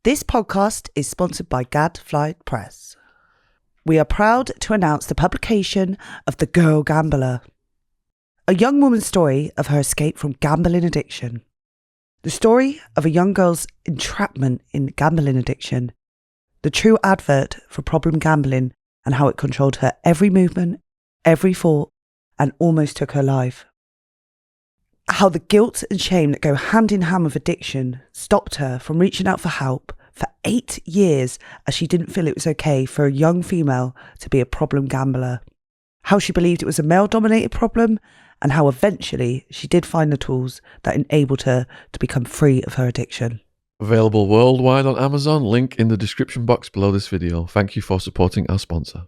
This podcast is sponsored by Gadfly Press. We are proud to announce the publication of The Girl Gambler, a young woman's story of her escape from gambling addiction. The story of a young girl's entrapment in gambling addiction, the true advert for problem gambling and how it controlled her every movement, every thought, and almost took her life. How the guilt and shame that go hand in hand with addiction stopped her from reaching out for help for 8 years, as she didn't feel it was okay for a young female to be a problem gambler. How she believed it was a male-dominated problem, and how eventually she did find the tools that enabled her to become free of her addiction. Available worldwide on Amazon, link in the description box below this video. Thank you for supporting our sponsor.